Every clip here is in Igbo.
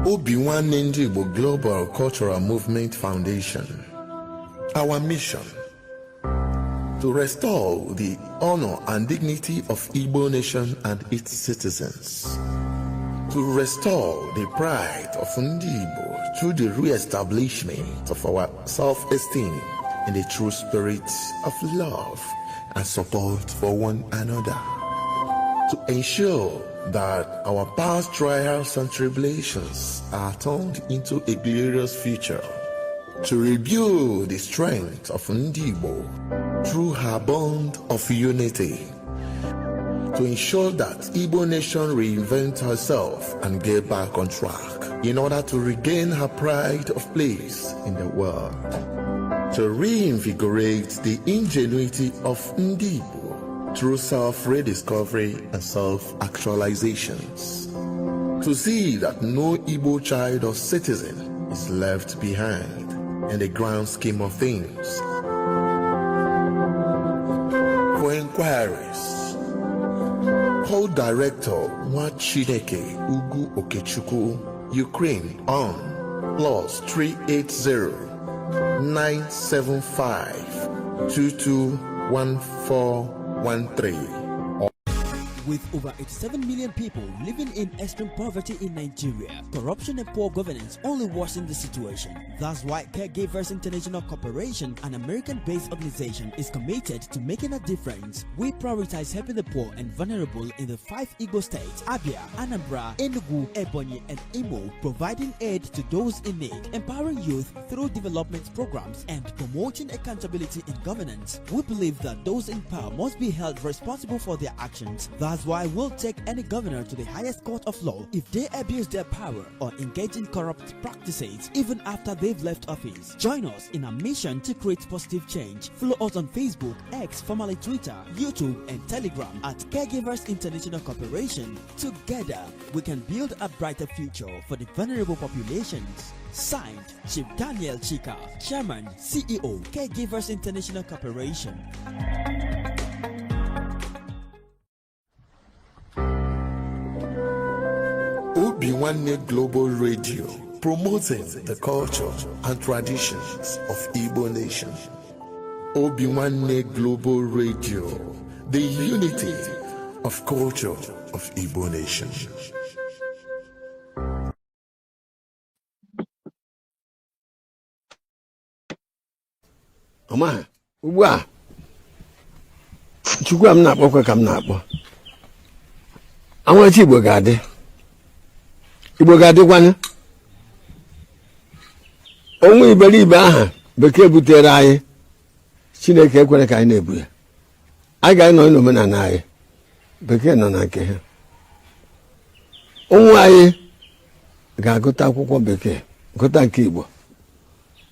Obinwannem Global Cultural Movement Foundation. Our mission: to restore the honor and dignity of Igbo nation and its citizens. To restore the pride of Ndi Igbo through the re-establishment of our self-esteem in the true spirit of love and support for one another. To ensure that our past trials and tribulations are turned into a glorious future. To rebuild the strength of Ndi Igbo through her bond of unity. To ensure that Igbo nation reinvent herself and get back on track in order to regain her pride of place in the world. To reinvigorate the ingenuity of Ndi Igbo through self-rediscovery and self-actualizations. To see that no Igbo child or citizen is left behind in the grand scheme of things. For inquiries, call Director Nwachineke Ugu OKECHUKWU, Ukraine on +380 975 221413. With over 87 million people living in extreme poverty in Nigeria, corruption and poor governance only worsen the situation. That's why Caregivers International Corporation, an American-based organization, is committed to making a difference. We prioritize helping the poor and vulnerable in the 5 Igbo states: Abia, Anambra, Enugu, Ebonyi, and Imo, providing aid to those in need, empowering youth through development programs, and promoting accountability in governance. We believe that those in power must be held responsible for their actions. That's why we'll take any governor to the highest court of law if they abuse their power or engage in corrupt practices even after they've left office. Join us in our mission to create positive change. Follow us on Facebook, X, formerly Twitter, YouTube, and Telegram at Caregivers International Corporation. Together, we can build a brighter future for the vulnerable populations. Signed, Chief Daniel Chika, Chairman, CEO, Caregivers International Corporation. Obinwannem Global Radio, promoting the culture and traditions of Igbo nation. Obinwannem Global Radio, the unity of culture of Igbo nation. Oma, ugwa. Chukwu am na-akpọ kwa ka m na-akpọ. Anwa Igbo ga-adị. Igbo ga-adịkwanụ. Onwe iberibe aha bekee butere anyị, Chineke ekwere ka anyị na-ebu ya. Anyị ga-anọ n'omenala anyị, bekee nọ na nke ha. Onwe anyị ga-agụta akwụkwọ bekee, gụta nke Igbo.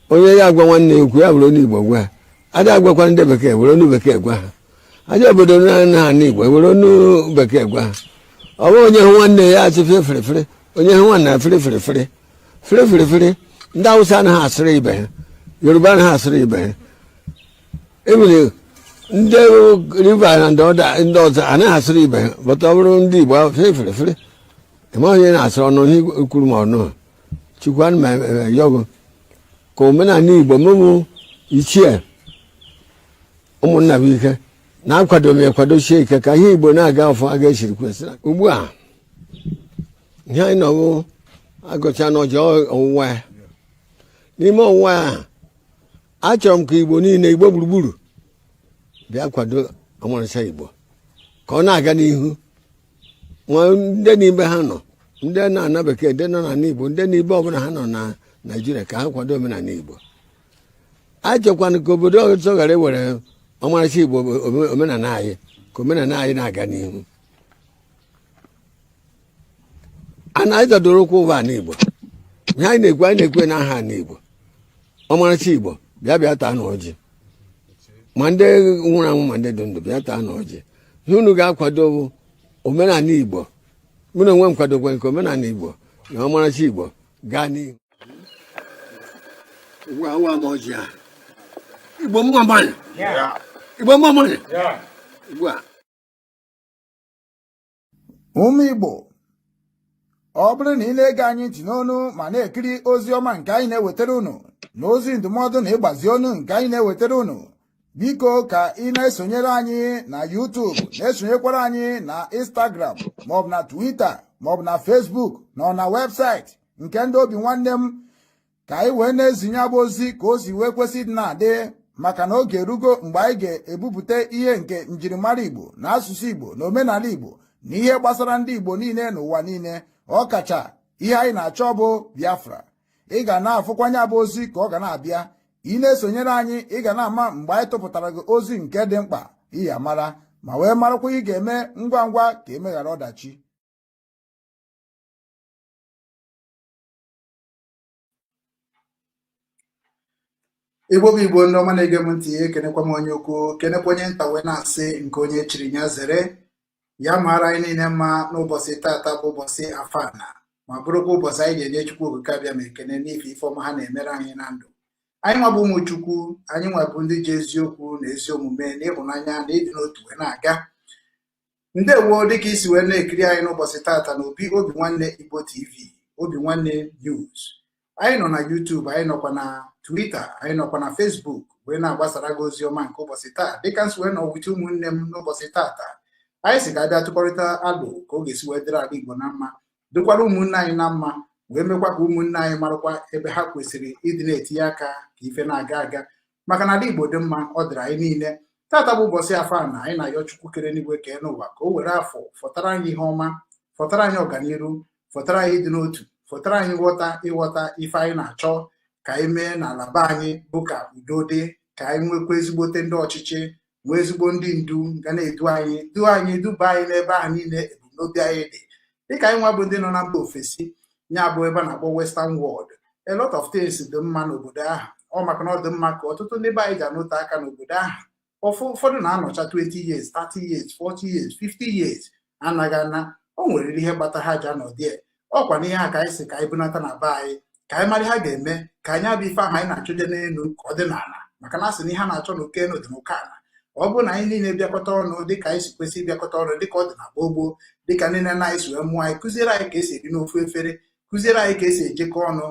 Onye ya agwa nwanne ekwu ya bụrụ n'Igbo gwa. Adị agwakwa ndị bekee were onu bekee gwa ha. Adị obodo na n'Igbo were onu bekee gwa ha. Ọ bụ onye hụ nwanne ya achị fere onye hụ nwanne ya fere ndị Hausa anaghị asịrị ibe ha, Yoruba anaghị asịrị ibe ha. Ebile ndị River na ndị ọzọ anaghị asịrị ibe ha, bụta ọ bụrụ ndị Igbo fere eme onye na-asịrị ọnụ ihe kwuru ma ọnụ. Chukwu anụ ma yọgụ ka omenala Igbo mụmụ ichie ụmụnna bụ ike na-akwado m ekwadochie ike ka ihe Igbo na-aga ọfọ aga eshiri kwesịrị. Ugbu a ihe anyị nọ agụcha n'ọjọọ ọwụwa ya. N'ime ọwụwa ya achọrọ m ka Igbo niile, Igbo gburugburu bịa kwado amarịcha Igbo ka ọ na-aga n'ihu. Ndị n'ime ha nọ, ndị na-ana bekee, ndị nọ na Igbo, ndị n'ibe ọbụla ha nọ na Naịjirịa ka ha kwado omenala Igbo. Achọkwana ka obodo ọzọ ghara ewere ọmarịcha Igbo omenala anyị, ka omenala anyị na-aga n'ihu. Anyị zadoro okwu ụwa n'Igbo. Ihe anyị na-ekwe n'aha n'Igbo. Ọmarịcha Igbo bịa taa n'ọjị. Ma ndị nwụrụ anwụ ma ndị dị ndụ bịa taa n'ọjị. Ihe unu ga-akwado omenala Igbo. Mụ na onwe m kwadokwa nke omenala Igbo na ọmarịcha Igbo gaa n'ihu. Ugbu a m ọjị a. Igbo mma mmadụ. Igbo mma mmadụ. Ugbu a. Ụmụ Igbo, ọ bụrụ na ị na-ege anyị ntị n'onu ma na-ekiri ozi ọma nke anyị na-ewetara unu na ozi ndụmọdụ na ịgbazi ọnụ nke anyị na-ewetara unu, biko ka ị na-esonyere anyị na YouTube, na-esonyekwara anyị na Instagram maọbụ na Twitter maọbụ na Facebook na na webụsaịtị nke ndị Obinwannem, ka anyị wee na-ezinye abụ ozi ka o si wee kwesị ịdị na-adị, maka na oge erugo mgbe anyị ga-ebupụta ihe nke njirimara Igbo na asụsụ Igbo na omenala Igbo na ihe gbasara ndị Igbo niile n'ụwa niile, ọkacha ihe anyị na-achọ bụ Biafra. Ị ga na-afụkwanye abụ ozi ka ọ ga na-abịa. Ị na-esonyere anyị, ị ga na-ama mgbe anyị tụpụtara gị ozi nke dị mkpa iyi amara, ma wee marakwa ị ga-eme ngwa ngwa ka emeghara ọdachi. Igbo bụ Igbo ndị ọma na-ege m ntị, ekenekwa m onye ukwu, kenekwa onye nta wee na-asị nke onye chiri ya zere. Ya mara anyị niile mma n'ụbọchị tata bụ ụbọchị Afana, ma bụrụkwa ụbọchị anyị ga-enye Chukwu okike abịa ma ekene n'ife ife ọma ha na-emere anyị na ndụ. Anyị nwa bụ ụmụ Chukwu, anyị nwa bụ ndị ji eziokwu na ezi omume na ịhụnanya na ịdị n'otu wee na-aga. Ndewo, dịka isi wee na-ekiri anyị n'ụbọchị tata na Obinwanne Igbo TV, Obinwanne News. Anyị nọ na YouTube, anyị nọkwa na Twitter, anyị nọkwa na Facebook wee na-agbasara gị ozi ọma nke ụbọchị taa. Dịka nsi wee nọ wute ụmụnne m n'ụbọchị tata, anyị si ga-abịa tụkọrịta alụ ka ọ ga-esi wee dịrị ala Igbo na mma, dịkwara ụmụnne anyị na mma, wee mekwa ka ụmụnne anyị marakwa ebe ha kwesịrị ịdị na-etinye aka ka ife na-aga aga, maka na ala Igbo dị mma, ọ dịrị anyị niile. Tata bụ ụbọchị Afana, anyị na-ayọ Chukwu kere n'igwe kee n'ụwa ka o were afọ fọtara anyị ihe ọma, fọtara anyị ọganiru, fọtara anyị ịdị n'otu, fọtara anyị ịghọta ife anyị na-achọ ka anyị mee n'ala be anyị, bụ ka udo dị, ka anyị nwekwa ezigbote ndị ọchịchị, nwee ezigbo ndị ndu ga na-edu anyị duba anyị n'ebe ahụ niile ebumnobi anyị dị. Dịka anyị nwa bụ ndị nọ na mba ofesi, ya bụ ebe a na-akpọ Western World, a lot of things dị mma n'obodo ahụ. Ọ maka na ọ dị mma ka ọtụtụ ndị be anyị ji anụta aka n'obodo ahụ. Ụfọdụ na-anọcha 20 years, 30 years, 40 years, 50 years anaghị ana. O nwere ihe gbata ha ji anọdị. Ọkwa n'ihe a ka anyị si ka anyị bunata na be anyị, ka anyị mara ha ga-eme ka anyị abụ ife ahụ anyị na-achụje n'elu ka ọ dị n'ala, maka na asị na ihe a na-achọ n'oke enu dị n'oke ala. Ọ bụrụ na anyị niile bịakọta ọnụ dịka anyị si kwesị ịbịakọta ọnụ dịka ọ dị na gboo, dịka nne na anyị si wee mụọ anyị, kụziere anyị ka esi eri n'ofu efere, kụziere anyị ka esi ejekọ ọnụ.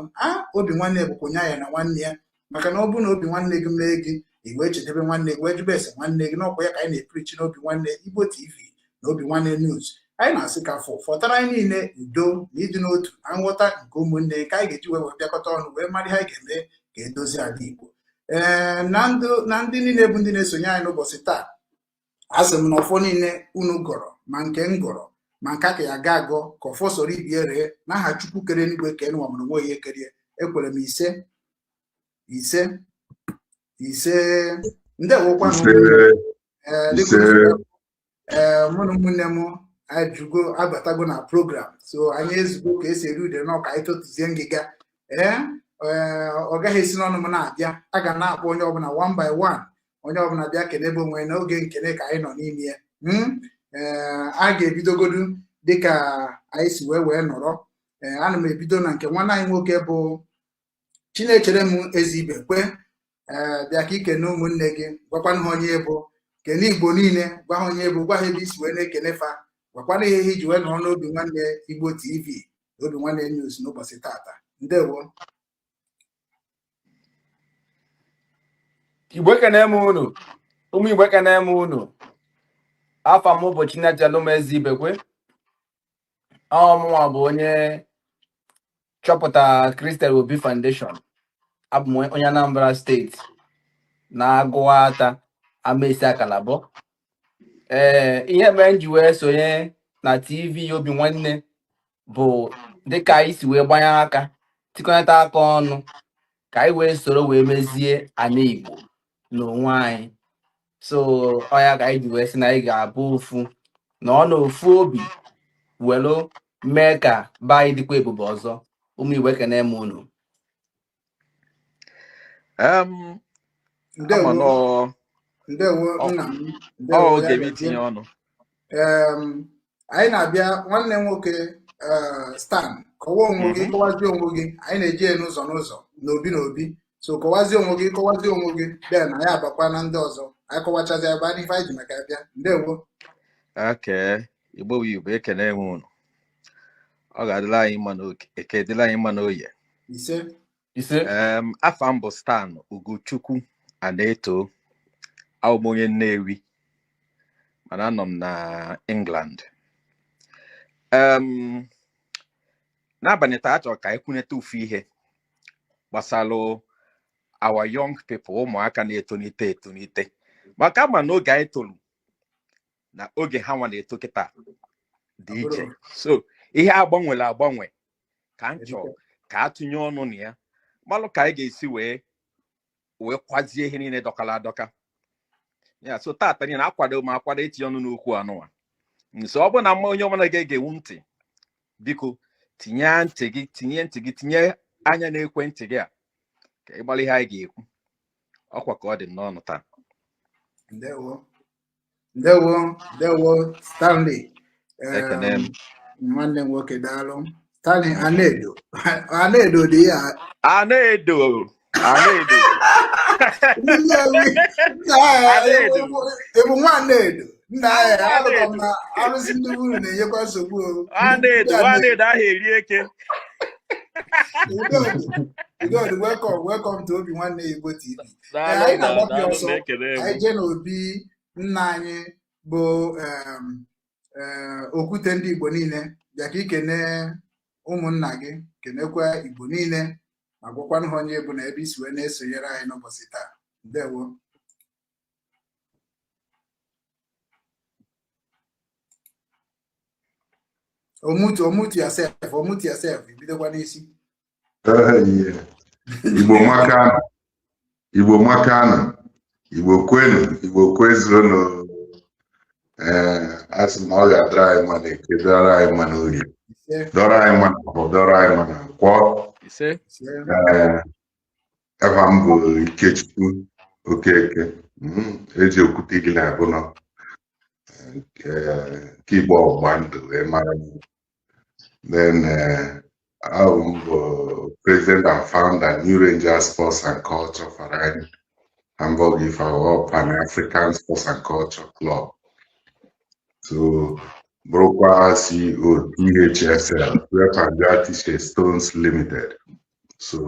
Obinwanne bụkwa onye anya na nwanne ya, maka na ọ bụrụ na Obinwanne gị mee gị, i wee chedebe nwanne gị, wee jube ese nwanne gị. N'ọkwa ya ka anyị na-eprichi na Obinwanne Igbo TV na Obinwanne News. Anyị na-asị ka fọtara anyị niile udo na ịdị n'otu na nghọta nke ụmụnne, ka anyị ga-eji wee bịakọta ọnụ wee mara ihe anyị ga-eme ka edozi ala Igbo. Na ndị niile bụ ndị na-esonye anyị n'ụbọchị taa, asị m na ọfọ niile unu gọrọ, ma nke m gọrọ, ma nke aka ya ga agọ, ka ọfọ soro ibie ree n'aha Chukwu kere n'igwe kee n'ụwa mụrụ nwa onye kerie. Ekwere m ise ndewokwa mụ na ụmụnne m ajụgo abatago na program, so anyị ezugbo ka esi eri ude n'ọka anyị tụtụzie ngịga. Ọ gaghị esi n'ọnụ m na-abịa, a ga na-akpọ onye ọbụla one by one, onye ọbụla bịa kenebe onwe n'oge nkene ka anyị nọ n'ime ya. A ga-ebidogodu dịka anyị si wee nọrọ. Ana m ebido na nke nwanne anyị nwoke bụ Chinechere m Ezibekwe. Bịa ka ikene ụmụnne gị, gwakwana ha onye bụ, kene Igbo niile, gwa ha onye bụ, gwa ha ebe isi wee na-ekene fa, gwakwana ihe iji wee nọrọ n'Obinwanne Igbo TV na Obinwanne News n'ụbọchị tata. Ndewo. Igbo ekene m unu, ụmụ Igbo ekene m unu. Afa m bụ Chinechere m Ezibekwe. Ọmụnwa bụ onye chọpụta Christian Obi Foundation. Abụ m onye Anambra steeti na-agụwata Amaisi Akalabọ. Ihe mere m ji wee sonye na TV Obinwanne bụ dịka anyị si wee gbanye aka tikọnata aka ọnụ ka anyị wee soro wee mezie ala Igbo n'onwe anyị. So ọ ya ka anyị ji wee sị na anyị ga-abụ ofu na ọ na ofu obi welu mee ka be anyị dịkwa ebube ọzọ. Ụmụ Igbo ekene m unu. Ndewo nna m. Anyị na-abịa nwanne nwoke Stan, kọwaa onwe gị, kọwazie onwe gị. Anyị na-eje n'ụzọ n'obi n'obi, so kọwazie onwe gị, bịa na ya abakwa na ndị ọzọ. Anyị kọwachazi ebe anyị ife anyị ji maka bịa. Ndewo. Igbo ekene m unu. ọ ga-adịla anyị mma n'oke eke dịla anyị mma n'oye ise afa m bụ Stan Ugochukwu Anaeto abụ m onye Nnewi mana anọ m na England. N'abalị taa achọrọ ka anyị kwuneta ofu ihe gbasara our young people, ụmụaka na-etonite etonite, maka ma n'oge anyị tolu na oge ha nwa na-eto kịta dị iche. So ihe agbanwe ka m chọọ ka atụnye ọnụ na ya malụ ka anyị ga-esi wee kwazie ihe niile dọkara adọka ya. So tata niile akwado itinye ọnụ n'okwu anụwa. Nso ọ bụ na onye ọbụla ga-egewu ntị, biko tinye ntị gị tinye anya n'ekwentị gị a ka ịgbara ihe anyị ga-ekwu. Ọkwa ka ọ dị n'ọnụ taa. Ndewo Stanley. Ekene m. Nwanne m nwoke daalụ. Stanley Anedo dị ya. Anedo. Ebu nwanne Edo. Nna ya alụkọ na arụsị ndị uru na-enyekwa nsogbu. Anedo ahụ eri eke. Good, welcome to Obinwannem Igbo TV. Anyị na-agbapụ ọsọ anyị jee n'obi nna anyị bụ okwute ndị Igbo niile, bịa ka ikene ụmụnna gị, kenekwa Igbo niile, ma gwakwanụ ha onye bụ na ebe isi wee na-esonyere anyị n'ụbọchị taa. Ndewo. Omute yourself, bidokwa n'isi. Igbo makana, Igbo kwenu, Igbo kwezonu. Asị na ọ ga-adọrọ anyị mma n'eke, dọrọ anyị mma n'orie, dọrọ anyị mma n'afọ, dọrọ anyị mma n'nkwọ. Eva m bụ Ikechukwu Okeke, eji okwute gị na-abụnọ nke Igbo ọgbụgba ndụ wee mara m. Then President and founder New Rangers Sports and Culture for Hamburg, if I were Pan-African Sports and Culture Club. So, Broker CEO PHSL, Rep and Artist Stones Limited. So,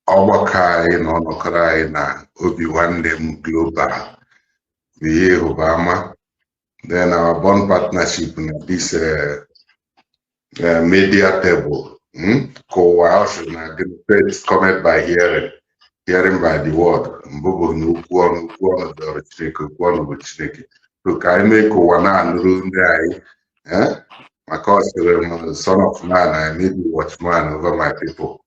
Obakai no Nokarai na Obinwannem Global, the Obama. Then our bond partnership in this media table, co-housing and the comment by hearing by the word. So can I make one and room there? Because I'm son of man, I need to watchman over my people.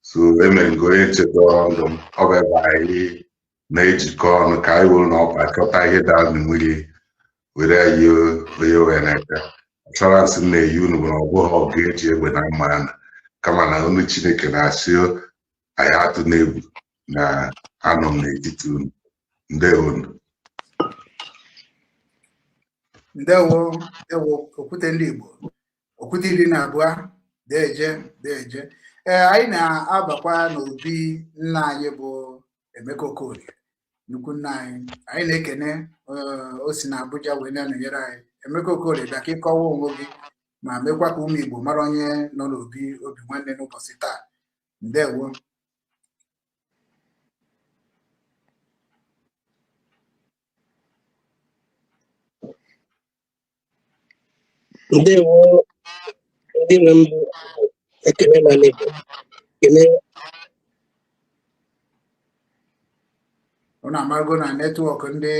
So women go into the over by Nage corn, Kai will not, I cut I head down with whether you and assurance in the union or get you when I'm man. Come on, only Chineke na asio. I had to name na anominated to Ndewo. Okwute ndị Igbo. Okwute iri na abụọ deje. Anyị na-abakwa n'obi nna anyị bụ Emeka Okorie. Nnukwu nna anyị na-ekene o si na Abuja wee na-anọnyere anyị. Emeka Okorie bịa ka ịkọwa onwe gị ma mekwa ka ụmụ Igbo mara onye nọ n'obi Obinwannem n'ụbọchị taa. Ndewo. Ndewo ndị nwe mbụ ekele na n'Igbo. Unu amago na netwọk ndị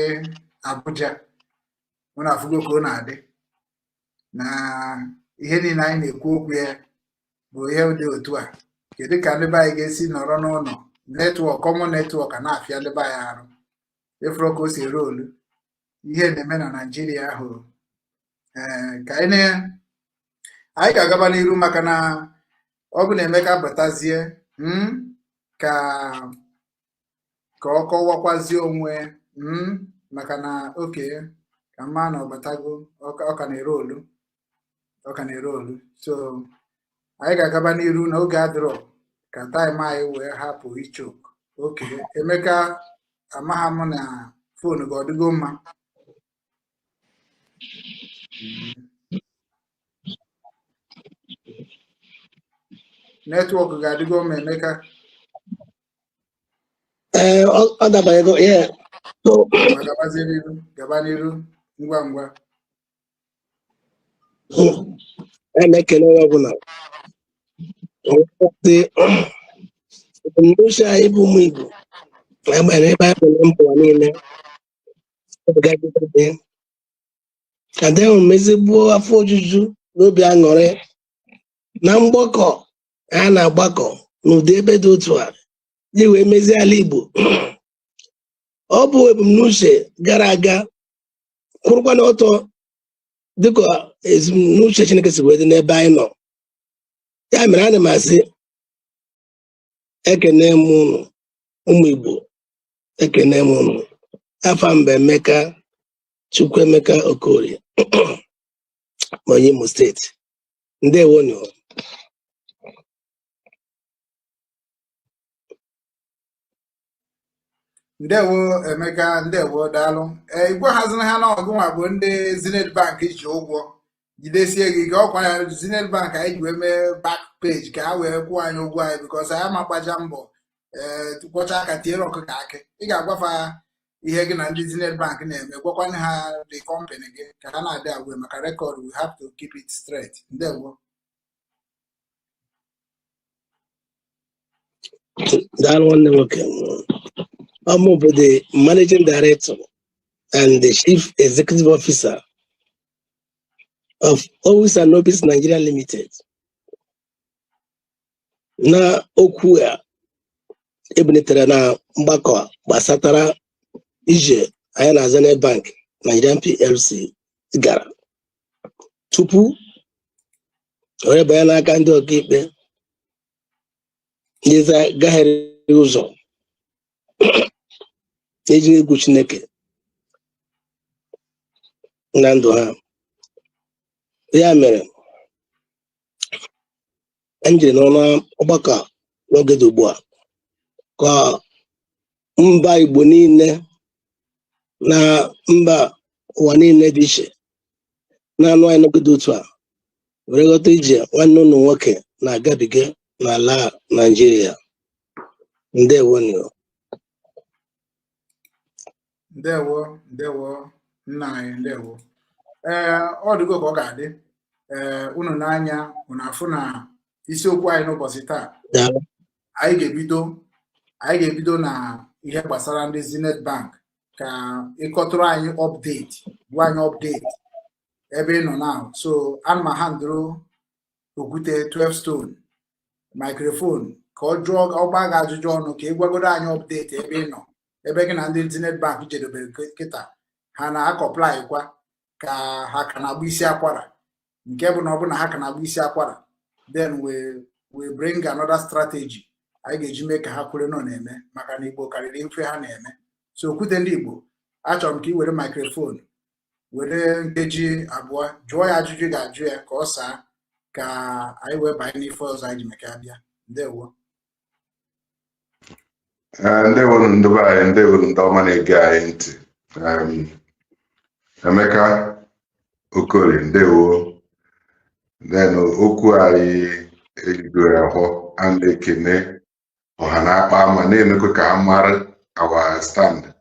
Abuja, unu afụgo ka ọ na-adị na ihe niile anyị na-ekwu okwu ya bụ ihe dị otu a. Kedu ka ndị be anyị ga-esi nọrọ n'ụlọ netwọk kọmọn netwọk a na-afịa ndị be anyị arụ? Efere ka o si ere olu ihe na-eme na Naịjirịa ahụ. Ka anyị ga-agaba n'iru maka na ọ bụ na Emeka batazie ka ọ kọwakwazie onwe maka na oke ka mma na ọbatago ọ ka na-ere olu. So anyị ga-agaba n'iru na oge adịrọ ka taịm anyị wee hapụ ichoku. Oke Emeka, amagha m na fonu gị ọ dịgo mma? network ga-adịgo ma Emeka. Ọ dabanyego ya. Gaba n'iru ngwa ngwa. Emekele onye ọbụla. Ebumnuche anyị bụ ụmụ Igbo agbara ebe anyị bụ na mba niile adịghị mezigbuo afọ ojuju n'obi aṅụrị na mgbakọ a na-agbakọ n'ụdị ebe dị otu a iji wee mezie ala Igbo. Ọ bụ ebumnuche gara aga kwụrụkwa n'ọtọ dịka ezumnuche Chineke si wee dị n'ebe anyị nọ. Ya mere ana m asị ekene m unu ụmụ Igbo, ekene m unu. Afa mba Emeka Chukwuemeka Okorie onye Imo steeti. Ndewonu. Ndewo Emeka, ndewo daalụ. Igbo hazina ha na ọgụnwa bụ ndị Zenith Bank ji ụgwọ jidesie gị ka ọkwa ya Zenith Bank anyị ji wee mee back page ka ha wee kwụọ anyị ụgwọ anyị because anyị makpaja mbọ kpọcha aka tiere ọkụkọ akị. Ị ga-agwafa ihe gị na ndị Zenith Bank na-eme, gwakwana ha the company gị ka ha na-adị agwa maka record. We have to keep it straight. Ndewo. Daalụ nwanne nwoke. I'm the managing director and the chief executive officer of Owis and Obis Nigeria Limited. Na okwu a ebunitere na mgbakọ gbasatara ije anyị na Zenith Bank Nigerian PLC gara tupu onye banye n'aka ndị ọkaikpe ndị gagharịrị ụzọ eji egwu Chineke na ndụ ha. Ya mere njiri n'ọnụ ọgbakọ n'oge dị ugbu a ka mba Igbo niile na mba ụwa niile dị iche na-anụ anyị n'oge dị otu a were ghọta ije nwanne ụnụ nwoke na-agabiga n'ala Naịjirịa. Ndewonu. Ndewo nna anyị, ndewo. Ọ dịgo ka ọ ga-adị. Unu n'anya unu afụ na isiokwu anyị n'ụbọchị taa anyị ga-ebido na ihe gbasara ndị Zenith Bank ka ịkọtụrụ anyị update, gwa anyị update ebe ị nọ now. So ana m handụrụ Okwute 12 stone microphone ka ọ jụọ ọgba gị ajụjụ ọnụ ka ị gwagodo anyị update ebe ị nọ, ebe gị na ndị Zenith Bank jedobere kịta. Ha na-akọplai kwa ka ha ka na-agba isi akwara, nke bụ na ọ bụ na ha ka na-agba isi akwara, then we bring another strategy anyị ga-eji mee ka ha kwere nọ na-eme, maka na Igbo karịrị mfe ha na-eme. So Okwute ndị Igbo, achọrọ m ka ị were microphone were nkeji abụọ jụọ ya ajụjụ ga-ajụ ya ka ọ saa ka anyị wee banye n'ife ọzọ anyị ji maka ya bịa. Ndewo. Ndewonu ndị be anyị, ndewonu ndị ọma na-ege anyị ntị. Emeka Okorie, ndewo. Then okwu anyị ejidoro ahụ a na-ekene ọha na-akpa ma na-emekwa ka ha mara our stand.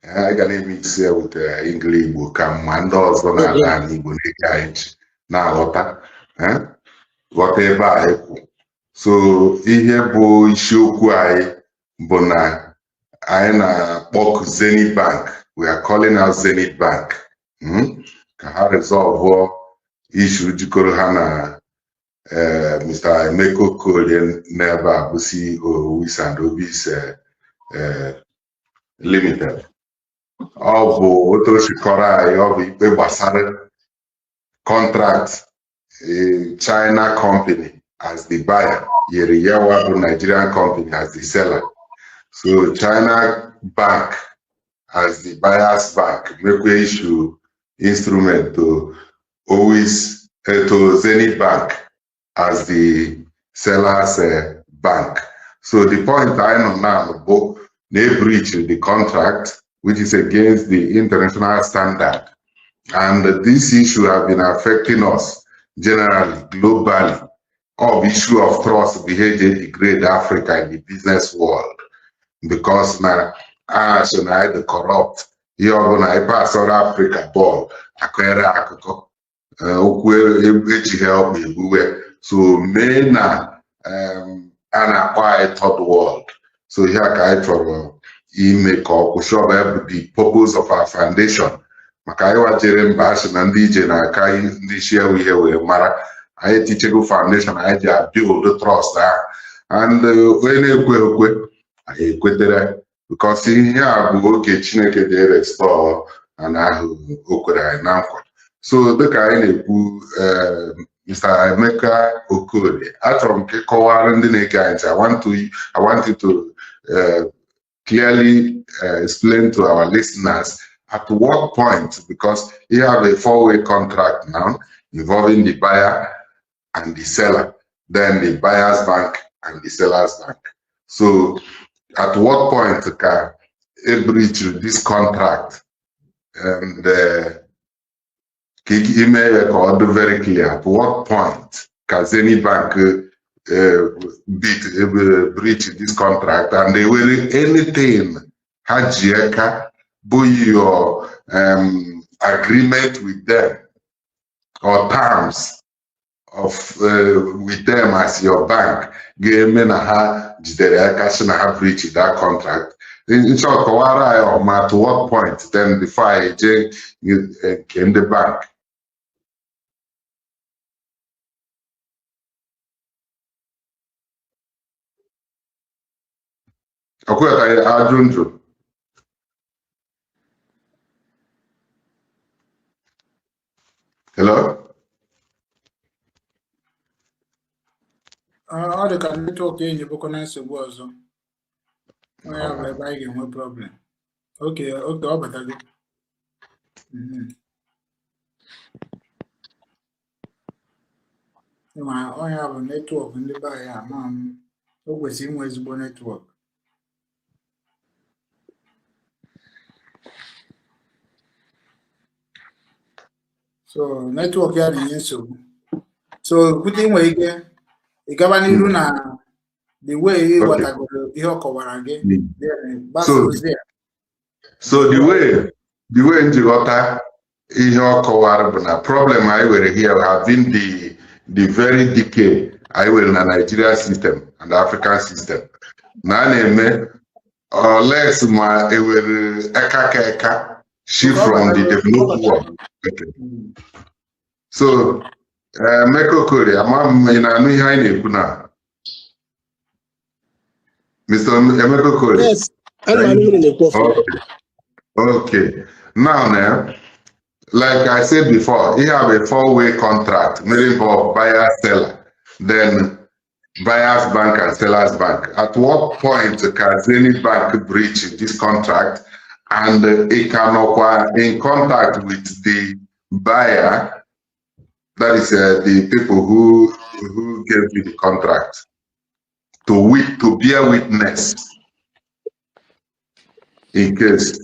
Anyị ga na-eme isi ya wute Igbo Igbo ka mma ndị ọzọ na-ala ala Igbo na-ege anyị ntị na-aghọta ghọta ebe anyị kwụ. So ihe bụ isiokwu anyị bụ na anyị na-akpọku Zenith Bank. We are calling out Zenith Bank ka ha resolve issue jikọrọ ha na Mr. Emeka Okorie n'ebe a bụ CEO Owis and Obis Limited. Ọ bụ otu o sikọrọ anyị, ọ bụ ikpe gbasara contract China company as the buyer, yeri yawa bụ Nigerian company as the seller. So China Bank as the buyer's bank make we issue instrument to Zenith Bank as the seller's bank. So the point I know now, they breach the contract, which is against the international standard. And this issue has been affecting us generally, globally. of issue of trust behavior degrade Africa in the business world because na so na the corrupt ihe ọbụla ebe asọrọ Africa ball akụere akụkọ okwu eji help egbuwe so mee na a na-akpọ anyị third world so ihe ka anyị chọrọ ime ka ọ kwụsị ọbụ the purpose of our foundation maka anyị wajere mba asị na ndị ije na-aka ndị isi ewu ihe wee mara anyị tichego foundation anyị ji build trust ahụ and onye na-ekwe ekwe anyị ekwetere because ihe a bụ oge Chineke dị restore na ahụ o kwere anyị na nkwa so dịka anyị na-ekwu Mr. Emeka Okorie achọrọ m ka ịkọwara ndị na-ege anyị ntị I want you to clearly explain to our listeners at what point, because you have a four-way contract now involving the buyer and the seller, then the buyer's bank and the seller's bank. So at what point can a breach this contract and very clear at what point can any bank breach this contract and they will anything Hajieka your agreement with them or terms of with them as your bank game na ha jidere aka si na ha breach that contract in short at what point then before I in the bank. Okay, Ajunju. Hello? Ọ dị ka netwọk enyi bụkwa na nsogbu ọzọ. Onye bụ ebe anyị ga-enwe problem. Oke, ọ batago. Ma onye bụ netwọk ndị be anyị ama m o kwesịrị inwe ezigbo netwọk. So netwọk ya na-enye nsogbu. So bute inwe ike ịgaba n'iru na the way ịghọtagoro ihe ọ kọwara gị. So the way njighọta ihe ọ kọwara bụ na problem anyị were here have been the very decay anyị were na Nigeria system and the African system. Na a na-eme less ma ewere eka shift from the developed world. Okay. So Meko Kori, na-anụ ihe anyị na-ekwu na Mr. Emeko Kori. Yes, okay. Now, like I said before, you have a four-way contract, meaning for buyer, seller, then buyer's bank and seller's bank. At what point can any bank breach this contract and it can acquire in contact with the buyer, that is the people who gave you the contract, to bear witness in case.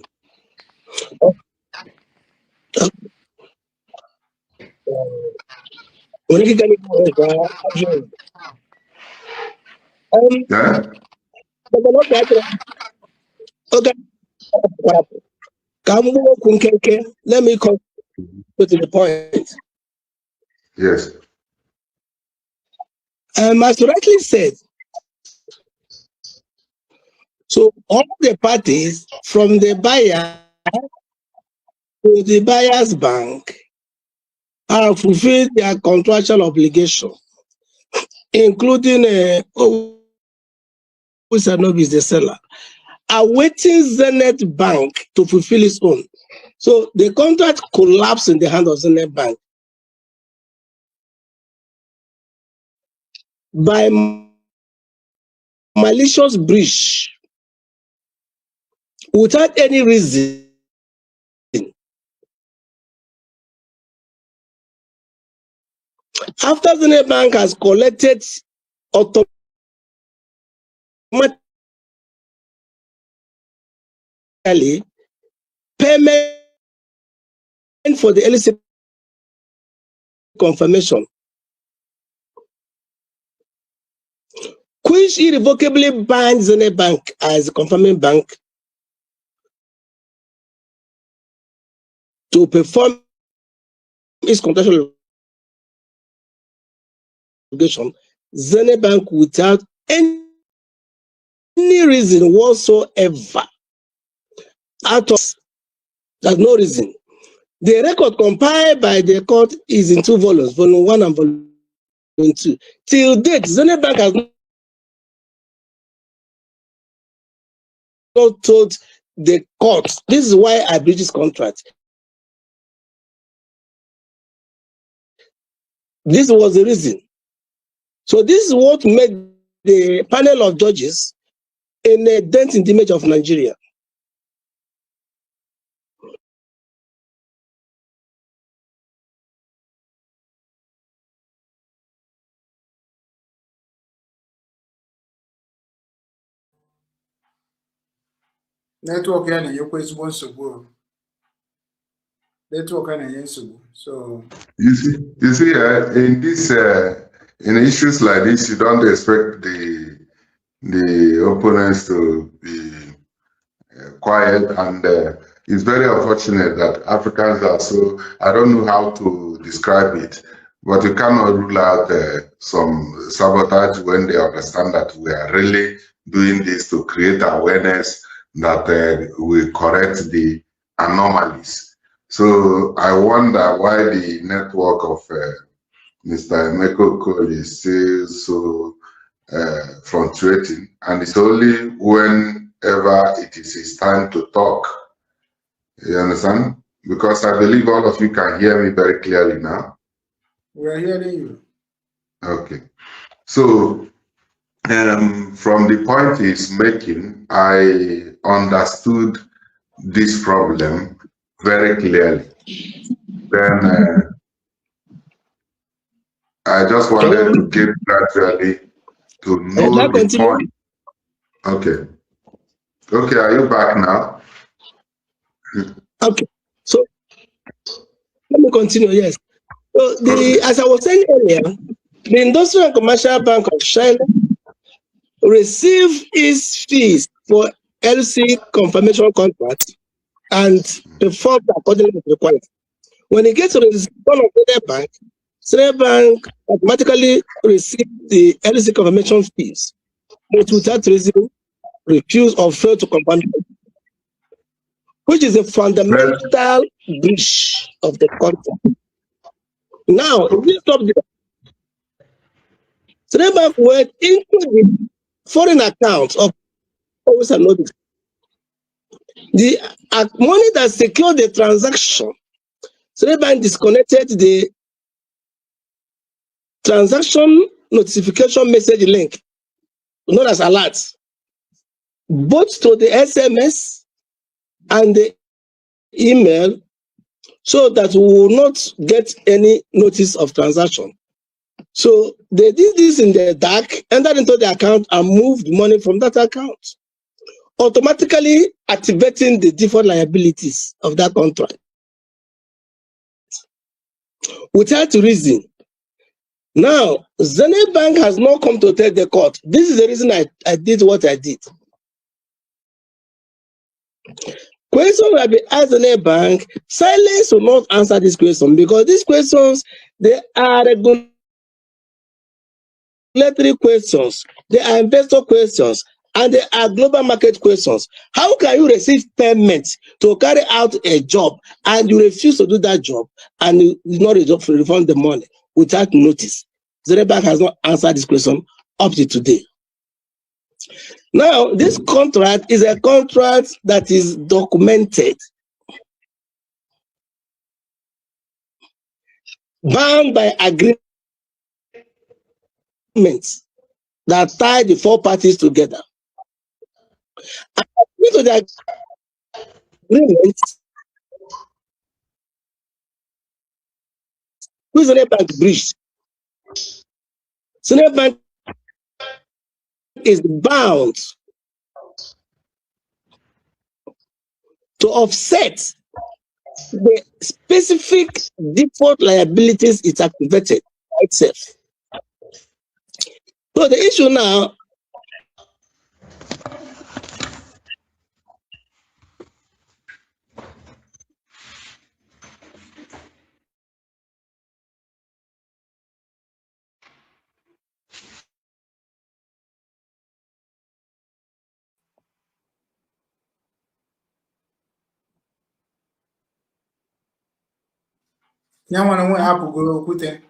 Let me come to the point. Yes. As rightly said, so all the parties from the buyer to the buyer's bank have fulfilled their contractual obligation, including who is the seller, awaiting Zenith Bank to fulfill its own. So the contract collapsed in the hand of Zenith Bank by malicious breach without any reason. After Zenith Bank has collected automatically payment for the LC confirmation, which irrevocably binds Zenith Bank as a confirming bank to perform its contractual obligation, Zenith Bank without any reason whatsoever. Out of there's no reason. The record compiled by the court is in 2 volumes, volume 1 and volume 2. Till date, Zenith Bank has not told the court, this is why I breached this contract. This was the reason. So this is what made the panel of judges in a dent in the image of Nigeria. Network ya na-enyekwa ezigbo nsogbu. Network ya na-enye nsogbu. So you see, in this in issues like this, you don't expect the opponents to be quiet, and it's very unfortunate that Africans are so, I don't know how to describe it, but you cannot rule out some sabotage when they understand that we are really doing this to create awareness that we correct the anomalies. So I wonder why the network of Mr. NKWO is still so fluctuating, and it's only whenever it is his time to talk. You understand? Because I believe all of you can hear me very clearly now. we are hearing you. Okay. So from the point he's making, I understood this problem very clearly. Then I just wanted to get gradually to know the point. Okay. Okay, are you back now? Okay. So let me continue. Yes. So as I was saying earlier, the Industrial and Commercial Bank of China received its fees for LC confirmation contracts and performed according to the requirements. When it gets to the resolution of Zenith Bank automatically received the LC confirmation fees, but without reason, refused or failed to confirm, which is a fundamental breach of the contract. Now, if you stop there, Zenith Bank went into the foreign accounts of always and notice. The money that secured the transaction, Zenith Bank disconnected the transaction notification message link, known as alert, both to the SMS and the email, so that we will not get any notice of transaction. So they did this in the dark, entered into the account and moved money from that account, automatically activating the default liabilities of that contract without reason. Now, Zenith Bank has not come to tell the court, this is the reason I did what I did. Question will be asked Zenith Bank. Silence will not answer this question, because these questions, they are regulatory questions, they are investor questions, and they are global market questions. How can you receive payment to carry out a job and you refuse to do that job and you not refund the money without notice? Zenith Bank has not answered this question up to today. Now, this contract is a contract that is documented, bound by agreements that tie the 4 parties together. According to the agreement, which Zenith Bank breached, Zenith Bank is bound to offset the specific default liabilities it activated by itself. So the issue now Nyawana we apụgo okwute.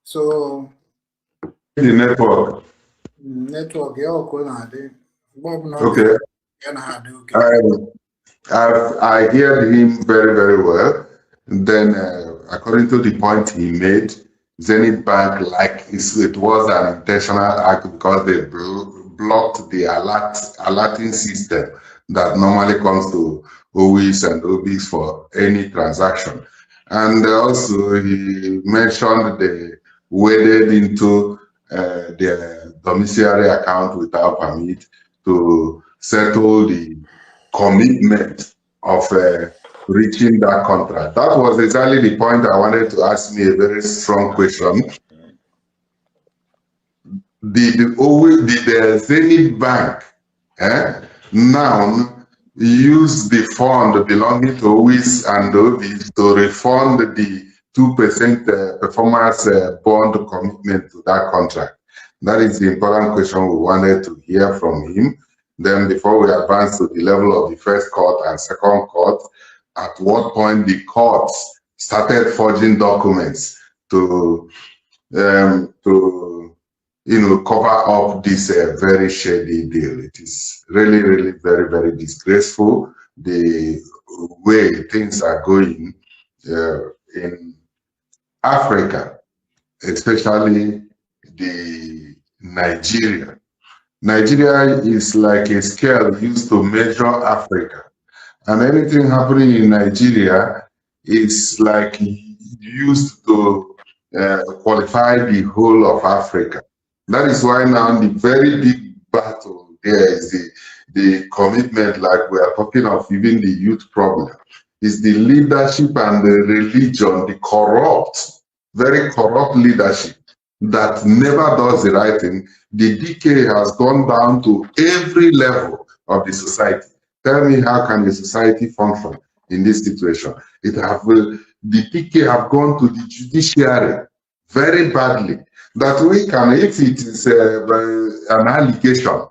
So The network. network ya ọkụ na-adị. Bob not Okay. I heard him very, very well. Then, according to the point he made, Zenith Bank, it was an intentional act because they blocked the alerting system that normally comes to OWIS and OBIS for any transaction. And also he mentioned they waded into their domiciliary account without permit to settle the commitment of reaching that contract. That was exactly the point I wanted to ask me a very strong question. Did the Zenith Bank now use the fund belonging to OWIS and OBIS to refund the 2% performance bond commitment to that contract? That is the important question we wanted to hear from him. Then before we advance to the level of the first court and second court, at what point the courts started forging documents to cover up this very shady deal. It is really, really very, very disgraceful the way things are going in Africa, especially the Nigeria. Nigeria is like a scale used to measure Africa, and anything happening in Nigeria is like used to qualify the whole of Africa. That is why now the very big battle there is the commitment, like we are talking of even the youth problem, is the leadership and the religion, the corrupt, very corrupt leadership that never does the right thing. The decay has gone down to every level of the society. Tell me, how can a society function in this situation? The decay have gone to the judiciary very badly. That we can, if it is an allegation,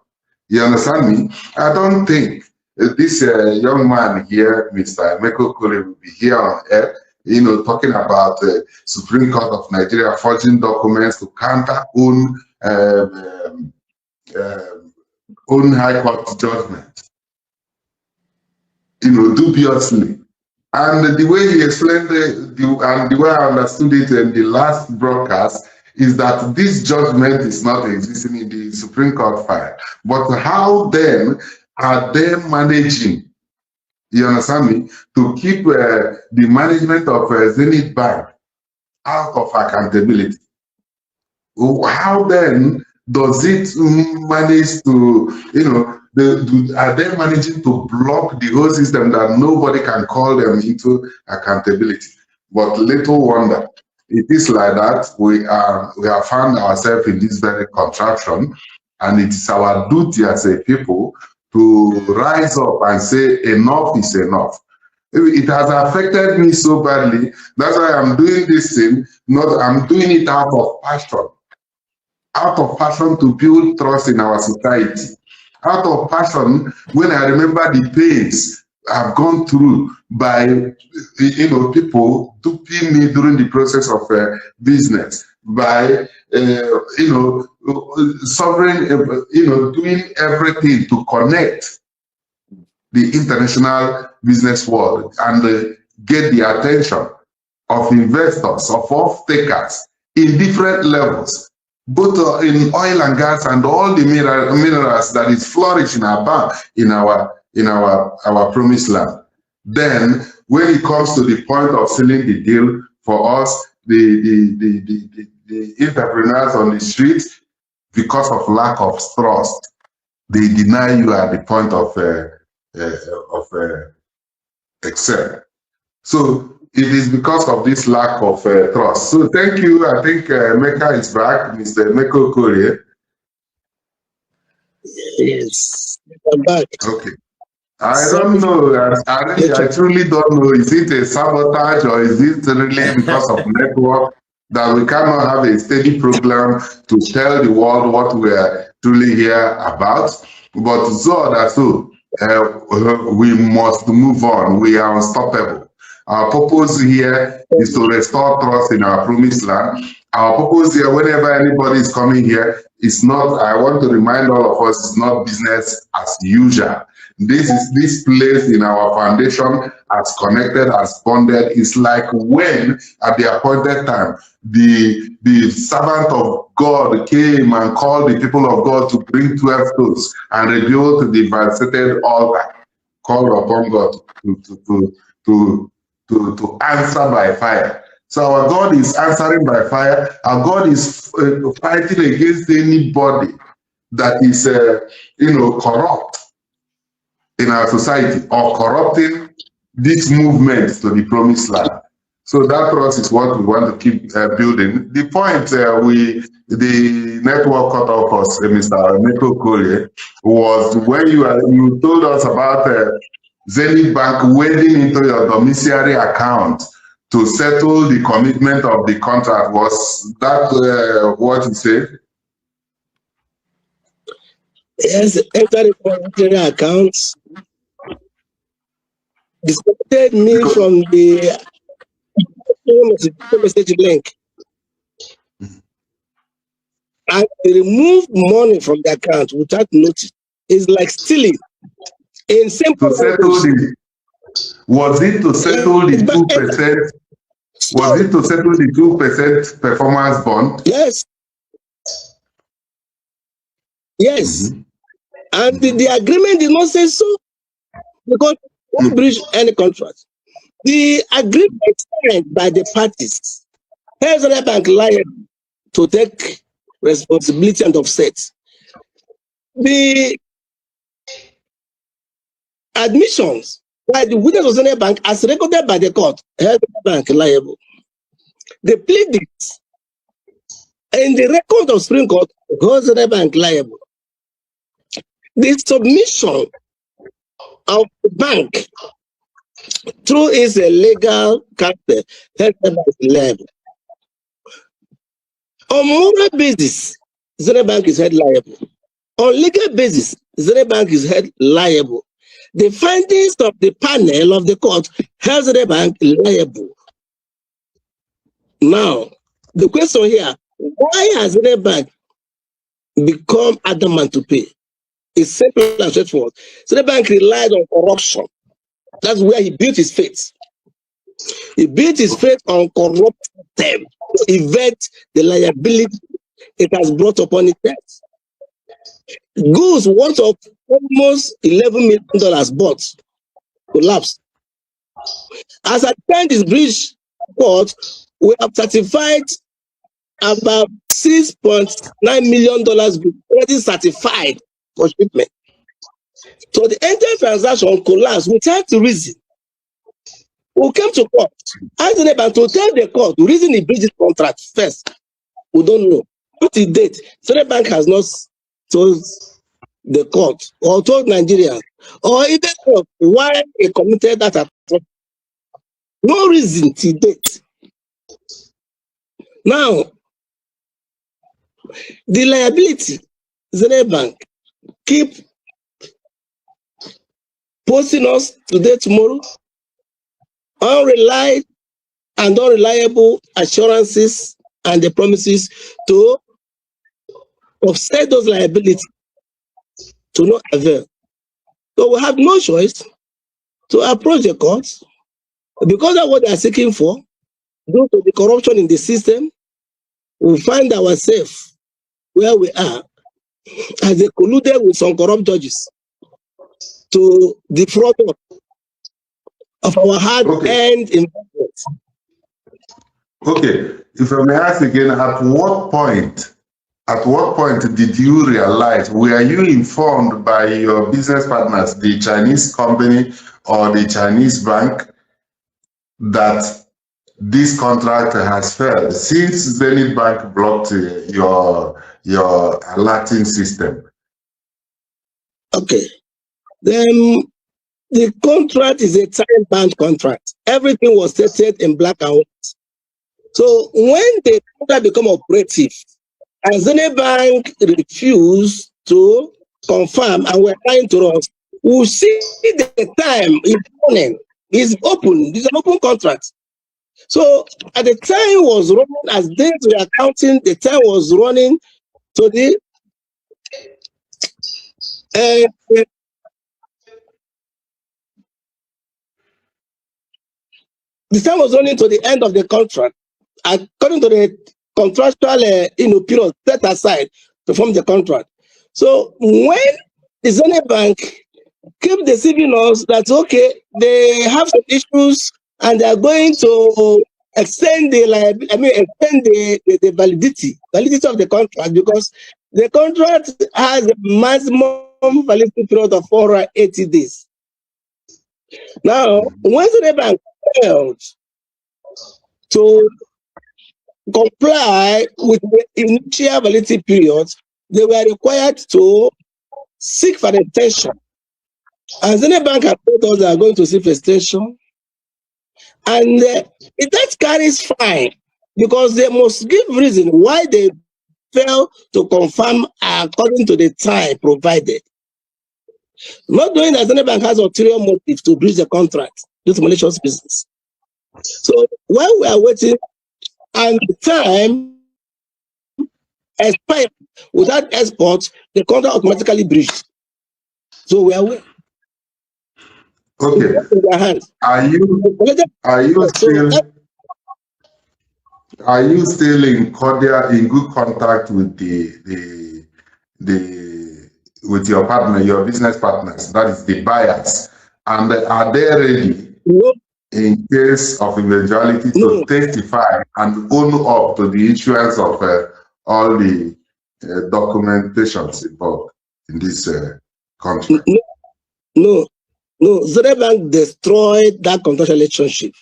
you understand me? I don't think this young man here, Mr. NKWO, will be here on air, talking about Supreme Court of Nigeria forging documents to counter own High Court judgment, dubiously. And the way he explained and the way I understood it in the last broadcast is that this judgment is not existing in the Supreme Court file. But how then are they managing, you understand me, to keep the management of Zenith Bank out of accountability? How then does it manage to, are they managing to block the whole system that nobody can call them into accountability? But little wonder. It is like that. We have found ourselves in this very contraption, and it is our duty as a people to rise up and say enough is enough. It has affected me so badly. That's why I'm doing this thing. I'm doing it out of passion to build trust in our society, out of passion when I remember the pains I've gone through by people duping me during the process of business, by sovereign, doing everything to connect the international business world and get the attention of investors, of off-takers in different levels, both in oil and gas and all the minerals that is flourishing in our promised land. Then, when it comes to the point of sealing the deal, for us, the entrepreneurs on the street, because of lack of trust, they deny you at the point of excel. So it is because of this lack of trust. So thank you. I think Mecca is back, Mr. NKWO. Yes, I'm back. Okay. I don't know. I truly don't know. Is it a sabotage or is it really because of network that we cannot have a steady program to tell the world what we are truly here about? But so we must move on. We are unstoppable. Our purpose here is to restore trust in our promised land. Our purpose here, whenever anybody is coming here, it's not, I want to remind all of us, it's not business as usual. This place in our foundation, as connected, as bonded, is like when, at the appointed time, the servant of God came and called the people of God to bring 12 stones and revealed the devastated altar, called upon God to answer by fire. So our God is answering by fire. Our God is fighting against anybody that is, corrupt in our society or corrupting this movement to the promised land. So that trust is what we want to keep building. The point the network cut off us, Mr. NKWO, was when you told us about Zenith Bank wading into your domiciliary account to settle the commitment of the contract. Was that what you said? Yes, enter the domiciliary accounts. Disconnected me from the message link. And they removed money from the account without notice. It's like stealing. In simple language. Was it to settle the 2%? Was it to settle the 2% performance bond? Yes. Yes. Mm-hmm. And the agreement did not say so because we breach any contract. The agreement signed by the parties has the bank liable to take responsibility and offset. The admissions by the witness of the bank as recorded by the court held the bank liable. The pleadings in the record of Supreme Court holds the bank liable. The submission of the bank through its legal counsel held the bank liable. On moral basis, the bank is held liable. On legal basis, the bank is held liable. The findings of the panel of the court held the bank liable. Now, the question here, why has the bank become adamant to pay? It's simple and straightforward. So the bank relied on corruption. That's where he built his faith. He built his faith on corrupt them to evade the liability it has brought upon itself. Goods worth of almost $11 million bought collapsed. As at the time this breach court, we have certified about $6.9 million already certified for shipment. So the entire transaction collapsed without reason. We came to court, asked the bank to tell the court the reason he breached this contract first. We don't know. Up to date, so the bank has not told the court or told Nigerians or even why he committed that attack. No reason to date. Now, the liability, the bank keep posting us today, tomorrow, unreliable and unreliable assurances and the promises to offset those liabilities to no avail. So we have no choice to approach the courts because of what they are seeking for, due to the corruption in the system. We find ourselves where we are as they colluded with some corrupt judges to defraud us of our hard-earned investments. Okay, if I may ask again, at what point did you realize, were you informed by your business partners, the Chinese company or the Chinese bank, that this contract has failed since Zenith Bank blocked your alerting system? Okay, then the contract is a time-bound contract. Everything was stated in black and white. So when the contract become operative, and Zenith Bank refused to confirm and were trying to us, we see the time is running. It's open. It's an open contract. So at the time was running, as days we are counting, the time was running to the time was running to the end of the contract, according to the contractual period set aside to form the contract. So when the Zenith Bank keep deceiving us that okay, they have some issues and they are going to extend the validity of the contract, because the contract has a maximum validity period of 480 days. Now, once the bank failed to comply with the initial validity period, they were required to seek for an extension. And Zenith Bank has told us they are going to seek for extension. And that carries fine, because they must give reason why they fail to confirm according to the time provided. Not knowing that Zenith Bank has ulterior motive to breach the contract due to malicious business. So while we are waiting and the time expired without export, the contract automatically breached. So we are waiting. Okay. Are you still in good contact with with your partner, your business partners, that is the buyers, and are they ready in case of eventuality to testify and own up to the issuance of all the documentations involved in this contract? No, Zenith Bank destroyed that contractual relationship.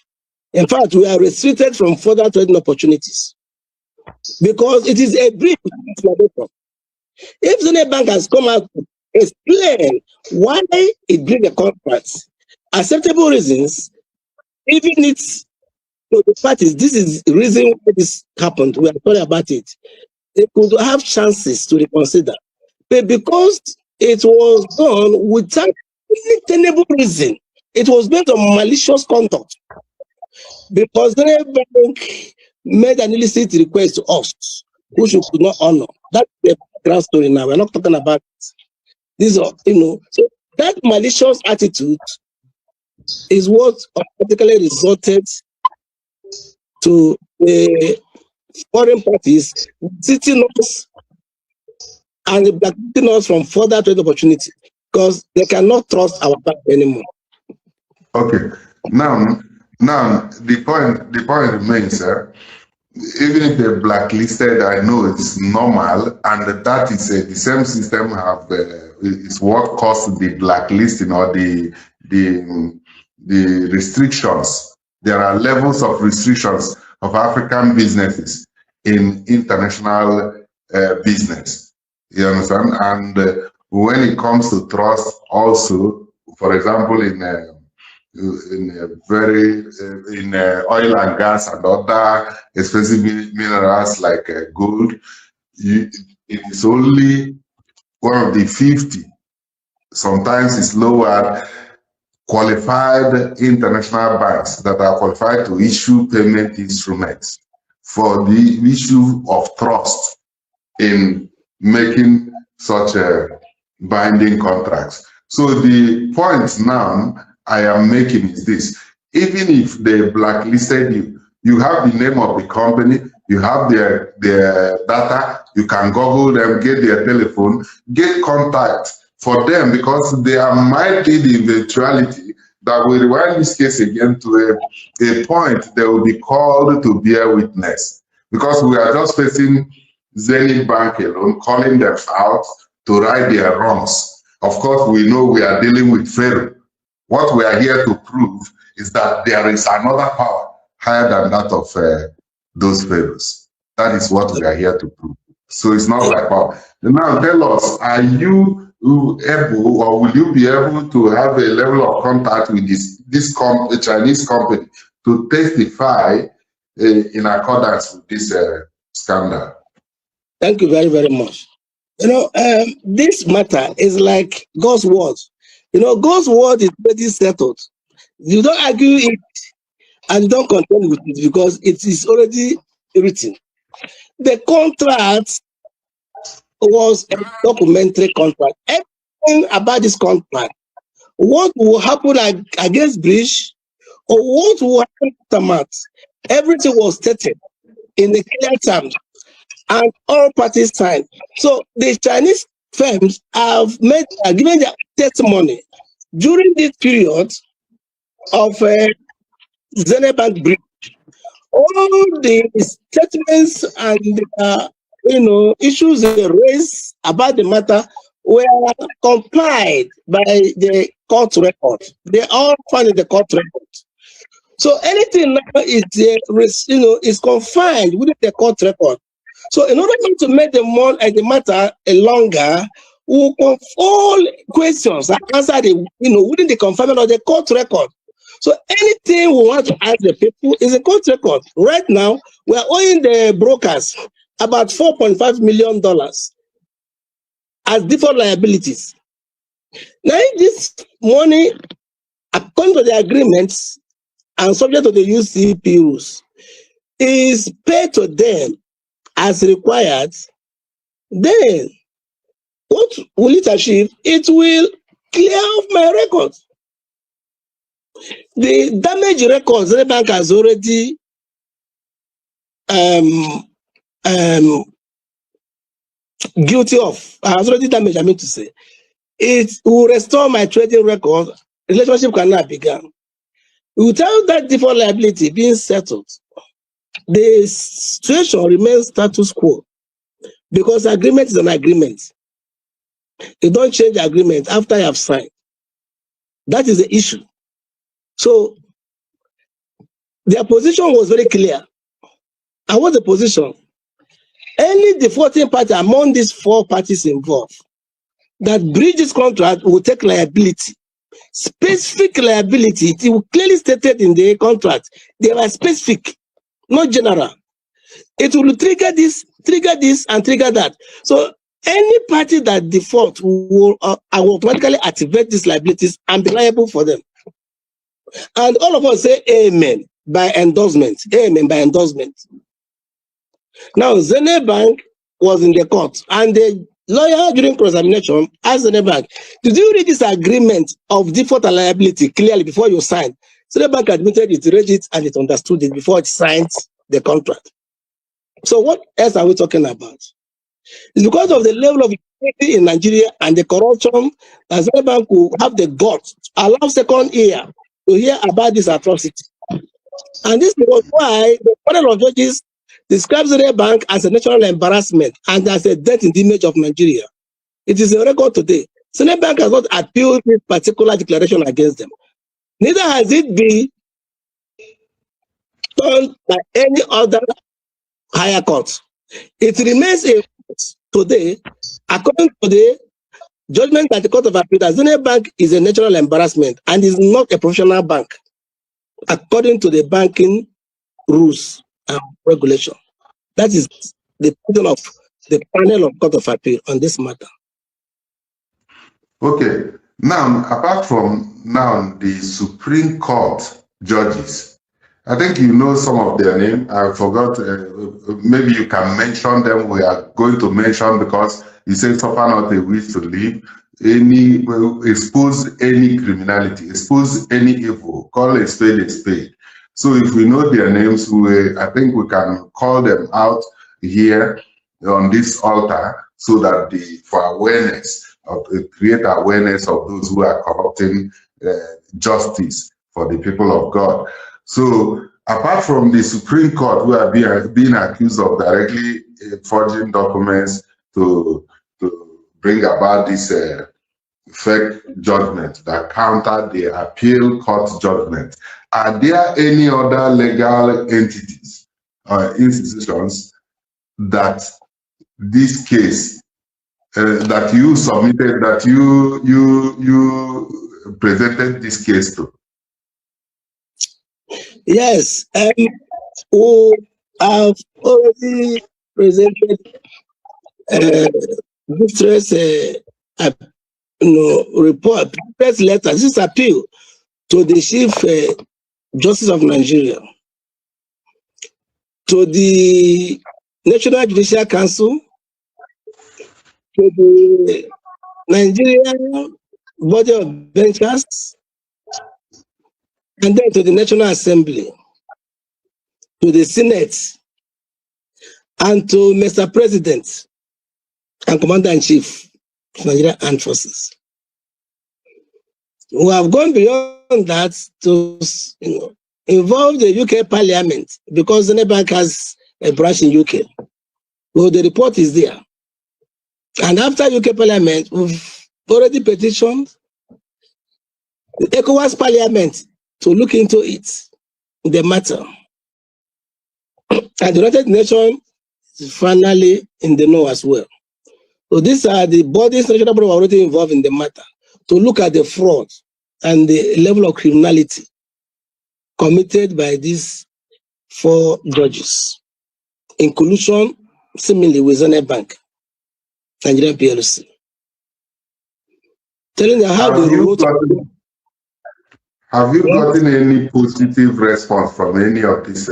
In fact, we are restricted from further trading opportunities because it is a breach of explanation. If Zenith Bank has come out to explain why it breached the contract, acceptable reasons, even it's the parties, this is the reason why this happened, we are sorry about it, they could have chances to reconsider. But because it was done without any tenable reason, it was based on malicious conduct. Because the bank made an illicit request to us, which we could not honor. That's the background story now. We're not talking about this, so that malicious attitude is what automatically resulted to the foreign parties sitting us and blocking us from further trade opportunity because they cannot trust our bank anymore. Okay. Now the point remains, even if they're blacklisted, I know it's normal, and that is the same system is what caused the blacklisting or the restrictions. There are levels of restrictions of African businesses in international business. You understand? And when it comes to trust, also, for example, in oil and gas and other expensive minerals like gold, it is only one of the 50, sometimes it's lower, qualified international banks that are qualified to issue payment instruments for the issue of trust in making such binding contracts. So the point now I am making is this: even if they blacklisted you, you have the name of the company, you have their data, you can Google them, get their telephone, get contact for them, because there might be the eventuality that will rewind this case again to a point they will be called to bear witness. Because we are just facing Zenith Bank alone, calling them out to right their wrongs. Of course, we know we are dealing with Pharaoh. What we are here to prove is that there is another power higher than that of those Pharaohs. That is what we are here to prove. So it's not like power. Now tell us, are you able, or will you be able to have a level of contact with this Chinese company to testify in accordance with this scandal? Thank you very, very much. This matter is like God's word. God's word is already settled. You don't argue it and you don't contend with it because it is already written. The contract was a documentary contract. Everything about this contract, what will happen against breach, or what will happen aftermath, everything was stated in the clear terms, and all parties signed. So the Chinese firms have given their testimony during this period of Zenbank breach. All the statements and issues they raised about the matter were compiled by the court record. They all found in the court record. So anything now is confined within the court record. So in order not to make the matter longer, we'll all questions are answered within the confinement of the court record. So anything we want to ask the people is a court record. Right now, we are owing the brokers about $4.5 million as default liabilities. Now, this money, according to the agreements and subject to the UCP rules, is paid to them as required. Then, what will it achieve? It will clear off my records. The damage records the bank has already guilty of, has already damaged, I mean to say. It will restore my trading record, relationship cannot begin. Without that default liability being settled, the situation remains status quo because agreement is an agreement. You don't change agreement after you have signed. That is the issue. So their position was very clear. And what's the position? Any defaulting party among these four parties involved that breach this contract will take liability. Specific liability, it will clearly stated in the contract. They were specific, not general. It will trigger this, and trigger that. So any party that default will automatically activate these liabilities and be liable for them. And all of us say amen by endorsement. Amen by endorsement. Now, Zenbank was in the court, and the lawyer during cross-examination asked Zenbank, did you read this agreement of default and liability clearly before you signed? Zenbank admitted it, read it, and it understood it before it signed the contract. So what else are we talking about? It's because of the level of inequality in Nigeria and the corruption that Zenbank will have the guts to allow second ear to hear about this atrocity. And this was why the panel of judges describes Zenbank as a national embarrassment and as a death in the image of Nigeria. It is a record today. Zenbank has not appealed this particular declaration against them. Neither has it been done by any other higher court. It remains a today, according to the judgment by the Court of Appeal, that Zenbank is a national embarrassment and is not a professional bank, according to the banking rules and regulation. That is the position of the panel of Court of Appeal on this matter. Okay. Now, apart from now the Supreme Court judges, I think you know some of their names. I forgot. Maybe you can mention them. We are going to mention because you say suffer not a wish to live. Expose any criminality, expose any evil, call a spade a spade. So if we know their names, I think we can call them out here on this altar so that for awareness, create awareness of those who are corrupting justice for the people of God. So apart from the Supreme Court, who are being accused of directly forging documents to bring about this fake judgment that countered the appeal court judgment, are there any other legal entities or institutions that this case that you submitted, that you presented this case to? Yes, we have already presented distress report, press letter. This is appeal to the Chief Justice of Nigeria, to the National Judicial Council, to the Nigerian Body of Benchers, and then to the National Assembly, to the Senate, and to Mr. President and Commander-in-Chief of Nigerian Armed Forces. We have gone beyond that to involve the UK Parliament, because the bank has a branch in UK. Well, the report is there. And after UK Parliament, we've already petitioned the ECOWAS Parliament to look into it, the matter. And the United Nations is finally in the know as well. So these are the bodies national bodies already involved in the matter to look at the fraud and the level of criminality committed by these 4 judges in collusion, seemingly with Zenith Bank, Nigerian PLC. Telling them how they wrote. Have you gotten any positive response from any of these?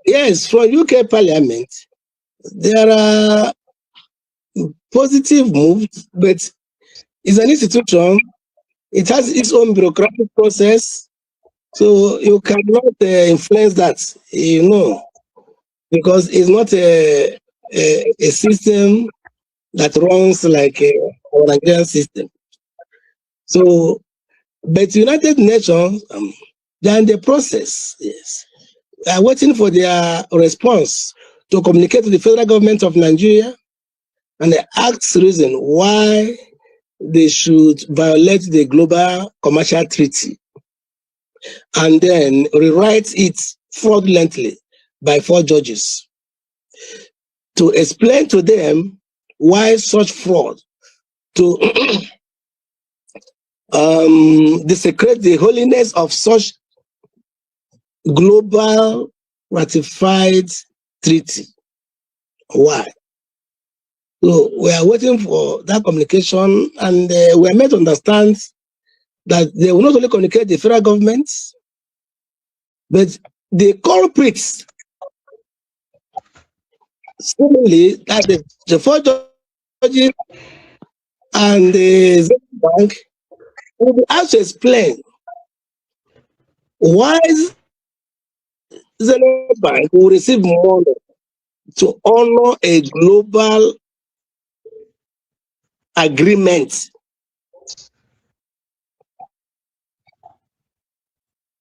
Yes, from UK Parliament, there are positive moves, but it's an institution. It has its own bureaucratic process, so you cannot influence that, because it's not a system that runs like our Nigerian system. So, but United Nations, they're in the process, yes. They are waiting for their response to communicate to the federal government of Nigeria and they ask reason why they should violate the global commercial treaty and then rewrite it fraudulently by 4 judges to explain to them why such fraud, to desecrate the holiness of such global ratified treaty. Why? So we are waiting for that communication, and we are made to understand that they will not only communicate the federal government, but the culprits, similarly, that the 4 judges and the Zenith Bank will be asked to explain why Zenith Bank will receive money to honor a global agreement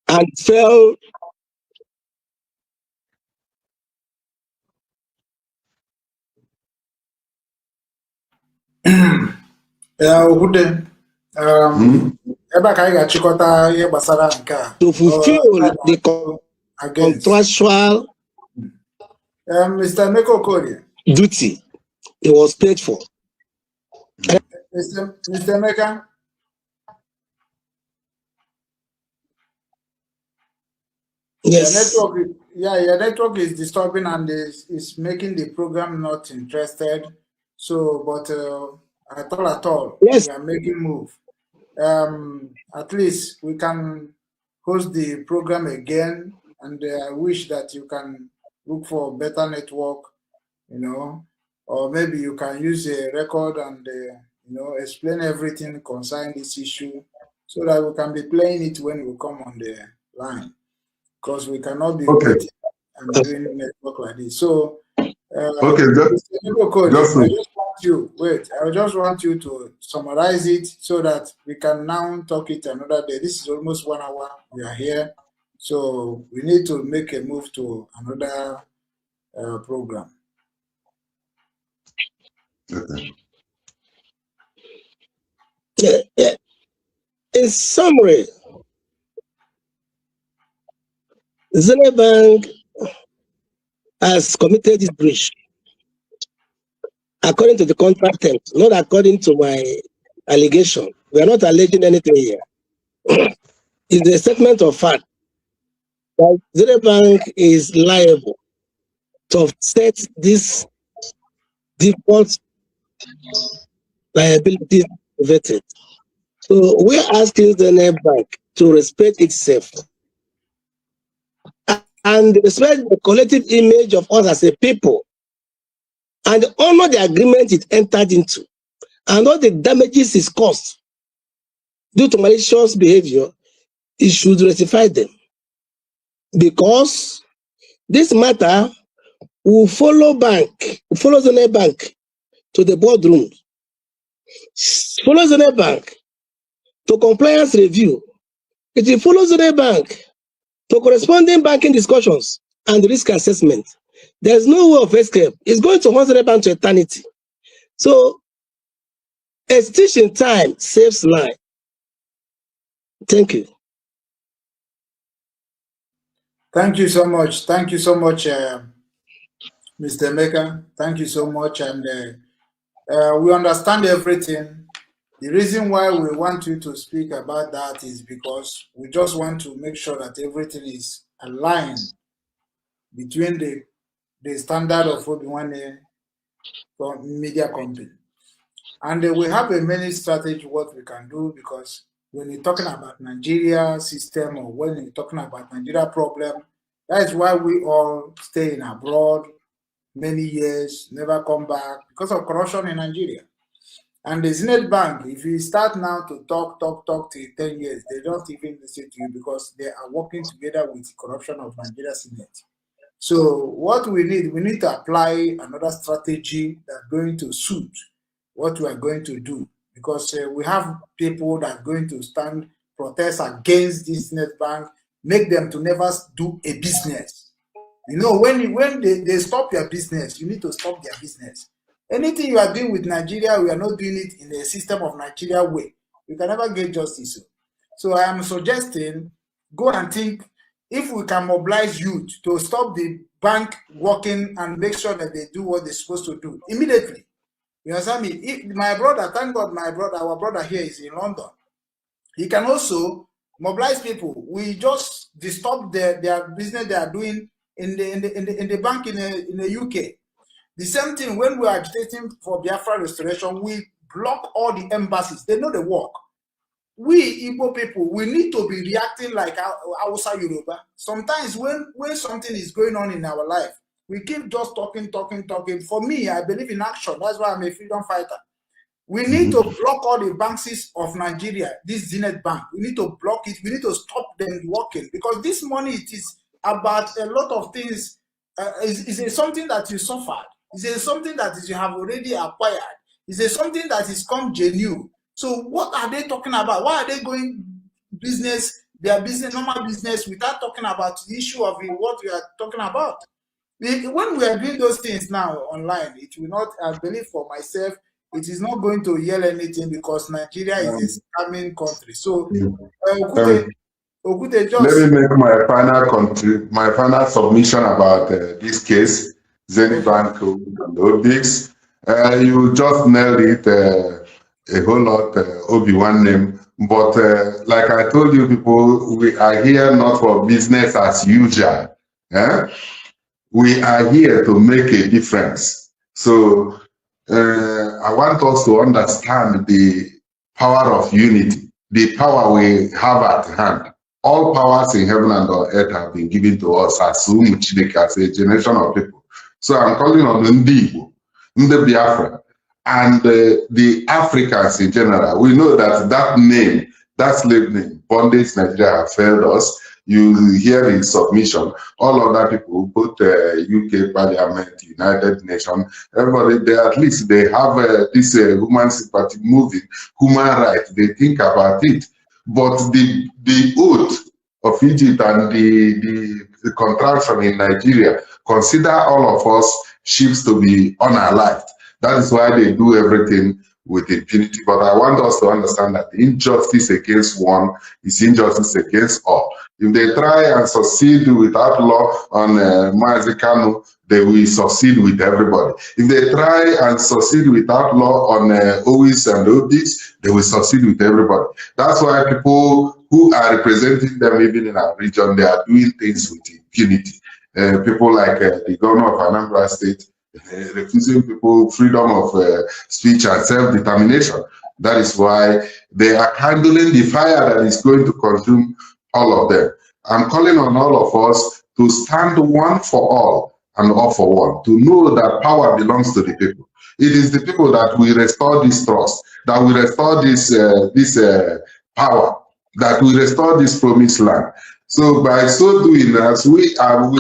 and fell. Okwute, ebe a ka anyị ga-achịkọta ihe gbasara nke a. To fulfill the contractual Mr. Emeka Okorie, duty he was paid for. Mr. Emeka? Yes. Your network is disturbing and is making the program not interested. So, but at all, yes, we are making move. At least we can host the program again, and I wish that you can look for better network, or maybe you can use a record and explain everything concerning this issue, so that we can be playing it when we come on the line, because we cannot be waiting and doing network like this. So, okay, I just want you to summarize it so that we can now talk it another day. This is almost 1 hour we are here, so we need to make a move to another program. Okay. In summary, Zenith Bank has committed this breach according to the contract terms, not according to my allegation. We are not alleging anything here. It's a statement of fact that Zenith Bank is liable to offset this default liabilities vetted. So we're asking the bank to respect itself and respect the collective image of us as a people and honor the agreement it entered into and all the damages it caused due to malicious behavior. It should rectify them because this matter will follow the bank to the boardroom, follow the bank to compliance review. It will follow the bank to corresponding banking discussions and risk assessment. There's no way of escape. It's going to hold the bank to eternity. So a stitch in time saves life. Thank you. Thank you so much. Thank you so much, Mr. Maker. Thank you so much. And we understand everything. The reason why we want you to speak about that is because we just want to make sure that everything is aligned between the standard of Obinwannem media company. And we have a many strategy what we can do, because when you're talking about Nigeria system or when you're talking about Nigeria problem, that is why we all stay in abroad many years, never come back because of corruption in Nigeria. And the Zenith Bank, if you start now to talk till 10 years, they don't even listen to you because they are working together with the corruption of Nigeria Senate. So what we need to apply another strategy that's going to suit what we are going to do, because we have people that are going to stand protest against this net bank, make them to never do a business. You know, when they stop your business, you need to stop their business. Anything you are doing with Nigeria, we are not doing it in the system of Nigeria way. You can never get justice. So I am suggesting, go and think if we can mobilize youth to stop the bank working and make sure that they do what they're supposed to do immediately. You understand me? If my brother, thank God, our brother here is in London. He can also mobilize people. We just disturb their business they are doing in the bank in the UK. The same thing when we are agitating for Biafra restoration, we block all the embassies. They know the work. We Igbo people, we need to be reacting like Hausa Yoruba. Sometimes when something is going on in our life, we keep just talking. For me, I believe in action. That's why I'm a freedom fighter. We need to block all the banks of Nigeria, this Zenith Bank. We need to block it. We need to stop them working, because this money, it is about a lot of things. Is something that you suffered. Is something that you have already acquired. Is something that is come genuine. So what are they talking about? Why are they going business, their business, normal business, without talking about the issue of what we are talking about? When we are doing those things now online, it will not, I believe for myself, it is not going to yell anything, because Nigeria is a scamming country. So, Okute, just... Let me make my final submission about this case, Zenith Bank and OBIX. You just nailed it a whole lot, Obinwannem. But like I told you people, we are here not for business as usual. We are here to make a difference. So I want us to understand the power of unity, the power we have at hand. All powers in heaven and on earth have been given to us as a generation of people. So I'm calling on the Igbo, the Biafra, and the Africans in general. We know that that slave name, bondage Nigeria, have failed us. You hear in submission, all other people, both UK Parliament, United Nations, everybody, at least they have this human sympathy moving, human rights, they think about it. But the oath of Egypt and the contraction in Nigeria consider all of us ships to be unalived. That is why they do everything with impunity. But I want us to understand that injustice against one is injustice against all. If they try and succeed without law on Mazi Kanu, they will succeed with everybody. If they try and succeed without law on OIS and OBIX, they will succeed with everybody. That's why people who are representing them, even in our region, they are doing things with impunity. People like the governor of Anambra State, refusing people freedom of speech and self-determination. That is why they are handling the fire that is going to consume all of them. I'm calling on all of us to stand one for all and all for one, to know that power belongs to the people. It is the people that will restore this trust, that will restore this power, that will restore this promised land. So by so doing, as we are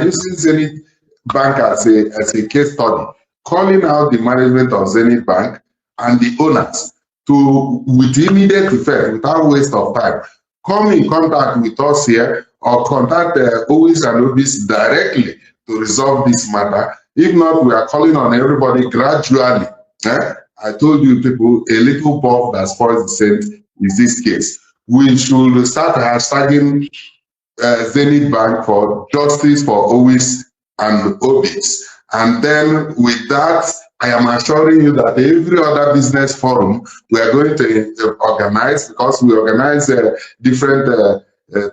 using Zenith Bank as a case study, calling out the management of Zenith Bank and the owners to, with immediate effect, without waste of time, come in contact with us here or contact OWIS and OBIS directly to resolve this matter. If not, we are calling on everybody gradually. I told you people, a little bulb that spoils the scent is this case. We should start hashtagging Zenith Bank for justice for OWIS and OBIS. And then with that, I am assuring you that every other business forum we are going to organize, because we organize different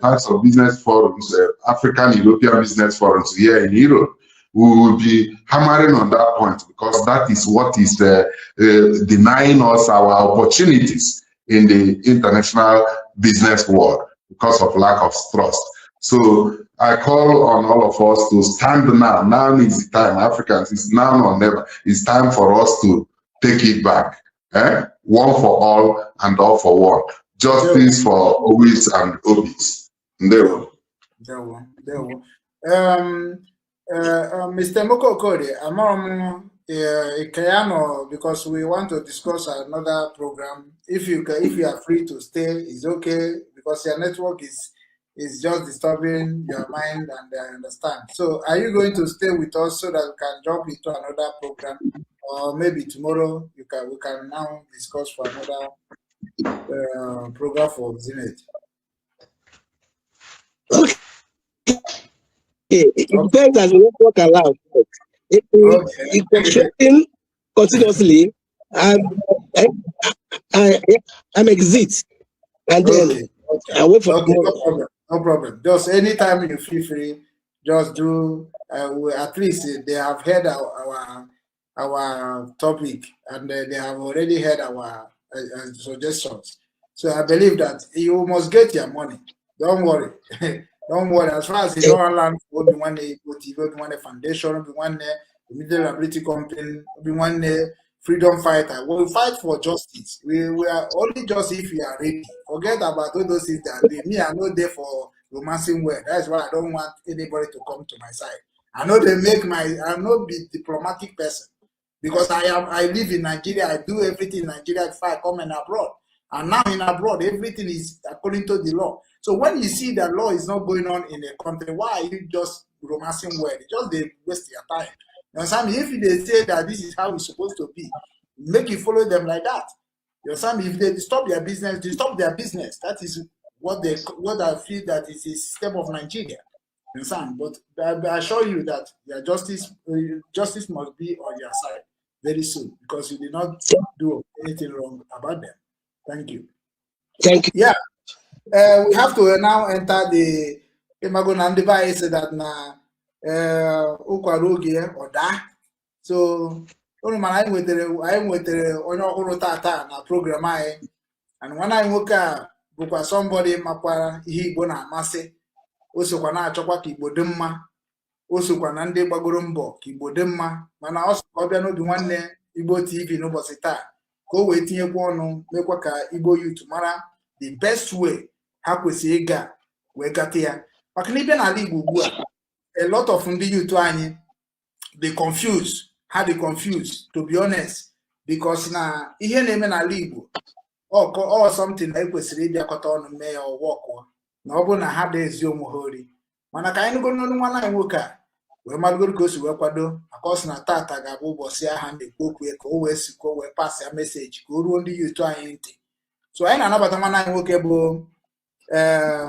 types of business forums, African European business forums here in Europe. We will be hammering on that point, because that is what is denying us our opportunities in the international business world because of lack of trust. So I call on all of us to stand now. Now is the time. Africans, it's now or never. It's time for us to take it back. One for all and all for one. Justice for OWIS and OBIS. There. Mr. Mokokode, among Ikayano, because we want to discuss another program. If you are free to stay, it's okay, because your network is just disturbing your mind, and I understand. So are you going to stay with us so that we can jump into another program, or maybe tomorrow we can now discuss for another program for Zenith? Okay. It depends as we work around. If we concentrating continuously, I'm exit, and then I wait for no problem. Just anytime you feel free, just do. At least they have heard our topic, and they have already heard our suggestions. So I believe that you must get your money. Don't worry. Don't worry. As far as you don't land, Obinwannem Foundation, Obinwannem Immediate Ability Company, Obinwannem Freedom Fighter. We will fight for justice. We are only just if we are ready. Forget about all those things that me. I'm not there for romancing word. That's why I don't want anybody to come to my side. I know they make I'm not be diplomatic person, because I live in Nigeria. I do everything in Nigeria before I come in abroad. And now in abroad, everything is according to the law. So when you see that law is not going on in a country, why are you just romancing word? Just they waste your time. You understand? If they say that this is how it's supposed to be, make you follow them like that. You understand? If they stop their business, they stop their business. That is what I feel that is a system of Nigeria. You understand? But I assure you that your justice must be on your side very soon, because you did not do anything wrong about them. Thank you. Thank you. Yeah. We have to now enter the Imago device that na ukwaroge oda. So unu mana anyị nwetere onye ọhụrụ tata na program anyị, and nwana anyị nwoke a bụkwa somebody makwara ihe Igbo na-amasị. O sokwa na-achọkwa ka Igbo dị mma. O sokwa na ndị gbagoro mbọ ka Igbo dị mma, mana ọ sokwa ọbịa n'Obinwannem Igbo TV n'ụbọchị taa ka o wee tinyekwa ọnụ, mekwa ka Igbo youth mara the best way ha kwesịrị ịga wee gata ya. Maka na ibe n'ala Igbo ugbu a lot of ndị youth anyị they confused, to be honest, because na ihe na-eme n'ala Igbo or something na ekwesịrị ịbịakọta ọnụ mee ya ọwọkụ na ọ bụ na ha dị ezi onwe ha ori. Mana ka anyị nụgoro n'ọnụ nwana anyị nwoke a wee malụgoro ka o si wee kwado, maka ọ sị na tata ga-abụ ụbọchị aha na-ekwu okwu ya, ka o wee sikwa wee pas ya meseji ka o ruo ndị youth anyị ntị. So anyị na-anabata nwana anyị nwoke bụ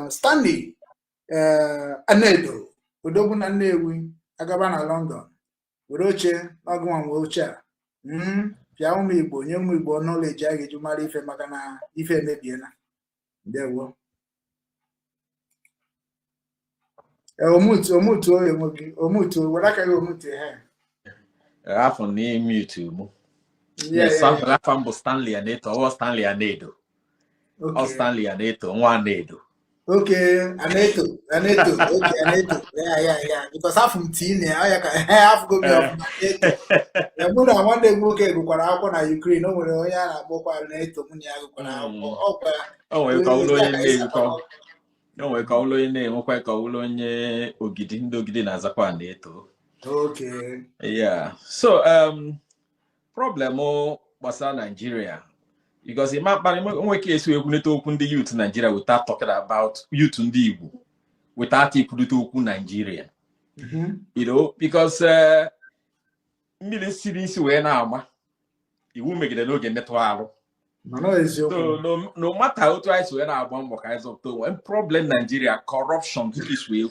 Stanley Anedo odogwu na Nnewi, agaba na London were oche n'ọgụnwa nwe oche a pịa ụmụ Igbo, nye ụmụ Igbo knowledge a ga-eji mara ife, maka na ife emebiela. Ndewo. Omutu were aka gị omutu he. Half on the mute. Yeah, yeah, yeah. Half Stanley and Nato, or Stanley and Nato, or Okay. Stanley and Nato, one Nato. Okay, Aneto. Okay, Aneto. Yeah. Because half from teen, I can half go me of Aneto. The moon I want them okay, go na Ukraine, no more, yeah, Boko Aneto, Munia, Oh, we call in name, no, we call in name, quite call on ye, Ogidi Nazapa Nato. Okay. Yeah. So, problem was Nigeria. Because in my case, we need to open the youth in Nigeria without talking about youth in the Igbo, without people to open Nigeria. You know, because million cities were now, you will make it a look in the toilet. So no matter how twice we are one more kinds of one problem Nigeria, corruption this way,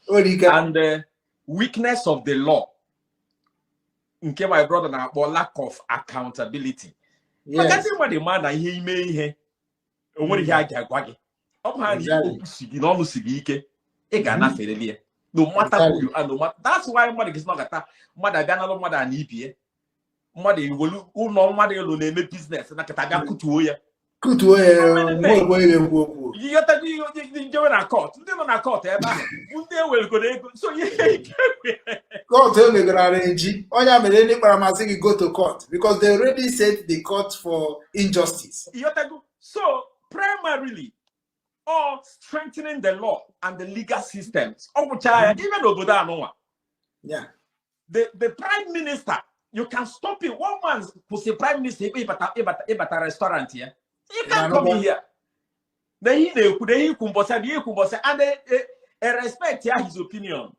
and weakness of the law. In case my brother now, but lack of accountability. But that's what the man that he may hear. What he had Jagwagi. No matter who you are, no matter. That's why money is not that. Mother Ghana, mother and EPA. Mother will no mother alone name business and I can tag Kutuya. You got to do a court. They don't a court ever. They will go. So court only gonna arrange. Onya mele ni go to court because they already set the court for injustice. So primarily, or strengthening the law and the legal systems. Even Obodo yeah. The prime minister, you can stop it. One man who say prime minister, a restaurant here. You can't come in here. Then he and they respect his opinion.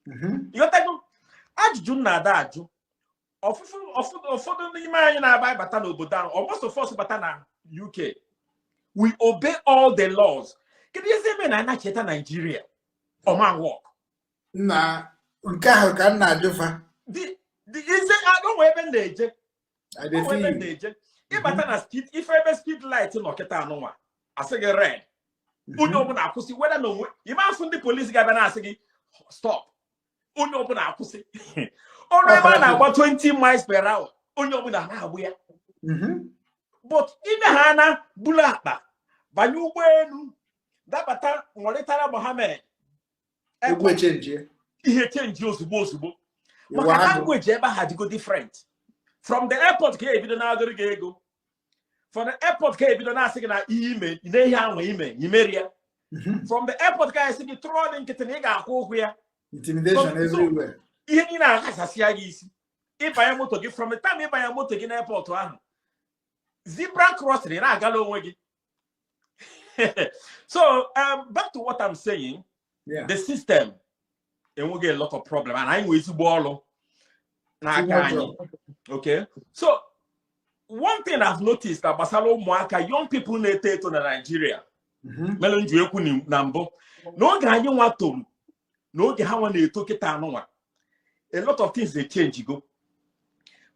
You take Ajun na daju. Of the man in our Batano Bodan, or most of us Batana UK. We obey all the laws. Can you say men are not Nigeria? Or man walk? Nah, can not do fa. The I don't weapon danger. I don't danger. If I ever speed light in Oketa no one, I say red. Uno na pussy, whether no, you might find the police guy saying stop. Uno na pussy. All right, man, about 20 miles per hour. Uno na where. But in the Hana Bulapa, Banu Wenu, that bata Moritara Mohammed. He change. He changed Joseph. But language ever had to go different. From the airport cave, you don't know go. From the airport cave, you don't know saying an email, email. From the airport guy saying throw in Kitaniga, intimidation everywhere. If I am to give from the time if I am to get airport to zebra crossing, I got So back to what I'm saying, the system, and we'll get a lot of problem, and I'm with you. Okay, so one thing I've noticed that Basalo Mwaka, young people need to Nigeria. Melon Juekuni Nambo, no guy you want to, no guy when they took it down. A lot of things they change. You go.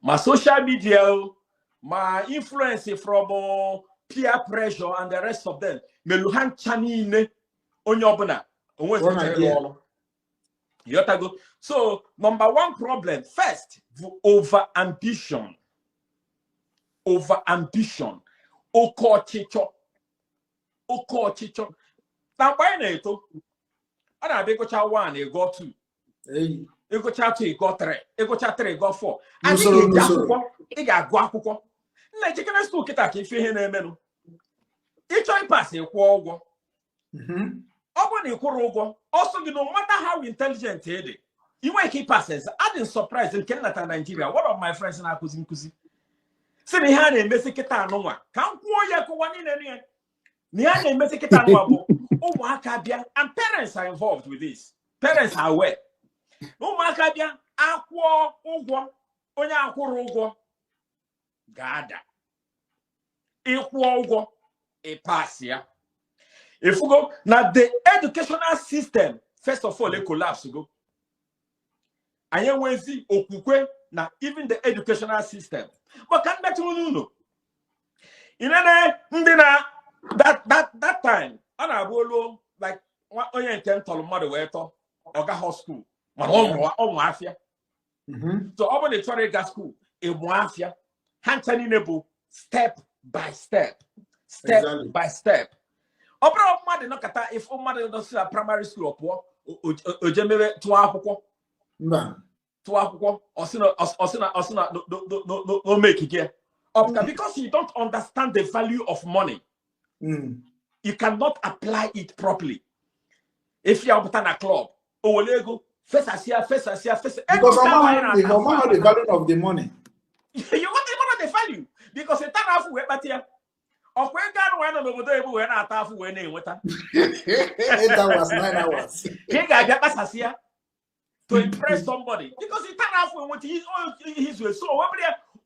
My social media, my influence from peer pressure and the rest of them. Meluhan Chanine on your bona. So, number one problem, first, over ambition. Over ambition. Okochicho. Now, why not? I go cha 1, you go 2. You go cha 2, you go 3. You go cha 3, you go 4. And you got guapo. Like you can still get a if you hear me. Each one pass a quo. Also, you no matter how intelligent he is, you might keep passes. I didn't surprise in Canada, Nigeria. One of my friends in our cousin. See, they had a message no one. Can't go one in any. Niane message and parents are involved with this. Parents are aware. No makabia akwo ugwo onye akwuru ugwo gada. Ikwo ugwo e pass ya. If we go now, the educational system, first of all, it collapse. Go. And you will see OKECHUKWU now, even the educational system. But can that you know? In that time, I like what you intend to mother way to Oga School. My own mafia. So over the Tory gas school, a mafia, Hantani Nebu, step by step, by step. Obra mother no kata if mother does a primary school of war, Ojemebe to Apoko, Osina, no make it here. Because you don't understand the value of money, you cannot apply it properly. If you are a club, Olego, first. Because you know the value of the money. You want the value because the time of but here. Of when God went over there, we went out of when they went. 8 hours, 9 hours. He got us here to impress somebody because he turned off with his way. So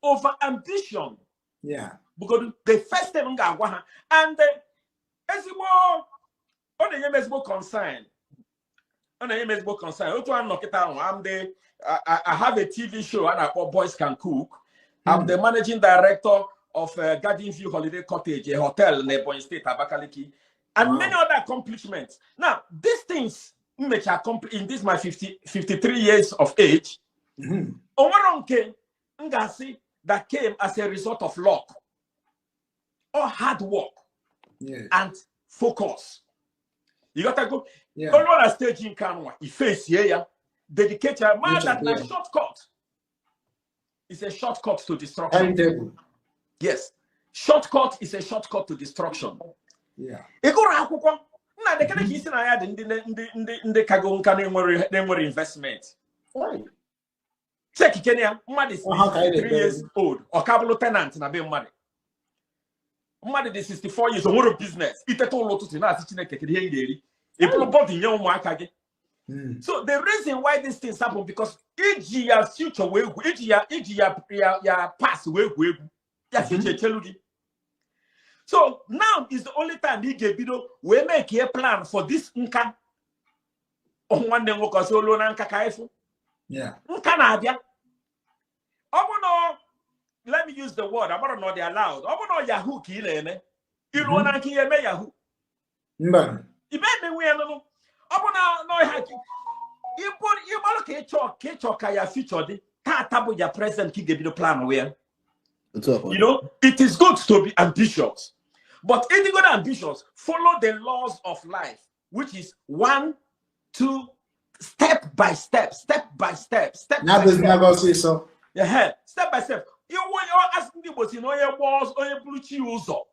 over ambition. Yeah. Because the first time got and as more on the MSB concern. On the MSB concern, I have a TV show and I call Boys Can Cook. I'm the managing director of Garden View Holiday Cottage, a hotel in Ebonyi State, Abakaliki, and many other accomplishments. Now, these things which are in this my 53 years of age, that came as a result of luck or hard work and focus. You got to go. On a stage in Kanwa, you face here, dedicate your man that a shortcut. It's a shortcut to destruction. Yes, shortcut is a shortcut to destruction. Yeah. Now the kind of key I had in the Kagon can investment. Check Kenya, mad is 3 years old, or couple tenants in a bit money. Mad is 64 years old of business. It at all lot to not teaching a daily. So the reason why these things happen because each year future way, each year past way. So now is the only time he gave we make a plan for this nka. On one day work so loan nka kaifu. Yeah. Nka na abia. Obono, let me use the word. I don't know they allowed. Obono Yahoo ki ile you know na ki me Yahoo. Mba. Ibe me we no. Obono no haki. You kecho kaya future di. Ta tabo ya present ki give the plan where. You know, it is good to be ambitious, but if you are ambitious, follow the laws of life, which is 1, 2, step by step. Now there's never say so. Yeah, step by step. You want you asking people to know your walls or your blue cheese also.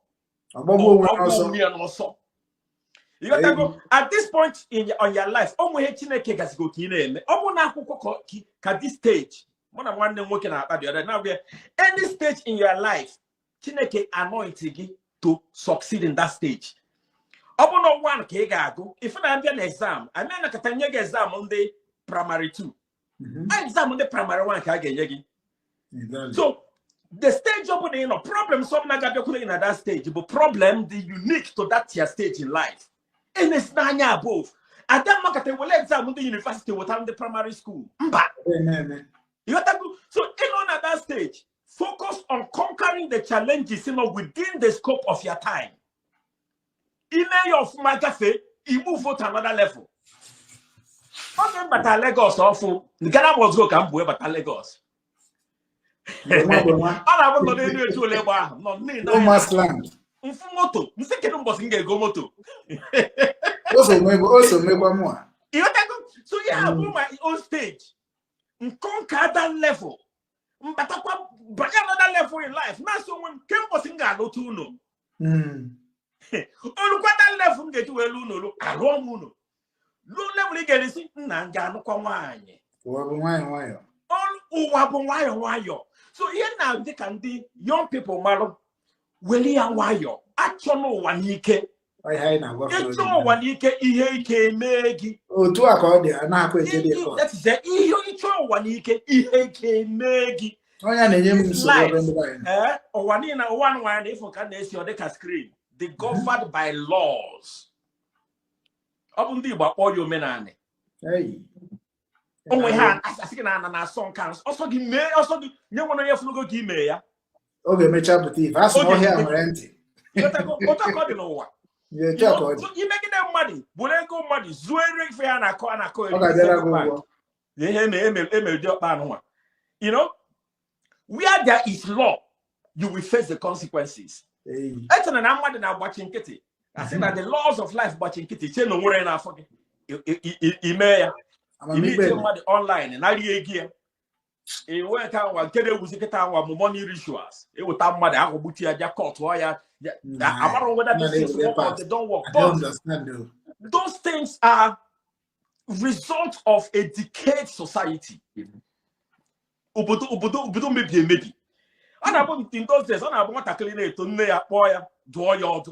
You got to go at this point on your life. At this stage. One working about the other. Now we are any stage in your life, Chineke anointing to succeed in that stage. Open one go. If I have an exam, I mean I can exam on the primary 2. I exam on the primary 1 again. So the stage opening no problem some naga in that stage, but problem the unique to that your stage in life. And it's nanya above. At that market will exam on the university without the primary school. So in on that stage, focus on conquering the challenges within the scope of your time. In of Magafe, you move to another level. Okay, but Lagos awful. The Ghana was go come but Lagos. I want to do to labor. No mass land. Moto. Go moto. Also maybe more. So yeah, I'm on my own stage. Conquer that level. But another level in life. Now someone came for singa no to no. That level get to a luno, a long muno. Low level get is nanga no kwanye. All so here now they can be young people malo. Willie and wayo. Actually one yike. It's no one yike ihe megi. Oh, 2 accordia na kwete that is the ihe one yike ihe megi. Onya na-enye so or one in a one if you can see your screen. They governed by laws. Obundi ba all your menane. Hey. We had as na song counts. Also give me also you want to go give me ya. Okay, me chapter thief. That's more here I'm renting. You got to go you know what? Yeah, so you making them money. When I go money, Zuering fair and I call okay, there I go. Yeah, me job man. You know, where there is law, you will face the consequences. I said that the laws of life watching kitty, no more enough. Email online and I gear. It went out while Kede was get our money rituals. It would have mother, I will put you at your court. Why? I don't know whether this is work or they don't work. But those things are result of a decayed society. Ubudu maybe. And about in those days, I want to clean it to near boy, draw your.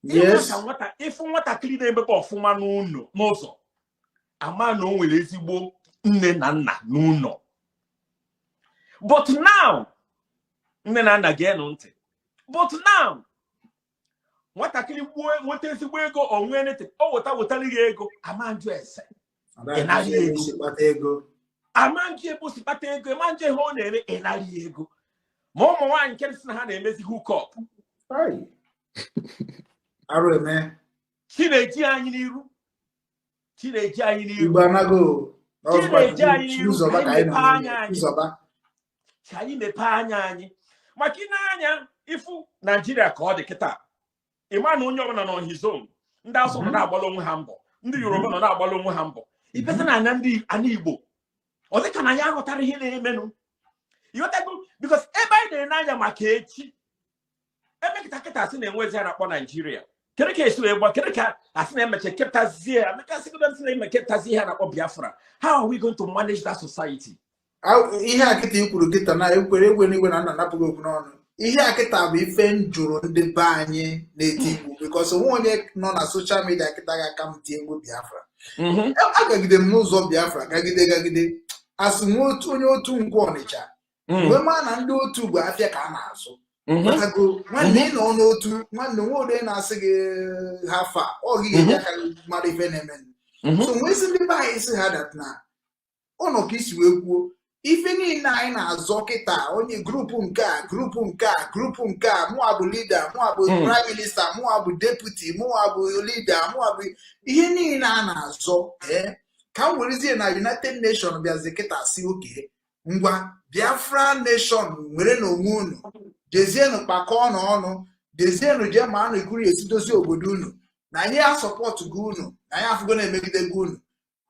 Yes, if what a clean name of Fumano, no so. A man no will easy wo nana no. But now, nana again, but now, what a clean boy, what is the way go or when it? Oh, what I will tell you, go a man dress. And I go. A man jebo sipatego, a man jehone, and I go. Mama one can hand a messy hook up. Hi. Arome. Teenager in you. Teenager in you. Banago. Teenager in you. Chai me panyani. Makinanya, if Nigeria called the Kita. A man on his own. That's on that balloon humble. The European on that balloon humble. It doesn't an Igbo. Or they can I have a menu. You because everybody Nanya Makechi. I make it as in a way upon Nigeria. Kereke to a Kereka as name kept us here. Make kept us here at Biafra. How are we going to manage that society? Ihe akịta ikwuru kịta na ekwere when na napụgo n'ọnụ. Ihe akịta bụ ife njụrụ ndị be anyị na-eti Igbo because onye nọ na social media akịta ga-aka m tie egwu Biafra. Agagide m n'ụzọ Biafra gagide asị onye otu ngwa Ọnịcha. Mgbe ma na ndị otu bụ afịa ka a na-azụ. Matago nwanne nọ n'otu nwanne nwode na-asị gị hafa ọ gị ga-eji aka mara ife na-eme. So nwezi ndị be anyị si ha dat na ụnọ ka isi wee kwuo ife niile anyị na-azọ kịta onye grupu nke a mụ abụ leader mụ abụ prime minister mụ abụ deputy mụ abụ leader mụ abụ ihe niile a na-azọ ka m werezie na United Nations bịazi kịta si oke ngwa Biafra nation nwere n'onwe unu dezienu kpakọọ n'ọnụ dezienu je ma anụ ikuru esidozi obodo unu na anyị a support gị unu na anyị afụgo na-emegide gị unu.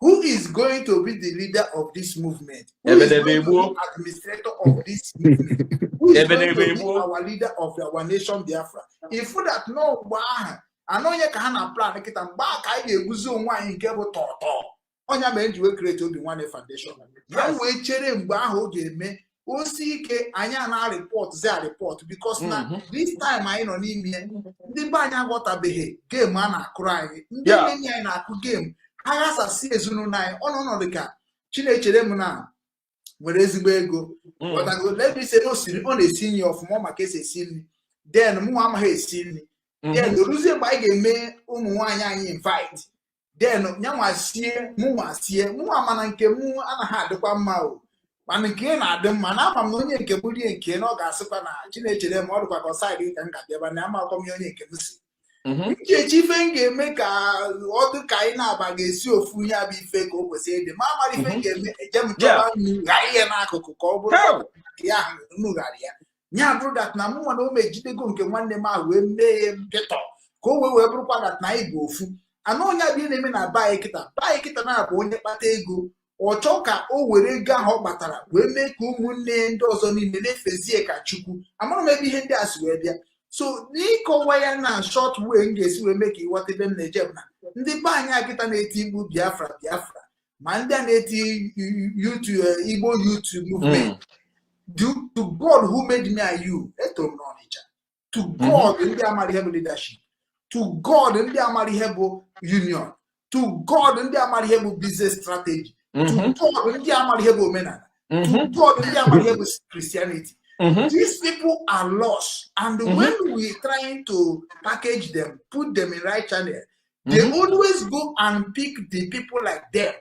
Who is going to be the leader of this movement? Who is going to be the administrator of this movement? Who is going to be our leader of our nation Biafra? If that no I know you can plan it and back I ga-eguzo onwe anyị nke bụ tọtọ. Onya mere nji we create Obinwannem Foundation. Ya wee chere mgbe ahụ ọ ga-eme osi ike anya na report because na this time anyị nọ n'ime ndị be anyị aghọtabeghị game a na-akụrụ anyị. Ndị enyi anyị na-akụ game agha si ezinụlọ anyị ọnọdụ ka Chinechere m na nwere ezigbo ego but let me say no siri ọ na-esi nri ọfụma maka esi esi nri then mụ amaghị esi nri then ruzie mgbe anyị ga-eme ụmụ nwaanyị anyị invite then nyanwa sie mụ amana nke mụ anaghị adịkwa mma o mana nke na-adị mma na ama m na onye nke m rie nke na ọ ga-asịkwa na Chinechere m ọ dịkwa ka ọsaịdị ka m ga-abịa ebe na amakwa m onye nke m si nkechi ife m ga-eme ka ọ dị ka anyị na-aba ga-esi ofu ihe abụ ife ka o kwesịrị ịdị ma amara ife m ga-eme eje m chọba nnu ghara ihe n'akụkụ ka ọ bụrụ ya ahụ nnu ghara ya nya bụrụ dat na mụ nwana o mejidego nke nwanne m ahụ wee mee ya nkịtọ ka o wee bụrụkwa dat na anyị bụ ofu anụ onye abịa na-eme na be anyị kịta na-abụ onye kpata ego ọ chọọ ka o were ego ahụ ọ kpatara wee mee ka ụmụnne ndị ọzọ niile na-efezie ka Chukwu amara m ebe ihe ndị a si wee bịa. So n'ịkọwa ya na short way m ga-esi wee mee ka ịghọta ebe m na-eje na ndị be anyị akịta na-eti Igbo Biafra ma ndị a na-eti Igbo YouTube movement to God who made me and you etoro m n'Ọnịcha to God ndị amara ihe bụ leadership to God ndị amara ihe bụ union to God ndị amara ihe bụ business strategy to God ndị amara ihe bụ omenala to God ndị amara ihe bụ Christianity. These people are lost, and when we trying to package them, put them in right channel, they always go and pick the people like them.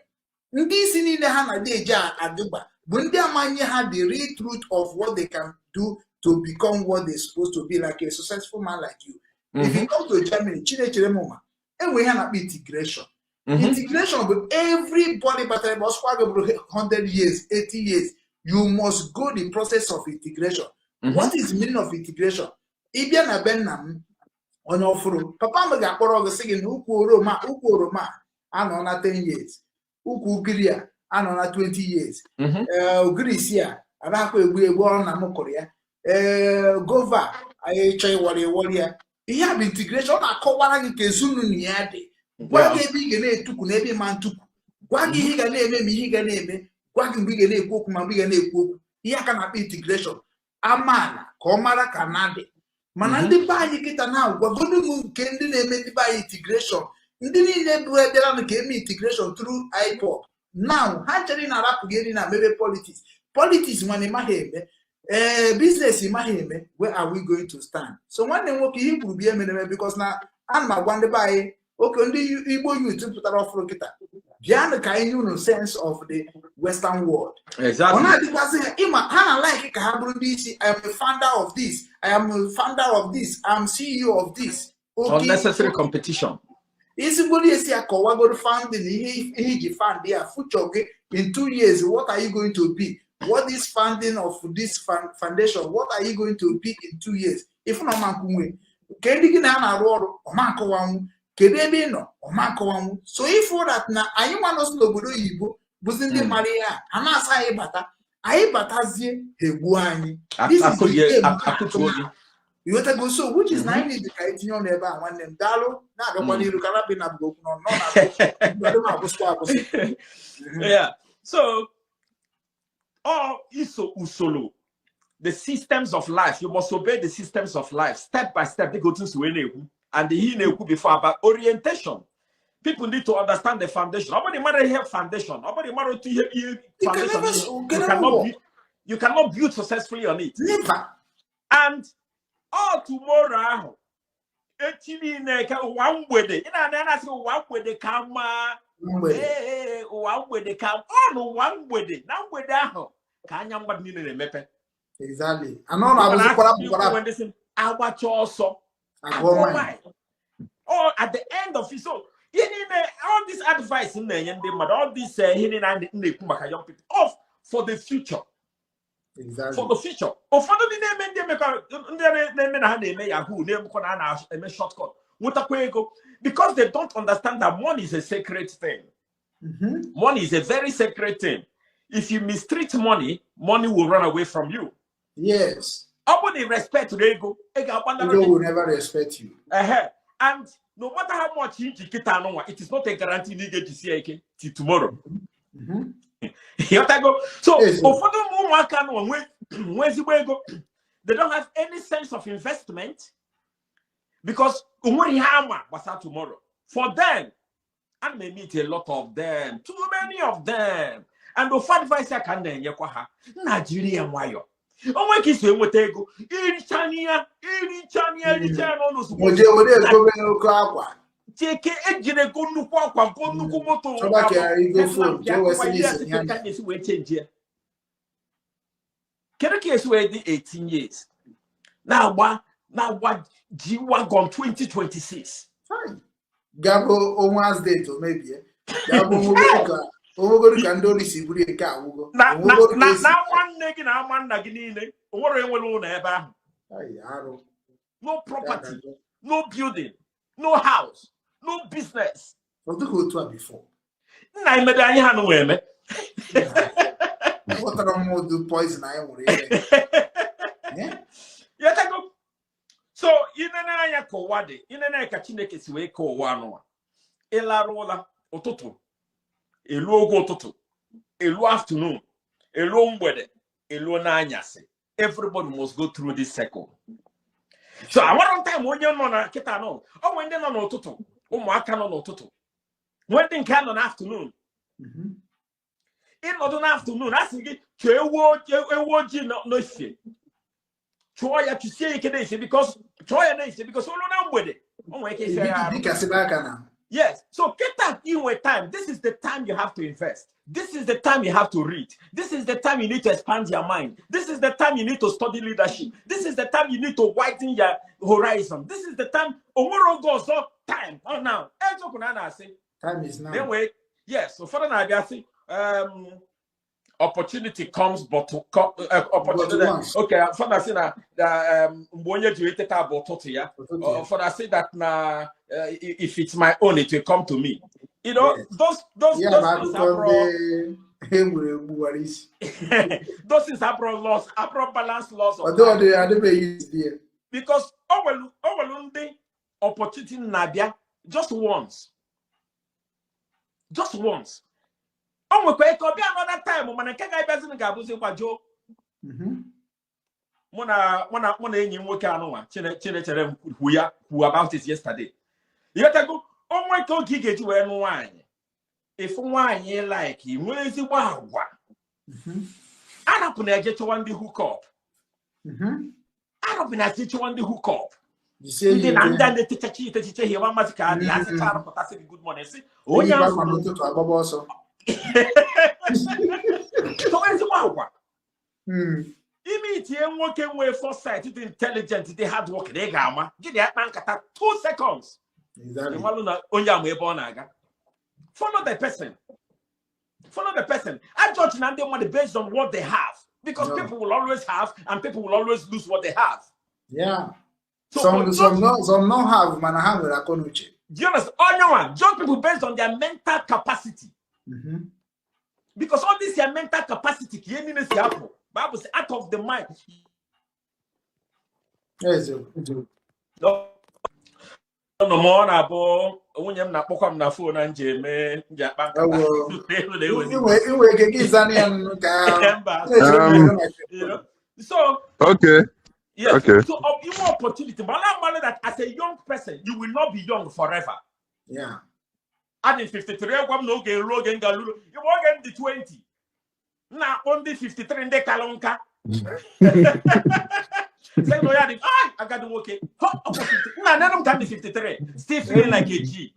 This in the hand the real truth of what they can do to become what they're supposed to be, like a successful man like you. If you come to Germany, and we have integration. Integration with everybody, but I was 100 years, 80 years. you must go the process of integration. What is the meaning of integration? Ibia na benam on ofuru. Papa me ga kporo go sigi na ukwu oroma ano na 10 years. Ukwu giria ano na 20 years. Ugirisia abakwa egbu na mukoro ya. Gova ayi choi wori ya. Ihe bụ integration na akọwara gị ka ezunu ya dị. Gwa gị ebe ị ga na-etuku na ebe ma ntuku. Gwa gị ihe ga na-eme ma ihe ga na-eme. Gwa gị mgbe ị ga na-ekwu okwu ma mgbe ị ga na-ekwu okwu. Ihe aka na-akpọ integration. Amana ka ọ mara ka na dị. Mana ndị be anyị kịta na gwagodu m nke ndị na-eme ndị be anyị integration. Ndị niile bụ edera ka eme integration through IPOB. Now, ha chere na rapụgeri na mebe politics. Politics mana ịmaghị eme. Business imagine where are we going to stand? So one day what he will be a because now I'm a one by okay only Igbo to put off beyond the kind sense of the Western world. Exactly. I am a founder of this, I am a founder of this, I'm CEO of this. Okay. Unnecessary competition. Somebody is here funding he fund there future in 2 years. What are you going to be? What is funding of this foundation? What are you going to be in 2 years? If no man kumwe, kedi na na ro o man ko wan, kedi no o man ko wan. So if for that na ayi wan us no bodo yibo, buzinde Maria, ana asa ayi batazie hegu anyi. This is the you want to go so which is 90 the criterion never one them dalo na do money you cannot be na go no. Yeah. So usolo, the systems of life. You must obey the systems of life step by step. They go to Suene and the Hine before about orientation. People need to understand the foundation. Nobody matter here foundation. Nobody matter to hear foundation. You cannot build successfully on it. Never. And tomorrow, one way. One way come. One way they come. Oh, one way. Now way down. Can you but need a mepe? Exactly. I know I was I watch also. Oh, at the end of it, so all this advice in there, but all this hidden and young people off for the future. Exactly. For the future. Or for the name shortcut. Because they don't understand that money is a sacred thing. Money is a very sacred thing. If you mistreat money, money will run away from you. Yes. Nobody respect ego. Ego will never respect you. And no matter how much you get, it is not a guarantee you get to see till tomorrow. So, they don't have any sense of investment because tomorrow. For them, I may meet a lot of them, too many of them. And the advice I can then Nigeria wayo. Oh my kids will take go. Take it go moto. Kereke is 18 years. Now what G-Wagon 2026. Fine. Gabo almost date or maybe. Gabo over Candoli Siburi Kago. Now one nigga now man nagini or ever. No property, no building, no house, no business. What the good one before? I made a hand away. What are more do poison I would So in an aya kowade, in an aya chinekes way ko one. Ela rola ototo. A logo toto. A low afternoon. A long weather. A low nanyase. Everybody must go through this cycle. So I want time when you're not a kitano. Oh, when they're not ototo. Oh, my canon ototo. When they can on afternoon. In an afternoon, I think no shit. Try to say because try because all on with it. Yes, so get that in with time. This is the time you have to invest. This is the time you have to read. This is the time you need to expand your mind. This is the time you need to study leadership. This is the time you need to widen your horizon. This is the time. Time. Oh, now. Time is now. Then wait. Yes. So for the I say, opportunity comes but opportunity. Okay, for I say that for I say that if it's my own, it will come to me. You know, those things are those things are loss, balance loss of because the opportunity nadia just once. Oh, we could be another time when I can't get business gabuzi kwa Joe. Mona any work anwa chere who about it yesterday. You got to go oh my god gig when wine. If wine like him, where is the wow? I don't put a get one the hook up. I don't put a get one the hook up. You say you done the teacher here, one must carry as a car for passing good money. Oh, yeah, so where's the wow? Immediately working with foresight, intelligent, they hard work, they gamma. Give that man 2 seconds. Exactly. Follow the person. I judge them based on what they have. Because people will always have and people will always lose what they have. Yeah. So some not have manaham with akonuche. Do you understand? Oh no one. Judge people based on their mental capacity. Because all this your mental capacity, Bible says out of the mind. Yes, no more na bo unyem na kpokwa na phone na njeme nja banka. So okay. Yes. Okay. So you want opportunity, but I'm that as a young person, you will not be young forever. Yeah. At 53, I'm no get Logan Galulu. You walk in the 20. Now only 53 in the Kalonka. Say no, I got to work it. Now I'm coming 53. Still feeling like a G.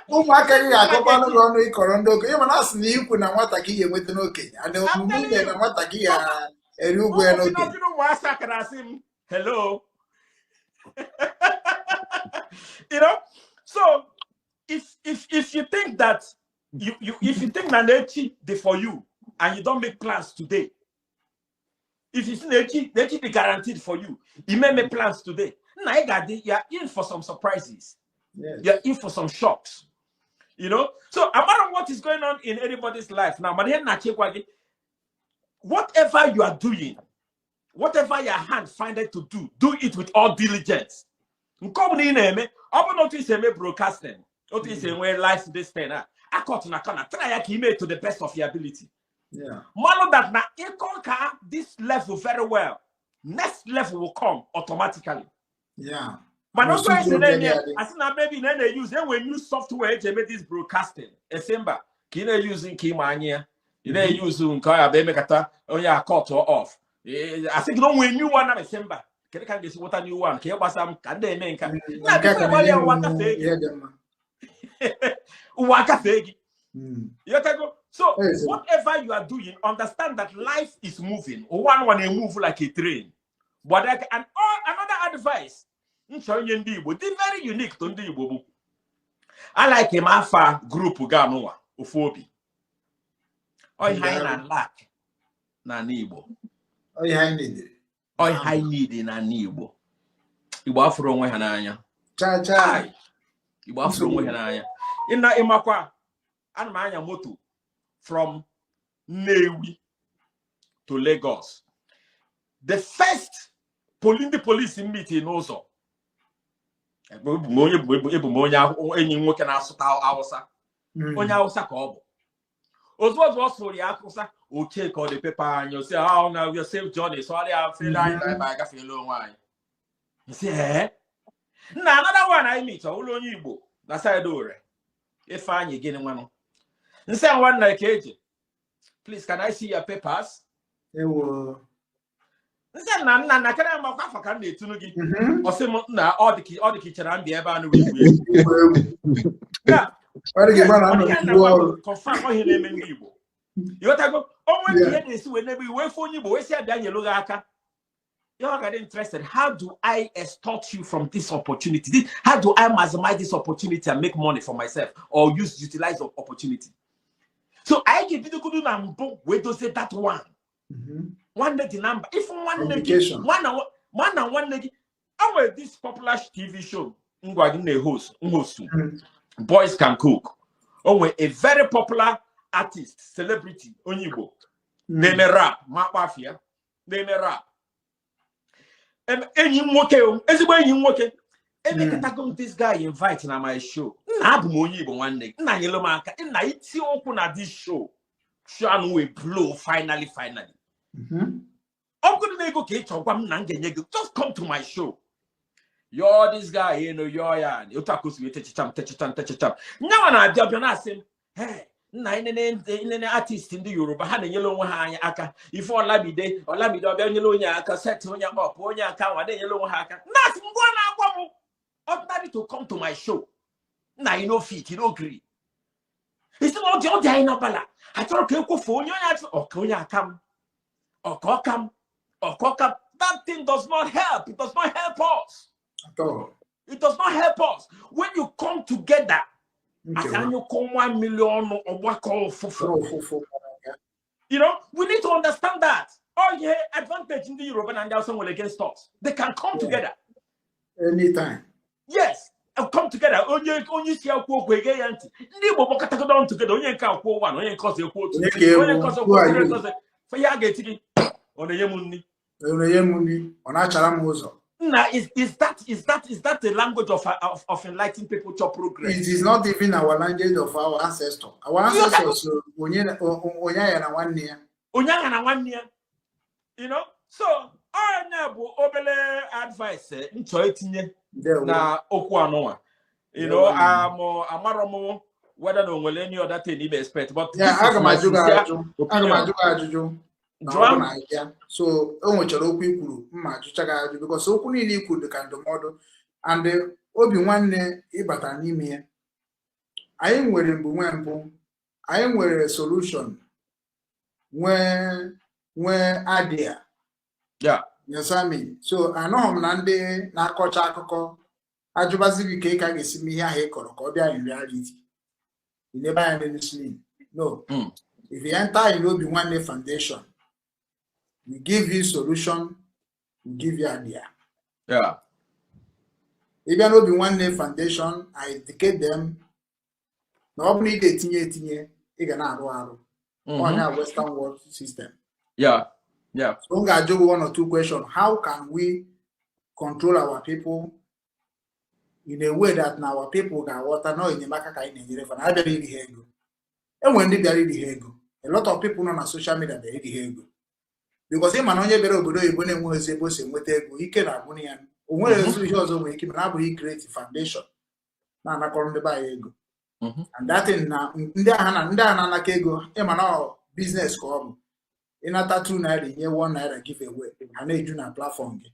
Ụmụaka gị ga-akọkwanụ gị ọnụ ịkọrọ ndị okenye mana asị na ikwu na nwata gị ya enweta n'okenye ana omume ime na nwata gị ya eri ugwu ya n'okenye. Hello. You know, so if you think that if you think that they for you and you don't make plans today, if you think they be guaranteed for you, you may make plans today. Now you're in for some surprises. Yes. You're in for some shocks. You know, so no matter what is going on in anybody's life now, whatever you are doing, whatever your hand find it to do it with all diligence. Broadcasting, life this thing. I got na try to the best of your ability. Yeah. Malo that now you conquer this level very well. Next level will come automatically. Yeah. But also, I think maybe they use when you software to make this broadcasting. December, you using Kimania, you using Kaya Bemekata, oh yeah, cut or off. I think no when you want December. Can you see what a new one? Can you some can they make so whatever you are doing, understand that life is moving. One move like a train. But another advice. Very unique to Igbo. I like him alpha group Ganoa Ufobi. Oi high na lack na Igbo. Oi high need na Igbo. Igbo afro onwe ha n'anya. Cha. Igbo afro onwe ha n'anya. Ina imakwa ana m anya moto from Nnewi to Lagos. The first police meeting also. Onye nwoke na-asụta Hausa onye Hausa ka ọ bụ ozu sụrụ ya akụsa oke ka ọ dị pepa anyị si na we save journey so I feel anyị na agafe elu onwe anyị si na another one I meet ụlọ onye Igbo na side ore ife anyị gịnị nwanụ nse nwanna ka eji please can I see your papers ewo nse na kere ma kwa ka na etunu gị osim na ọ dị chara mbi ebe anu ya ọ dị mana confirm ohe na-eme ndị Igbo yotago onwe ihe na-esi we n'ebe iwe fo onye Igbo we si abịa nyelu gị aka You're not interested. How do I extort you from this opportunity? How do I maximize this opportunity and make money for myself or utilize the opportunity? So I give you the good number. Where do say that one? One the number. If one negative, one negative. Our this popular TV show, host, Boys Can Cook. Oh, a very popular artist, celebrity, Onyibo. They may rap, Mapafia. They may rap. And you working, everybody you working. Every category this guy inviting on my show. Nah, Onyibo one day. Nah, yellow marker. Nah, it's open at this show. Sean will blow finally. I'm going to go get your just come to my show. You're this guy, you know, you're talking to cham. Now, I job you're not saying, hey, nine artist in the Europe, had a yellow one aka. If all let me day, or let me do a yellow yaka, set on your up, on your account, a yellow hacker. Nothing one ordinary to come to my show. Now, you know, feet, you don't agree. It's not your day, no bala. I thought, okay, go for your or Koya come, or Kokam, or Kokam. That thing does not help. It does not help us. It does not help us. When you come together, as you come 1 million or what call you know, we need to understand that. Oh, yeah, advantage in the European and also against us. They can come together. Anytime. Yes. Come together. Only see how quick we get anti. Nibo bokata down together. Only can quote one. Only cause a quote. Only cause a quote. For ya getting on the Yemuni. On the Yemuni. On our Charamozo. Now, is that the language of enlightening people to progress? It is not even our language of our ancestors. Our ancestors, Onyana 1 year. Onyana 1 year. You know, so I never obele advice into it na Okwanoa. You know, I'm whether no will any other thing you expect, but yeah, I so enwechara okwu ikwuru mma ajụchaga ajụ because okwu niile ikwuru dị ka ndụmọdụ and Obinwannem ịbata n'ime ya anyị nwere mbụ anyị nwere solution nwee idea yes I mean so anọghị m na ndị na-akọcha akụkọ ajụbazi gị ka ị ka ga-esi m ihe ahụ ị kọrọ ka ọ bịa in reality you never had any sleep no if you enter in Obinwannem Foundation we give you solution, we give you idea. Yeah. Even Obinwannem Foundation, I educate them. Nobody they tinye, you can aru on our Western world system. Yeah. So I'm gonna do 1 or 2 questions. How can we control our people in a way that now our people got water no in the market in Nigeria for I believe the ego. And when they bury the ego, a lot of people on social media they the ego. Because him and onye bere obodo Igbo na-enwe ozebo se nweta ego ike na abụ ya o nwere ezu ihe ọzọ nwere ike na abụghị create foundation na anakọrọ ndị ba ego and that thing na ndị a na-anaka ego ịma na business ka ọ bụ ịnata 2 naira nye 1 naira give away ha na-eju na platform gị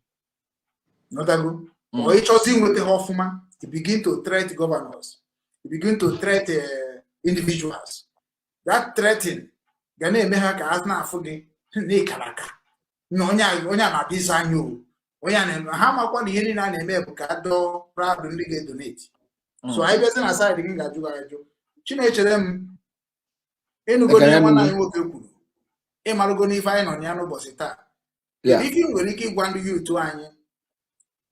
notago or ịchọzi nweta ha ọfụma you begin to threat governors you begin to threat individuals that threatening ga na-eme ha ka ha na-afụ gị Nikaraka. No, onye na bizanyo. Onye na ha makwa na ihe niile na-eme bụ ka do proud ndị ga-donate. So I bịazi na side gị ga-ajụ. Chinechere m enugo na nwana anyị nwoke kwuru. Ị marugo n'ife anyị nọ ya n'ụbọchị taa. Ife nwere ike ịgwa ndị youth anyị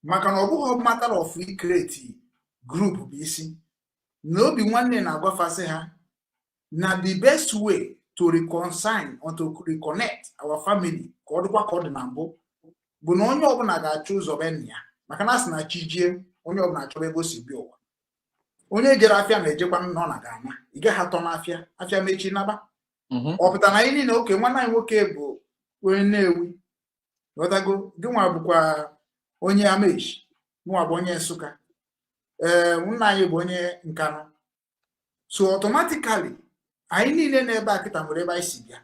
maka na ọ bụghị matter of create group bụ isi. Na Obinwannem na-agwafasị ha na the best way to reconcile or to reconnect our family ka ọ dịkwa ka ọ dị na mbụ bụ na onye ọbụla ga-achọ ụzọ be ya maka na asị na chijie onye ọbụla achọrọ ebe o si bịa ụwa onye jere afịa na-ejekwa nọ na ga-ana ị gaghị atọ n'afịa afịa mechi naba ọ pụtara na anyị niile oke nwanne anyị nwoke bụ onye Nnewi ghọtago gị nwa bụkwa onye Amaechi nwa bụ onye Nsụka nna anyị bụ onye Nkana so automatically anyị niile na-ebe akịta nwere ebe anyị si bịa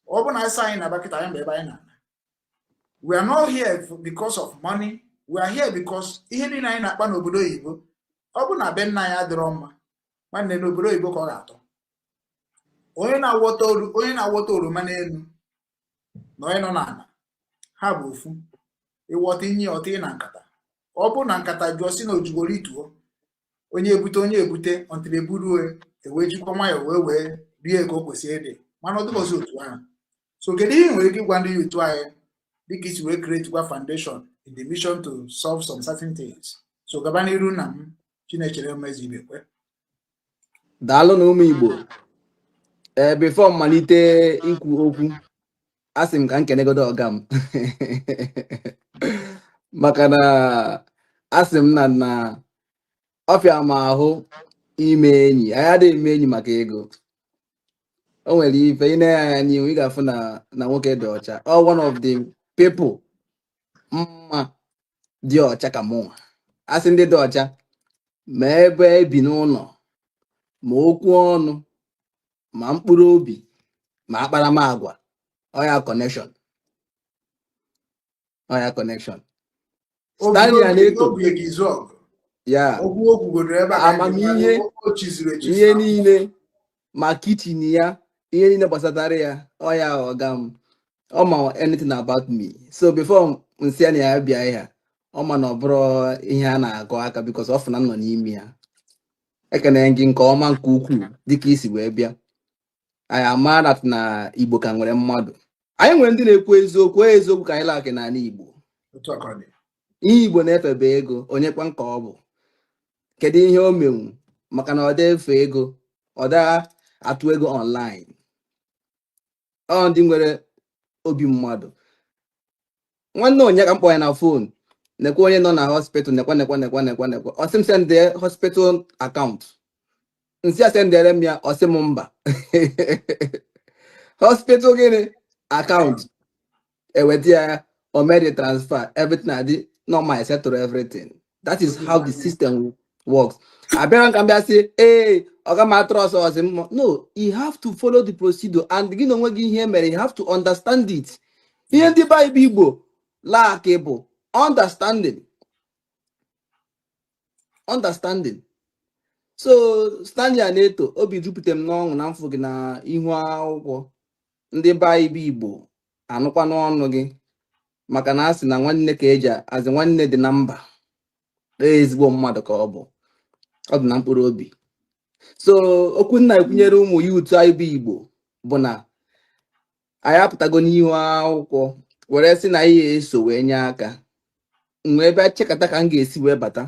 ọ bụ na asa anyị na bakịta anyị ebe anyị na we are not here because of money we are here because ihe niile anyị na-akpa n'obodo oyibo ọ bụ na be nna anyị adịrọ mma nwanne n'obodo oyibo ka ọ ga-atọ onye na-awọta oroma n'elu na onye nọ n'ala ha bụ ofu ịghọta inye ọta ị na nkata ọ bụ na nkata jụọ si na ojugoro ituo onye ebute ọntịrị eburuo ewe jikwa nwayọ wee rie ka o kwesịrị ịdị mana ọ dịghọzi otu ahụ so kedu ihe nwere ike ịgwa ndị yutu anyị dịka isi wee create kwa foundation in the mission to solve some certain things so gaba n'iru na m Chinechere mmezi ibekwe. Daalụ na ụmụ Igbo before mmalite ikwu okwu asị m ka m kenegodo ọga m maka na asị m na ọfịa m ahụ ime enyi anyị adịghị eme enyi maka ego. O nwere ife ị na-anya anya n'ihu ị ga-afụ na nwoke dị ọcha one of the people mma dị ọcha ka mụnwa asị ndị dị ọcha ma ebe ebi n'ụlọ ma okwu ọnụ ma mkpụrụ obi ma akparamagwa ọya connection ya amamihe ihe niile ma kichin ya ihe niile gbasatara ya ọya ọga m ọma anything about me so before nsị ya na ya bịa ya ọma na ọ bụrụ ihe a na-akọ aka because ọ fụna nọ n'ime ya ekene gị nke ọma nke ukwuu dịka isi wee bịa anyị amaara na Igbo ka nwere mmadụ anyị nwere ndị na-ekwu eziokwu ka anyị lakị n'ala Igbo ihe Igbo na-efebe ego onye kwa nka ọ bụ kedu ihe o menwu maka na ọ dị efe ego ọ da atụ ego online ọ ndị nwere obi mmadụ nwanne onye ka mkpọ ya na fon nekwa onye nọ na hospital nekwa ọsị m sende hospital account nsị a sendere m ya ọsị m mba hospital gịnị account eweta ya o made transfer everything adị normal settle everything. That is how the system works. Abịara ka m bịa sị ọga ma trust ọsị m no, you have to follow the procedure and gị na onwe gị ihe mere you have to understand it. Ihe ndị Bible Igbo lack bụ understanding. So Stanley na-eto obi jupụta m n'ọṅụ na mfụ gị na ihu akwụkwọ ndị Bible Igbo anụkwa n'ọnụ gị maka na asị na nwanne ka eji azị nwanne dị na mba ezigbo mmadụ ka ọ dị na mkpụrụ obi. So okwu nna ekwunyere ụmụ ya utu anyị bụ Igbo bụ na anyị apụtago n'ihu akwụkwọ were sị na ihe eso wee nye aka wee bịa chekata ka m ga-esi wee bata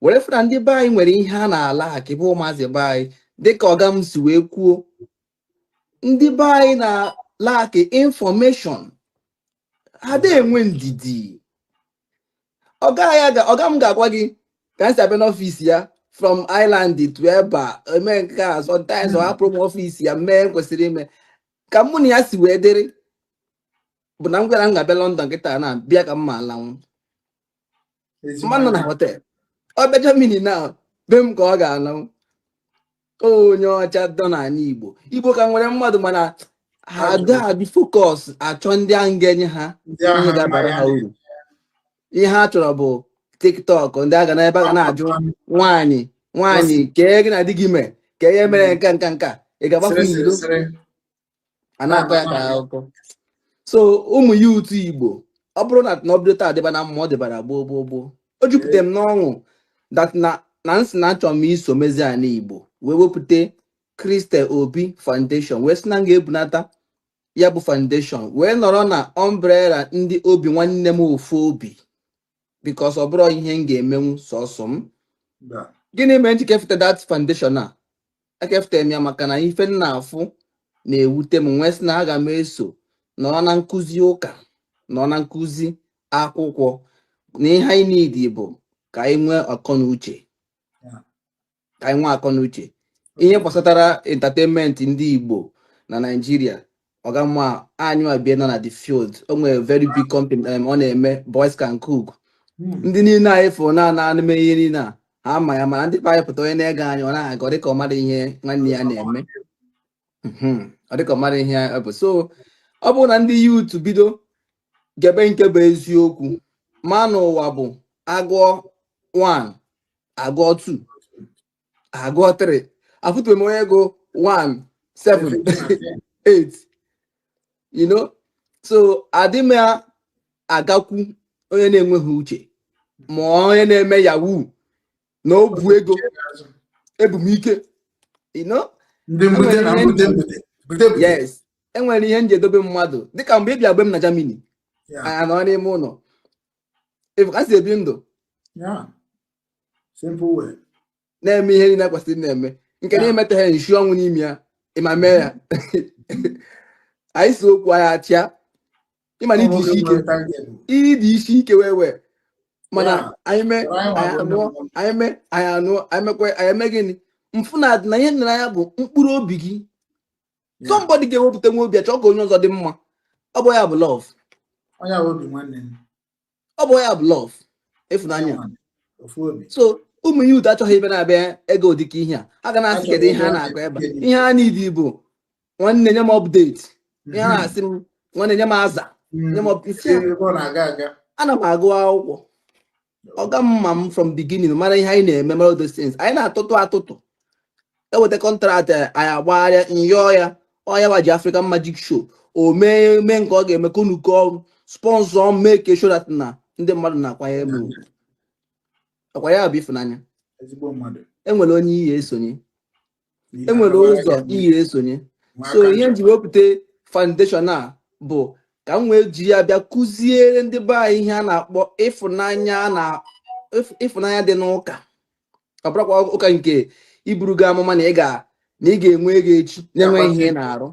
were fụra ndị be anyị nwere ihe a na-ala akị bụ ụmụazị be anyị dịka ọga m si wee kwuo ndị be anyị na-ala akị infọmeshọn ada enwe ndidi. Ọga m ga-agwa gị ka m si abịa n'ọfịs ya from Island to ebe a eme nke a sometimes ọ hapụrụ m ọfịs ya mee kwesịrị ime ka mụ na ya si wee dịrị bụ na m gwara m ga-abịa London kịta na bịa ka m ma alanwụ mmanụ na hotel ọ bịa Germany na be m ka ọ ga-alanwụ onye ọcha dọ n'ala Igbo ka nwere mmadụ mana ha adị focus achọ ndị ahụ ga-enye ha ihe ga-abara ha uru. Ihe ha chọrọ bụ TikTok ndị aga na ebe a ga na-ajụ nwaanyị kee gị na di gị mee ka ihe mere nka ị ga-agbafu iro a na-akọ ya ka akụkọ. So ụmụ ya utu Igbo ọ bụrụ na obido taa dịba na mma ọ dịbara gboo o jupụtara m n'ọṅụ na nsị na achọrọ m iso mezi ala Igbo wee wepụta Christel Obi Foundation wee sị na m ga-ebunata ya bụ foundation wee nọrọ na umbrella ndị obi nwanne m ofu obi because ọ bụrụ ihe m ga-emenwu sọsọ m. Gịnị mere m ji kefute that foundation a ekefute m ya maka na ife m na-afụ na-ewute m nwee sị na aga m eso nọ na nkụzi ụka nọ na nkụzi akwụkwọ na ihe anyị niile bụ ka anyị nwee akọ na uche ihe gbasatara entertainment ndị Igbo na Nigeria. Ọgamma anyị abịa nọ na the field o nwere very big company ọ na-eme Boys Can Cook ndị niile anyị fụrụ na-anụme ihe niile a ha ama ya mana ndị anyị pụta onye na-ege anyị ọ na-aga ọ dịka ọ mara ihe nwanne ya na-eme ọ dịka ọ mara ihe ya bụ. So ọ bụrụ na ndị youth bido gebe nke bụ eziokwu ma n'ụwa bụ agụọ 1 agụọ 2 agụọ 3 afụtụrụ m onye ego 1 7 8 so adịm ya agakwu onye na-enweghị uche ma onye na-eme yahoo na obu ego ebumike yes enwere ihe nji edobe mmadụ dịka mgbe ị bịa gbe m na Germany anya nọ n'ime ụlọ efu ka si ebi ndụ na-eme ihe niile kwesịrị na-eme nke na emeteghị nshi ọnwụ n'ime ya ịma mee ya anyị si okwu anyị achịa ịma na ịdị isi ike wee mana anyị eme gịnị mfụ na ihe nna ya bụ mkpụrụ obi gị somebody ga-ewepụta nwa obi achọ ka onye ọzọ dị mma ọ bụ ya bụ love ọ bụ ya bụ love ịfụnanya so ụmụ youth achọghị ebe na-abịa ego dịka ihe a ga na-asị kedu ihe a na-agụ ebe ihe a niile bụ nwanne nye m update ihe a na-asị m nwanne nye m aza nye m ana m agụ akwụkwọ ọga mma m from beginning mara ihe anyị na-eme mara those things anyị na-atụtụ eweta kọntraktị anyị agbagharịa nyọọ ya ọya waji African Magic Show o mee nke ọ ga-eme konuko sponsor make sure that na ndị mmadụ na-akwanye elu akwa ya bụ ịfụnanya enwere onye ihe esonye enwere ụzọ ihe esonye so ihe nji wepụta foundation a bụ ka m wee jiri ya bịa kụziere ndị be anyị ihe a na-akpọ ịfụnanya dị n'ụka ọ bụrụkwa ụka nke iburu gị amụma na ị ga-enwe ego echi na-enwe ihe ị na-arụ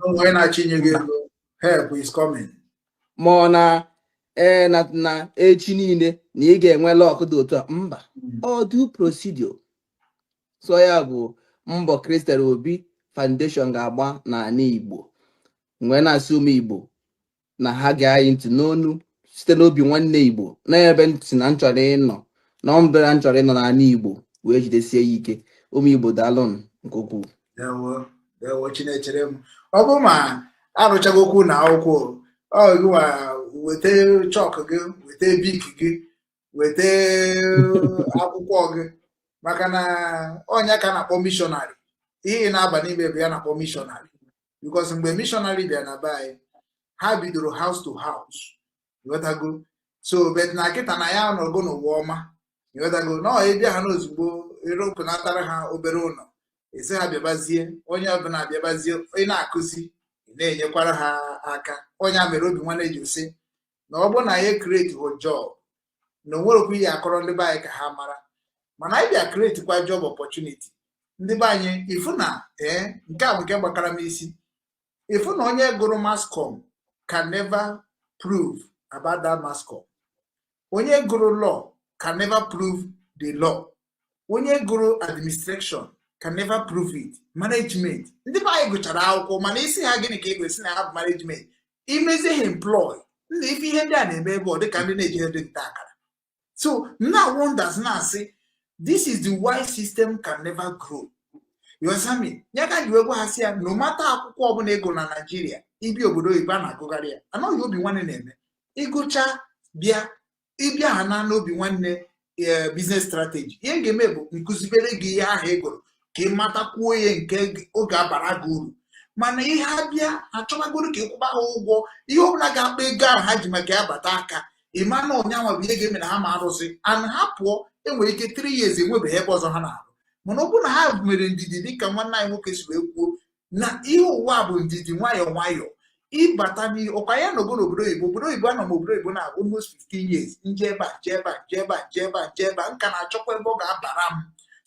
ma ọ na echi niile na ị ga-enwe lọk dị otu a mba ọ due procedure so ya bụ mbọ Christian Obi Foundation ga-agba n'ala Igbo wee na-asị ụmụ Igbo na ha ga-anyị ntị n'onu site n'obi nwanne Igbo na ebe ntị na nchọrọ ịnọ na mbere nchọrọ ịnọ n'ala Igbo wee jidesie ya ike ụmụ Igbo daalụnụ nke ukwuu Chinechere m ọ bụ ma arụchaghị okwu na akwụkwọ weta chọkụ gị weta bik gị weta akwụkwọ gị maka na ọnya ka na-akpọ mishọnarị ihe na-aba n'ime bụ ya na-akpọ mishọnarị bikos mgbe mishọnarị bịa na be anyị ha bidoro house to house ịghọtago so bet na kịta na ya nọgo n'ụwa ọma ịghọtago na ịbịa ha n'ozugbo ịrụpụnatara ha obere ụlọ esi ha bịabazie onye ọbụla bịabazie onye na-akụzi na-enyekwara ha aka onye a mere Obinwannem ji sị na ọ bụrụ na ya create job na onwerekwa ihe akọrọ ndị be anyị ka ha mara mana anyị bịa create kwa job opportunity ndị be anyị ifu na nke a bụ nke gbakara m isi ifu na onye gụrụ mass comm can never prove about that mass comm. Onye gụrụ law can never prove the law. Onye gụrụ administration can never prove it. Management. Ndị be anyị gụchara akwụkwọ mana isi ha gịnị ka ego esi na ha management. Imezi ha employ. Ndị ife ihe ndị a na-eme ebe ọ dịka ndị na-eji ndị nta akara. So now wonders now say this is the why system can never grow. You understand me? Nyaka jiwe gwa ha si ya no matter akwụkwọ ọbụla ego na Nigeria ibi obodo oyibo a na-agụgharị ya anaghị Obinwannem na-eme ịgụcha bịa ịbịa ha na Obinwannem business strategy ihe ga-eme bụ nkụzibere gị ihe ahụ egoro ka ị matakwuo ya nke oge abara gị uru mana ihe ha bịa achọbagoro ka ịkwụba ha ụgwọ ihe ọbụla ga-akpa ego ahụ ha ji maka ya bata aka ịma na ọnyanwa bụ ihe ga-eme na ha ma arụsị ana ha pụọ enwere ike 3 years enwebeghị ebe ọzọ ha na-arụ mana ọ bụrụ na ha mere ndidi dịka nwanne anyị nwoke si wee kwuo na ihe ụwa bụ ndidi nwayọọ nwayọọ ịbata n'ihe ọkwa ya nọgo n'obodo oyibo anọ m obodo oyibo na almost 15 years nje ebe a nka na-achọkwa ebe ọ ga-abara m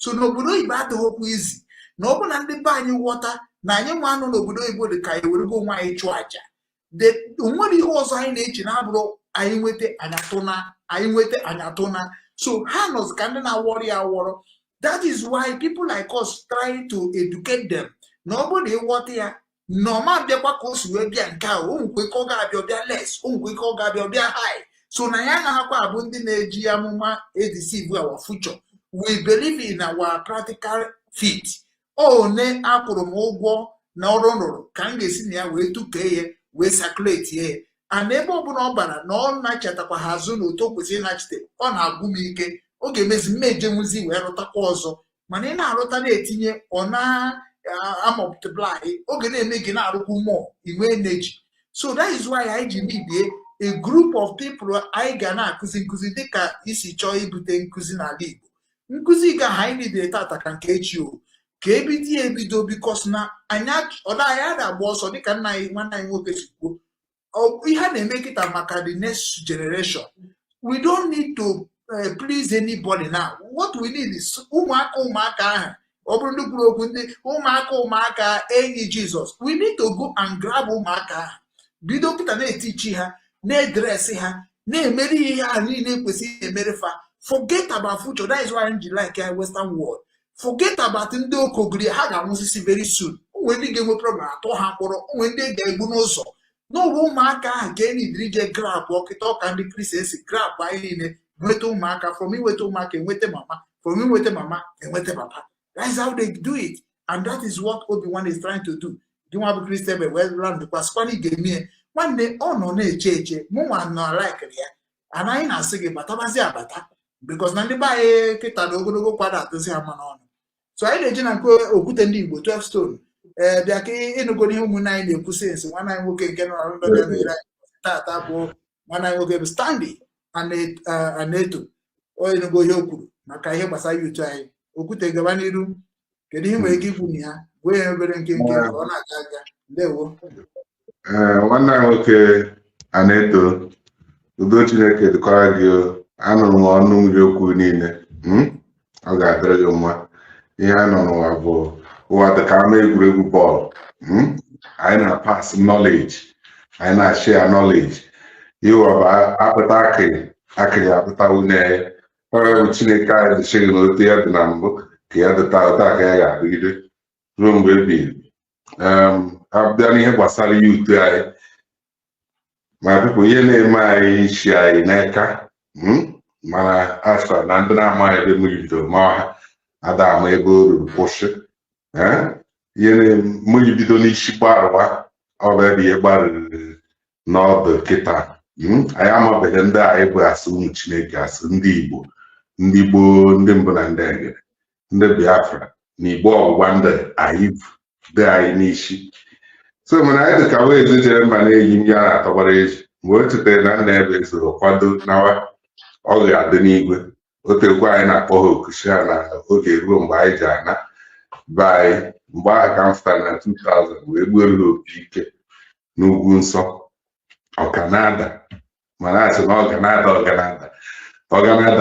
so n'obodo oyibo adịghị okwu izi na ọ bụ na ndị be anyị ghọta na anyị nwa anọ n'obodo oyibo dị ka anyị werego onwe anyị chụọ aja onwere ihe ọzọ anyị na-eji na-abụrụ anyị nweta anyatụna so ha nọzi ka ndị na-awọrọ ya awọrọ. That is why people like us try to educate them. Nobody what ya no ma bịakwa ka o si wee bịa nke a o nkwe ka ọ ga-abịa ọbịa less o nkwe ka ọ ga-abịa ọbịa high so na ya na-akwa abụ ndị na-eji amụma deceive our future. We believe in our practical fit. Ne akwụrụ m ụgwọ na ọrụ nrụrụ ka m ga-esi na ya wee tukee ya wee circulate ya and ebe ọbụla ọ bara na ọ na-achatakwa ha azụ na otu o kwesịrị ịnachite ọ na-agwụ m ike ọ ga-emezi mmejemụzi wee rụtakwa ọzọ mana ị na-arụta na-etinye ọ na-amọpụtable oge na-eme gị na-arụkwu mmụọ inwe energy so that is why anyị ji mebie a group of people anyị ga na-akụzi nkụzi dịka isi chọọ ibute nkụzi n'ala Igbo. Nkụzi ga ha anyị dị tata ka nke echi o ka ebido bikos na anyị na-agba ọsọ dịka nna anyị nwanne anyị nwoke si kwuo ihe na-eme kịta maka the next generation. We don't need to please anybody now. What we need is ụmụaka ahụ ọ bụrụ ndị kwuru okwu ndị ụmụaka enyi Jizọs. We need to go and grab ụmụaka ahụ bido kịta na-etichi ha na-edresi ha na-emere ihe ha niile kwesịrị emere fa. Forget about future. That is why I like Western world. Forget about ndị okogiri ha ga-anwụsịsị very soon. Onwe ndị ga-enwe problem atọ ha mkpọrọ, onwe ndị ga-egbu n'ụzọ. N'ụwa ụmụaka ahụ ka enyi dịrị je grab ọkịta ọka ndị Kristian si grab anyị niile nweta ụmụaka, from inweta ụmụaka enweta mama, from inweta mama enweta papa. That is how they do it, and that is what Obinwannem is trying to do. Gị nwa bụ Kristian wee land kwasikwana ga-eme nwanne ọ nọ na-eche mụnwa nọ like ya anaghị na-asị gị batabazi abata because na ndị be anyị kịta na ogologo kwada atụzi ha mana ọnụ. So anyị na-eji na nke okwute ndị Igbo 12 stone bịa ka ịnụgo ihe ụmụnne anyị na-ekwu sensi. Nwanne anyị nwoke nke nọ ndọbịa tata bụ nwanne anyị nwoke bụ Stanley Aneto onye nụgo ihe o kwuru maka ihe gbasara yutu anyị. Okwute gaba n'iru, kedu ihe nwere ike ikwu na ya bụ ihe obere nke ka ọ na-aga aga. Ndewo. Nwanne anyị nwoke Aneto, udo Chineke dịkwara gị. Anụrụ m ọnụ mmiri okwu niile, ọ ga-adịrị gị mma. Ihe a nọ n'ụwa bụ ụwa dị ka ama egwuregwu bọọlụ. Anyị na-pass knowledge, anyị na-share knowledge. Ịwa bụ akpụta akịrị akpụta une bụ Chineke anyị dịchịrị n'otu ya dị na mbụ ka ya dịta ụta ka ya ga-adịgide ruo mgbe ebighị. Abịa n'ihe gbasara ya uto anyị ma pipụ ihe na-eme anyị isi anyị n'aka mana afọ na ndị na-amaghị ebe mmiri bidoro ma ha ada ama ebe o ruru kwụsị. Ihe mmiri bido n'isi gbarụwa ọ bụ ebe ihe gbarụrụ n'ọdụ kịta. Anyị amabeghị ndị anyị bụ asị ụmụ Chineke, asị ndị Igbo, ndị gboo, ndị mbụ na ndị egere, ndị Biafra na Igbo ọgbụgba ndị anyị dị anyị n'isi. So mana anyị dị ka wee jere mba na-eyi m ya na-atọgbara eji mgbe o chetere na nna ebe soro kwado nawa ọ ga-adị n'igwe. Otekwa anyị na-akpọ ha okushi ha na oge ruo mgbe anyị ji ana be anyị. Mgbe ahụ ka m fụtara na 2000 wee gbuoro opi ike n'ugwu nsọ Ọganada, mana asị na ọganada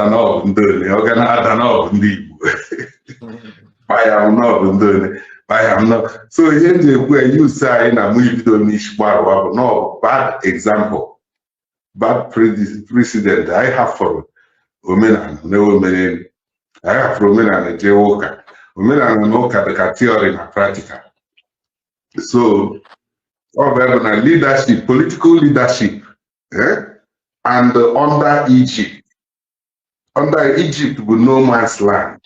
na ọ bụ ndị ole, ọganada na ọ bụ ndị Igbo kpaya m na ọ bụ ndị ole kpaya m nọ. So ihe m ji ekwu use anyị na mụ ibido n'isi gbarụwa bụ na ọ bụ bad example, bad precedent. Anyị hafụrụ omenala na omenelu, anyị hafụrụ omenala jee ụka. Omenala na ụka dị ka theory na practical. So ọ bụ ebe na leadership, political leadership and under Egypt bụ no man's land.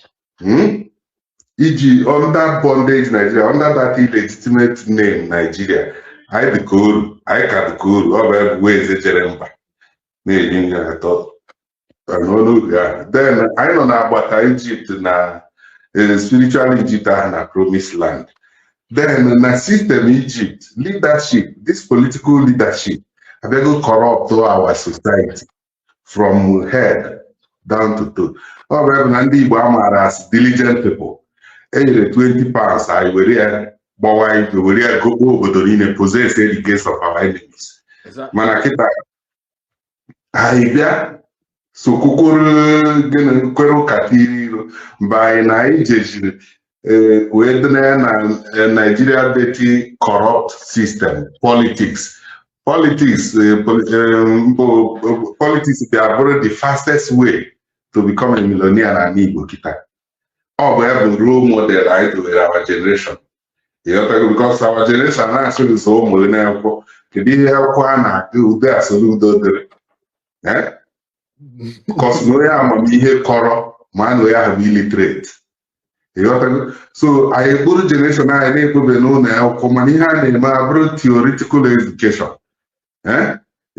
Under bondage Nigeria, under that illegitimate name Nigeria, anyị dị ka oru, anyị ka dị ka oru. Ọ bụ ebe wee eze jere mba na-enye nye atọ n'ọnụ ya. Then anyị nọ na-agbata Egypt na spiritual Egypt ahụ na promised land. Then na system Egypt leadership, this political leadership abịago corrupt our society from head down to toe. Ọ bụ ebe na ndị Igbo amaara as diligent people. Enyere 20 pounds anyị were ya gbawa igwe were ya gokpo obodo niile, possess the gates of our enemies. Mana kịta anyị bịa sokwukworo gịnị kwere ụka iri iro mgbe anyị na anyị jejiri wee dị na Nigeria dirty corrupt system politics bịa bụrụ the fastest way to become a millionaire na Igbo kịta. Ọ bụ ebe role model anyị dowere our generation. Because our generation na-asụ ụzọ ụmụ na-akwụkwọ kedu ihe akwụkwọ a na-agụ ude asụrụ udo dịrị because na onye amamihe kọrọ ma na onye ahụ bụ illiterate. So anyị bụrụ generation anyị na-ekpebe n'ụlọ akwụkwọ mana ihe a na-eme abụrụ theoretical education.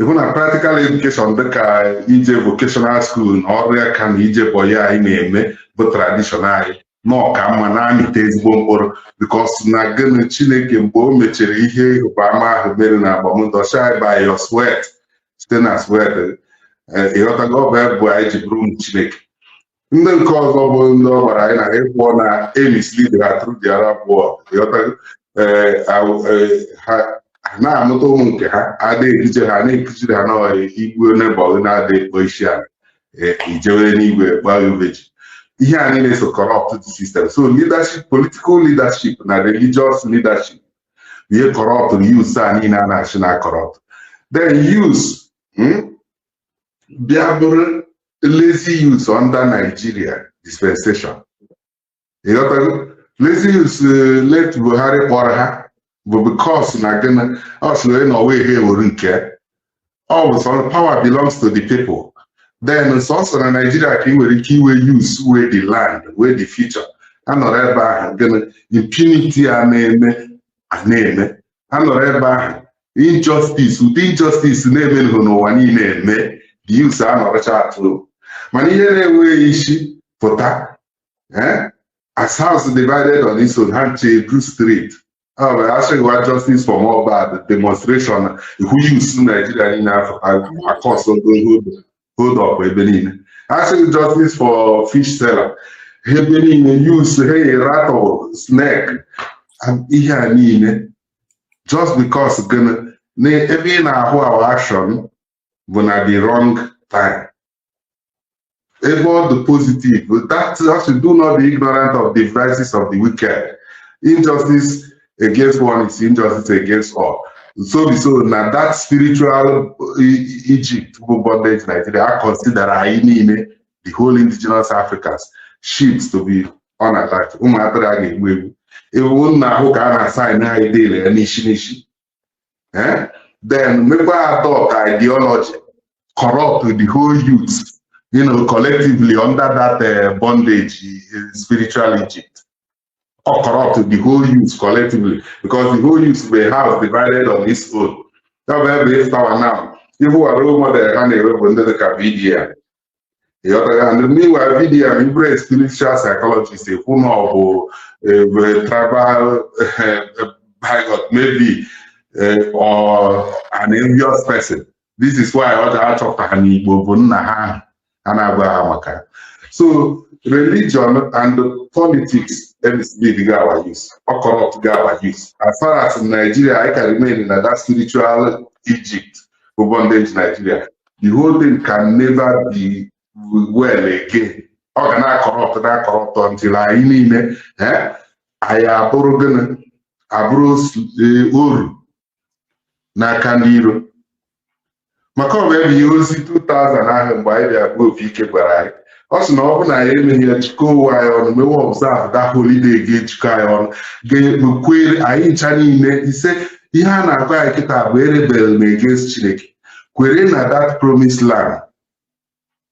Ịhụ na practical education dịka ije vocational school na ọrụ ya ka na ije bọyị anyị na-eme bụ traditional anyị na ọka mma na-amịta ezigbo mkpụrụ because na gịnị Chineke mgbe o mechara ihe ịhụba ama ahụ mere na agbamndọcha by your sweat site na swed ịghọtago ọ bụ ebu anyị ji bụrụ ụmụ Chineke. Ndị nke ọzọ bụ ndị ọ gwara anyị na ịkwụọ na emislead ha through the Arab world. Ịghọtago ha na-amụta ụmụ nke ha adịghị ekije ha na-ekijiri ha n'igwe nebọ na-adịghị ekpo isi ala ijewe n'igwe gbaa uveji. Ihe a niile so corrupt the system. So leadership, political leadership na religious leadership ihe corrupt use a niile a na-achị na corrupt. Then use bịa bụrụ lazy use under Nigeria dispensation. Lazy use let Buhari kpọrọ ha bụ because na gịnị ọ sị na ọwa ihe ewuru nke ọ bụ sọ power belongs to the people. Then sọsọ na Nigeria ka ị nwere ike iwe use wee the land wee the future anọrọ ebe ahụ gịnị impunity a na-eme anọrọ ebe ahụ injustice ụdị injustice na-eme n'ụwa niile eme the use anọrọcha atụ mana ihe na-enweghị isi pụta as house divided on its own ha nche Group Street asking what justice for more bad demonstration who use Nigeria in Africa across hold up ebe niile asking justice for fish seller ebe niile use hey rattle snake ihe a niile just because gonna ebe ị na-ahụ our action bụ na the wrong time. Ebe all the positive that actually do not be ignorant of the devices of the wicked. Injustice against one is injustice against all. So now that spiritual Egypt bondage Nigeria, I consider the whole indigenous Africans ships to be unalive. Then maybe adopt ideology, corrupt the whole youth, collectively under that bondage, spiritual Egypt. Or corrupt the whole youth collectively, because the whole youth may have divided on its own. Now, people are role model and the BDM. And meanwhile, BDM embrace spiritual psychologists, who know tribal maybe or an envious person. This is why all the art of so religion and politics is our use or corrupt our use. As far as in Nigeria, I can remain in that spiritual Egypt for bondage Nigeria. The whole thing can never be well again. Or can I corrupt until I mean I abrogan abros uru na kandiro. Maka ebe yozi 2000 ahụ mgbe anyị bịa group ike gwara anyị ọ sị na ọ bụ na ya emeghị ya jikọ ụwa anyị ọnụ mewe observe that holiday ga-ejikọ anyị ọnụ ga-ekwekwere anyị ncha niile ise ihe a na-akọ anyị kịta bụ erebel against Chineke kwere na that promised land.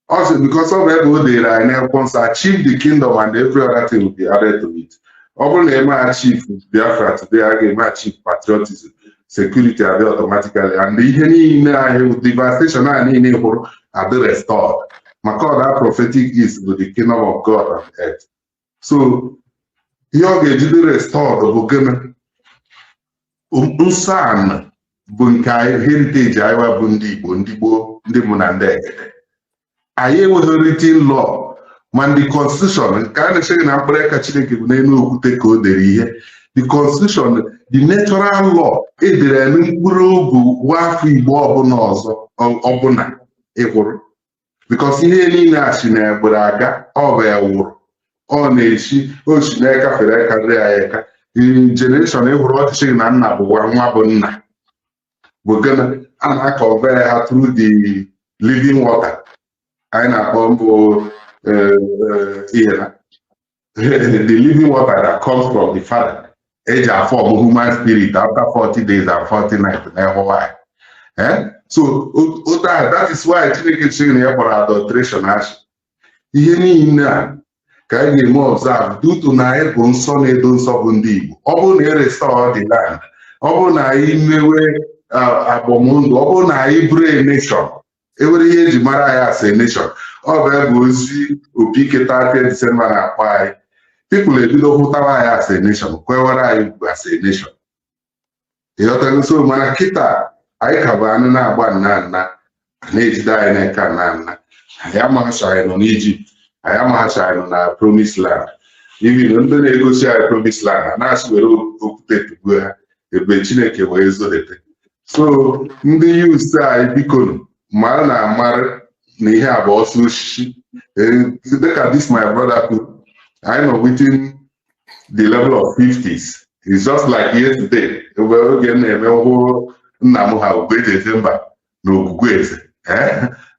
Also because of ebe o dere anyị n'akwụkwọ nsọ achieve the kingdom and every other thing will be added to it. Ọ bụrụ na eme achieve Biafra today a ga-eme achieve patriotism, security are automatically, and the devastation are restored. That prophetic is with the kingdom of God on earth. So here get restored unsan bunkai heritage Iowa bundibo ndimunande. Aye with written law. Man the constitution kind of saying I'm break a chicken the constitution, the natural law, because ihe niile a si na egbere aga ọ bụ ewuru ọ na-esi o si n'aka fere karịa ya aka generation ehuru ọchịchị na nna bụ nwa bụ nna bụ gana a na-akọvere ha through the living water anyị na-akpọ mbụ ihe na the living water that comes from the father. Age form human spirit after 40 days and 40 nights. So that is why Chineke saying here for adulteration. Ihe niile ka anyị ga-eme observe due to na anyị bụ nsọ na-edo nsọ bụ ndị Igbo. Ọ bụrụ na restore the land, ọ bụrụ na anyị mewe abọmndụ, ọ bụrụ na anyị bụrụ a nation, ewere ihe eji mara anyị as a nation. Ọ bụ ebe ozi opi keta 30 December na-akpọ anyị. People ebido hụtawa anyị as a nation, kwewara anyị as a nation. Ịghọtago so mana kịta anyị ka bụ anụ na-agba nna na-ejide anyị n'aka na anyị amaghachara nọ n'Ijipt, anyị amaghachara na Promised Land. Even ndị na-egosi anyị Promised Land ha na-asị were okwute tugbuo ha ebe Chineke wee zolite. So ndị youths anyị biko mara na amara na ihe a bụ ọsọ osisi. Dịka this my brother kwuru, anyị nọ within the level of 50s. It's just like yesterday. Ebe oge na-eme ọhụrụ nna m ha Ugwueze mba na Ogwugwueze.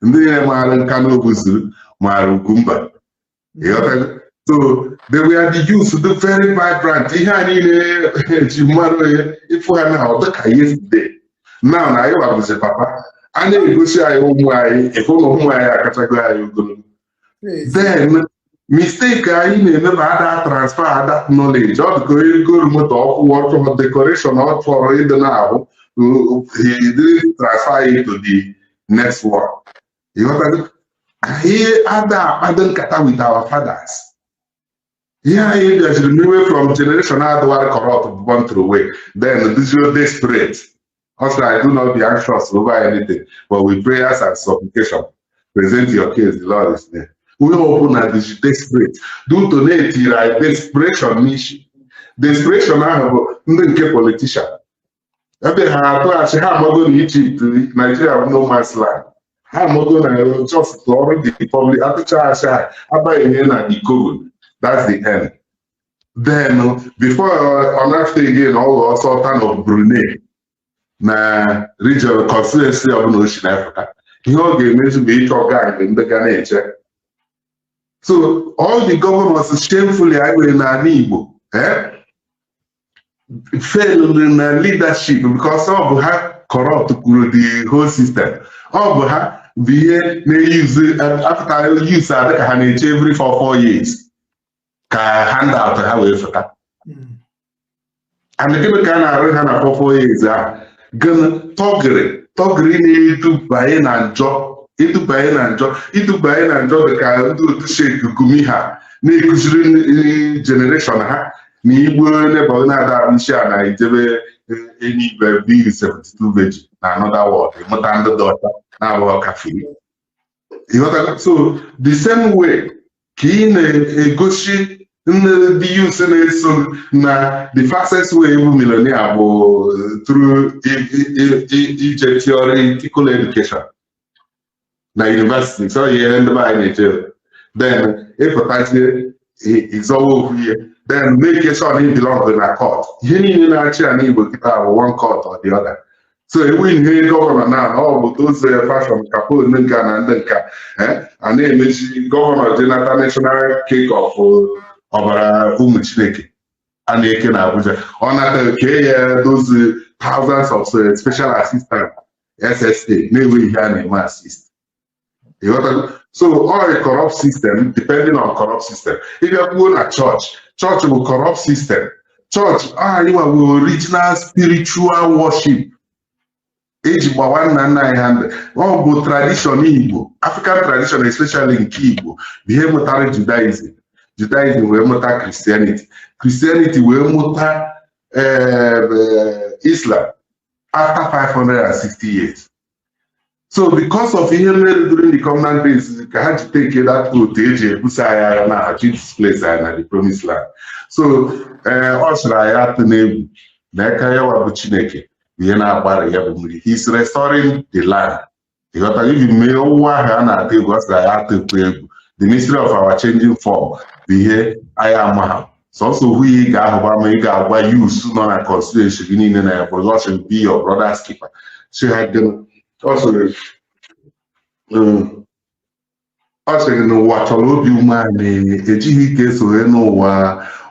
Ndị na-emara nka n'Obuzuru mara Ugwumba. So they were the youth, the very vibrant. Ihe a niile ji mmadụ ịfụ ha na ọ dịka yesterday. Now na anyị wabụzi papa, a na-egosi anyị ụmụ anyị, ịfụ na ụmụ anyị akachago anyị ogologo. Then mistake anyị na-eme ma ada transfer that knowledge. Ọ dịka onye goro moto ọkwụ decoration ọ chọrọ ịdị na-ahụ, he didn't transfer it to the next one. Anyị ada akpado nkata with our fathers. Yeah, he just remove from generation otherwise corrupt born through way. Then this is desperate. Also, I do not be anxious over anything, but with prayers and supplication, present your case, the Lord is there. We open and this desperate. Do donate your desperation mission. Desperation I have no politician. Every she have go to Egypt, Nigeria no man's land. How am go to just already the public at the church about the IKUKU. That's the end. Then, before on after again, all Sultan of Brunei, na regional constituency of Ocean Africa, he all gave me to be gang in the Ghana. So, all the governors shamefully, I will not Igbo, failed in leadership because some of her corrupt the whole system. All of her be use after use every 4 years. Ka hand out ha wee fụta. And the ka na-arụ ha na 4 years a gịnị tọgịrị na-edubanye na njọ idubanye na njọ dịka ndị otu Sheikh Gumi ha na-ekuziri generation ha na Igbo nebo na-ada isi a na ijebe enigwe big 72 veg na another world ịmụta ndị dọta na-abụọ kafiri. So the same way ka ị na-egosi the youth na-eso na the fastest way bụ millionaire bụ through ije theoretical education na university. So ihe ndị be anyị na-eche then ịpụtazie ịzọwa okwu ihe then make sure na belong na court. Ihe niile na-achị ya n'Igbo kịta bụ one court or the other. So ewin ihe gọvanọ na ọ bụ those fashion kapo ndị nka na ndị nka a na-emechi gọvanọ jenata national cake of ọbara ụmụ Chineke a na-eke na Abuja. Ọ nata kee ya those thousands of special assistant SSA na-enwe ihe a na-eme assist. So all a corrupt system depending on corrupt system. If you go na church bụ corrupt system. Church you have original spiritual worship. Eji gbawa nna nna anyị hand. Ọ bụ tradition Igbo, African tradition especially nke Igbo, bụ ihe mụtara Judaism. Judaism wee mụta Christianity wee mụta Islam after 560 years. So because of ihe mere during the covenant days, ka ha ji take that route eji ebusa ya na achi displace ya na the Promised Land. So ọ sịrị ya atụ n'egwu na aka ya wa bụ Chineke ihe na-agbara ya bụ mmiri. He's restoring the land. Ịghọta ibi mee ọwụwa ahụ a na-atụ egwu, ọ sịrị ya atụ egwu. The mystery of our changing form bụ ihe anyị amaghị. Sọsọ hụ ị ga-ahụba ma ị ga-agwa youth nọ na constituency gị niile na ya production be your brother's keeper. So ha gịnị ọ sịrị na ụwa chọrọ obi umeanị ejighị ike esoghe n'ụwa.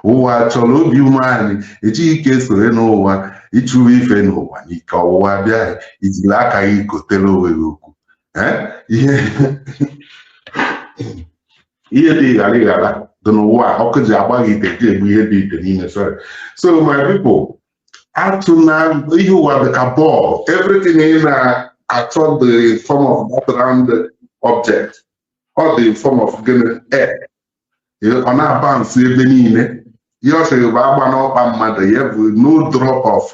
Ụwa chọrọ obi umeanị ejighị ike esoghe n'ụwa. Ịchụwa ife n'ụwa n'ike ọwụwa bịa ijiri aka gị gotere onwe gị okwu. Ihe dị ghara dị n'ụwa ọkụ ji agbaghị ite ji egbu ihe dị ite n'ime. So my people, atụ na ihe ụwa dị ka bọọlụ. Everything ị na-achọ the form of background object or the form of air. Ọ na-abansị ebe niile. Ihe ọ sịrị bụ agba n'ọkpa mmadụ ya bụ no drop of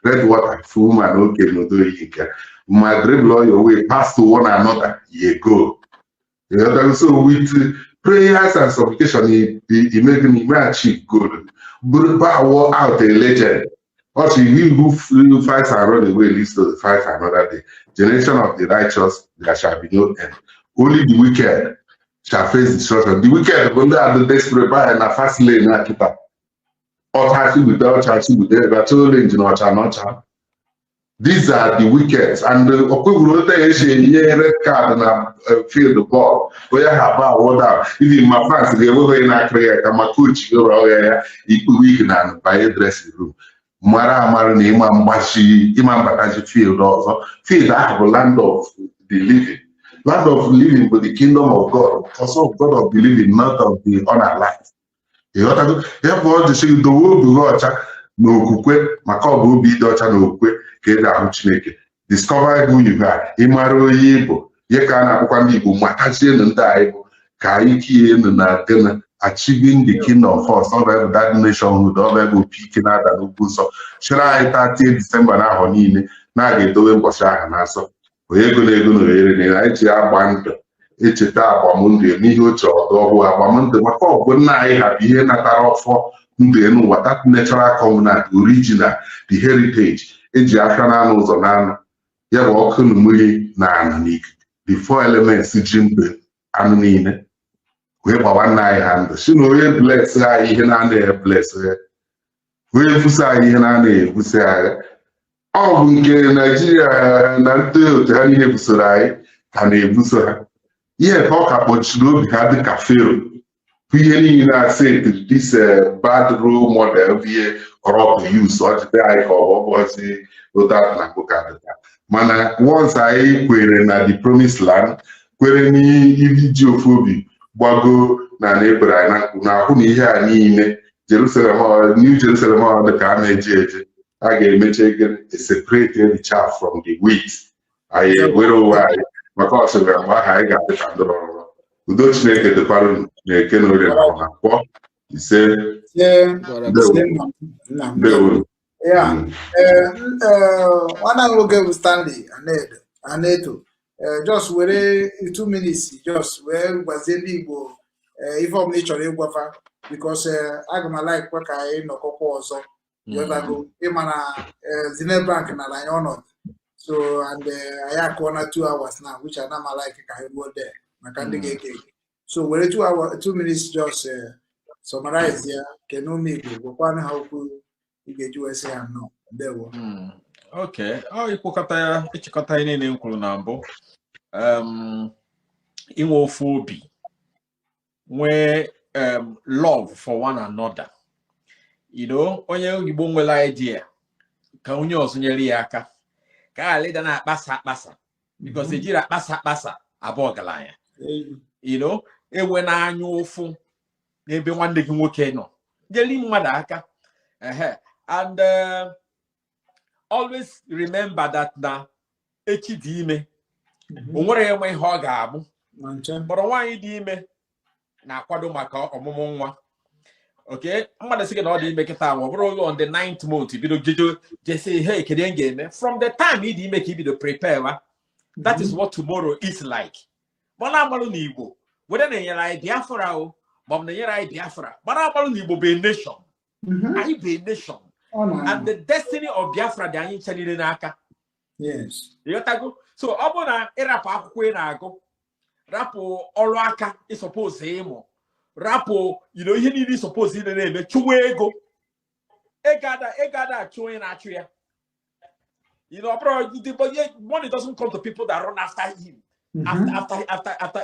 red water for woman oke n'udo ihe nke. my dribble your way, pass to one another, you go. You know, so with prayers and supplication, he make me achieve good. But power out a legend. Also, he who fights and run away leads to the fight another day. Generation of the righteous, there shall be no end. Only the wicked shall face destruction. The wicked, when they are the desperate by and a fast lane, or touching with their touching with their children, you know, these are the wickets, and the red card and field the ball. Where have I order? Even my fans, they were in a career, my coach, equal week and by a dressing room. Mara Marani, Imam Bataji field also. Field I have a land of the living. Land of living with the kingdom of God, also God of the living, not of the unalive. Therefore, to see the world be watcher, no kukwe, Makobu be daughter no kwe. Discover who you are. Imaro Yibo, Yekana Kwanibo, Matashi and Daibo, Kaiki and achieving the kingdom first, all that nation would all go peaking out and Ubuso. Should I 30 December now on in? Now they do Bosha and Aso. We're going to band. It's a tap on Monday, Mihocho, or Abamonte, Mako, good night, happy here, not for what that natural covenant, original, the heritage. Eji aka n'anụ ụzọ n'anụ ya bụ ọkụ na mmiri na anụ n'ike the four elements ji mbe anụ niile wee gbawa nna anyị ha ndụ si na onye bless anyị ihe na-anaghị bless ya onye ebusa anyị ihe na-anaghị ebusa ya ọ bụ nke Naijiria na ndị otu ha niile busoro anyị ka na-ebuso ha ihe ka ọ ka kpọchiri obi ha dị ka Fero bụ ihe niile asị this bad role model ihe corrupt use or I was without Nakoka. Mana once I query na the promised land, query me geophobic, Bago na neighbor na Huni here Jerusalem or New Jerusalem or the Carnage. I gave me a separated the chaff from the wheat. I will why my cousin I got the Pandora. We don't make the parent he said, yeah, one I will go with Stanley and Neto. Just where 2 minutes, just where was the Igbo inform nature because I got my like what I know also. Just I go Zine Bank and I honored. So and I have 1 or 2 hours now, which I not like I go there. I can't get so where 2 minutes just summarize here. Can no make one how could you get USA and no there were. Okay. Oh, you cook at a name Kulunambo. Imophobia. Where love for one another. You know, when you bring well idea, can you also nearly aka? Can I na basa because they did a basa about a lion. You know, and when I know for maybe one day can work no. Jeli madaka. And always remember that na HDM. Umore my hogabu. But why dime na kwado maka omomonwa. Okay, I'm gonna say all the make it on the 9th month. If you do just say, hey, can from the time he did make it to prepare, that is what tomorrow is like. But I'm going to Igbo. Whether they are Biafra, but they are Biafra. But I'm going to Igbo be a nation. I be a nation. And the destiny of Biafra, they are in Chalinaka. Yes. So, I'm going to Erapa Quenago. Rapo Oraka is supposed to Rapo, you know, he need supposed to name Chuego. Egada, Chuin Atria. You know, bro, but yet money doesn't come to people that run after him. After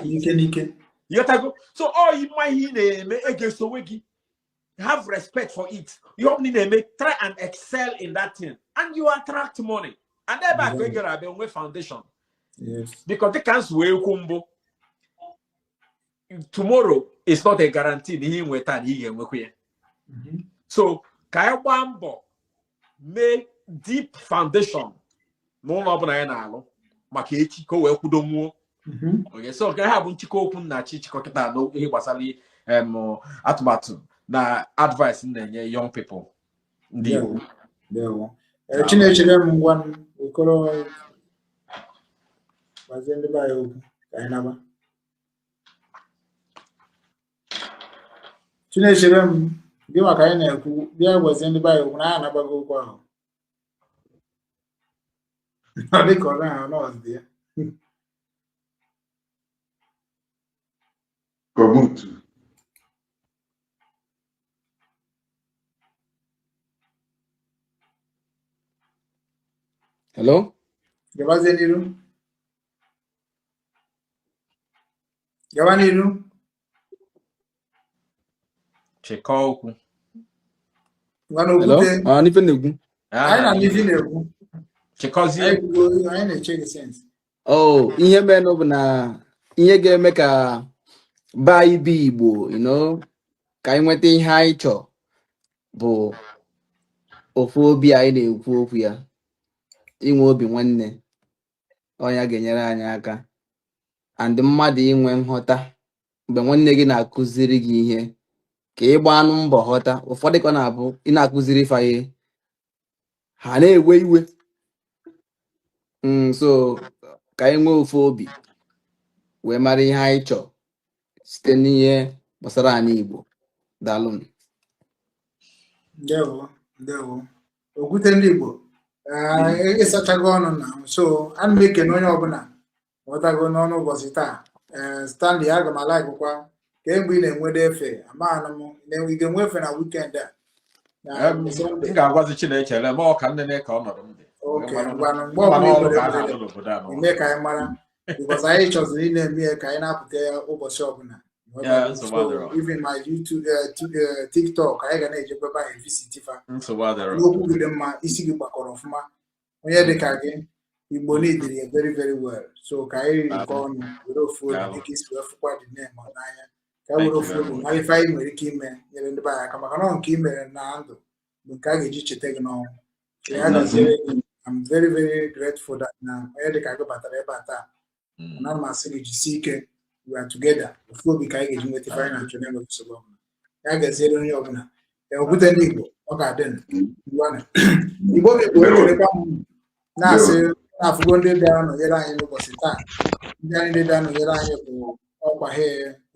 him. So all you might name against the wiggy. Have respect for it. You only try and excel in that thing. And you attract money. And then back with foundation. Yes. Because they can't swear combo. Tomorrow is not a guarantee he will turn here. So Kaiwambo make deep foundation. No no Makechi ko we kudomu. Okay, so can have unchiko kun na chichiko kita no he wasali atubatu na advice in young people. Ndio. Chinechele mungwan ukolo gwazie ndị be anyị okwu ka anyị naba. Chinechere m gị maka anyị na-ekwu bịa gwazie ndị be anyị okwu na anyị anabaghị okwu ahụ. Ọ dị ka ọ naghị anọzi ya. Komutu. Hello? Gabazie n'iru. Gaba n'iru. Chịkọọ okwu. Ngwa n'okwute. N'ife na-ekwu. Anyị na n'ife na-ekwu. Chịkọzie. Anyị na-eche gị sensị. Ihe mere bụ na ihe ga-eme ka be anyị bụ Igbo, ka anyị nweta ihe anyị chọọ bụ ofu obi anyị na-ekwu okwu ya, inwe obi nwanne. Ọnya ga-enyere anyị aka, and mmadụ inwe nghọta mgbe nwanne gị na-akụziri gị ihe ka ị gbaa anụ mbọ ghọta. Ụfọdụ ka ọ na-abụ ị na-akụziri ife ihe ha na-ewe iwe. So ka anyị nwee ofu obi wee mara ihe anyị chọọ site n'ihe gbasara anyị Igbo. Daalụ. Ndewo. Okwute ndị Igbo ịsachago ọnụ na so ana m ekene onye ọbụla ghọtago n'ọnụ ụbọchị taa. Stanley, aga m alaikwa ka mgbe ị na-enwede efe amaghana m ị ga-enwe efe na wikend a. Ị ga-agwazi Chineke ele ma ọ ka nne ka ọnọdụ m dị. Mgbe ọbụla ime ka anyị mara because anyị chọziri ị na-eme ka anyị na-apụta ya ụbọchị ọbụla. Even my YouTube, TikTok, anyị ga na-ejekwebe anyị visit fa n'okwu gị dị mma, isi gị gbakọrọ ọfụma, onye dị ka gị Igbo n'idiri ya very very well. So ka anyị rikọ ọnụ were ofu obi dịka isi wee fụkwa dị na-eme n'anya, ka were ofu obi mara ife anyị nwere ike ime nyere ndị be anyị aka, maka na nke i mere na ndụ bụ nke a ga-eji cheta gị n'ọnwụ. I'm very very grateful that na onye dị ka gị batara ebe a taa. Na masị gị jisi ike, we are together. Ofu obi ka anyị ga-eji nweta ife anyị na-achọ n'enweghị nsogbu ọbụla. Ya gaziere onye ọbụla. Okwute ndị Igbo ọ ga-adị Igbo ekelekwa m na-asị na-afụgo ndị bịara nọnyere anyị n'ụbọchị taa. Ndị anyị bịara nọnyere anyị bụ ọkwa ha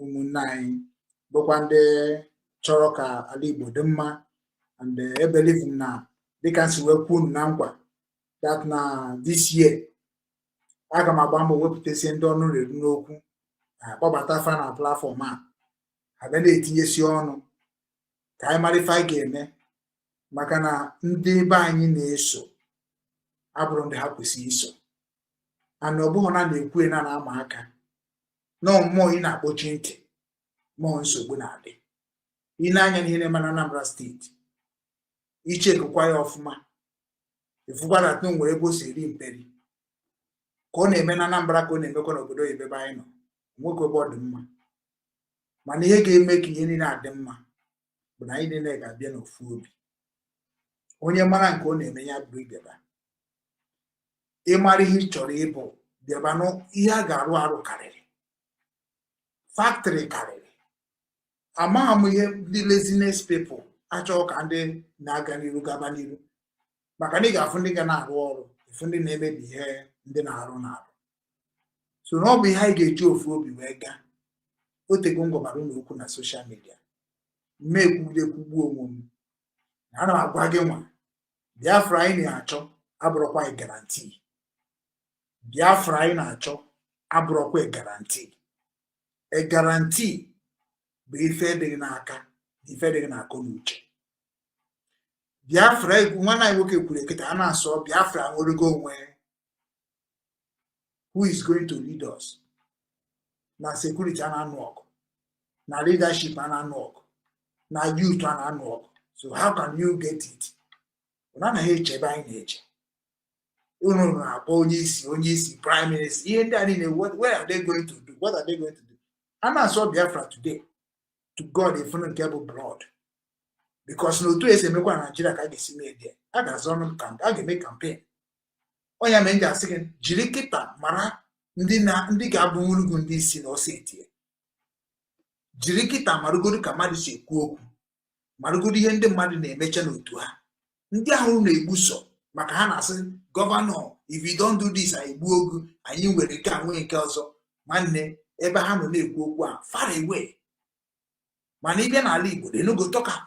ụmụnne anyị, bụkwa ndị chọrọ ka ala Igbo dị mma. And ebelieve m na dịka nsi wee kwuo na nkwa that na this year aga m agba mbọ wepụtasị ndị ọnụ reru n'okwu akpọbata fa na platform a abịa na-etinyesi ọnụ ka anyị mara ife anyị ga-eme, maka na ndị be anyị na-eso abụrụ ndị ha kwesịrị iso. Ana ọ bụghị na na-ekwu na na-ama aka na mmụọ ị na-akpọchi ntị, mmụọ nsogbu na-adị. Ị na-anya n'ihe na-eme na Anambra steeti, ichekwa ya ọfụma, ịfụkwara atụ nwere ebe o si eri mperi ka ọ na-eme na Anambra ka ọ na-emekwa n'obodo oyibo ebe anyị nọ. Nwoke ebe ọ dị mma, mana ihe ga-eme ka ihe niile adị mma bụ na anyị niile ga-abịa n'ofu obi. Onye mara nke ọ na-eme ya bụ ideba, ịmara ihe ị chọrọ ịbụ bịaba nụ. Ihe a ga-arụ arụ karịrị, factory karịrị. Amaghị m ihe ndị laziness people achọghị ka ndị na-aga n'iru gaba n'iru, maka na ị ga-afụ ndị ga na-arụ ọrụ, ịfụ ndị na-emebi ihe ndị na-arụ na-arụ. So na ọ bụ ihe anyị ga-eji ofu obi wee gaa. Otego ngwabara n'okwu na soshal midia, mmekwudekwugbuo onwe m. Ana m agwa gị nwa, Biafra anyị na-achọ abụrụkwa garanti. Biafra anyị na-achọ abụrụkwa garanti. Garanti bụ ife dịghị n'aka, ife dịghị n'akọ n'uche. Biafra, nwanne anyị nwoke kwuru ekete a na-asọ Biafra nwere onwe. Who is going to lead us? Na security a na-anụ ọgụ, na leadership a na-anụ ọgụ, na youth a na-anụ ọgụ. So how can you get it? Na anaghị eche ebe anyị na-eche. Unu na-akpọ onye isi prime minister, ihe ndị a niile, what are they going to do? What are they going to do? A na-asọ Biafra today to God efunu nke bụ blood, because n'otu esi emekwa na Nigeria ka a ga-esi mee dị, a ga-azọ ọnụ a ga-eme campaign. Onye mee ndị asị gị jiri kịta mara ndị ga-abụ urugu ndị isi na ọsọ etie. Jiri kịta marụgodu ka mmadụ si ekwu okwu, marụgodu ihe ndị mmadụ na-emecha n'otu ha. Ndị ahụ na-egbuso maka ha na-asị gọvanọ if you don't do this anyị gbuo ogu anyị nwere ike anwe nke ọzọ nwanne ebe ha nọ na-ekwu okwu a far away mana ịbịa n'ala Igbo they no go talk am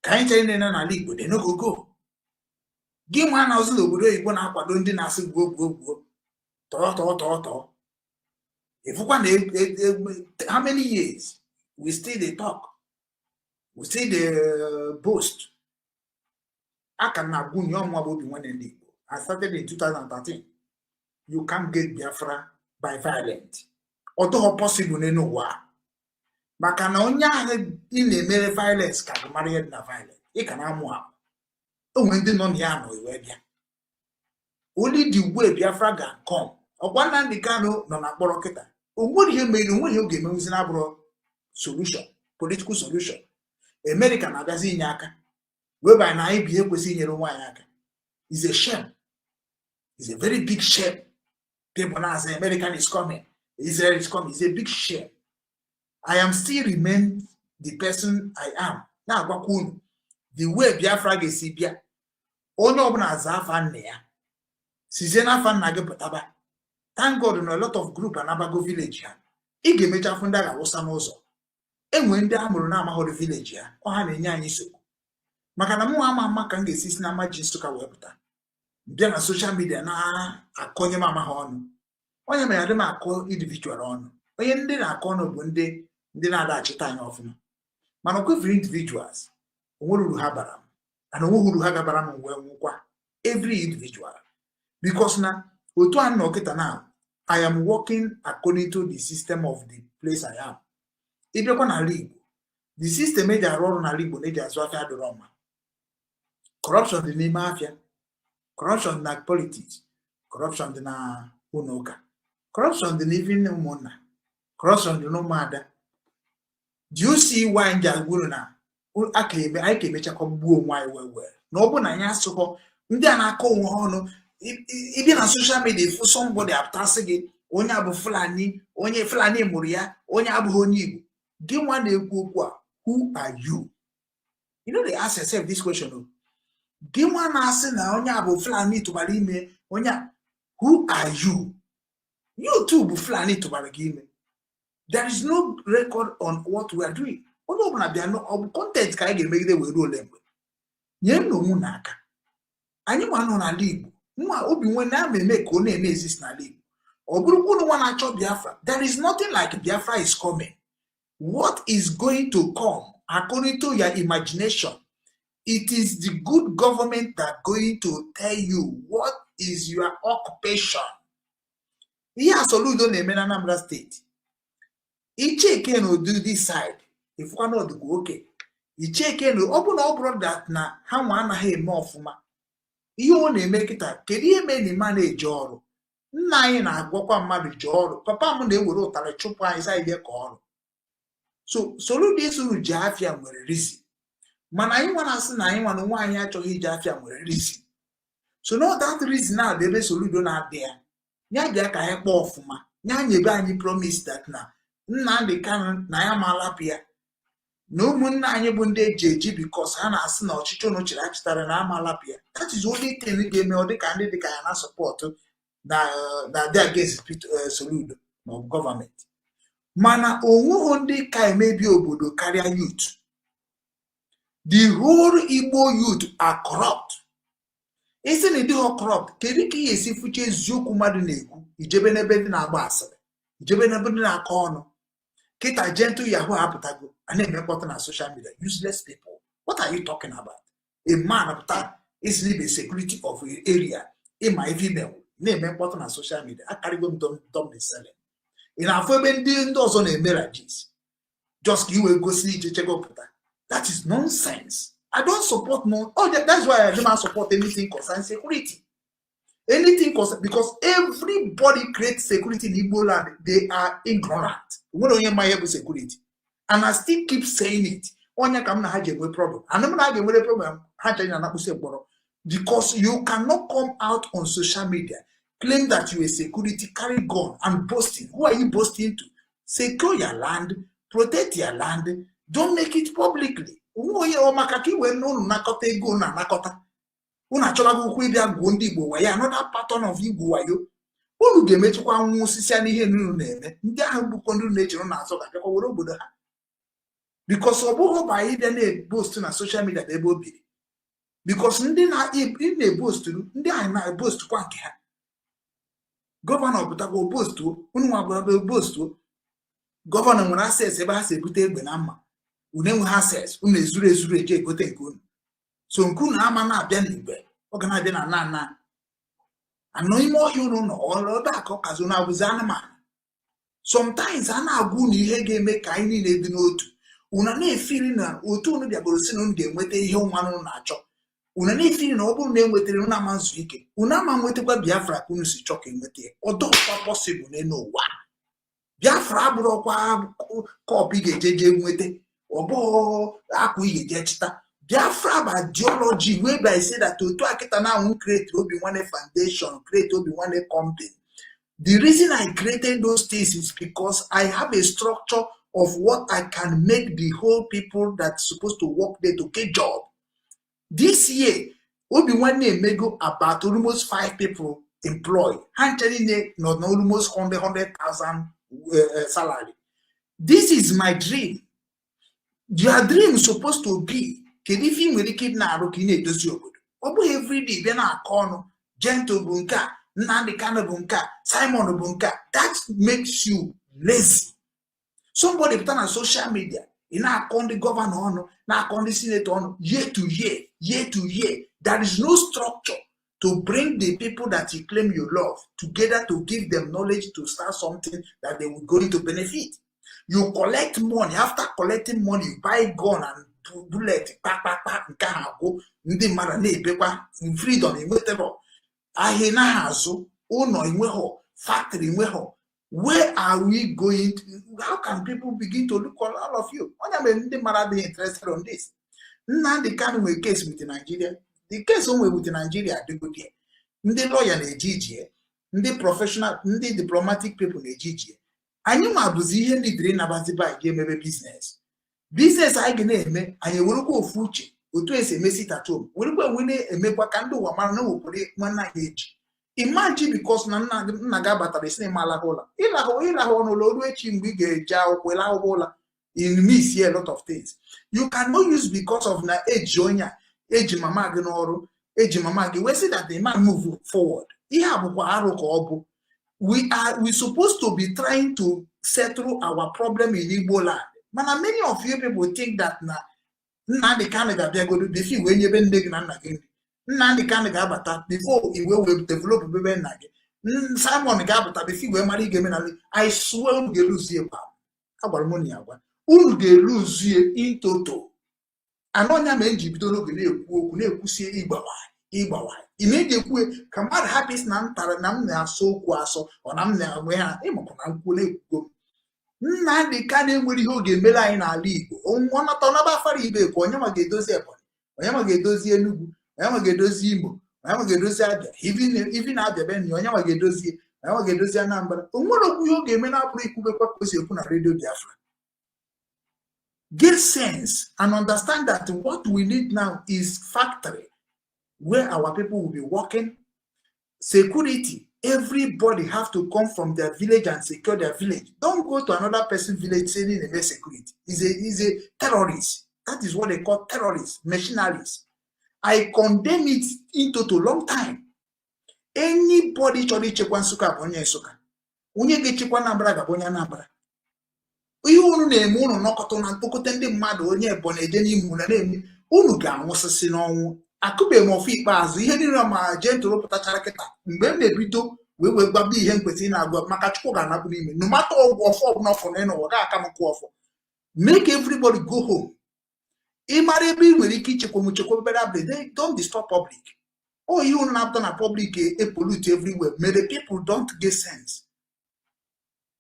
ka anyị chere nne n'ala Igbo they no go go gị nwa na ọzọ n'obodo Igbo na-akwado ndị na-asị gbuo tọọ ifụkwa na how many years we still dey talk we still dey boast aka na agwụnye ọmụwa bụ Obinwannem ndị Igbo. I started in 2013. You can't get Biafra by violence. Although possible n'ụwa maka na onye ahụ ị na-emere violence ka mara ihe dị na violence ị ka na-amụ ahụ onwe ndị nọ na ya nọ iwe bịa only the way Biafra ga come ọkwa Nnamdi Kanu nọ na mkpọrọ kịta onwere ihe mere onweghị oge emenwuzi na abụrụ solution political solution America na-abịazi inye aka whereby na anyị bụ ihe kwesịrị inyere nwaanyị aka is a shame. It's a very big shame. People now say American is coming, Israel is coming. It's a big shame. I am still remain the person I am. Now, the way Biafra gets Sibia, only open as a fan there. Sizena fan nage potaba. Thank God, in a lot of group and Abago village. Ige mecha funda was sanozo. And when the Amurana Maho village, or Hanenya Nisu. Makana Muama can get sis nama jinstuka webta. Then a social media na akonye mama hon. Onye me adema akọ individual on. Onye ndị na-akọ no bụ ndị na-ada achịta anya ọfụma. Mana okwe for individuals. Onwuru ha bara. And onwuru ha gabara m wee nwụkwa. Every individual. Because na otu a nọ kịta now, I am working according to the system of the place I am. Ịbịakwa na Igbo. The system eji arụ ọrụ na Igbo na-eji azụ afịa adịrọ mma. Corruption dị n'ime afịa. Corruption na politics, corruption na unoka, corruption even umona, corruption no matter. Do you see why in Jaguru na I can make a combo why well? No one I ask for Indiana call on even on social media for somebody tasking it, only abu Fulani, only Fulani Muria, only abu Honi. Give one a who are you? You know, they ask yourself this question. Give one answer now, onya abu Fulani to barime, onya, who are you? You too, bu Fulani to barime. There is no record on what we are doing. Although there are no content can make the way roll them. Yen no munaka. Anyone on a league. Mwa Obinwannem make one exist na league. Or group one chop Biafra. There is nothing like Biafra is coming. What is going to come according to your imagination? It is the good government that going to tell you what is your occupation. Here, Soludo Nemen Anambra State. Iche can do this side. If one not go okay. Iche can open up that na how one hay more fuma. You only make it a kedi many money joro. Nine I walk on mother joro. Papa Monday will wrote a chupa inside their call. So Soludo Suru Jafia were easy. Mana anyị nwa na-asị na anyị nwa na nwaanyị achọghị ije afịa nwere reason. So no that reason now the Soludo na-adị ya. Nya bịa ka anyị kpọọ ọfụma. Nya nyebe anyị promise that na Nnamdi Kanu na ya malapịa. Na ụmụnne anyị bụ ndị eji eji because ha na-asị na ọchịchị unu chịrị achịtara na amalapịa. That is the only thing ga-eme ọ dịka ndị dịka ya na support na they against Soludo na government. Mana onweghị ndị ka emebi obodo karịa youth. The whole Igbo youth are corrupt. Isn't it all corrupt? Keriki is if we change Zuku Madineku, Ijebenebedi na Basel, Ijebenebedi na Kono, Kita gentle Yahoo Apatago, and then important on social media. Useless people. What are you talking about? A man of that is living security of the area. In my female, name important on social media. I carry them dumb selling. In our family, those on a marriages. Just you will go see to check up that. That is nonsense. I don't support that's why I don't support anything concerning security. Anything concerning because everybody creates security in Igbo land. They are ignorant. We don't hear security, and I still keep saying it. Onya kamna haje we problem. And I'm not having a problem. Because you cannot come out on social media, claim that you are security, carry gun and boasting. Who are you boasting to? Secure your land, protect your land. Don't make it publicly. Who unu achọla ukwu ịbịa gwuo ndị Igbo wayo, another pattern of Igbo wayo. Unu ga-emechikwa nwụ osisi n'ihe unu na-eme. Ndị ahụ bụkwa ndị na-echere na-azọ ga-abịakwa were obodo ha. Because ọ bụghị ba ịbịa na-ebost na social media bụ ebe o biri. Because ndị na-ebost ndị ahụ na-ebost kwa nke ha. Gọvanọ pụtakwa obostuo, unu nwa bụ obostuo. Gọvanọ nwere access ebe ha si ebute egbe na mma. Unu enweghị access, unu ezuru eje egote nke unu. So nke unu ama na-abịa n'igwe, ọ ga na-abịa na nna anọ ime ọhịa unu nọ ọrụ akọ kazi unu abụzi anụmanụ. Sometimes a na-agwa unu ihe ga-eme ka anyị niile dị n'otu. Unu na-efiri na otu unu bịagoro si na unu ga-enweta ihe nwa unu na-achọ. Unu na-efiri na ọ bụrụ na enwetara unu ama nzu ike, unu ama nwetakwa Biafra ka unu si chọọ ka enweta ya. Ọ dọkwa possible n'elu ụwa. Biafra abụrụkwa kọpụ ị ga-eje nweta, ọ bụ akwa ị ga-eje chịta. Biafra by ideology, whereby I say that to akita now create Obinwannem Foundation, create Obinwannem Company. The reason I created those things is because I have a structure of what I can make the whole people that's supposed to work there to get job. This year, Obinwannem may go about almost 5 people employed, handling not almost 100,000 salary. This is my dream. Your dream is supposed to be kedu ife nwere ike na-arụ ka ị na-edozi obodo. Ọ bụghị everyday bịa na-akọ ọnụ Gentle bụ nke a, Nnamdi Kanu bụ nke a, Simon bụ nke a. That makes you lazy. Somebody pụta na social media, ị na-akọ ndị gọvanọ ọnụ, na-akọ ndị senator ọnụ, year to year. There is no structure to bring the people that you claim you love together to give them knowledge to start something that they will go into benefit. You collect money. After collecting money, you buy gun and bullet, nke ahụ ndị mmadụ na-ebekwa freedom enwetara ahịa na azụ ụlọ enweghọ factory enweghọ. Where are we going to, how can people begin to look at all of you? Onye mere ndị mmadụ adịghị interested on this. Nnamdi Kanu nwere case with Nigeria. The case o nwere with Nigeria adịgodie. Ndị lawyer na-eji ijie, ndị professional, ndị diplomatic people na-eji ijie. Anyị nwa bụzi ihe ndị dịrị na baziba ga-emebe business anyị ga na-eme. Anyị werekwa ofu uche otu esi emesi tatom, werekwa enwe na-emekwa ka ndị ụwa mara na wepụrụ nwanne anyị eji. Imagine because na nna ga abatara isi na alahụ ụla ịlahụ n'ụlọ oru echi mgbe ị ga-eje akwụkwọ ịlahụ ụla, you miss a lot of things. You cannot use because of na eji onye eji mama gị n'ọrụ, eji mama gị wee sị that the man move forward. Ihe a bụkwa arụ ka ọ bụ. We supposed to be trying to settle our problem in Igbo land. Mana many of you people think that na Nnamdi Kanu ga-abịagodo before iwe nyebe nne gị na nna gị. Nnamdi Kanu ga-abata before iwe wee develop bebe nna gị. Simon ga-abata before iwe mara ga-eme na. I swear unu ga-eluzie kwa. Agwara m ya agwa. Unu ga-eluzie in total. Anonya ma eji bido n'oge na-ekwu okwu na-ekwusie ịgbawa. Ị na-eji ekwu ka mmadụ hapụ isi na ntara na m na-asọ okwu asọ ọ na m na-enwe ha ịmụkụ na nkwụ na-ekwugo. Nnamdi Kanu enwere ihe ọ ga-emere anyị n'ala Igbo. Ọ nata ọnaba afara ibe ka onye ma ga-edozi Ebonyi, onye ma ga-edozi Enugu, onye ma ga-edozi Imo, onye ma ga-edozi Abia, even Abia Benue, onye ma ga-edozi, onye ma ga-edozi Anambra. O nwere okwu ihe ọ ga-eme na-abụrụ ikwubekwa ka o si ekwu na Radio Biafra. Get sense and understand that what we need now is factory where our people will be working. Security. Everybody have to come from their village and secure their village. Don't go to another person's village saying they need security. He's a terrorist. That is what they call terrorists, mercenaries. I condemn it into a long time. Anybody chori chekwa Nsukka bonye Nsukka. Unye ge chekwa Anambra ga bonye Anambra. Ihe unu na-eme unu nọkọta na mkpokọta ndị mmadụ onye Ebonyi eje n'Imo na na-eme unu ga-anwụsịsị n'ọnwụ. Akụbe m ofu ikpeazụ ihe niile ma Gentle pụtachara kịta mgbe m na-ebido wee gbaba ihe mkwesị na-agwa maka Chukwu ga-anapụ n'ime no matter ọfọ ọbụla ọfọ na ịnọ ga aka m kwụ ọfọ. Make everybody go home. Ị mara ebe ị nwere ike ichekwa obere abalị, don't disturb public. Oh, ihe unu na-apụta na public pollute everywhere. May the people don't get sense.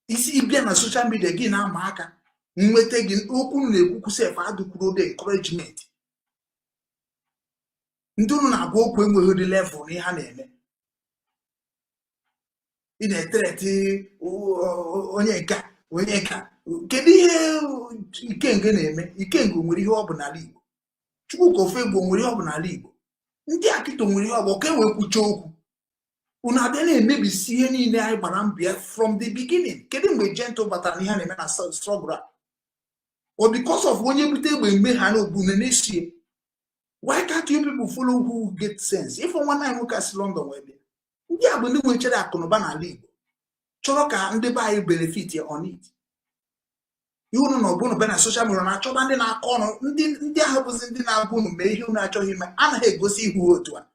Isi ibia na social media gị na-ama aka nweta gị okwu na-ekwukwu sef adụkwuru the encouragement. Ndị unu na-agwa okwu enweghị ụdị level na ihe ha na-eme. Ị na-etereti onye nka kedu ihe Ikenga na-eme? Ikenga nwere ihe ọ bụ n'ala Igbo. Chukwuka Ofe Igbo nwere ihe ọ bụ n'ala Igbo. ndị akịto nwere ihe ọgbọ ka enwee kwucha okwu unu abịa na-emebisi ihe niile anyị gbara mbịa from the beginning. Kedu mgbe gentle batara n'ihe na-eme na struggle or because of onye bute egbe mgbe ha na ogbune na-esie? Why can't you people follow who get sense? If one night nwoke si London wee bịa, ndị a bụ ndị nwechere akụnụba n'ala Igbo chọrọ ka ndị be anyị benefit on it. Iwu na ọbụna be na social media na-achọba ndị na-akọ ọnụ, ndị ahụ bụzi ndị na-agụ unu mee ihe unu achọghị ime, anaghị egosi ihu otu a.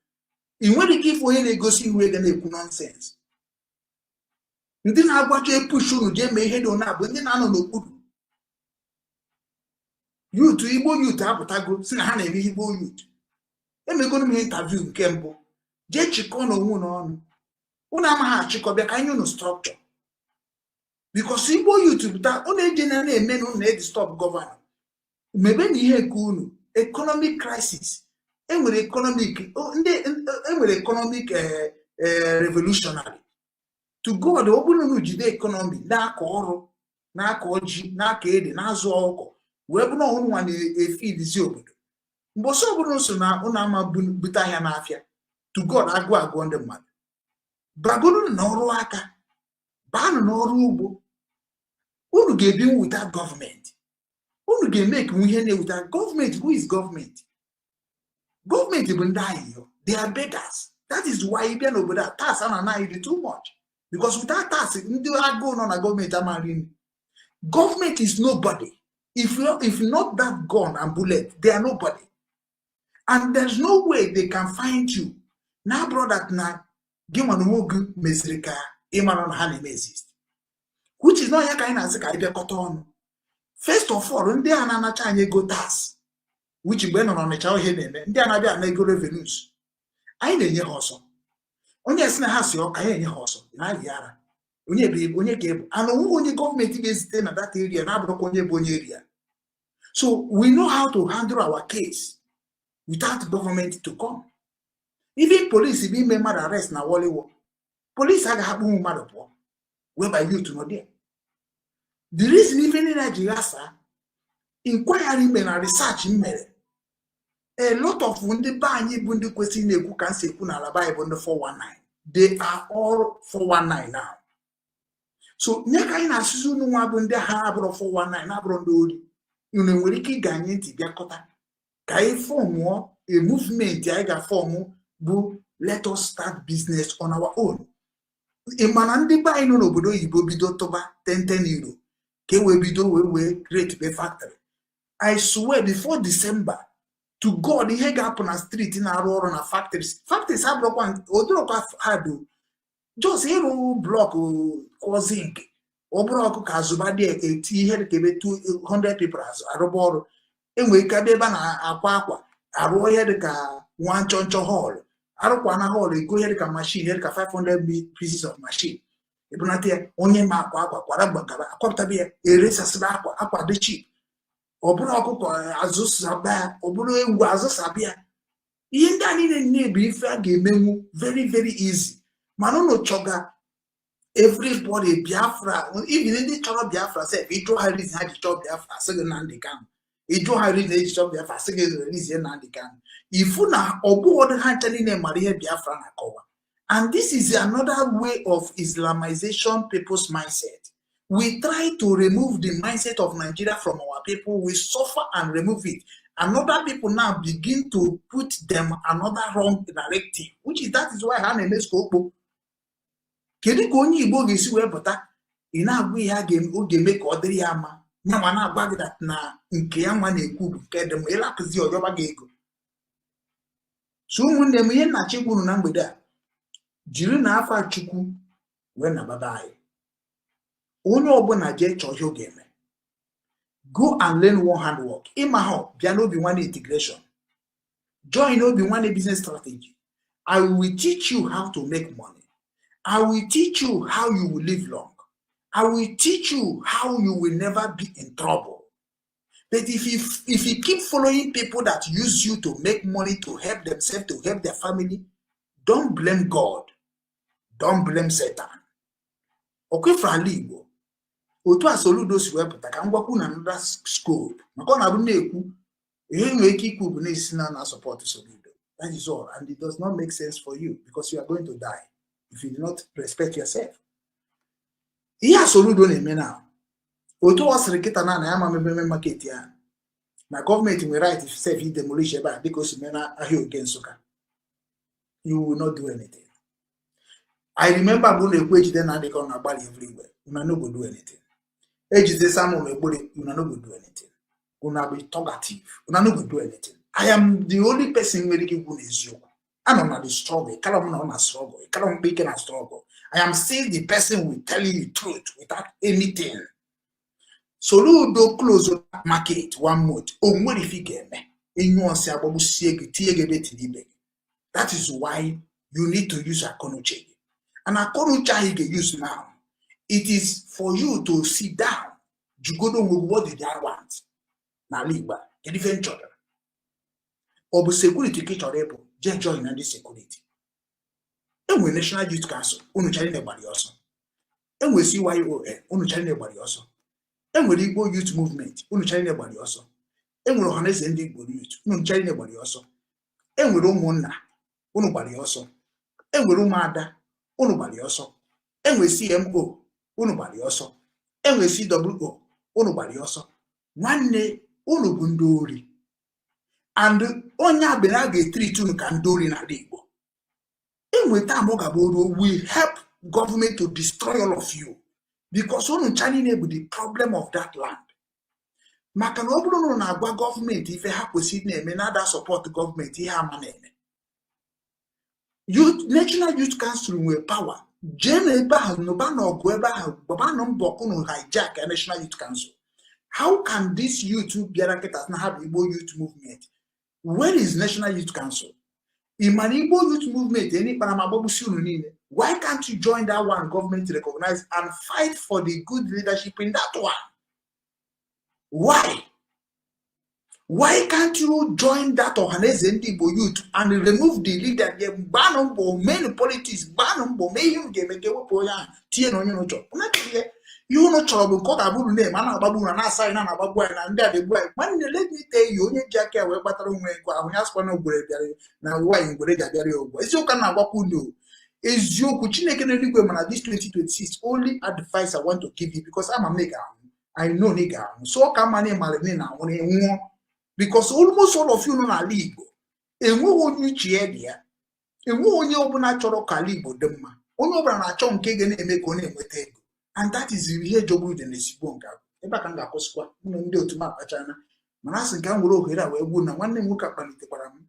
ị nwere ike ịfụ onye na-egosi ihu ega na-ekwu nonsense. Ndị na-agwacha epush unu jee mee ihe dị ona bụ ndị na-anọ n'okpuru. Youth Igbo youth apụtago si na ha na-eme Igbo youth. Emegoro m interview nke mbụ jee chịkọ n'onwe n'ọnụ. Unu amaghị achịkọ bịa ka anyị unu structure. Because Igbo youth pụta unu eje na-eme na unu na-edistop gọvanọ. Mebe na ihe nke unu economic crisis. Enwere economic revolutionary. To God, open unu jide economy na-akọ ọrụ, na-akọ ji, na-akọ ede, na-azụ ọkụkọ. Wee bụ na ọhụrụ nwa na-efidizi obodo. Mgbe ọsọ ọbụla so na ụnụ ama bute ahịa n'afịa. To God, agụ ndị mmadụ. Bagoro na ọrụ aka, baanụ n'ọrụ ugbo. Unu ga-ebi without government. Unu ga-emeke ihe na-ewuta government. Who is government? Government bụ ndị ahịhịa. They are beggars. That is why ịbịa n'obodo a tax a na-anaghị too much. Because without tax, ndị agụụ nọ na government amaghị nri. Government is nobody. If not that gun and bullet, they are nobody. And there's no way they can find you. Now, brother, na Gimanumogu Mesrika, Imanon Hanim exist. Which is not ya kind of a cotton. First of all, ndị a na-anacha anyị ego tax, which mgbe nọ n'ọnịcha ihe na-eme, ndị a na-abịa na-ego revenues. Anyị na-enye ha ọsọ. Onye si na ha si ọka ya enye ha ọsọ, na-arị ara. Onye bụ onye ka ebu. And onye gọọmenti ga-ezite na that area na-abụrụkwa onye bụ onye area. So we know how to handle our case without government to come. Even police be made mad arrest na Wallywood. Police agaghị akpụ mmadụ pụọ. Whereby you to know there. The reason even in Nigeria, inquiry and research mere. A lot of ndị ba anyị bụ ndị kwesịrị na-ekwu ka nsi ekwu n'ala Bible ndị 419. They are all 419 now. So nye ka anyị na-asụsụ unu nwa bụ ndị ha abụrụ 419 na-abụrụ ndị ori. Unu nwere ike ịga anyị ntị bịakọta ka anyị fọmụọ a movement anyị ga-fọmụ bụ let us start business on our own. Ịmana ndị ba anyị nọ n'obodo oyibo bido tụba 10 euro ka e wee bido wee create a factory. I swear before December, to God, ihe ga-apụ na street na-arụ ọrụ na factories. Factories abụrụkwa odorokwa hado. Just ịrụ block causing. Ọ bụrụ ọkụ ka azụba dị eti ihe dị ka ebe 200 people arụba ọrụ. Enwere ike ebe na-akwa akwa arụ ihe dị ka one choncho hall. Arụkwa na hall ego ihe dị ka machine, ihe dị ka 500 pieces of machine. Ebunata ya onye ma akwa kwara gbagara akwapụtabe ya eresasịba akwa dị cheap. Ọ bụrụ ọkụkọ azụsabịa, ọ bụrụ ewu azụsabịa. Ihe ndị a niile na-ebu ife a ga-emenwu very very easy. Mana unu chọga everybody Biafra, even ndị chọrọ Biafra sef, ịjụ ha reason ha ji chọọ Biafra asịghị Nnamdi Kanu. Ịjụ ha reason eji chọọ Biafra asịghị reason Nnamdi Kanu. Ifu na ọ bụghị ha ncha niile mara ihe Biafra na-akọwa. And this is another way of Islamization people's mindset. We try to remove the mindset of Nigeria from our people. We suffer and remove it. And other people now begin to put them another wrong narrative, which is that is why I have a scope. Kedu ka onye Igbo ga-esi wee pụta ị na-agwa ihe a ga-eme ka ọ dịrị ya mma ya ma na-agwa gị na nke ya nwa na-ekwu bụ nke dị mma ịlapụzi ọjọba gị ego. So ụmụnne m ihe nna-achị gwuru na mgbede a jiri na afa Chukwu wee na baba anyị. Onye ọbụla jee chọọ ihe ọ ga-eme. Go and learn one hand work. Ịma ha bịa n'Obinwannem integration. Join Obinwannem business strategy. I will teach you how to make money. I will teach you how you will live long. I will teach you how you will never be in trouble. But if you keep following people that use you to make money, to help themselves, to help their family, don't blame God. Don't blame Satan. Okay, for Igbo. Otu asoludo si wepụta ka ngwakwu na another scope. Maka ọ na-abụ na-ekwu ihe nwere ike ikwu bụ na-esi na support Soludo. That is all. And it does not make sense for you because you are going to die if you do not respect yourself. Ihe asoludo na-eme now. Otu o siri kita na ya ma mebe market ya. Na government will right if say he demolish ebe a because you na ahia oke Nsukka. You will not do anything. I remember when they wage then they come na gbali everywhere. Una no go do anything. Ejide Samuel Megbori, una no go do anything. Una be talkative. Una no go do anything. I am the only person where you go is you. I'm not the struggle. I can't struggle. I can't make a struggle. I am still the person who will tell you the truth without anything. So you do close market 1 month. Oh, what if you get me? That is why you need to use a konuche. And a konucha you can use now. It is for you to sit down. You go to what did I want? Now, Liba, a different children. Or security catch or able, just join in this security. And we National Youth Council, only challenge anybody also. And we CYON, only challenge anybody also. And we Igbo Youth Movement, only challenge anybody also. And we Honest and Igbo Youth, only challenge anybody also. And we don't Mona, nobody also. And we don't Mada, nobody also. And we CMO, nobody also. And we CWO, nobody also. One day, Unubundori. And onya benage treat you can do in a Igbo. In with time we help government to destroy all of you because on China with the problem of that land. Makanobro na agwa government if you have name another support the government here manene. Youth National Youth Council with power. Jeneba no bano gweba babano mbokunu hijack a National Youth Council. How can this youth be not have Igbo youth movement? Where is National Youth Council? In an Igbo youth movement, why can't you join that one government to recognize and fight for the good leadership in that one? Why? Why can't you join that Ohanese Igbo youth and remove the leader? Banombo, many politics, Banombo, may you get a you know trouble caught a bull name, and a baboon and a sign and a baboon and daddy boy. When you let me tell you, only jacket where battering when ask one of now why in Gorega Dario. Is you can have do. Is you Kuchine Kennedy women at this 2026 only advice I want to give you because I'm a nigga. I know nigga. So come my name Malinina on a because almost all of you know are legal. And who won't you cheer there? And who won't you open a choro calibo demma? Only over a chunk again and make on him with it. And that is here job with the Nesibonga. Eba kanga koskwa, mundo to map achana. Manas can go here where one name look up on the param.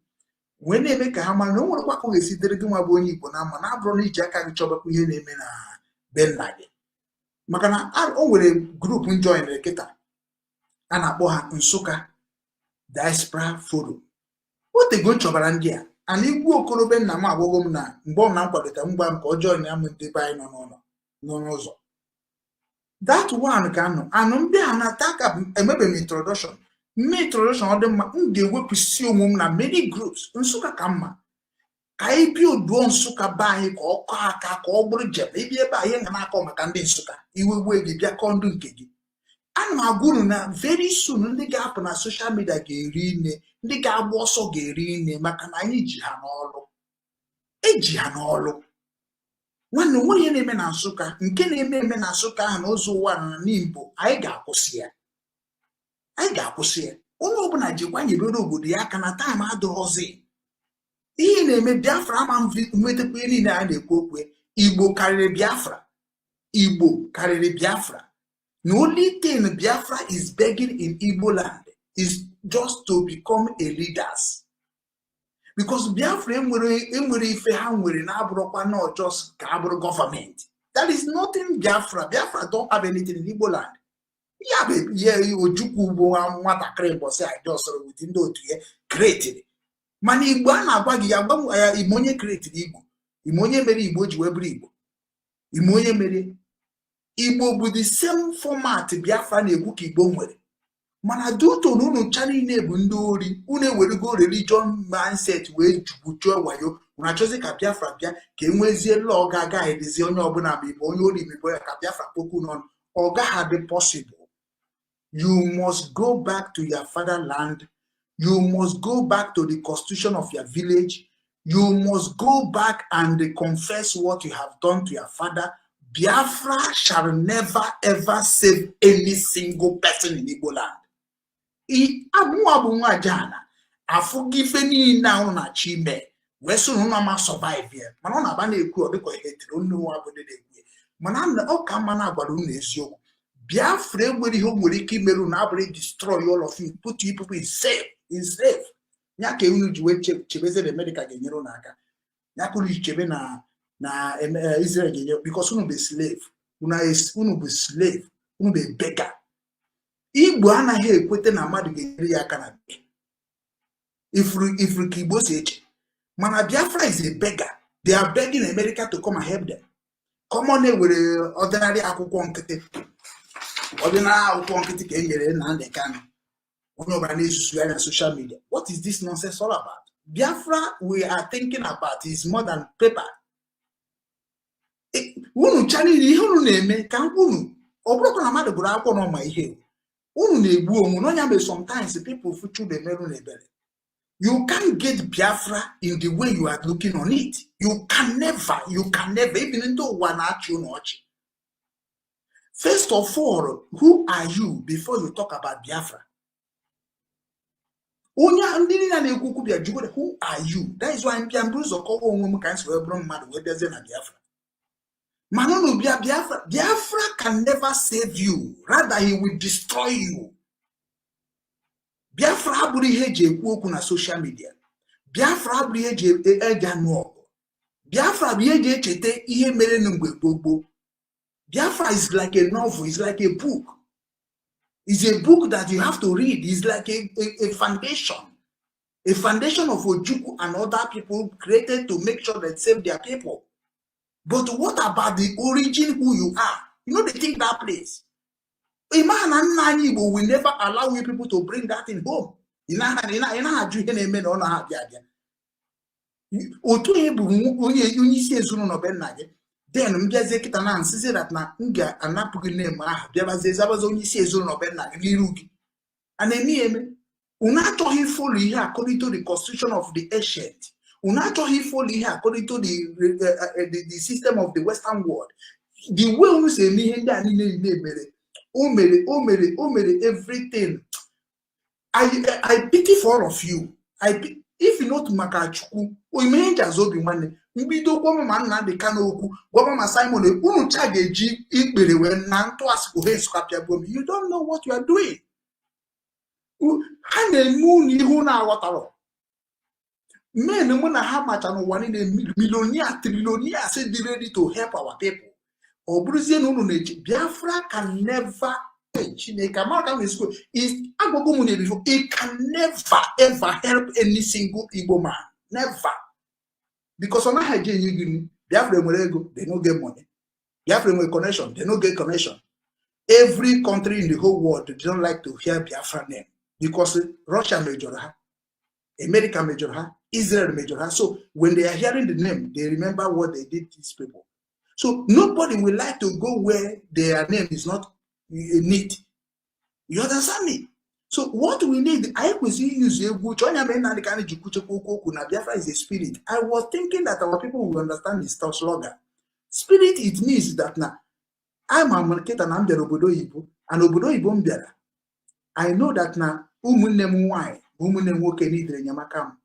When they make a hammer, no one walk away, sit there to my bony bonam, and I've run jack and chop with name Ben Lade. Makana, I'll always a group and join the Keta. And I bought NSUKKA Diaspora Forum. What a good job around here. And if we could have been Nama Wogomna, born number the Tambam or join them with the buy no. That one can and an attack a maybe introduction. Me introduction of them they will pursue many groups. NSUKKA Kama. I build one suka by or kaka or bridge, maybe a buy and I come and NSUKKA. You will wait if you're condon kegi. And my guru na very soon the gap on a social media gerine, the gap also gerine, Makanai Jihanolo. A Jihanolo. When no one name NSUKKA, and can name NSUKKA and also one nimbo, I got Kosia. All open at you when you go with the Akana time I do Jose. He named Biafra and with the penny and the cook with Igbo carry Biafra. Igbo carry Biafra. The only thing Biafra is begging in Igbo land is just to become a leaders. Because Biafra not just government. That is nothing Biafra. Biafra don't have anything in Igbo land. Yeah, baby, yeah, UGWU and what a crane was I just within those created. Mani Guana Bagi Imonye created Igbo. Imonye Mary Igbo Igbo. Imonye Mary Igbo with the same format Biafra and Igbo Igbo. Mana do to no chani nebundori, une will go religion mindset way to wayo, when I chose a Biafra Bia, came with the log guy, the Ziono Bonabi, Bonoli, Biafra Pokunon, or God had been possible. You must go back to your fatherland. You must go back to the constitution of your village. You must go back and confess what you have done to your father. Biafra shall never ever save any single person in Igbo land. I forgive any now na chime. We soon no survive here. Man on abana eku odiko hate don't know what they do. Man o ka man agbadu na ezio. Biafra nwere ihe nwere ike imeru na abụrụ destroy all of you, put you people in safe. Nya ka unu ji we chebeze the medical genyero na aka. Nya ka unu chebe na Israel genyero because unu be slave. Unu be slave. Unu be beggar. Igbo anaghị ekwete na mmadụ ga-enyere ya aka na if Igbo say mana Biafra is a beggar. They are begging America to come and help them. Come on with ordinary akwụkwọ nkịtị. Ordinary akwụkwọ nkịtị ka enyere na ndị kan. Onye ọbụla na-esusu ya na social media. What is this nonsense all about? Biafra we are thinking about is more than paper. Unu chani ihe unu na-eme ka unu ọ bụrụ na mmadụ gụrụ akwụkwọ na ọma ihe. Unu na-egbu onwe no nya sometimes people fuchu the meru na ebere. You can't get Biafra in the way you are looking on it. You can never, even into one action watch. First of all, who are you before you talk about Biafra? Who are you? That is why I'm Biafra. Manono Biafra can never save you. Rather, he will destroy you. Biafra aburi heje ekwu na social media. Biafra aburi heje ega no. Biafra bi heje echete ihe mere mgbe gbogbo. Biafra is like a novel, it's like a book. It's a book that you have to read. It's like a foundation. A foundation of Ojukwu and other people created to make sure they save their people. But what about the origin who you are? You know they think that place. A man and Igbo will never allow you people to bring that in home. Then mbiaze kita na nsize that na nga anapugi name ah biabaze zabazo onye isi ezo no be na lirugi anemi unato he follow here according to the constitution of the ancient. Unato he follow here according to the system of the Western world. The way we say me henda ni o mere everything. I pity for all of you. If you not makachukwu o imenja Obinwannem mbido kwa mama na de kana okwu gwa mama Simon unu cha geji ikpere we na nto asiko he sukapia bom. You don't know what you are doing. Ha na-emu ni ihu na awotaro men mu na ha macha no one in millionaire trillionaire say they ready to help our people. Oburuzie no unu na Biafra can never it can never ever help any single Igbo man. Never. Because on a Biafra they don't get money. Biafra connection, they don't get connection. Every country in the whole world they don't like to hear Biafra name. Because Russia major her, America major her, Israel major her. So when they are hearing the name, they remember what they did to these people. So nobody will like to go where their name is not neat. You understand me? So what we need, I was using Biafra is a spirit. I was thinking that our people will understand this slogan. Spirit, it means that now I'm a market and I'm the Obodo Igbo and Obodo Igbo Mbiara. I know that now Umunnem why Umunnem woke need Yamakam.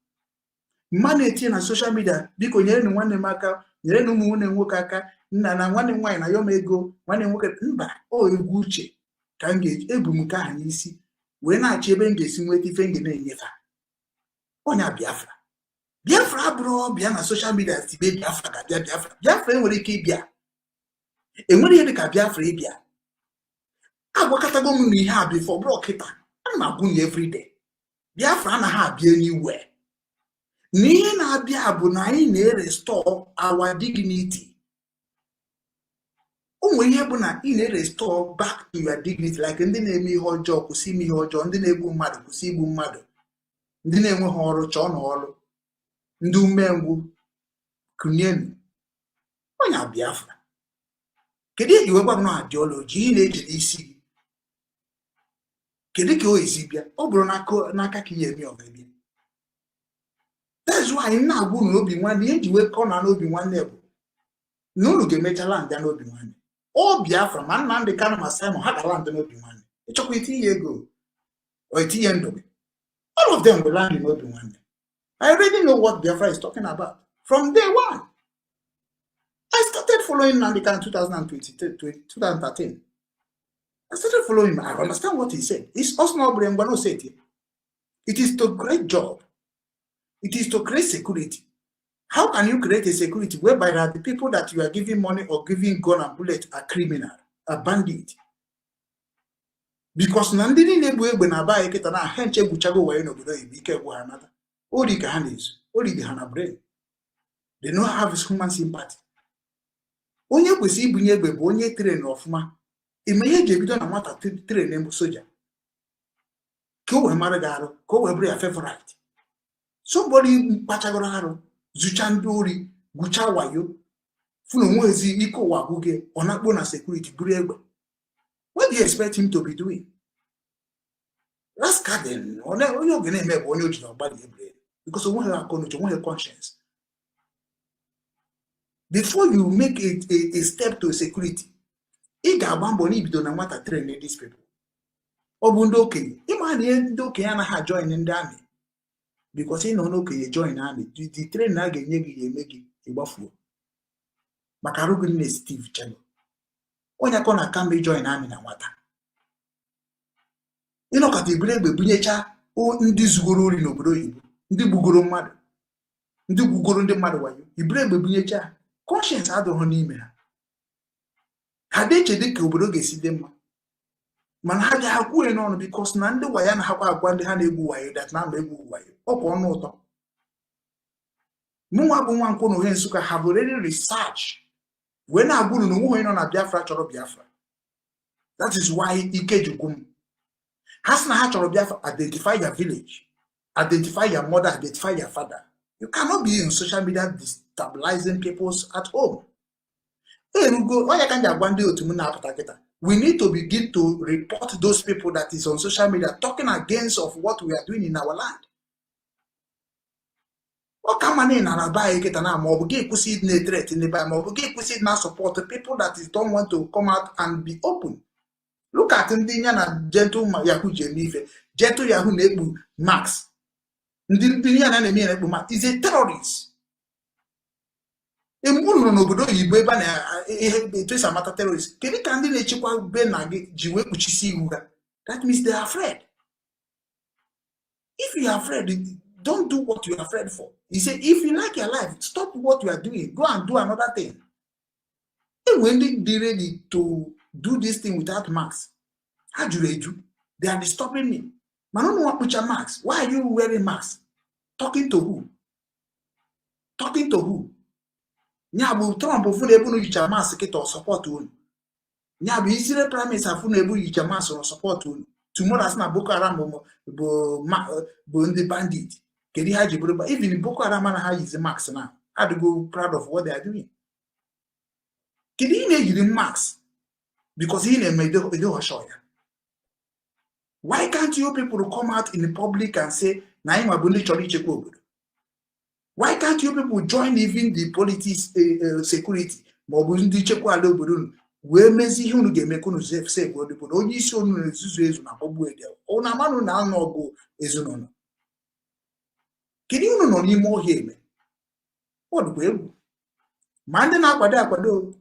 Manity na social media because nyere nwanne maka nyere no munne nwokaka nna na nwanne nwanyị na yom ego nwanne nwoke mba o egwu uche ka nge ebumuka ha n'isi we na-achị ebe ngesi nweta ife nge na-enyefa onya Biafra bro bịa na social media tibe Biafra ka Biafra enwere ike ịbịa enwere ihe dịka Biafra ịbịa agwakọtago m n'ihe a before bro kita ana agwụ every day Biafra na ha abịa anywhere. Nihe na-abịa bụ na anyị na-restore our dignity. O nwere ihe bụ na ị na-restore back to your dignity like ndị na-eme ihe ọjọọ kwụsị ime ihe ọjọọ, ndị na-egbu mmadụ kwụsị igbu mmadụ, ndị na-enwe ha ọrụ chọọ na ọrụ, ndị umengwụ kunyenu onye Biafra. Kedu ihe iwe gwa m na ideology ị na-eji n'isi gị? kedu ka o esi bịa ọ bụrụ n'aka ka ihe eme ọ ga-ebịa. That's why na-agwụ n'obi nwanne eji wee kọ na n'obi nwanne bụ na unu ga-emechala ndị n'obi nwanne. Ọ Biafra ma Nnamdi Kanu ma Simon ha gara ndị n'obi nwanne. Ịchọkwa itinye ego or itinye ndụ gị. All of them will land in n'obi nwanne. I already know what Biafra is talking about from day one. I started following Nnamdi Kanu in 2013. I started following him. I understand what he said. It's also not Brengwano said it. It is to create job. It is to create security. How can you create a security whereby the people that you are giving money or giving gun and bullet are criminal, are bandit? Because Nandini Nebu na ba eketa na henche buchago wa eno budo ibike bu another. Odi ka hanis, odi the hana brain. They don't have human sympathy. Onye kwesi ibunye egbe bụ onye train ofuma. Ime ihe jebido na nwata train emu soja. Ko we mara garo, ko we bri a favorite. Somebody pachagoro haro, zuchandori, gucha wayo. Funo mwezi iko waguge, onakbo na security buri egbe. What do you expect him to be doing? That's garden. Because we have a conscience. Before you make a step to security, you got train these people. Obundoke, imagine join in the army. Because he no okay join army. The train na make a buffalo. Makarugu is Steve Channel. Onye kona kambe join army na nwata. Ino ka tibule be bunyecha o ndi zugoro ori n'obodo Igbo, ndi gbugoro mmadụ. Ndi gbugoro ndị mmadụ wayo. Ibule be bunyecha conscience adọghọ n'ime ha. Ha deche dịka obodo ga-esi dị mma. Mana ha ga hakwu n'ọnụ because na ndị waya na hakwa agwa ndị ha na-egwu wayo that na egwu wayo. Ọ bụ ọnụ ụtọ. Mụnwa bụ nwa nkwụ n'ohe Nsukka have already researched. When I go to the Biafra chọrọ Biafra. That is why IKUKU has na chọrọ Biafra identify your village, identify your mother, identify your father. You cannot be in social media destabilizing people at home. We need to begin to report those people that is on social media talking against of what we are doing in our land. What can man in Arabai get an arm or get pussy in a threat in the Bible or get pussy now support the people that don't want to come out and be open? Look at Indiana gentle Yahoo Jenife, gentle Yahoo Nebu Max. Indiana enemy is a terrorist. A moon no good, you baby, a trace of matter terrorists. Can you candidate Chipwa Benagi, Jiwe Kuchisi? That means they are afraid. If you are afraid, don't do what you are afraid for. He said, if you like your life, stop what you are doing. Go and do another thing. And when they ready to do this thing without marks, how do they do? They are disturbing me. I don't know what put your marks. Why are you wearing masks? Talking to who? Talking to who? Nyabu Trump of Funebu Yicha mask or support to. Nyabu Israel Prime Minister Funebu Yicha mask or support to. Tomorrow's not Boko Haram the bandit. Even in Boko Haram is the max now. I had to go proud of what they are doing. Can he make the max? Because he made the show. Why can't you people come out in the public and say, Naima Bundi Chori Chekwobu? Why can't you people join even the politics security? Mobundi Chekwa Lobudun. Where Messi who get Mekunu say, what the only son is Zuzuna Obu. Oh, Namanu now no go is no. Can you know any more here? What will? Mandin Aquado,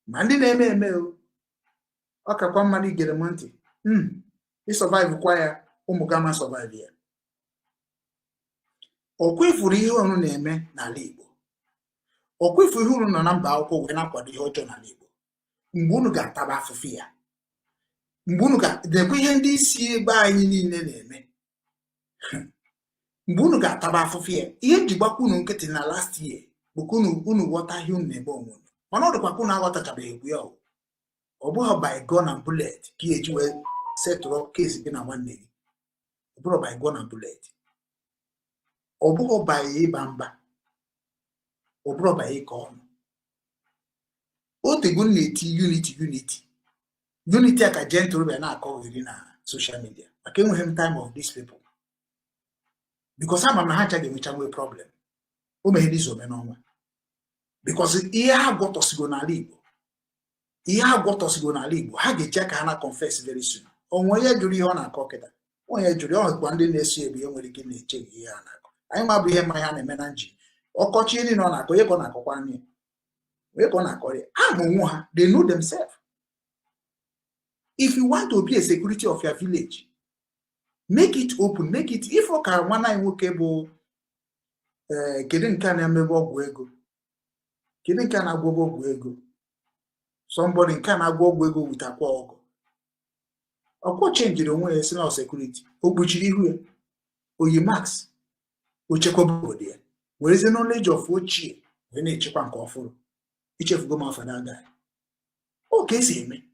Mandin MML. Okakwan money get a month. He survive choir, Omugama survive here. Okwefuri hiyo neme na libo. Okwefuri hiyo no namba oko wena kwa di hojo na libo. Mbunu ga taba afufia. Mbunu ga dekwe ihe ndị isi ebe anyị niile na-eme. Mbunu ga taba afufia. Ihe jigbakwu nu nkịtị na last year. Bukunu unu wata hiyo nebe onwunu. Mana ọdụkwa kwunu aghọta chabe egwu ya o. Obuha by gun and bullet. Ki we set up case gị na nwanne gị. Obuha by gun and bullet. Obuha by ịba Obuha by ịkọ ọnụ. Otegun na-eti unity. Unity aka gentle be na-akọ iri na social media. I can't have time of these people. Because I'm a problem. Because here I got us go na Igbo. Here I got us go na Igbo. Ha ga-eche ka ha na confess very soon. Onwe juri ihe ọ na-akọ kịta. Onye juri ọ gwa ndị na-esi ebe nwere ike na-eche ihe ha na-akọ. Anyị ma bụ ihe ma ha na-eme na nji. Ọkọchị ndị nọ na-akọ ihe ka ọ na-akọkwa anyị. Wee ka ọ na-akọ ya. Ha ma onwe ha, they know themselves. If you want to be a security of your village, make it open, make it if ọ ka nwana anyị nwoke bụ kedu nke a na-emebe ọgwụ ego. Kedu nke a na-agwọ ọgwụ ego? Somebody nke a na-agwọ ọgwụ ego with akwa ọgụ. Ọkwa chenjiri onwe ya si na security. O kpuchiri ihu ya. Oyi max. O chekwaba obodo ya. Werezi knowledge of ochie wee na-echekwa nke ọfụrụ. Ichefugo m afọ na-aga. O ka esi eme.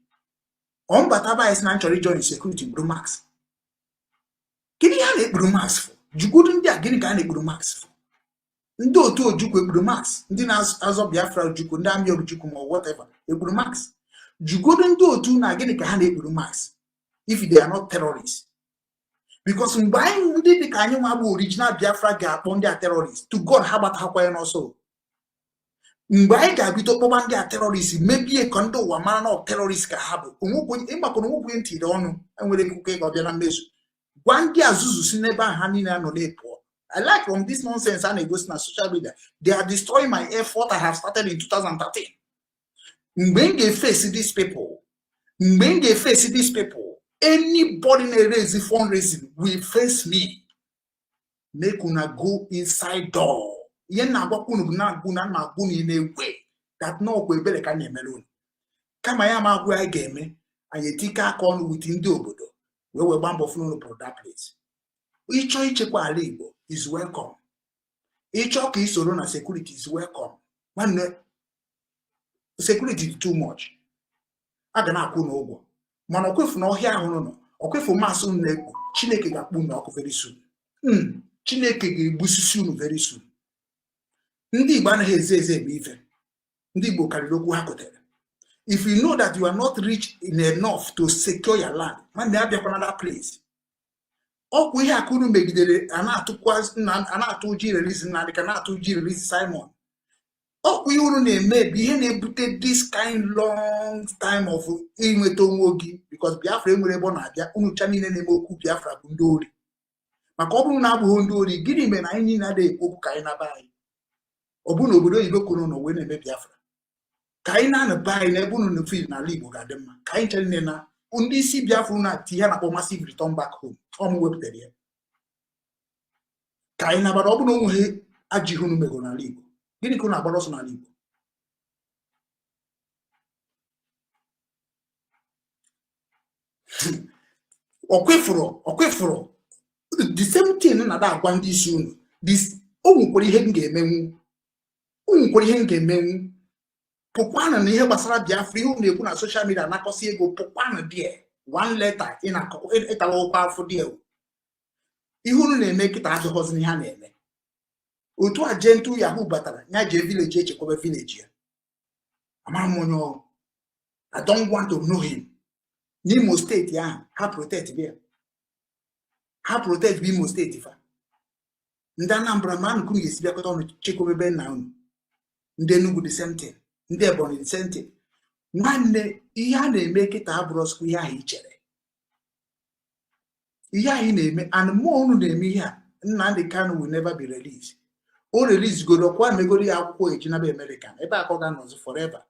Ọ mbata ba esi na nchọrọ ijoin security buru max. Gịnị ya na-ekpuru max fụ? Jugodu ndị a gịnị ka a na-ekpuru max fụ? Ndị otu Ojukwu ekpuru max, ndị na-azọ Biafra Ojukwu, ndị amị Ojukwu ma whatever, ekpuru max. Jugodu ndị otu na gịnị ka ha na-ekpuru max if they are not terrorists. Because mgbe anyị ndị dị ka anyị nwa bụ original Biafra ga-akpọ ndị a terrorists, to God ha gbatakwa ya n'ọsọ. Mgbe anyị ga-abido kpọba ndị a terrorists, mebie ka ndị ụwa mara na terrorists ka ha bụ. Ịgbakọrọ onwekwe ntị ọnụ enwere ikuku ịga ọbịa na mmezu. Gwa ndị azụzụ si n'ebe ahụ ha niile anọ na-epụọ. I like from this nonsense and it goes on social media. They are destroying my effort I have started in 2013. Mgbe face these people, anybody in a raise fundraising will face me. Make una go inside door. Yen na gwakunu na guni in a way that no kwe bele ka na-emelun. Kama ya ma gwa ga-eme, anyị tika aka with ndị obodo. We were bambo funu for that place. Ịchọ ichekwa ala Igbo is welcome. Ịchọ ka isoro na security is welcome. Nwanne security is too much. A ga na-akwụ n'ụgwọ. Mana okwefu na ọhịa ahụ nọ, okwefu masị unu na-ekwu, Chineke ga-akpụ unu ọkụ very soon. Chineke ga-egbusisi unu very soon. Ndị Igbo anaghị eze eme ife. Ndị Igbo karịrị okwu ha kotere. If you know that you are not rich enough to secure your land, man, they have another place. Ọkwa ihe akụrụ megidere ana-atụ ji release na dịka na-atụ ji release Simon. Ọkwa ihe unu na-eme bụ ihe na-ebute this kind long time of inweta onwe gị, because Biafra enwere ebe ọ na-abịa, unu cha niile na-eme okwu Biafra bụ ndị ori. Maka ọ bụrụ na abụghị ndị ori, gịnị mere na anyị niile adịghị ekwu okwu ka anyị na-aba anyị? Ọ bụ na obodo oyibo kwuru na wee na-eme Biafra. Ka anyị na-anaba anyị n'ebe unu na fil n'ala Igbo ga-adị mma. Ka anyị chere nne na ndị isi Biafra na-ati ihe na-akpọ massive return back home. Ọmụ wepụtara ya. Ka anyị nabara ọ bụ na onwe ajọ ihe unu megoro n'ala Igbo. Gịnị ka unu agbara ọsọ n'ala Igbo? Okwefuru the same thing na-ada agwa ndị isi unu. O nwekwara ihe m ga-emenwu. Pụkwanụ na ihe gbasara Biafra, ihe unu na-ekwu na social media na-akọsi ego, pụkwanụ die one letter ịtala ụkwa afọ die. Ihe unu na-eme kịta adịghọzi n'ihe a na-eme. Otu a jentu Yahoo batara nya jee village echekwaba village ya. Amara m onye ọrụ. I don't want to know him. N'Imo steeti ya ha protect bịa. Ha protect Imo steeti fa. Ndị Anambra man kunu ga-esi bịakọta ọnụ chekwaba ebe nna unu. Ndị Enugu the same thing. Ndị Ebonyi the same thing. Nwanne ihe a na-eme kịta abụrụ ọsọ ihe ahụ ichere. Ihe ahụ na-eme and mmụọ unu na-eme ihe a, Nnamdi Kanu will never be released. O release goro kwa megoro ya akwụkwọ ejinabe American ebe akọ ga nọzi forever.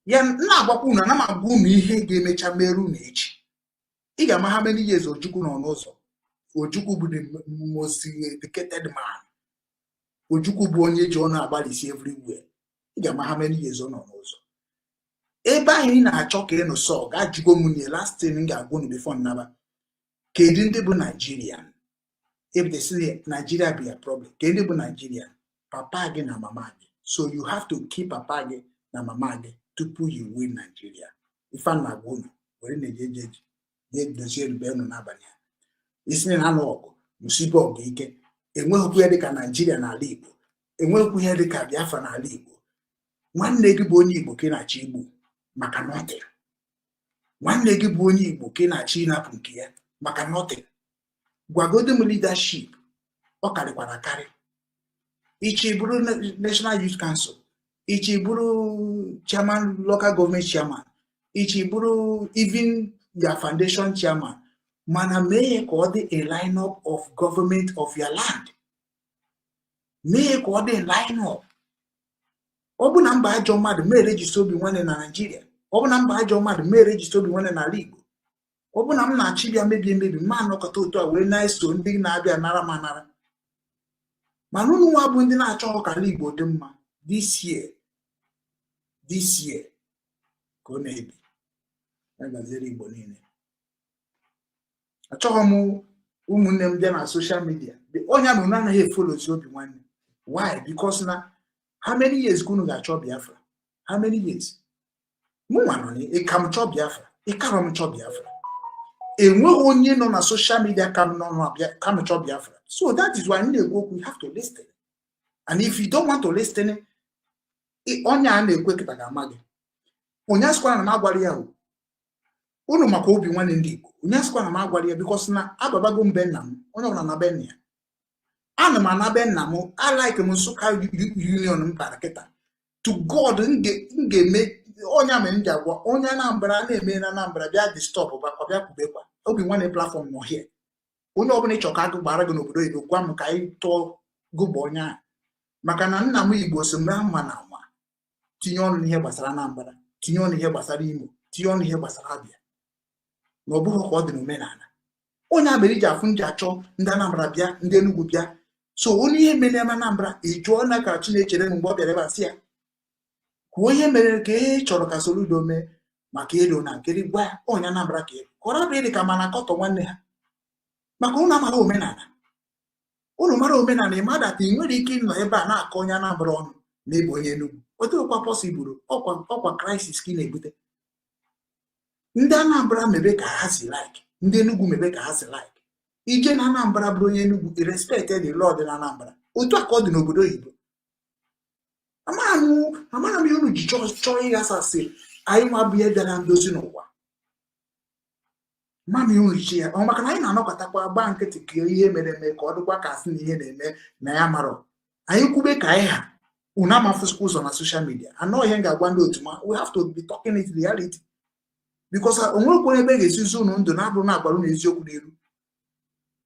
Ya na-agbakwa unu na ma bụ unu ihe ga-emecha meru na echi. Ị ga-ama how many years Ojukwu nọ n'ụzọ. Ojukwu bụ the most educated man. Ojukwu bụ onye ji ọnụ agbalịsi everywhere. Ị ga-ama how many years ọ nọ n'ụzọ. Ebe anyị na-achọ ka ịnụ sọ ga-ajụgo m nye last thing m ga-agwụ unu before nnaba. Kedu ndị bụ Nigerian? If they say Nigeria be a problem, can you be Nigerian? Papa again na mama again. So you have to keep papa again na mama again to put you win Nigeria. If I'm not going, we're in the get the share beno na banya. Isn't an anok, Musibo Gike, and when we had a Nigeria na Libo, and when we had a Biafra na Libo. One leggy boni bukina chibu, Makanote. One leggy boni bukina china punkia, Makanote. gwagodem leadership ọ karịkwara akarị. Ichi bụrụ National Youth Council, ichi bụrụ chairman local government chairman, ichi bụrụ even your foundation chairman, mana mee ka ọ dị a line-up of government of your land. Mee ka ọ dị a line-up. Ọ bụ na mba ajọ mmadụ mee register Obinwannem na Nigeria. Ọ bụ na mba ajọ mmadụ mee register Obinwannem n'ala Igbo. Ọ bụ na m na-achị bịa mebi emebi ma anọkọta otu a wee na-eso ndị na-abịa nara ma nara. Mana unu nwa bụ ndị na-achọ ka ala Igbo dị mma. This year ka ọ na-ebi agaziri Igbo niile. Achọghị m ụmụnne m bịa na social media onye ahụ anaghị efolozi Obinwannem. Why? Because na how many years ka unu ga-achọ Biafra? How many years? Mụ nwa nọ ịka m chọọ Biafra, ịkara m chọọ Biafra. Enweghị onye nọ na social media ka m chọọ Biafra. So that is why we have to listen. And if you don't want to listen, onye a na-ekwe kịta ga-ama gị. Onye asịkwa na m agwara ya unu maka Obinwannem ndị Igbo. Onye asịkwa na m agwara ya because na ababago mbe nna m, onye ọbụla na be nna ya. Ana m ana be nna m, I like m Nsukka Union m bara kịta. To God ga-eme onye amị ndị agwa onye Anambra na-eme na Anambra bịa disturb bakwa bịa kwubekwa. Obinwannem platform nọ here. Onye ọbụla ịchọ ka agụ gbara gị n'obodo Igbo gwa m ka anyị tụọ gụba onye ahụ. Maka na nna m Igbo so na mma na nwa tinye ọnụ n'ihe gbasara Anambra, tinye ọnụ ihe gbasara Imo, tinye ọnụ ihe gbasara Abịa. Na ọ bụghị ka ọ dị n'omenala. Onye abịa iji afụ nji achọ ndị Anambra bịa, ndị Enugu bịa. So onye ihe mere na Anambra ịjụọ na ka Chinechere mgbe ọ bịara ebe a sị ya kwuo ihe mere ka e chọrọ ka Soludo mee maka elu na nkiri gwa onye Anambra ka kọrọ abịa dị ka mana akọtọ nwanne ha. Maka unu amara omenala. Unu mara omenala ịmada ka ị nwere ike ịnọ ebe a na-akọ onye Anambra ọnụ n'ebe onye Enugu. Ọ dịkwa possible ọkwa crisis ka ị na-ebute. Ndị Anambra mebe ka ha si like, ndị Enugu mebe ka ha si like. Ije na Anambra bụrụ onye Enugu, irrespected the law dị na Anambra. Otu a ka ọ dị n'obodo oyibo. Amara m ihe unu ji chọọ ịghasasị anyị nwa bụ ihe bịara ndozi n'ụwa. Mami unu ji ya ọ maka na anyị na-anọkọtakwa gba nkịtị ka ihe mere eme ka ọ dịkwa ka asị na ihe na-eme na ya marọ. Anyị kwube ka anyị ha unu amafụsịkwa ụzọ na social media. Anọ ihe ga-agwa ndị otu ma we have to be talking it reality. Because onwekwa ebe ga-esizi unu ndụ na-abụrụ na-agbara unu eziokwu n'elu.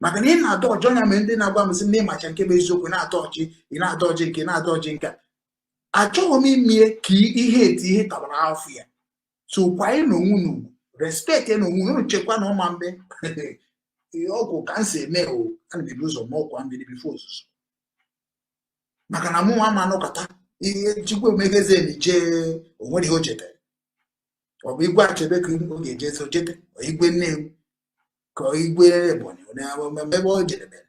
Maka na ị na-adọ ọjọọ ya mere ndị na-agwa m sị na ịmacha nke bụ eziokwu na-atọ ọchị, ị na-adọ ọjị nke na-adọ ọjị nke. Achọghị m ime ka ihe tabara afọ ya. So kwanye n'onwe n'ugwu, respect ya n'onwe unu chekwa na ọma mbe. Ọgwụ ka nsi eme ana m ebu ụzọ ma ọkwa mbili bifo ozuzo. Maka na mụ nwa ma anọkọta ihe Chukwu emegeze na ije onwere ihe o chetara. Ọ bụ igwe achebe ka ọ ga-eje so chete, igwe Nnewi ka igwe Ebonyi ebe o jedebere.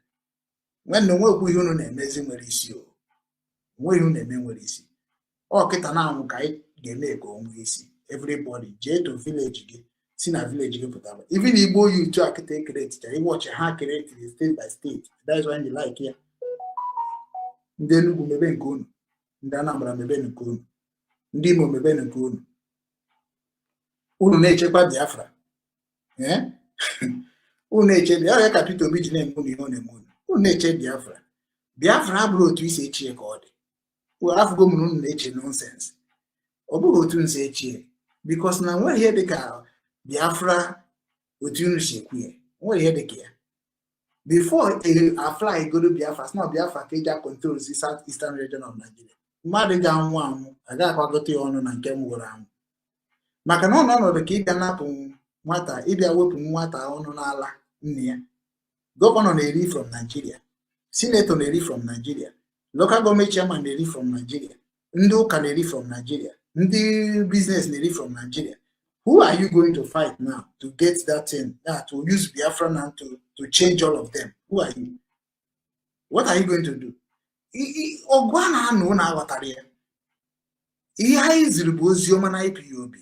Nwanne onwekwu ihe unu na-emezi nwere isi o. Onwe ihe unu na-eme nwere isi. Ọ kịta na-anwụ ka anyị ga-eme ka o nwee isi. Everybody jee to village gị, si na village gị pụtaba. Even Igbo youth a kịta ekereticha, ịwọchị ha kereti state by state. That is why they like ya. Ndị Enugu mebe nke unu, ndị Anambra mebe nke unu, ndị Imo mebe nke unu. Unu na-echekwa Biafra. Unu na-eche Biafra ka Peter Obi ji na-eme unu ihe ọ na-eme unu. Unu na-eche Biafra. Biafra abụrụ otu isi echie ka ọ dị. Afụgo m na unu na-eche nonsense. Ọ bụghị otu nsi echie. Because na nwere ihe dịka Biafra otu unu si ekwu ya. Nwere ihe dịka ya. Before a fly go to Biafra, now Biafra ka eji control the southeastern region of Nigeria. Mmadụ ga-anwụ anwụ, agaghị akwagote ya ọnụ na nke nwụrụ anwụ. Maka na ọnọdụ ka ị ga napụ nwata, ịbịa wepụ nwata ọnụ n'ala nne ya. Gọvanọ na-eri from Nigeria. Senator na-eri from Nigeria. Local government chairman na-eri from Nigeria. Ndị ụka na-eri from Nigeria. Ndị business na-eri from Nigeria. Who are you going to fight now to get that thing, to use Biafra now to change all of them? Who are you? What are you going to do? Ọgụ a na-anụ na-aghọtara ya. Ihe anyị ziri bụ oziọma na IPOB.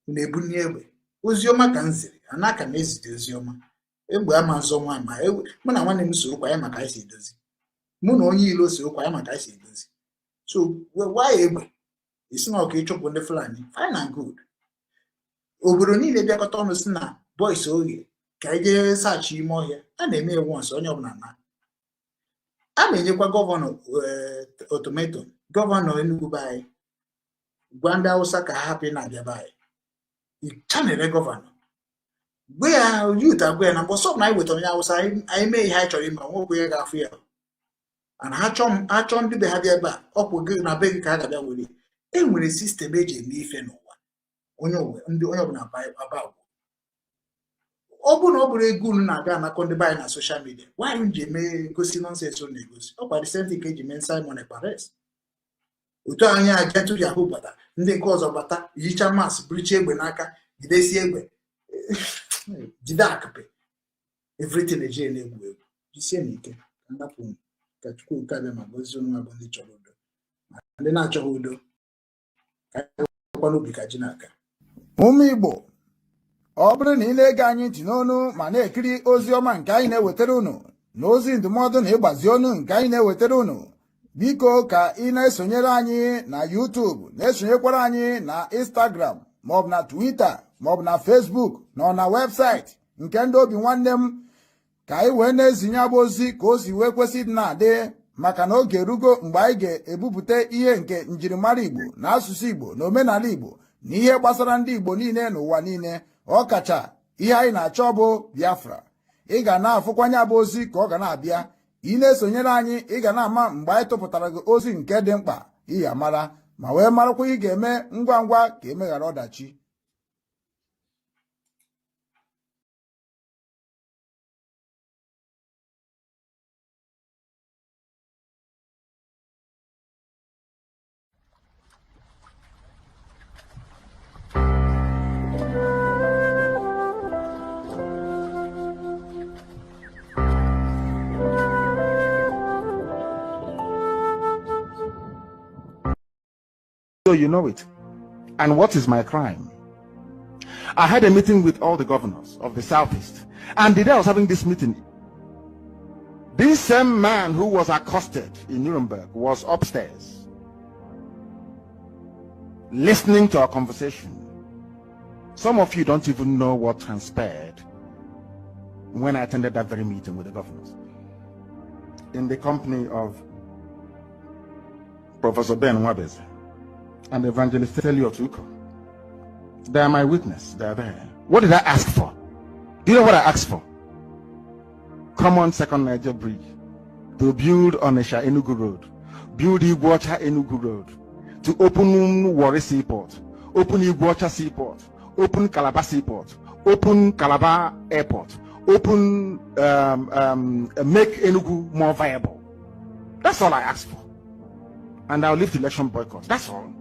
Na-ebunye egbe. Oziọma ka m ziri, anaka na-ezite oziọma. Egbe ama nzọ nwa ma mụ na nwanne m so okwa ya maka anyị si edozi. Mụ na onye ilo so okwa ya maka anyị si edozi. So why egbe? Isi na ọka ịchụpụ ndị Fulani. Fine and good. Obodo niile bịakọta ọnụ si na boys oge ka anyị jee saachị ime ọhịa a na-eme ewu nsọ onye ọbụla na a na-enyekwa gọvanọ otometo gọvanọ Enugu be anyị gwa ndị Hausa ka ha hapụ na-abịa be anyị chanere gọvanọ gbe ya yut agwa ya na mbọsọ na anyị wetara onye Hausa anyị mee ihe anyị chọrọ ime nwoke ya ga-afụ ya ana ha chọọ ndị be ha bịa ebe a ọkwụ gị na be gị ka ha ga-abịa were e nwere sistem eji eme ife n'ụwa onye ọbụla aba ọ bụ na ọ bụrụ ego unu na-abịa anakọ ndị be anyị na soshal midia nwaanyị ji eme gosi nọnsens ọ na-egosi ọ kwa disenti ka eji mee Simon Ekpares otu anyị ajetụ yahoo bata ndị nke ọzọ bata yicha mas bụrụcha egbe n'aka jidesie egbe jide akụpe everything eji na-egwu egwu jisie n'ike ndapụ ka Chukwu nke abịa ma gozie onwe bụ ndị chọrọ udo ma ndị na-achọghị udo ka kwa n'obi ka ji n'aka. Ụmụ Igbo, ọ bụrụ na ị na-ege anyị ntị n'onu ma na-ekiri ozi ọma nke anyị na-ewetara unu na ozi ndụmọdụ na ịgbazi ọnụ nke anyị na-ewetara unu, biko ka ị na-esonyere anyị na YouTube, na-esonyekwara anyị na Instagram maọbụ na Twitter maọbụ na Facebook na na webụsaịtị nke ndị Obinwannem ka anyị wee na-ezinye abụ ozi ka o si wee kwesị ịdị na-adị, maka na oge erugo mgbe anyị ga-ebupụta ihe nke njirimara Igbo na asụsụ Igbo na omenala Igbo na ihe gbasara ndị Igbo niile n'ụwa niile, ọ kacha ihe anyị na-achọ bụ Biafra. Ị ga na-afụkwanye abụ ozi ka ọ ga na-abịa, ị na-esonyere anyị ị ga na-ama mgbe anyị tụpụtara gị ozi nke dị mkpa iyi amara ma wee marakwa ị ga-eme ngwa ngwa ka emeghara ọdachi. So you know it. And what is my crime? I had a meeting with all the governors of the Southeast. And the day I was having this meeting, this same man who was accosted in Nuremberg was upstairs, listening to our conversation. Some of you don't even know what transpired when I attended that very meeting with the governors. In the company of Professor Ben Wabeze and Evangelist IkUKU. They are my witness. They are there. What did I ask for? Do you know what I asked for? Common Second Niger Bridge to build Onisha Enugu Road, build Igbo-Biafran Enugu Road, to open Warri Seaport, open Igbo-Biafran Seaport, open Calabar Seaport, open Calabar Airport, open make Enugu more viable. That's all I asked for. And I'll lift election boycott. That's all.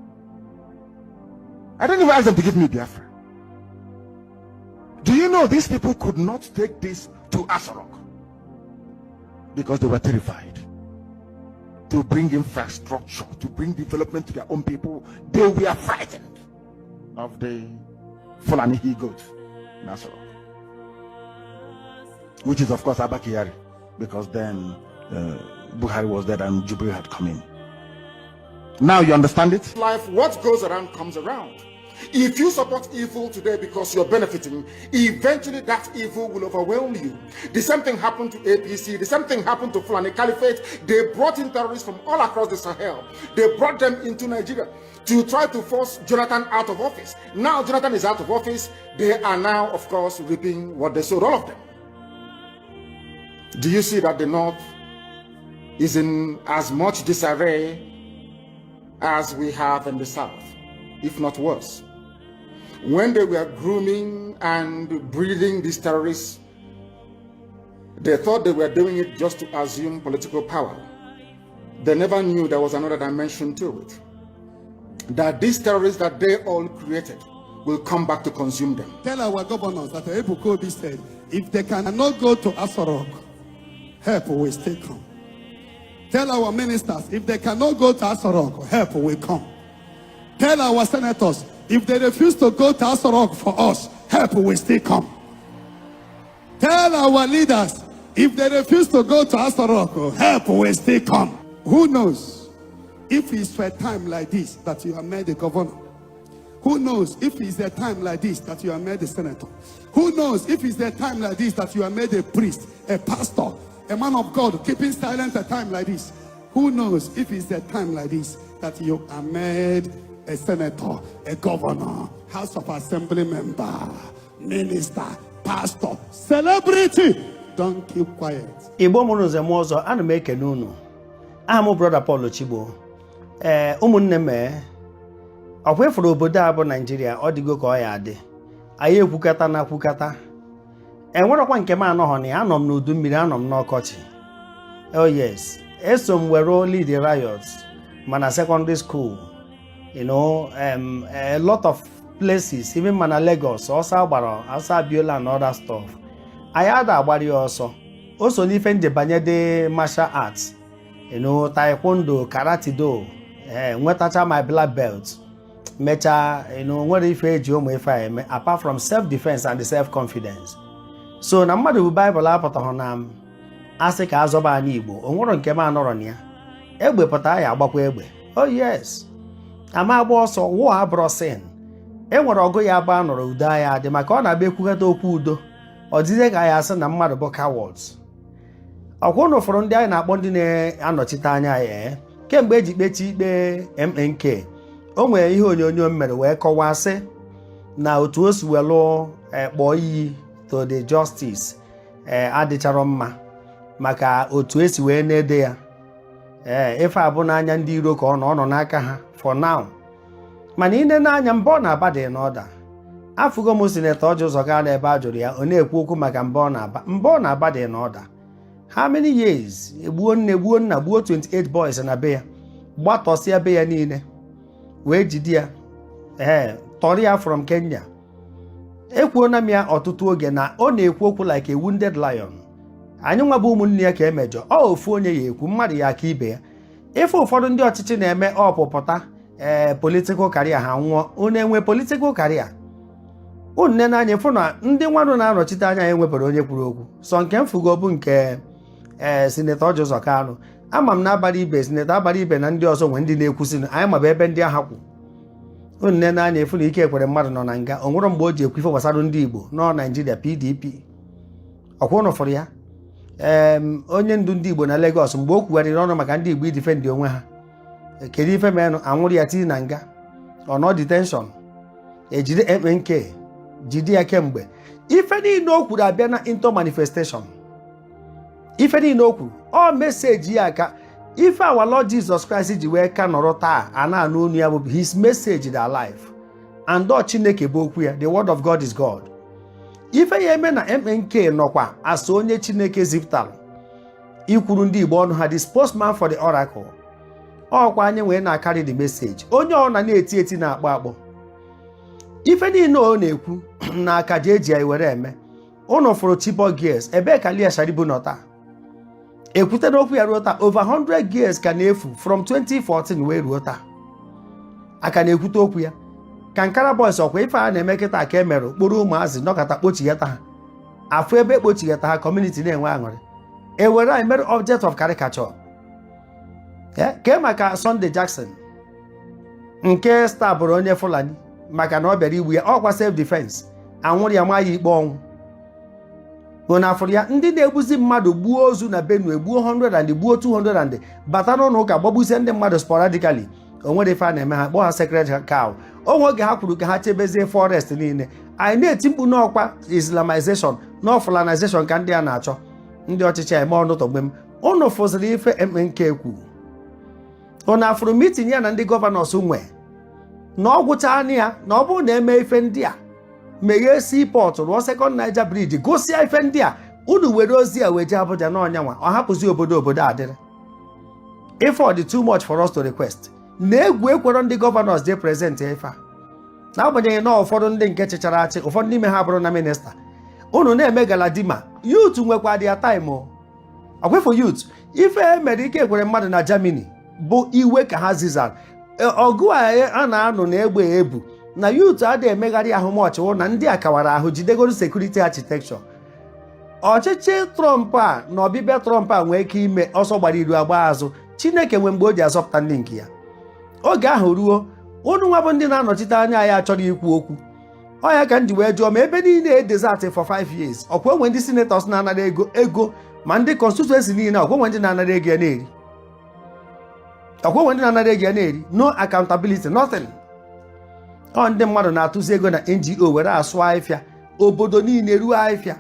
I didn't even ask them to give me Biafra. Do you know these people could not take this to Asarok because they were terrified to bring infrastructure, to bring development to their own people. They were frightened of the Fulani he-goat in Asarok, which is of course Abakiyari, because then Buhari was dead and Jubilee had come in. Now you understand it? Life, what goes around comes around. If you support evil today because you're benefiting, eventually that evil will overwhelm you. The same thing happened to APC. The same thing happened to Fulani Caliphate. They brought in terrorists from all across the Sahel. They brought them into Nigeria to try to force Jonathan out of office. Now Jonathan is out of office. They are now, of course, reaping what they sowed, all of them. Do you see that the North is in as much disarray as we have in the South, if not worse? When they were grooming and breeding these terrorists, they thought they were doing it just to assume political power. They never knew there was another dimension to it. That these terrorists that they all created will come back to consume them. Tell our governors that Ebukobi said, if they cannot go to Asarok, help will still come. Tell our ministers, if they cannot go to Asarok, help will come. Tell our senators, if they refuse to go to Asarok for us, help will still come. Tell our leaders, if they refuse to go to Asarok, help will still come. Who knows if it's for a time like this that you have made a governor? Who knows if it's a time like this that you are made a senator? Who knows if it's a time like this that you are made a priest, a pastor, a man of God, keeping silent a time like this? Who knows if it's a time like this that you are made a senator, a governor, House of Assembly member, minister, pastor, celebrity? Don't keep quiet. Igbo mụrụ nze m ọzọ, ana m ekene unu. Aha m brother Paul Chigbo. Ụmụnne m ọkwa ifuru obodo a bụ Nigeria, ọ dịgo ka ọ ya adị. Anyị ekwukata na kwukata. Enwerekwa nke m anọghọ na ya, anọ m n'udu mmiri, anọ m n'ọkọchị. Oh yes, eso m were lead the riots mana secondary school. You know, a lot of places, even mana Lagos, also Agbara, also Abiola and other stuff. I had a body also n'ife njebanye de martial arts, you know, taekwondo, karate do, nwetacha my black belt, mecha, you know, nwere ife eji ụmụ ife eme, apart from self-defense and the self-confidence. So na mmadụ bụ Bible apụtahụ na asị ka azọba anyị Igbo, o nwere nke m anọrọ na ya, egbe pụta ya agbakwa egbe. Oh yes, ama agba ọsọ wụọ abụrụ sin. E nwere ọgụ ya agba anọrọ udo ya adị maka ọ na-abịa ekwukọta okwu udo. Ọ dịzie ka ya asị na mmadụ bụ cowards. Ọkwa ụnụ fọrọ ndị anyị na-akpọ ndị na-anọchite anya ya kemgbe eji kpechi ikpe MNK. O nwere ihe onyonyo mere wee kọwaa sị na otu o si welụ kpọọ iyi to the justice adịchara mma maka otu esi wee na-ede ya. Ife abụ n'anya ndị iro ka ọ nọ n'aka ha for now. Mana ine n'anya mbọ ọ na-aba dị n'ọda. Afụgo m sinetọ ọjọ ụzọ gaa n'ebe a jụrụ ya, ọ na-ekwu okwu maka mbọ ọ na-aba dị n'ọda. How many years? Egbuo nne, gbuo nna, gbuo 28 boys na be ya, gbatọsịa be ya niile wee jide ya, tọrọ ya from Kenya. Ekwuona m ya ọtụtụ oge na ọ na-ekwu okwu like a wounded lion. Anyị nwa bụ ụmụnne ya ka emejọ, ọ ofu onye ya ekwu, mmadụ ya aka ibe ya. Ife ụfọdụ ndị ọchịchị na-eme ọpụpụta political career ha nwụọ, unu enwe political career. Unu n'anya fụ na ndị nwanụ na-anọchite anya enwebara onye kwuru okwu. So nke mfugo bụ nke sinetọ ọjọ ụzọ Kanụ. Ama m na-abalị ibe sinetọ abalị ibe na ndị ọzọ nwe ndị na-ekwusi anyị maba ebe ndị agha kwụ. Unu n'anya efu na ike ekwere mmadụ nọ na nga, o nwere mgbe o ji ekwu ife gbasara ndị Igbo nọ Nigeria PDP. Ọkwa ụnụ fụrụ ya. Onye ndu ndị Igbo na Lagos mgbe o kwugharịrị ọnụ maka ndị Igbo idifendị onwe ha. Kedu ife menụ anwụrụ ya tii na nga, ọ nọ detention, ejide MNK jide ya kemgbe. Ife niile o kwuru abịa na into manifestation. Ife niile o kwuru ọ meseji ya ka ife our Lord Jesus Christ ji wee ka nọrọ taa a na-anụ onu ya bụ his message dị alive, and ọ Chineke bụ okwu ya, the word of God is God. Ife ya eme na MNK nọkwa as onye Chineke zipụtara ikwuru ndị Igbo ọnụ ha, the spokesman for the oracle. Ọkwa anyị wee na-akarị the message, onye ọ na-eti eti na-akpọ akpọ. Ife niile ọ na-ekwu na aka ji eji ya were eme. Ụnụ fụrụ Chibok gears, ebe ka Lia Sharibu nọ taa. Ekwute n'okwu ya ruo taa, over 100 gears ka na-efu from 2014 wee ruo taa. Aka na-ekwute okwu ya. Kankara boys ọkwa ife a na-eme kịta ka emere okporo ụmụazị nọkọta kpochigheta ha. Afọ ebe kpochigheta ha community na-enwe aṅụrị. Ewere anyị mere object of caricature. Ke maka Sunday Jackson nke star bụrụ onye Fulani maka na ọ bịara igbu ya, ọkwa self defense, anwụrụ ya ma ya ikpe ọnwụ. N'afọ ya ndị na-egbuzi mmadụ gbuo ozu na Benue, gbuo 100 and gbuo 200 and bata n'ụlọ ụka gbagbuzie ndị mmadụ sporadically. O nwere ife a na-eme ha, kpọọ ha sacred cow. Onwe oge ha kwuru ka ha chebezie forest niile. Anyị na-eti mkpu n'ọkwa Islamization na Fulanization ka ndị a na-achọ. Ndị ọchịchị eme ọnụ tọgbe m. Ụnụ fụziri ife MNK kwuru. Ụnụ afụrụ mitin ya na ndị gọvanọs nwe na ọ gwụcha anya ya na ọ bụrụ na eme ife ndị a, meghee seaport, rụọ second Niger bridge, gosia ife ndị a, unu were ozi a weje Abuja na ọnyanwa, ọ hapụzi obodo adịrị. If ọ dị too much for us to request, na-egwu ekwero ndị gọvanọs dị present ife a. N'agbanyeghị na ụfọdụ ndị nke chịchara achị, ụfọdụ n'ime ha bụrụ na minista. Unu na-eme galadima, youth nwekwa dị ya time o. Ọgwefọ youth, ife mere ike ekwere mmadụ na Germany bụ iwe ka ha zizara. Ọgụ a na-anụ na egbe ebu na youth adịghị emegharị ahụ mọchị na ndị a kawara ahụ jidegoro security architecture. Ọchịchị Trump a na ọbịbịa Trump a nwee ike ime ọsọ gbara iru agba azụ. Chineke nwe mgbe o ji azọpụta ndị nke ya. Oge ahụ ruo, unu nwa bụ ndị na-anọchite anya anyị achọrọ ikwu okwu. Ọ ya ka m ji wee jụọ ma ebe niile edezat for 5 years ọkwa enwe ndị senators na-anara ego ma ndị constituency niile ọkwa enwe ndị na-anara ego ya na-eri. Ọkwa enwe ndị na-anara ego ya na-eri. No accountability, nothing. Ọ ndị mmadụ na-atụzi ego na NGO were asụ ahịfịa obodo niile ruo ahịfịa,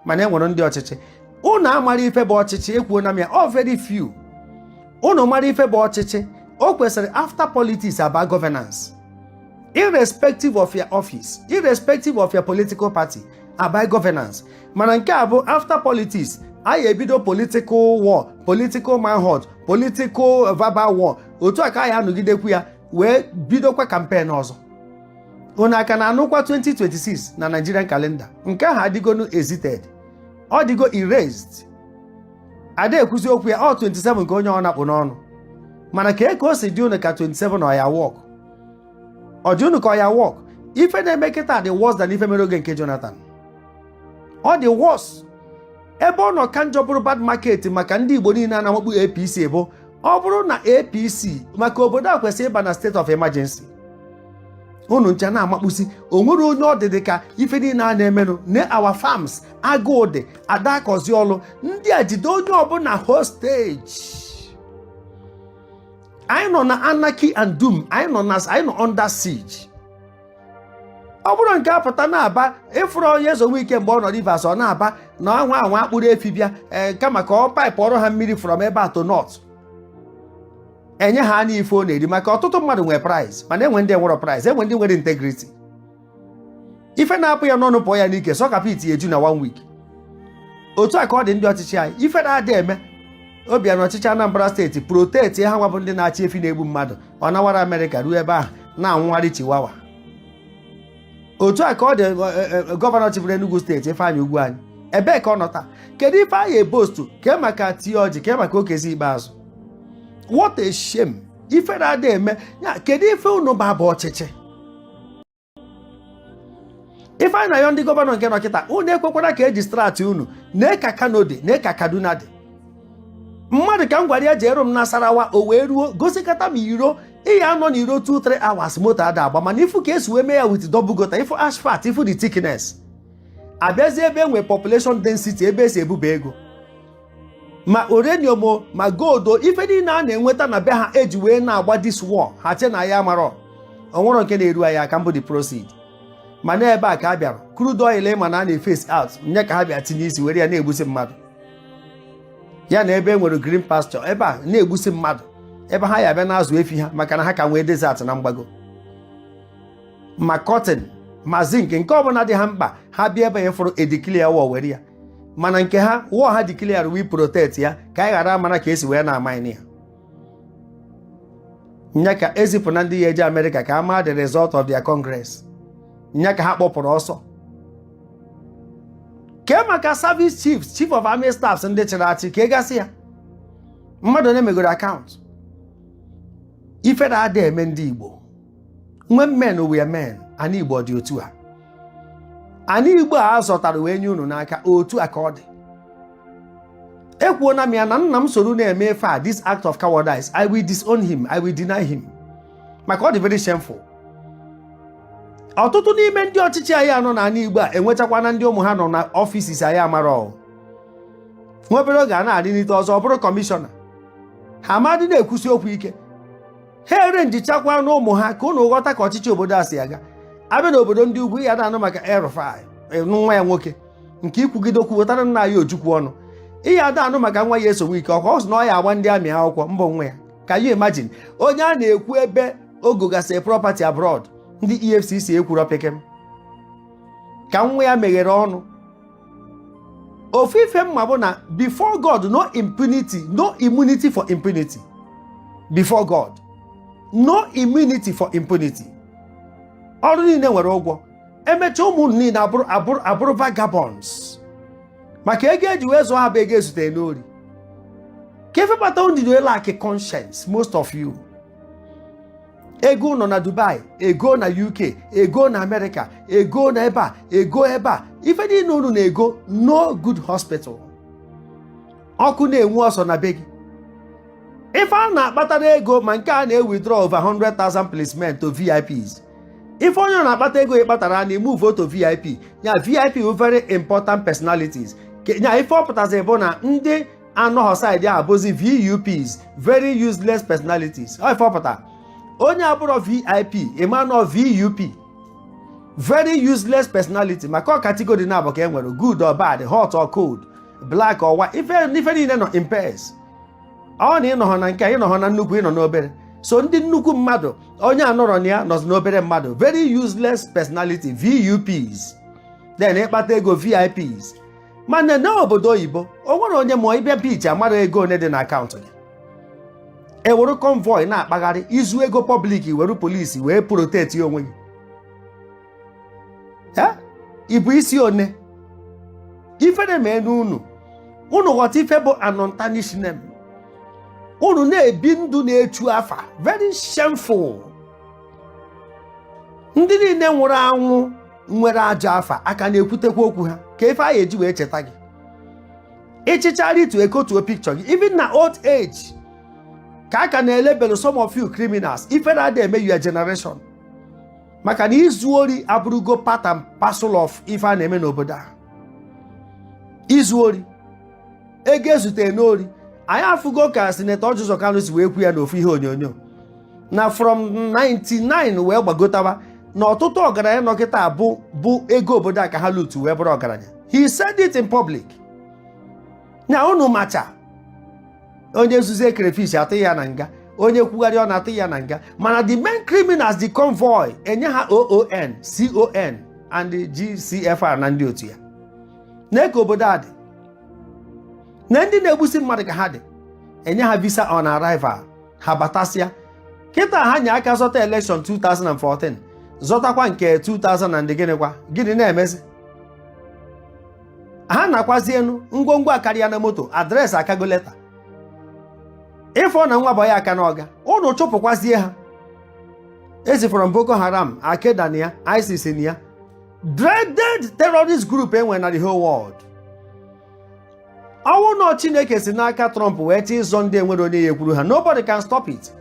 mana enwere ndị ọchịchị. Unu amara ife bụ ọchịchị, ekwuo na m ya, ọ very few. Unu mara ife bụ ọchịchị, o kwesịrị after politics about governance, irrespective of your office, irrespective of your political party, about governance. Mana nke a bụ after politics, anyị ebido political war, political manhunt, political verbal war. Otu a ka anyị anọgidekwu ya wee bidokwa campaign ọzọ. Unu aka na-anụkwa 2026 na Nigerian calendar. Nke ahụ adịgonu exited, ọ dịgo erased. Ada ekwuzi okwu ya ọ 27 nke onye ọ na-akpụ n'ọnụ. Mana ka o si dị unu ka 27 ọ ya work. Ọ dị unu ka ọ ya work. Ife na-eme kịta dị worse than ife mere oge nke Jonathan. Ọ dị worse. Ebe ọ nọ ka njọ bụrụ bad market maka ndị Igbo niile a na-amakpu APC bụ ọ bụrụ na APC maka obodo a kwesịrị ịba na state of emergency. Unu ncha na-amakpusi onwere onye ọdịdị ka ife niile a na-emenụ ne our farms agụụ dị adakọzi ọlụ ndị a jide onye ọbụla hostage. Anyị nọ na anarchy and doom, anyị nọ under siege. Ọ bụrụ nke apụta na-aba ịfụrụ onye ezowe ike mgbe ọ nọ Rivers ọ na-aba na anwa akpụrụ efi bịa kama ka ọ paịpụ ọrụ ha mmiri from ebe a to north. Enye ha anya ife ọ na-eri maka ọtụtụ mmadụ nwere prize, mana enwe ndị nwere prize, enwe ndị nwere integrity. Ife na-apụ ya n'ọnụ pụọ ya n'ike sọkapiti eju na 1 week. Otu a ka ọ dị ndị ọchịchị anyị, ife na-adị eme. Obia na ọchịchị Anambra steeti protect ha nwa bụ ndị na-achị efi na-egbu mmadụ ọ nawara Amerịka ruo ebe ahụ na-anwụgharị Chiwawa. Otu a ka ọ dị gọvanọ chịbụrụ Enugu steeti Ifeanyị Ugwu anyị, ebee ka ọ nọta? Kedu ife anyị ebostu ke maka Tioji, ke maka Okezi Ikpeazụ? What a shame. Ife na-adị eme ya, kedu ife unu bụ ọchịchị? Ife anyị na-ayọ ndị gọvanọ nke nọkịta unu ekwekwara ka eji strati unu na-eka Kano dị na-eka Kaduna dị. Mmadụ ka m gwara ya jeero m Nasarawa o wee ruo gosikata m iro iya anọ n'iro 2-3 hours moto ada agba, mana ifu ka esi wee mee ya with double gota, ifu asphalt, ifu the thickness. Abịazi ebe enwe population density ebe esi ebube ego ma uranium ma gold, ife niile a na-enweta na be ha eji wee na-agba this war ha che na ya mara onwere nke na-eru anya aka mbụ the proceed. Mana ebe a ka a bịara crude oil ma na na-face out nye ka ha bịa tinye isi were ya na-egbusi mmadụ. Ya na ebe nwere green pasture ebe a na-egbusi mmadụ, ebe ha ya bịa na-azụ efi ha maka na ha ka nwee desert na mgbago. Ma cotton ma zinc nke ọbụla dị ha mkpa ha bịa ebe ya fụrụ ediclear war were ya, mana nke ha war ha declare we protect ya ka anyị ghara amara ka esi wee na-amanye ya. Nya ka ezipụ na ndị ya eje America ka ama the result of their congress. Nya ka ha kpọpụrụ ọsọ. Ke maka service chiefs, chief of army staffs ndị chịrị achị ka egasị ya mmadụ na-emegoro akaụntụ. Ife na-ada eme ndị Igbo when men were men, anyị Igbo dị otu a. Anyị Igbo a zọtara wee nye unu n'aka otu a ka ọ dị. Ekwuona m ya na nna m soro na-eme efe a this act of cowardice, I will disown him, I will deny him. Maka ọ dị very shameful. Ọtụtụ n'ime ndị ọchịchị anyị anọ na anyị Igbo a enwechakwana ndị ụmụ ha nọ na ọfisis anyị amara ọ. Nwebere oge a na-adị n'ite ọzọ ọ bụrụ kọmishọna. Ha amadị na-ekwusi okwu ike. Ha ere njichakwa na ụmụ ha ka unu ghọta ka ọchịchị obodo a si aga. Abịa n'obodo ndị ugwu ya na-anụ maka Erufai nwa ya nwoke nke ikwugide okwu wetara nna ya Ojukwu ọnụ. Ihe ada anụ maka nwa ya esogbu ike ọkwa ọ sị na ọ ya agba ndị amị akwụkwọ mbọ nwa ya. Ka you imagine onye a na-ekwu ebe ogogasị property abroad ndị EFCC ekwuru opekem ka nwa ya meghere ọnụ. Ofufe mma bụ na before God no impunity, no immunity for impunity. Before God no immunity for impunity. Ọrụ niile nwere ụgwọ. Emecha ụmụ niile abụrụ vagabonds maka ego eji wee zụọ ha bụ ego ezute n'ori. Ka efe kpata ndị dị lack conscience, most of you. Ego nọ na Dubai, ego na UK, ego na America, ego na ebe a, ego ebe a. Ife niile unu na ego no good hospital. Ọkụ na-enwu ọsọ na be gị. If I na-akpata ego ma nke a na-withdraw over 100,000 placement to VIPs, if onye na-akpata ego ịkpatara na-emove to VIP, ya VIP were very important personalities. Ya ife ọpụtazi bụ na ndị anọghọ side ya abụzi VUPs, very useless personalities. Ife ọpụta onye abụrụ VIP ịmanọ VUP, very useless personality. Maka ọ category na abụ ka enwere good or bad, hot or cold, black or white. Ife niile nọ in pairs. Ọ na ịnọghọ na nke ịnọghọ na nnukwu ịnọ n'obere. So ndị nnukwu mmadụ onye anọrọ na ya nọzi n'obere mmadụ, very useless personality, VUPs. Then ịkpata ego VIPs. Mana n'obodo oyibo o nwere onye mụọ ịbịa beach amara ego one dị na akaụntụ gị. Ewere convoy na-akpagharị izu ego public, were polisi wee protect onwe gị. Ibu isi one ifere mee n'unu ghọta ife bụ untarnished name. Unu na-ebi ndụ na-echu afa, very shameful. Ndị niile nwụrụ anwụ nwere aja afa aka na-ekwutekwa okwu ha ka ife anyị eji wee cheta gị. Ịchịchara itu ekotuo picture gị, even na old age ka aka na-elebelu some of you criminals. Ifere ada eme your generation, maka na izu ori abụrụgo part and parcel of ife a na-eme n'obodo a. Izu ori, ego ezute n'ori. Anyị afụgo ka Senator Ọjụzọ Kanụ si wee kwu ya n'ofu ihe onyonyo na from 99 wee gbagotaba na ọtụtụ ọgaranya nọkịta bụ ego obodo a ka ha lutu wee bụrụ ọgaranya. He said it in public. Na unu macha onye zuzie crayfish atụ ya na nga, onye kwugharị ọ na-atụ ya na nga, mana the main criminals, the convoy, enye ha OON, CON and the GCFR na ndị otu ya. Na-eke obodo a dị na ndị na-egbusi mmadụ ka ha dị, enye ha visa on arrival, ha batasịa. Kịta ha nye aka zọta election 2014, zọtakwa nke 2000 and gịnị na-emezi. Ha nakwazi enu ngwongwo akarịa na moto, adreesị akago leta. Ịfọ na nwa bọya aka n'ọga, ụnụ chụpụkwazie ha. Ezifọrọ Boko Haram, Al-Qaeda na ya, ISIS na ya, dreaded terrorist group enwe na the whole world. Ọnwụ nọ Chineke si n'aka Trump wee chi ịzọ ndị enwere onye ya ekwuru ha. Nobody can stop it.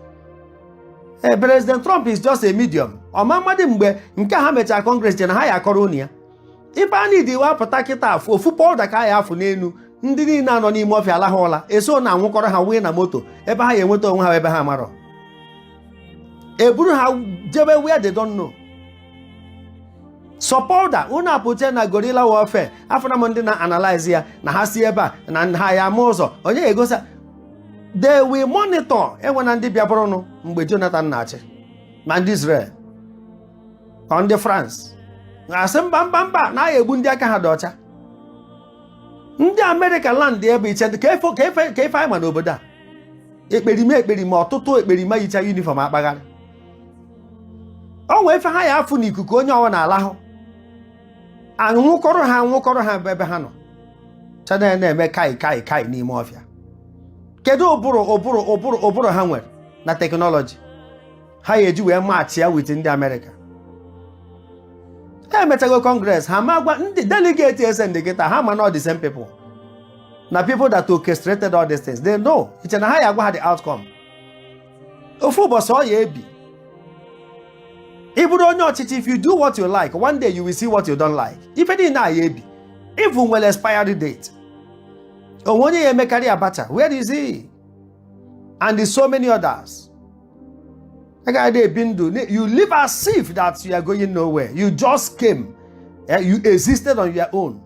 President Trump is just a medium. Ọma mmadụ mgbe nke ha mechara Congress je na ha ya akọrọ unu ya. Ife a niile iwe apụta kịta afụ ofu powder ka ya afụ n'elu, ndị niile anọ n'ime ọfịa ala ha ụla eso na anwụkọrọ ha wee na moto ebe ha ya enweta onwe ha ebe ha marọ. Eburu ha jebe where they don't know. So powder unu apụta na gorilla warfare afọ na m ndị na-analyze ya na ha si ebe a na ha ya ama ụzọ onye egosa. They will monitor enwe na ndị bịabụrụnụ mgbe Jonathan na-achị ma ndị Israel ọ ndị France na-asị mba na ya egbu ndị aka ha dị ọcha. Ndị America land ebe iche ka ife anyị ma n'obodo a ekperime ọtụtụ ekperime yicha uniform akpagharị. O nwee ife ha ya afụ n'ikuku onye ọwa na-alahụ anwụkọrọ ha ebe ha nọ chana na-eme kai n'ime ọfịa. Kedu ụbụrụ ha nwere na teknọlọji ha ya eji wee maachị ya wit ndị America. Ha emechago Congress, ha ma gwa ndị delegate ese ndị kịta ha ma not the same people na people that orchestrated all these things. They know iche na ha ya agwa ha the outcome. Ofu ụbọchị ọ ya ebi. Ị bụrụ onye ọchịchị, if you do what you like, one day you will see what you don't like. Ife dị na ya ebi. Even well expiry date. Onye ya emekarị Abacha, where is he? And there's so many others. You live as if that you are going nowhere. You just came. You existed on your own.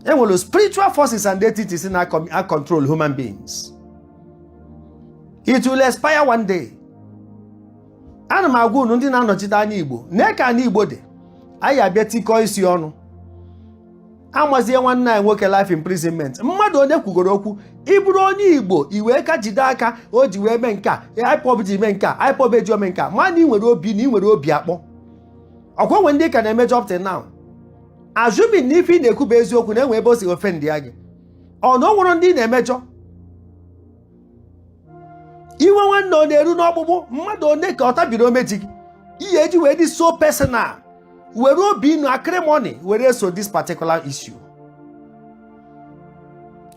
And well, spiritual forces and entities in our control human beings. It will expire one day. Ana m agwa unu ndị na-anọchite anya Igbo, na-eke anya Igbo dị, anyị abịa tikọ isi ọnụ. Amazie nwanne anyị nwoke life imprisonment. Mmadụ onye kwugoro okwu, ịbụrụ onye Igbo, iwe ka jide aka o ji wee mee nke a, IPOB ji mee nke a, IPOB eji ome nke a, ma na ị nwere obi na ị nwere obi akpọ. Ọkwa nwe ndị ka na-emejọ up till now. Assuming na ife ị na-ekwu bụ eziokwu na enwe ebe o si offend ya gị. Ọ na o nwere ndị na-emejọ. Iwe nwanne ọ na-eru n'ọkpụkpụ, mmadụ one ka ọ tabiri omeji gị. Ihe eji wee dị so personal. Were obi inu acrimony were so this particular issue.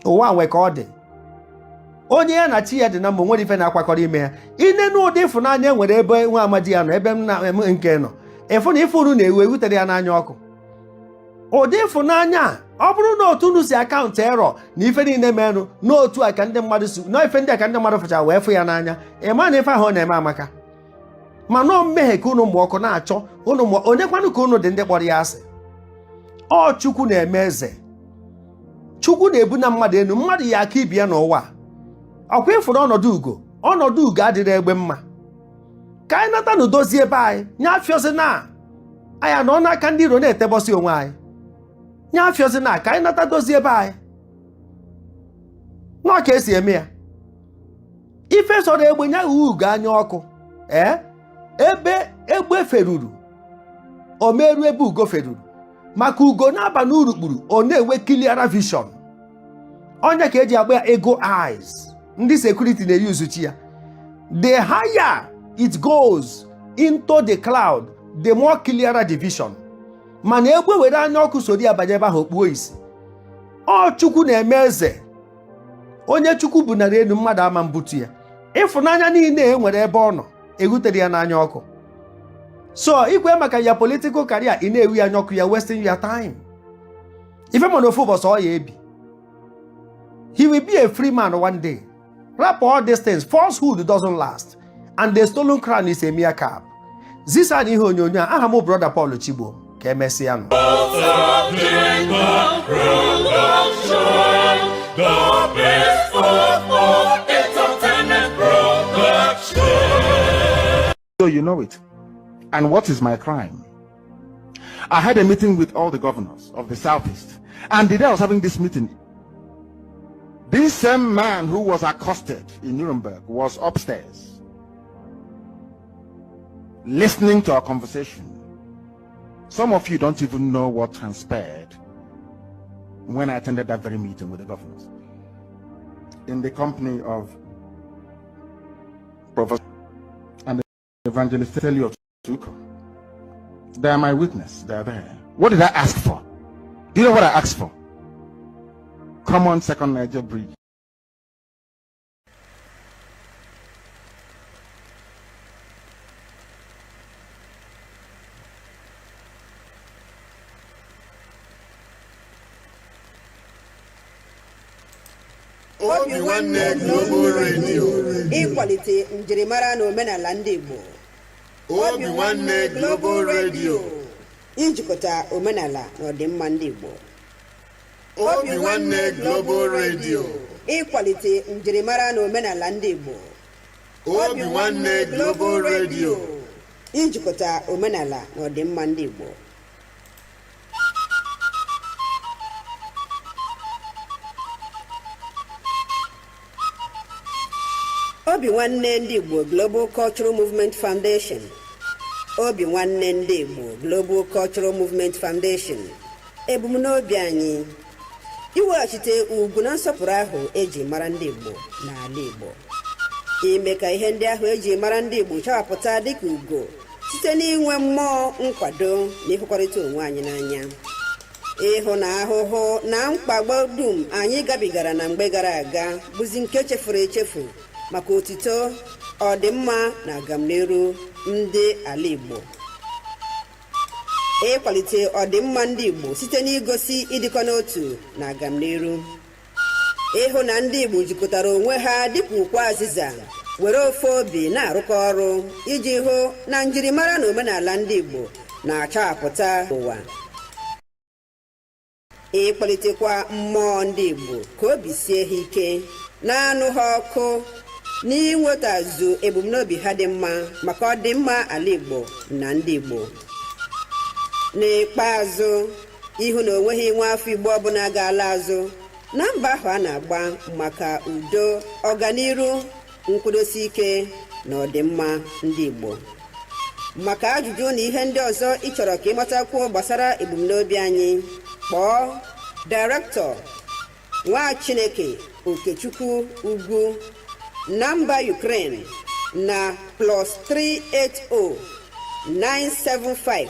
Ụwa nwe ka ọ dị. onye ya na chi ya dị na mma nwere ife na-akwakọrọ ime ya ine n'ụdị ịfụnanya nwere ebe nwa amadi ya nọ ebe m na nke nọ ịfụ na ife unu na-ewu ewutere ya n'anya ọkụ ụdị ịfụnanya ọ bụrụ na otu unu si akaụntụ erọ na ife niile merụ n'otu a ka ndị mmadụ si na ife ndị a ka ndị mmadụ fụchara wee fụ ya n'anya ịma na ife ahụ ọ na-eme amaka mana ọ mmehie ka unu mgbe ọkụ na-achọ unu onye kwanụ ka unu dị ndị kpọrọ ya asị ọ Chukwu na-eme eze Chukwu na-ebu na mmadụ enu mmadụ ya aka ibi ya n'ụwa ọkwa ịfụrụ ọnọdụ ugo adịrị egbe mma ka anyị nata na dozie ebe anyị nyafiozi na anya nọ n'aka ndị iro na-etebọsị onwe anyị nyafiozi na ka anyị nata dozie ebe anyị nọ ka esi eme ya ife sọrọ egbe nya ugo anya ọkụ ebe egbe feruru o meru ebe ugo feruru maka ugo na-aba n'urukpuru ọ na-enwe clear vision onye ka eji agba ya ego eyes ndị security na-eyuzu chi ya the higher it goes into the cloud the more clearer the vision mana egbe were anya ọkụ soro ya banye ebe ahụ okpuo isi ọ Chukwu na-eme eze onye Chukwu bụ narị elu mmadụ ama mbutu ya ịfụnanya niile e nwere ebe ọ nọ egutere ya n'anya ọkụ so ikwe maka ya political career ị na-ewu ya anya ọkụ ya wasting your time ife mana ofu ụbọchị ọ ya ebi he will be a free man one day wrap all these things falsehood doesn't last and the stolen crown is a mere cap zisa na ihe onyonyo a aha m brother Paul Chigbo ka emesịa nụ So you know it. And what is my crime? I had a meeting with all the governors of the Southeast. And the day I was having this meeting, this same man who was accosted in Nuremberg was upstairs, listening to our conversation. Some of you don't even know what transpired when I attended that very meeting with the governors. In the company of Professor and the evangelist tell you of IKUKU. They are my witness. They are there. What did I ask for? Do you know what I asked for? Common Second Niger Bridge. Obinwannem Global Radio. Ịkwalite njirimara na omenala ndị Igbo. Obinwannem Global Radio. Ijikọta omenala na ọdịmma ndị Igbo. Obinwannem Global Radio. Ịkwalite njirimara na omenala ndị Igbo. Obinwannem Global Radio. Ijikọta omenala na ọdịmma ndị Igbo. Obinwannem ndị Igbo Global Cultural Movement Foundation. Obinwannem ndị Igbo Global Cultural Movement Foundation. Ebumnobi anyị iweghachite ugwu na nsọpụrụ ahụ eji mara ndị Igbo n'ala Igbo. Ime ka ihe ndị ahụ eji mara ndị Igbo chawapụta dịka ugo site n'inwe mmụọ nkwado na ịhụkọrịta onwe anyị n'anya. Ịhụ na ahụhụ na mkpagbu dum anyị gabigara na mgbe gara aga bụzi nke chefuru echefu maka otito ọdịmma na agamniru ndị ala Igbo. Ịkwalite ọdịmma ndị Igbo site n'igosi ịdịkọ n'otu na agamniru. Ịhụ na ndị Igbo jikọtara onwe ha dịka ukwu azịza were ofe obi na-arụkọ ọrụ iji hụ na njirimara na omenala ndị Igbo na-achapụta ụwa. Ịkwalitekwa mmụọ ndị Igbo ka obi sie ha ike na-anụ ha ọkụ n'inwetazu ebumnobi ha dị mma maka ọdịmma ala Igbo na ndị Igbo. N'ikpeazụ ihu na onweghị nwa afọ Igbo ọbụla ga-ala azụ na mba ahụ a na-agba maka udo, ọganiru, nkwụdosi ike na ọdịmma ndị Igbo. Maka ajụjụ na ihe ndị ọzọ ị chọrọ ka ịmatakwuo gbasara ebumnobi anyị, kpọọ Director Nwa Chineke Okechukwu Ugwu na mba Ukraine na +380 975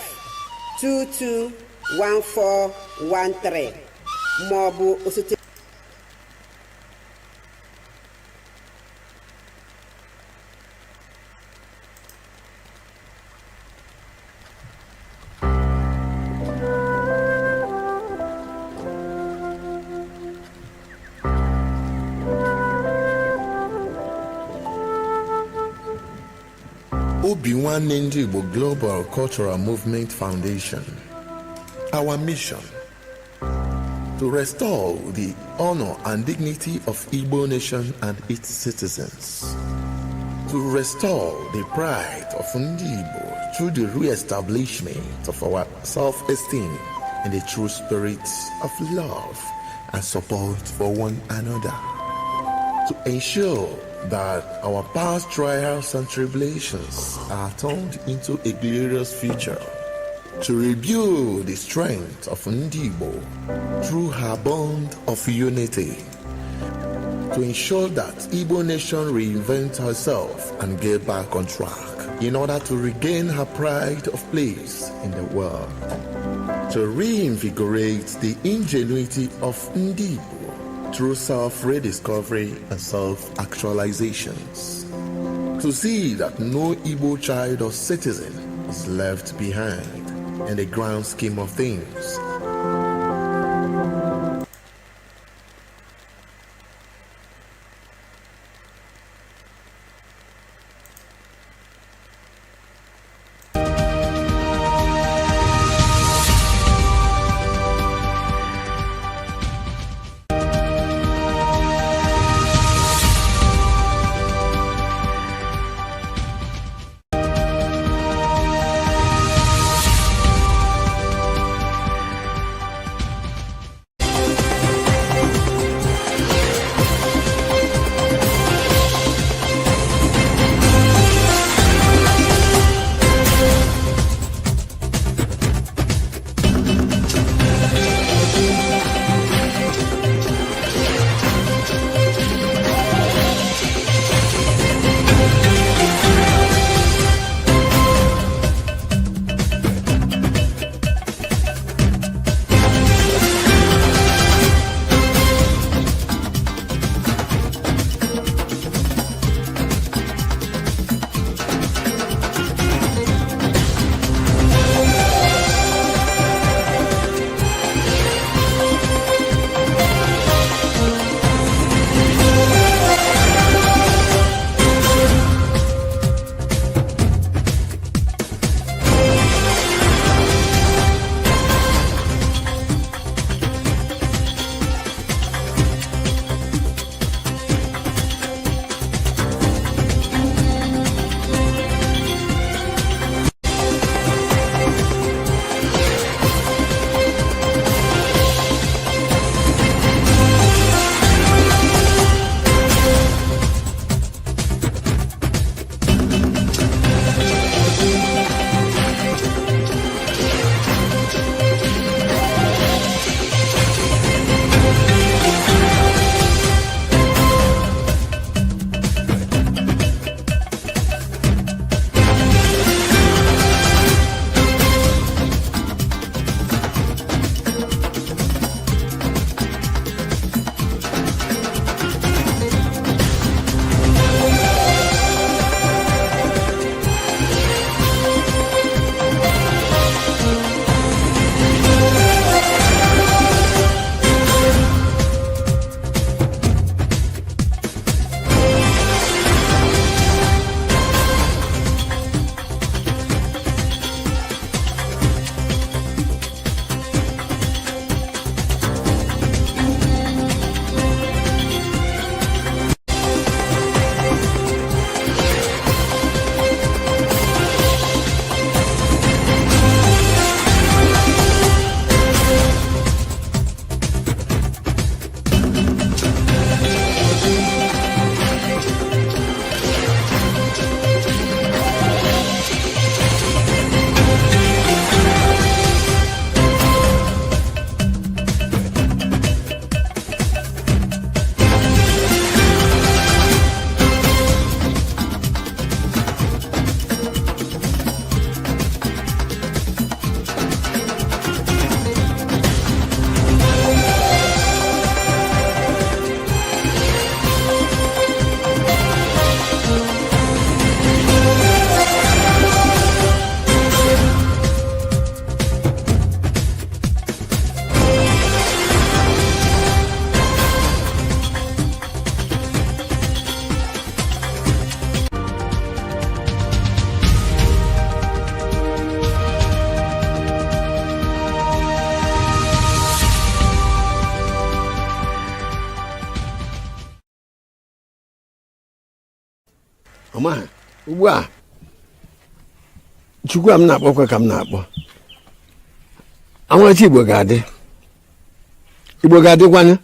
221413 maọbụ osote Obinwannem Global Cultural Movement Foundation. Our mission: to restore the honor and dignity of Igbo nation and its citizens. To restore the pride of Ndi Igbo through the re-establishment of our self-esteem in the true spirit of love and support for one another. To ensure that our past trials and tribulations are turned into a glorious future. To rebuild the strength of Ndi Igbo through her bond of unity. To ensure that Igbo nation reinvents herself and get back on track in order to regain her pride of place in the world. To reinvigorate the ingenuity of Ndi Igbo through self-rediscovery and self-actualizations. To see that no Igbo child or citizen is left behind in the grand scheme of things. ọma ugbu a Chukwu am na-akpọkwa ka m na-akpọ Amarachi Igbo ga-adị Igbo ga-adịkwanụ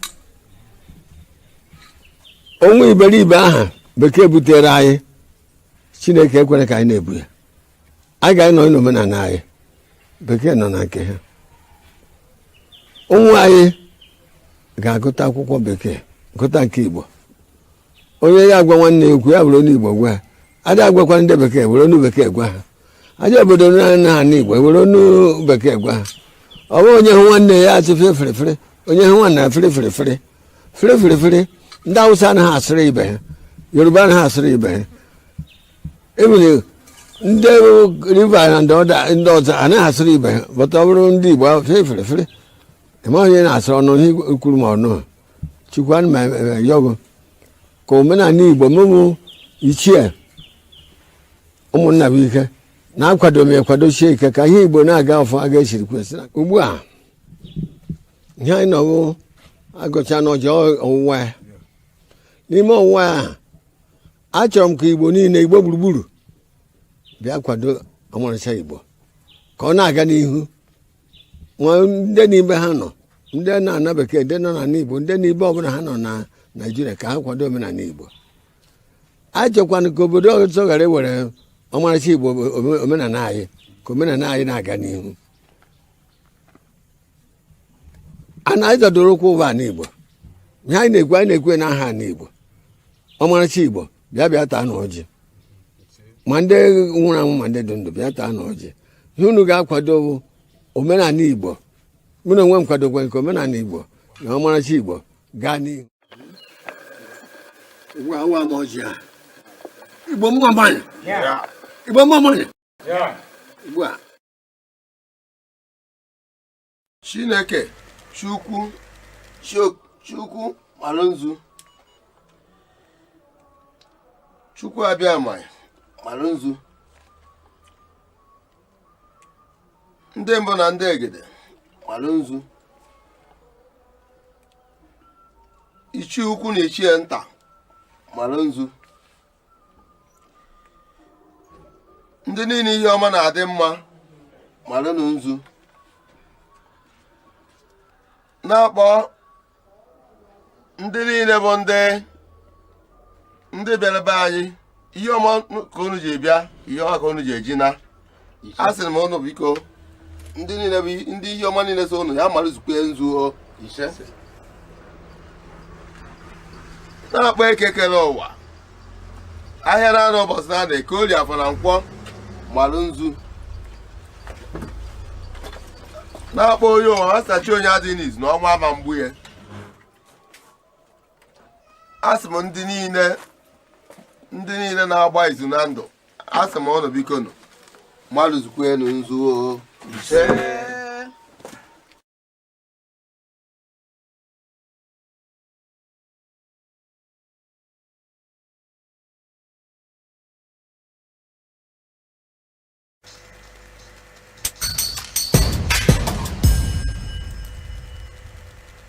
onwe iberibe aha bekee butere anyị Chineke ekwere ka anyị na-ebu ya anyị ga-anọ n'omenala anyị bekee nọ na nke ha ụmụ anyị ga-agụta akwụkwọ bekee gụta nke Igbo onye ya agwa nwanne ekwu ya bụrụ onye Igbo gwa adị agwakwa ndị bekee were onu bekee gwa ha aja obodo na ha n'Igbo were onu bekee gwa ha ọ bụ onye hụ nwanne ya asị fere onye hụ nwanne ya fere ndị Hausa anaghị asịrị ibe ha Yoruba anaghị asịrị ibe ha emere ndị River na ndị ọzọ anaghị asịrị ibe ha bọta ọ bụrụ ndị Igbo fere eme onye na-asịrị ọnụ ihe kwuru ma ọnụ Chukwu anụ ma yọgụ ka omenala Igbo mụmụ ichie ụmụnna bụ ike na-akwado m ekwadochie ike ka ihe Igbo na-aga ọfọ a ga-esiri kwesịrị ugbu a ihe anyị nọbụ agụcha n'ọjọọ ọwụwa ya n'ime ọwụwa ya achọrọ m ka Igbo niile Igbo gburugburu bịa kwado Amarachi Igbo ka ọ na-aga n'ihu ndị n'ibe ha nọ ndị na-ana bekee ndị nọ na Igbo ndị n'ibe ọbụla ha nọ na Naịjirịa ka ha kwado omenala Igbo achọkwana ka obodo ọzọ ghara ewere Amarachi Igbo omenala anyị ka omenala anyị na-aga n'ihu a na-azọdoro ụkwụ ụwa n'Igbo ihe anyị na-ekwe n'aha n'Igbo Amarachi Igbo bịa taa na ọjị ma ndị nwụrụ anwụ ma ndị dị ndụ bịa taa na ọjị ihe unu ga-akwado omenala Igbo mụ na onwe m kwadokwa nke omenala Igbo na Amarachi Igbo gaa n'ihu Igbo mmamanya ugbu a Chineke Chukwu Malụnzu Chukwu Abịama Malụnzu ndị mbụ na ndị egede Malụnzu ichie ukwu na ichie nta Malụnzu ndị niile ihe ọma na-adị mma Malụnzu na-akpọ ndị niile bụ ndị bịara be anyị ihe ọma ka unu ji bịa ihe ọma ka unu ji eji na a sịrị m unu biko ndị niile bụ ndị ihe ọma niile so unu ya malụzukwe nzu ise na-akpọ ekekere ụwa ahịa na-anọ ụbọchị na-ada eke ori afọ na nkwọ Malụnzu na-akpọ onye ụwa masachi onye adịghị n'izu na ọnwa ama mgbu ya asị m ndị niile na-agba izu na ndụ asị m ọnụ biko nụ malụzukwe nzu ise.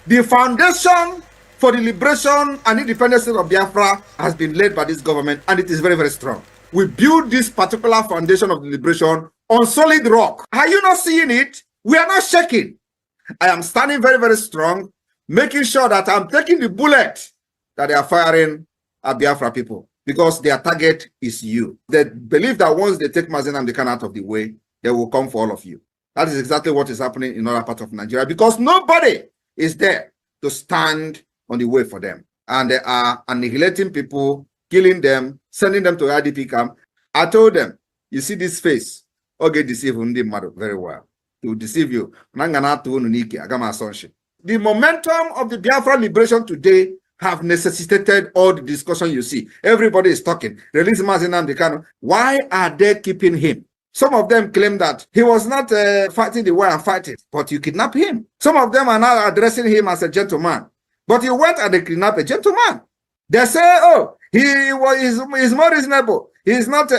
The foundation for the liberation and independence of Biafra has been laid by this government, and it is very, very strong. We build this particular foundation of the liberation on solid rock. Are you not seeing it? We are not shaking. I am standing very, very strong, making sure that I'm taking the bullet that they are firing at Biafra people, because their target is you. They believe that once they take Mazen Amdekan out of the way, they will come for all of you. That is exactly what is happening in other parts of Nigeria, because nobody is there to stand on the way for them. And they are annihilating people, killing them, sending them to IDP camp. I told them, you see this face, okay, deceive them very well. To deceive you. The momentum of the Biafra liberation today have necessitated all the discussion you see. Everybody is talking. Release Mazen Amdekan. Why are they keeping him? Some of them claim that he was not fighting the way I'm fighting, but you kidnapped him. Some of them are now addressing him as a gentleman, but you went and they kidnapped a gentleman. They say, oh, he's more reasonable. He's not,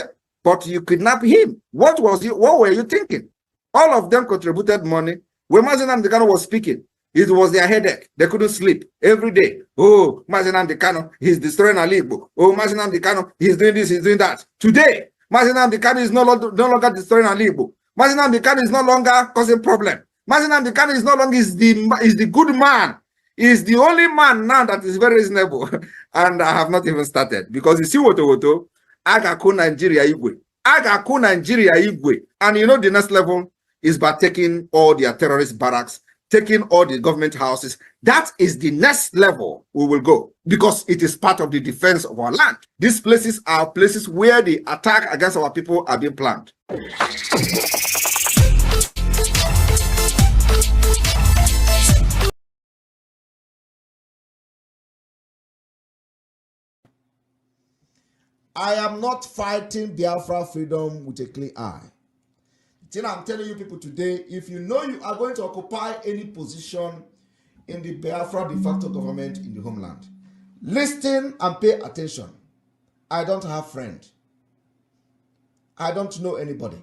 but you kidnapped him. What were you thinking? All of them contributed money. When Mazen Amdekan was speaking, It was their headache. They couldn't sleep every day. Oh, Mazi Nnamdi Kanu, he's destroying Ala Igbo. Oh, Mazi Nnamdi Kanu, he's doing this, he's doing that. Today, Mazi Nnamdi Kanu is no longer destroying Ala Igbo. Mazi Nnamdi Kanu is no longer causing problem. Mazi Nnamdi Kanu is no longer is the good man. Is the only man now that is very reasonable. And I have not even started. Because you see Woto, Agaku Nigeria Igwe. Agaku Nigeria Igwe. And you know the next level is by taking all their terrorist barracks, taking all the government houses. That is the next level we will go, because it is part of the defense of our land. These places are places where the attack against our people are being planned. I am not fighting Biafra freedom with a clear eye. The thing I'm telling you people today, if you know you are going to occupy any position in the Biafra de facto government in the homeland, listen and pay attention. I don't have friend. I don't know anybody.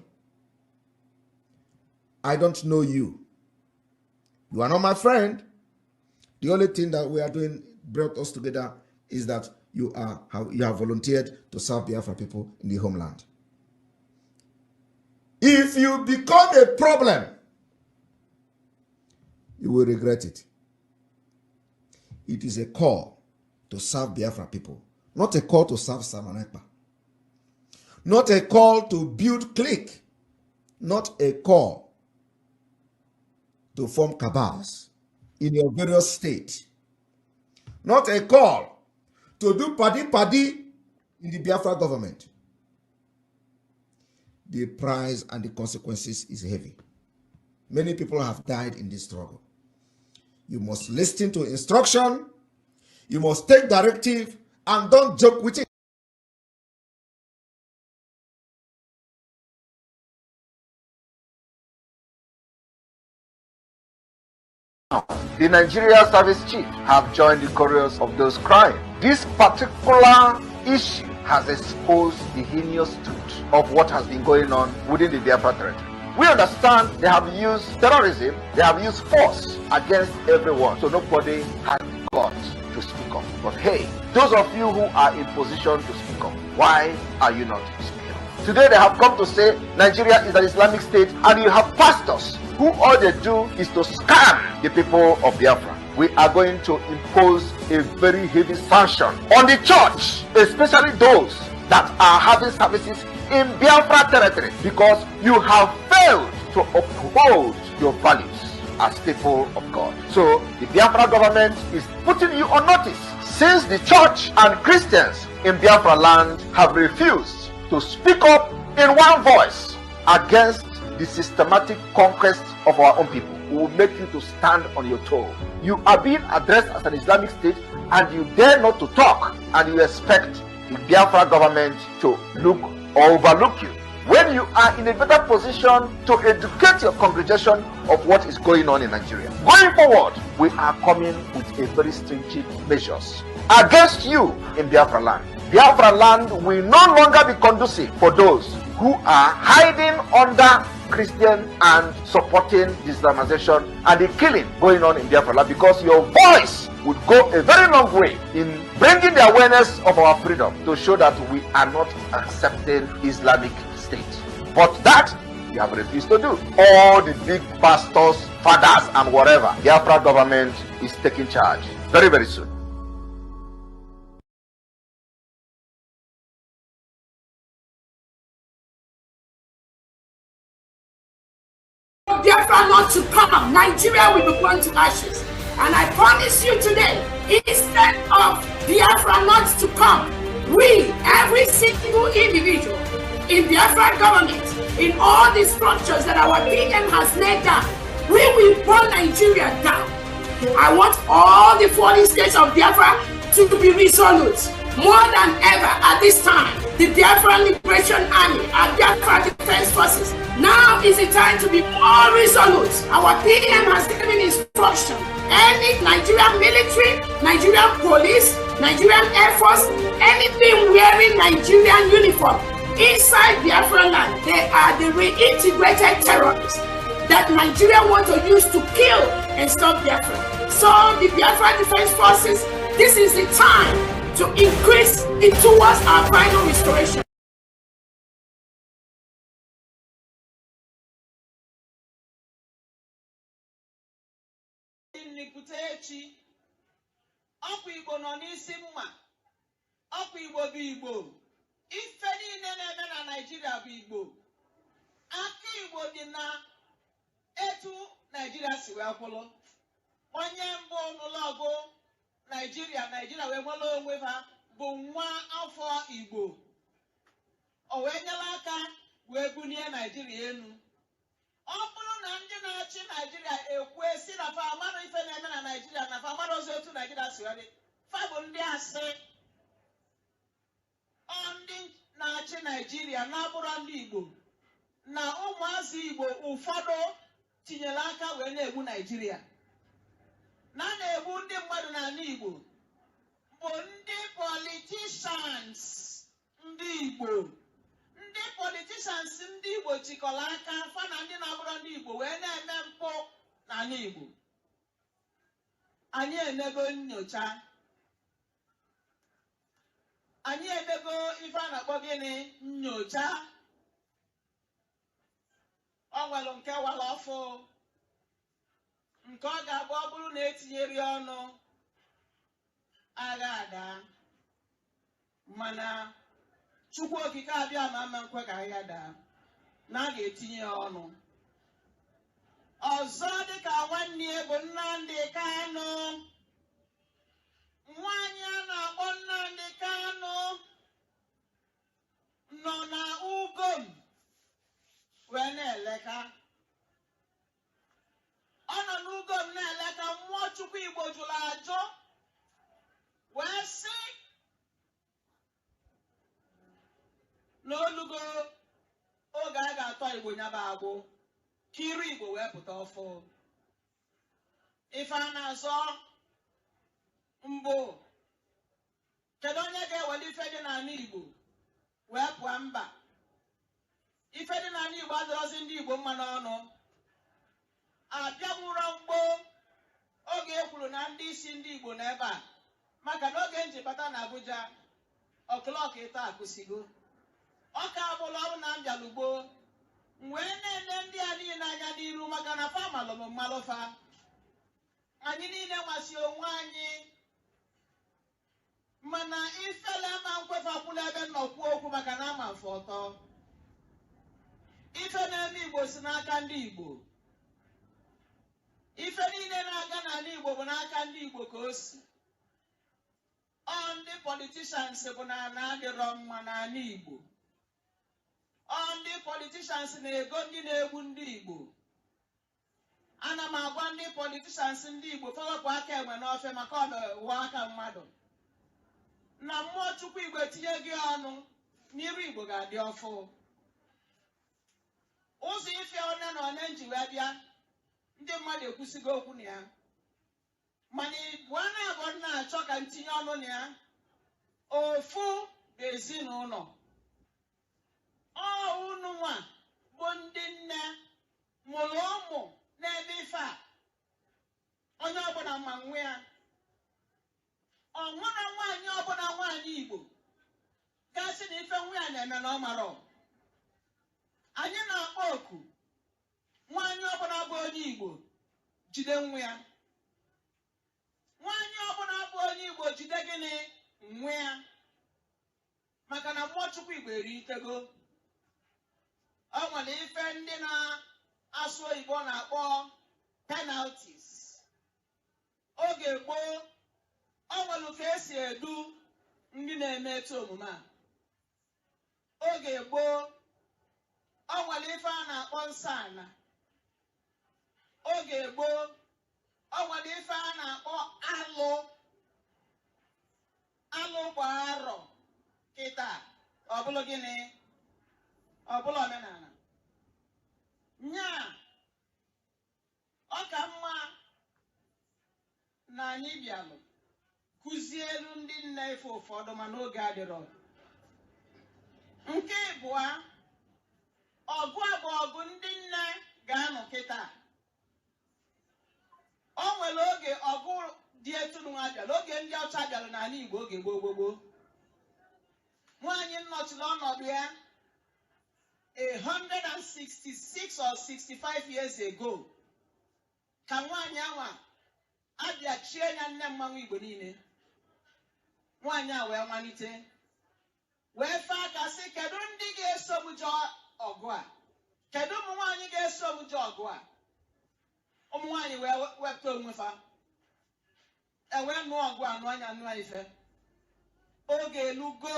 I don't know you. You are not my friend. The only thing that we are doing brought us together is that you have volunteered to serve Biafra people in the homeland. If you become a problem, you will regret it. It is a call to serve Biafra people, not a call to serve Simon Ekpa, not a call to build clique, not a call to form cabals in your various states, not a call to do paddy in the Biafra government. The price and the consequences is heavy. Many people have died in this struggle. You must listen to instruction, you must take directive, and don't joke with it. The Nigeria Service Chief have joined the chorus of those crying. This particular issue has exposed the heinous truth of what has been going on within the Biafra territory. We understand they have used terrorism, they have used force against everyone, so nobody has got to speak up. But hey, those of you who are in position to speak up, why are you not speaking up? Today they have come to say Nigeria is an Islamic state, and you have pastors who all they do is to scam the people of Biafra. We are going to impose a very heavy sanction on the church, especially those that are having services in Biafra territory, because you have failed to uphold your values as people of God. So the Biafra government is putting you on notice, since the church and Christians in Biafra land have refused to speak up in one voice against the systematic conquest of our own people. We will make you to stand on your toe. You are being addressed as an Islamic state, and you dare not to talk, and you expect the Biafra government to look or overlook you, when you are in a better position to educate your congregation of what is going on in Nigeria. Going forward, we are coming with a very stringent measures against you in Biafra land. Biafra land will no longer be conducive for those who are hiding under Christian and supporting the Islamization and the killing going on in Biafra land, because your voice would go a very long way in bringing the awareness of our freedom to show that we are not accepting Islamic State. But that you have refused to do. All the big pastors, fathers, and whatever, the Biafra government is taking charge very, very soon. Biafra not to come, Nigeria will be burned to ashes. And I promise you today, instead of Biafra not to come, we, every single individual in Biafra government, in all the structures that our PM has laid down, we will burn Nigeria down. I want all the 40 states of Biafra to be resolute. More than ever at this time, the Biafra Liberation Army and Biafra Defense Forces, now is the time to be more resolute. Our PM has given instruction. Any Nigerian military, Nigerian police, Nigerian Air Force, anything wearing Nigerian uniform inside Biafra land, they are the reintegrated terrorists that Nigeria want to use to kill and stop Biafra. So the Biafra Defense Forces, this is the time to increase it towards our final restoration. Ọkwa Igbo nọ n'isi mma, ọkwa Igbo bụ Igbo, ife niile na-eme na Naịjirịa bụ Igbo. Aka Igbo dị na etu Naịjirịa si wee kwụrụ. Onye mbụ n'ụlọọgụ Naịjirịa wee nwere onwe ha bụ nwa afọ Igbo. O wee nyere aka wee bulie Naịjirịa elu. Ọ bụrụ na ndị na-achị Naịjirịa ekwe si na fa amara ife na-eme na Naịjirịa na fa amara ọzọ etu Naịjirịa si wee dị, fa bụ ndị asị. Ndị na-achị Naịjirịa na-abụrụ ndị Igbo na ụmụazị Igbo ụfọdụ tinyere aka wee na-egbu Naịjirịa. Na-egbu ndị mmadụ n'ala Igbo bụ ndị politicians ndị Igbo. Ndị politicians ndị Igbo chịkọrọ aka fa na ndị na-abụrụ ndị Igbo wee na-eme mpụ n'ala Igbo. Anyị emego nnyocha. Anyị emego ife a na-akpọ gịnị nnyocha. Ọ nwere nke wara ọfụ nke ọ ga-abụ ọ bụrụ na etinyere ọnụ agha ada, mana Chukwu okike abịa ma ama nkwe ka agha daa na a ga-etinye ya ọnụ. Ọzọ dịka nwanne bụ Nnamdi Kanu. Nwaanyị a na-akpọ Nnamdi Kanu nọ na Ugom wee na-eleka. Ọ nọ n'Ugom na-eleka, mmụọ Chukwu Igbo jụrụ ajụ wee sị n'olugo oge a ga-atọ Igbo nyaba agbụ ka iru Igbo wee pụta ọfụ. Ife a na-azọ mbụ, kedu onye ga-ewere ife dị n'ala Igbo wee pụọ mba? Ife dị n'ala Igbo adịrọzi ndị Igbo mma n'ọnụ. Abịagwuro mgbo oge e kwuru na ndị isi ndị Igbo n'ebe a, maka na oge njibata na Abuja ọklọk ịta akụsigo. Ọ ka abụla ọrụ na mbịalugbo wee na-ele ndị a niile anya n'iru maka na fa malụ m mmalụfa. Anyị niile masị onwe anyị, mana ifele ama nkwefakwula ebe nnọkwu okwu maka na ama mfe ọtọ. Ife na-eme Igbo si n'aka ndị Igbo. Ife niile na-aga n'ala Igbo bụ n'aka ndị Igbo ka o si. Ndị politicians bụ na na-adịrọ mma n'ala Igbo. Ndị politicians na-ego ndị na-egbu ndị Igbo. Ana m agwa ndị politicians ndị Igbo fọwọpụ aka enwe n'ofe maka ọbụwa aka mmadụ. Na mmụọ Chukwu Igbo etinye gị ọnụ n'iru Igbo ga-adị ọfụ. Ụzọ ife one na one nji wee bịa, ndị mmadụ ekwusigo okwu na ya, mana Igbo a na-abụ na-achọ ka ntinye ọnụ na ya. Ofu bụ ezinụlọ. Unu nwa bụ ndị nne mụrụ ụmụ n'ebe ife a. Onye ọbụla ma nwe ya. Ọ nwere nwaanyị ọbụla nwaanyị Igbo gasị na ife nwe ya na-eme na ọ marọ. Anyị na-akpọ oku nwaanyị ọbụla bụ onye Igbo jide nwe ya. Nwaanyị ọbụla bụ onye Igbo jide gịnị? Nwe ya. Maka na mmụọ Chukwu Igbo eritego. Ọ nwere ife ndị na-asụ Igbo na-akpọ penalties. Oge gboo, ọ nwere ka esi edu ndị na-eme etu omume a. Oge gboo, ọ nwere ife a na-akpọ nsọ ala. Oge gboo, ọ nwere ife a na-akpọ alụ. Alụ gba arọ kịta ọ bụrụ gịnị? Ọ bụla omenala. Nyaa, ọ ka mma na anyị bịalụ kụzielu ndị nne ife ụfọdụ ma n'oge adịrọ. Nke ịbụa, ọgụ a bụ ọgụ ndị nne ga-anọ kịta. dị etu nwa bịara oge ndị ọcha bịara n'ala Igbo oge gboo nwaanyị nnọchiri ọnọdụ ya 166 or 65 years ago ka nwaanyị anwa abịa chie ya nne mmanwụ Igbo niile. Nwaanyị a wee malite wee fee aka sị kedu ndị ga-eso m jee ọgụ a, kedu ụmụ nwaanyị ga-eso m jee ọgụ a. Ụmụ nwaanyị wee wepụta onwe fa ewee nụọ ọgụ a nụọ anya nụọ ife. Oge elugo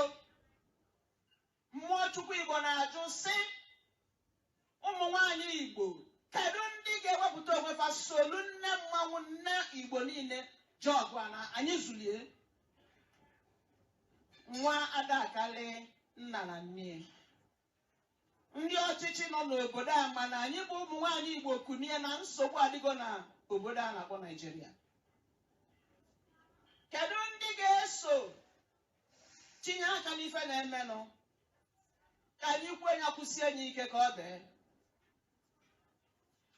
mmụọ Chukwu Igbo na-ajụ sị ụmụ nwaanyị Igbo kedu ndị ga-ewepụta onwe fa solu nne mmanwụ nne Igbo niile jee ọgụ a na anyị zulie. Nwa Adakali nna na nne ndị ọchịchị nọ n'obodo a mana anyị bụ ụmụ nwaanyị Igbo kunie na nsogbu adịgo na obodo a na-akpọ Nigeria. Kedu ndị ga-eso tinye aka n'ife na-emenụ ka anyị kwuo ya kwụsie enyi ike ka ọ bee.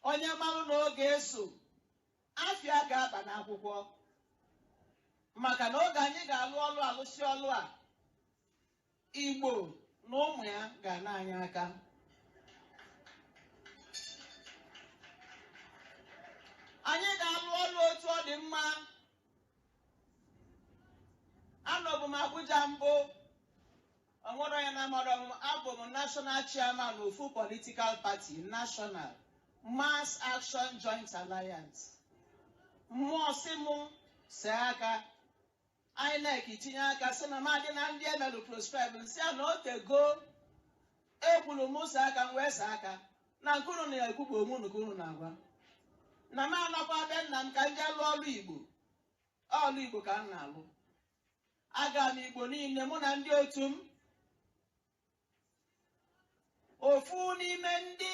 Onye marụ na oge eso afịa ga-aba n'akwụkwọ maka na oge anyị ga-alụ ọlụ alụsị ọlụ a Igbo na ụmụ ya ga-ana anyị aka. Anyị ga-alụ ọlụ otu ọ dị mma. Anọbụ m Abuja mbụ onwere ya na mmadụ abụ m national chairman ofu political party national Mass Action Joint Alliance. Mmụọ si mụ see aka INEC tinye aka sị na madị na ndị emelụ proscribe nsị a na otego ekwuru m se aka m wee se aka na nkuru na-ekwu bụ omu nkuru na-agwa na m anọkwa be nna m ka ndị alụ ọlụ Igbo ka m na-alụ. Aga m Igbo niile mụ na ndị otu m. Ofu n'ime ndị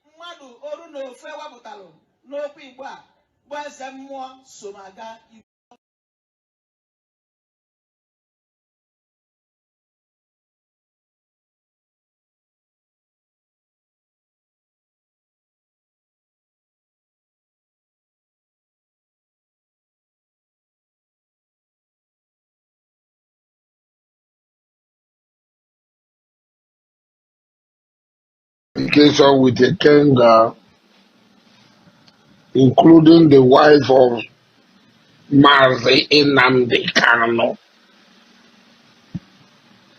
mmadụ oru na ofu ewepụtalụ n'okwu Igbo a bụ eze mmụọ so m aga Igbo. With a Kenga, including the wife of Mazi Nnamdi Kanu,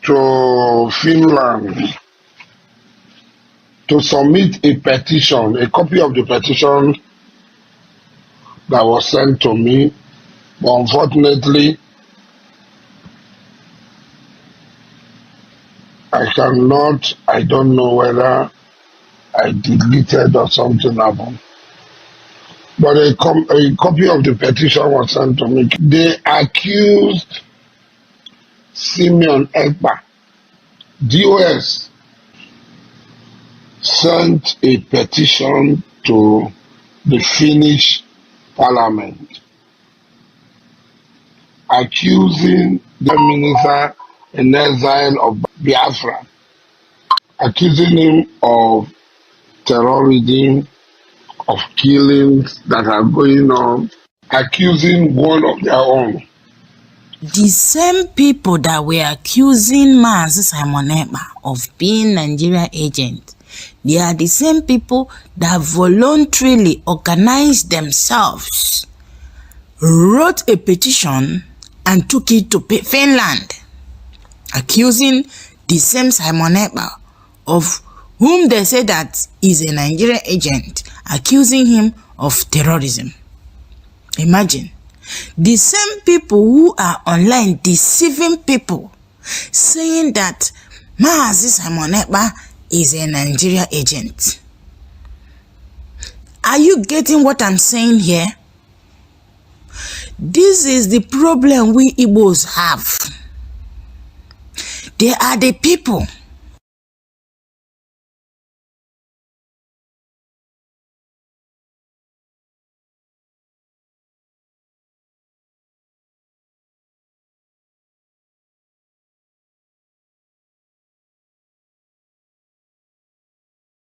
to Finland to submit a petition, a copy of the petition that was sent to me, but unfortunately I don't know whether I deleted or something happened. But a copy of the petition was sent to me. They accused Simeon Ekpa. DOS sent a petition to the Finnish parliament accusing the minister in exile of Biafra, accusing him of terrorism, of killings that are going on, accusing one of their own. The same people that were accusing Mazi Simon Ekpa of being Nigeria agent, they are the same people that voluntarily organized themselves, wrote a petition and took it to Finland, accusing the same Simon Ekpa of whom they say that is a Nigerian agent, accusing him of terrorism. Imagine, the same people who are online deceiving people, saying that Mazi Simon Ekpa is a Nigerian agent. Are you getting what I'm saying here? This is the problem we Igbos have. They are the people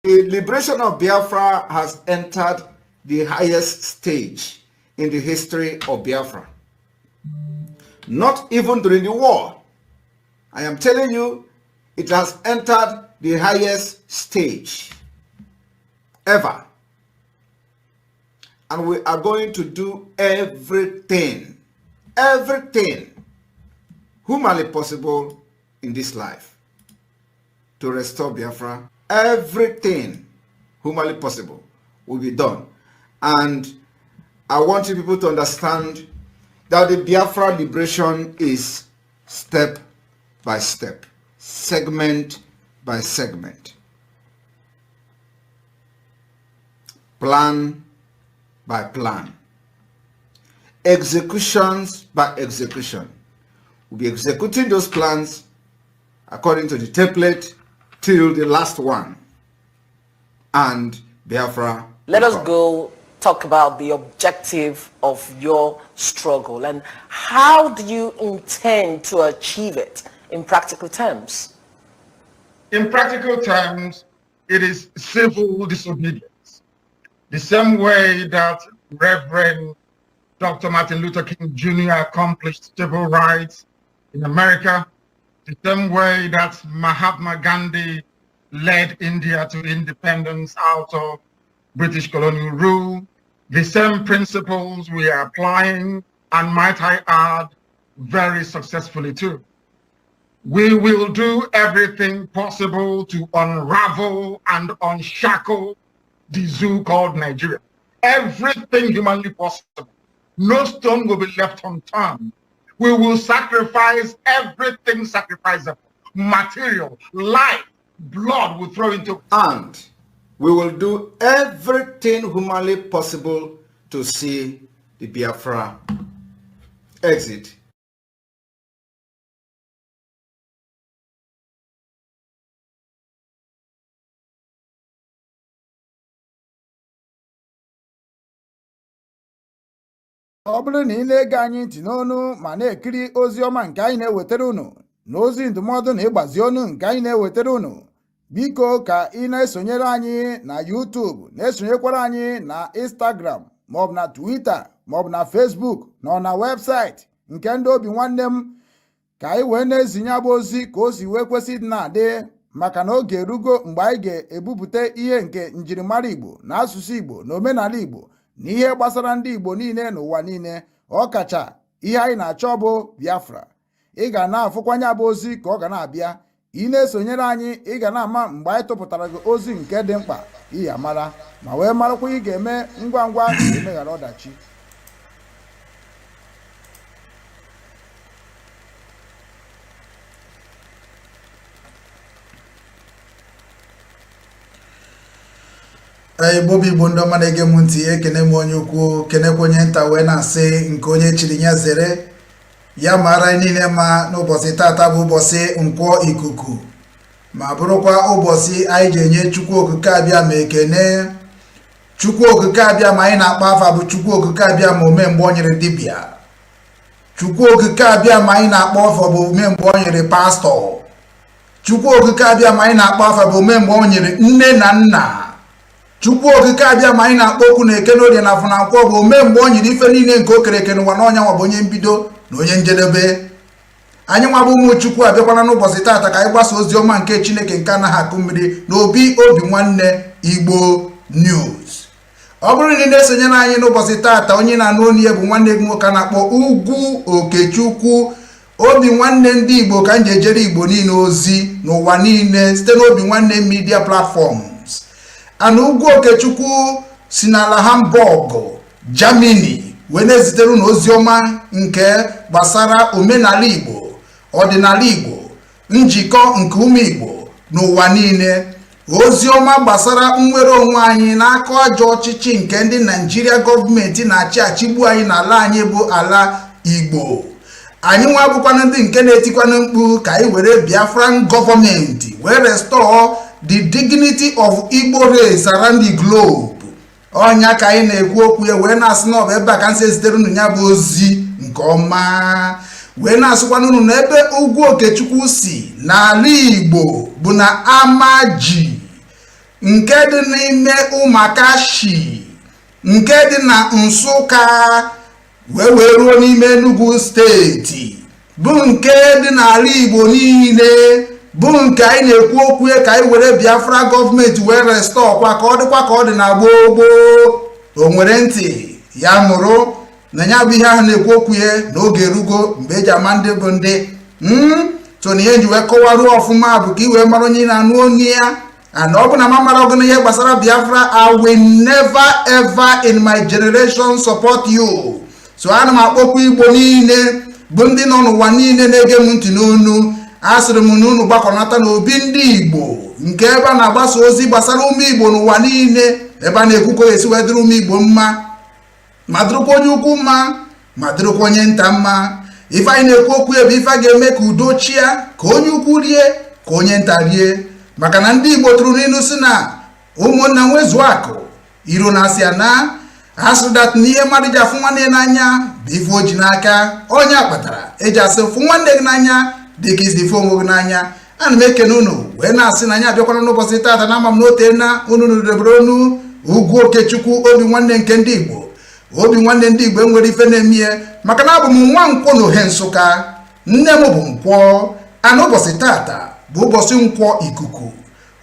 The liberation of Biafra has entered the highest stage in the history of Biafra. not even during the war. I am telling you, it has entered the highest stage ever. And we are going to do everything humanly possible in this life to restore Biafra. Everything humanly possible will be done. And I want you people to understand that the Biafra liberation is step by step, segment by segment, plan by plan, executions by execution. We'll be executing those plans according to the template till the last one. And Biafra. Let us go talk about the objective of your struggle and how do you intend to achieve it in practical terms? In practical terms, it is civil disobedience. The same way that Reverend Dr. Martin Luther King Jr. accomplished civil rights in America, the same way that Mahatma Gandhi led India to independence out of British colonial rule, the same principles we are applying, and might I add, very successfully too. We will do everything possible to unravel and unshackle the zoo called Nigeria. Everything humanly possible. No stone will be left unturned. We will sacrifice everything sacrificable. Material, life, blood will throw into. And we will do everything humanly possible to see the Biafra exit. ọ bụrụ na ị na-ege anyị ntị n'onu ma na-ekiri ozi ọma nke anyị na-ewetara unu na ozi ndụmọdụ na ịgbazi ọnụ nke anyị na-ewetara unu, biko ka ị na-esonyere anyị na YouTube, na-esonyekwara anyị na Instagram maọbụ na Twitter maọbụ na Facebook na na webụsaịtị nke ndị Obinwanne m, ka anyị wee na-ezinye bụ ozi ka o si wee kwesị dị na-adị, maka na oge erugo mgbe anyị ga-ebupụta ihe nke njirimara Igbo na asụsụ Igbo na omenala Igbo na ihe gbasara ndị Igbo niile n'ụwa niile, ọkacha ihe anyị na-achọ bụ Biafra. Ị ga na-afụkwanye abụ ozi ka ọ ga na-abịa. Ị na-esonyere anyị, ị ga na-ama mgbe anyị tụpụtara gị ozi nke dị mkpa ị ya mara, ma wee marakwa ị ga-eme ngwa ngwa ka emeghara ọdachi. Igbo Igbo ndị ọma na-ege m ntị, ekene m onye ukwu, kenekwa onye nta wee na-asị nke onye chiri ya zere ya mara anyị niile ma n'ụbọchị tata bụ ụbọchị nkwọ ikuku, ma bụrụkwa ụbọchị anyị ga-enye Chukwu Okike abịa ma ekene. Chukwu Okike abịa ma anyị na-akpọ afa bụ Chukwu Okike abịa ma ome mgbe o nyere dibịa. Chukwu Okike abịa ma anyị na-akpọ afa bụ ome mgbe o nyere pastọ. Chukwu Okike abịa ma anyị na-akpọ afa bụ ome mgbe o nyere nne na nna. Chukwu Okike abịa ma anyị na-akpọ okwu na eke n'orie na afọ na nkwọ bụ ome mgbe o nyere ife niile nke o kere eke n'ụwa na ọnya nwa bụ onye mbido na onye njedebe. Anyị nwa bụ ụmụ Chukwu abịakwana n'ụbọchị tata ka anyị gbasa ozi ọma nke Chineke nke anaghị akụ mmiri na Obinwanne Igbo News. Ọ bụrụ na ị na-esonyere anyị n'ụbọchị tata, onye na-anụ onu ya bụ nwanne gị nwoke na-akpọ Ugwu Okechukwu, Obinwanne ndị Igbo ka m ji ejere Igbo niile ozi n'ụwa niile site na Obinwanne media platforms. Ana Ugwu Okechukwu si n'ala Hamburg, Germany wee na-ezitere unu ozi ọma nke gbasara omenala Igbo, ọdịnala Igbo, njikọ nke ụmụ Igbo n'ụwa niile, ozi ọma gbasara nnwere onwe anyị n'aka ajọ ọchịchị nke ndị Nigeria gọọmenti na-achị achịgbu anyị n'ala anyị bụ ala Igbo. Anyị nwa bụkwana ndị nke na-etikwana mkpu ka anyị were Biafran gọọmenti wee restore the dignity of Igbo race around the globe. Onya ka anyị na-ekwu okwu ya wee na-asị na ọ bụ ebe a ka nsi ezitere unu ya bụ ozi nke ọma, wee na-asịkwana unu na ebe Ugwu Okechukwu si n'ala Igbo bụ na Amaji nke dị n'ime Ụmụakashi nke dị na Nsụka wee ruo n'ime Enugu steeti bụ nke dị n'ala Igbo niile bụ nke anyị na-ekwu okwu ka anyị were Biafra gọọmenti wee restore kwa ka ọ dịkwa ka ọ dị na gboo o nwere ntị ya mụrụ na ya bụ ihe ahụ na-ekwu okwu ya n'oge erugo mgbe eji ama ndị bụ ndị so na ihe nji wee kọwaruo ọfụma bụ ka i wee mara onye na-anụ onye ya and ọ bụ na ma mara ọgụna ihe gbasara Biafra, I will never ever in my generation support you. So ana m akpọkwa Igbo niile bụ ndị nọ n'ụwa niile na-ege m ntị n'onu, asịrị m na unu gbakọnata n'obi ndị Igbo nke ebe a na-agbasa ozi gbasara ụmụ Igbo n'ụwa niile, ebe a na-ekwukọ esi wee dịrị ụmụ Igbo mma, ma dịrịkwa onye ukwu mma, ma dịrịkwa onye nta mma. Ife anyị na-ekwu okwu ebe ife a ga-eme ka udo chia, ka onye ukwu rie, ka onye nta rie. Maka na ndị Igbo tụrụ n'ilu si na ụmụnna nwezu akụ iro na-asị ana asị dat na ihe mmadụ ji afụ nwanne n'anya bụ ife o ji n'aka, onye akpatara eji asị fụ nwanne gị n'anya dịka isi ife onwe gị n'anya. Ana m ekene unu wee na-asị na anyị abịakwara n'ụbọchị taata na ama m n'ote na unu nụdebere onu ugwu Okechukwu Obinwannem nke ndị Igbo. Obinwannem ndị Igbo enwere ife na-eme ihe maka na abụ m nwa Nkwọ na Ohe Nsụka, nne m bụ Nkwọ. Ana ụbọchị taata bụ ụbọchị Nkwọ ikuku,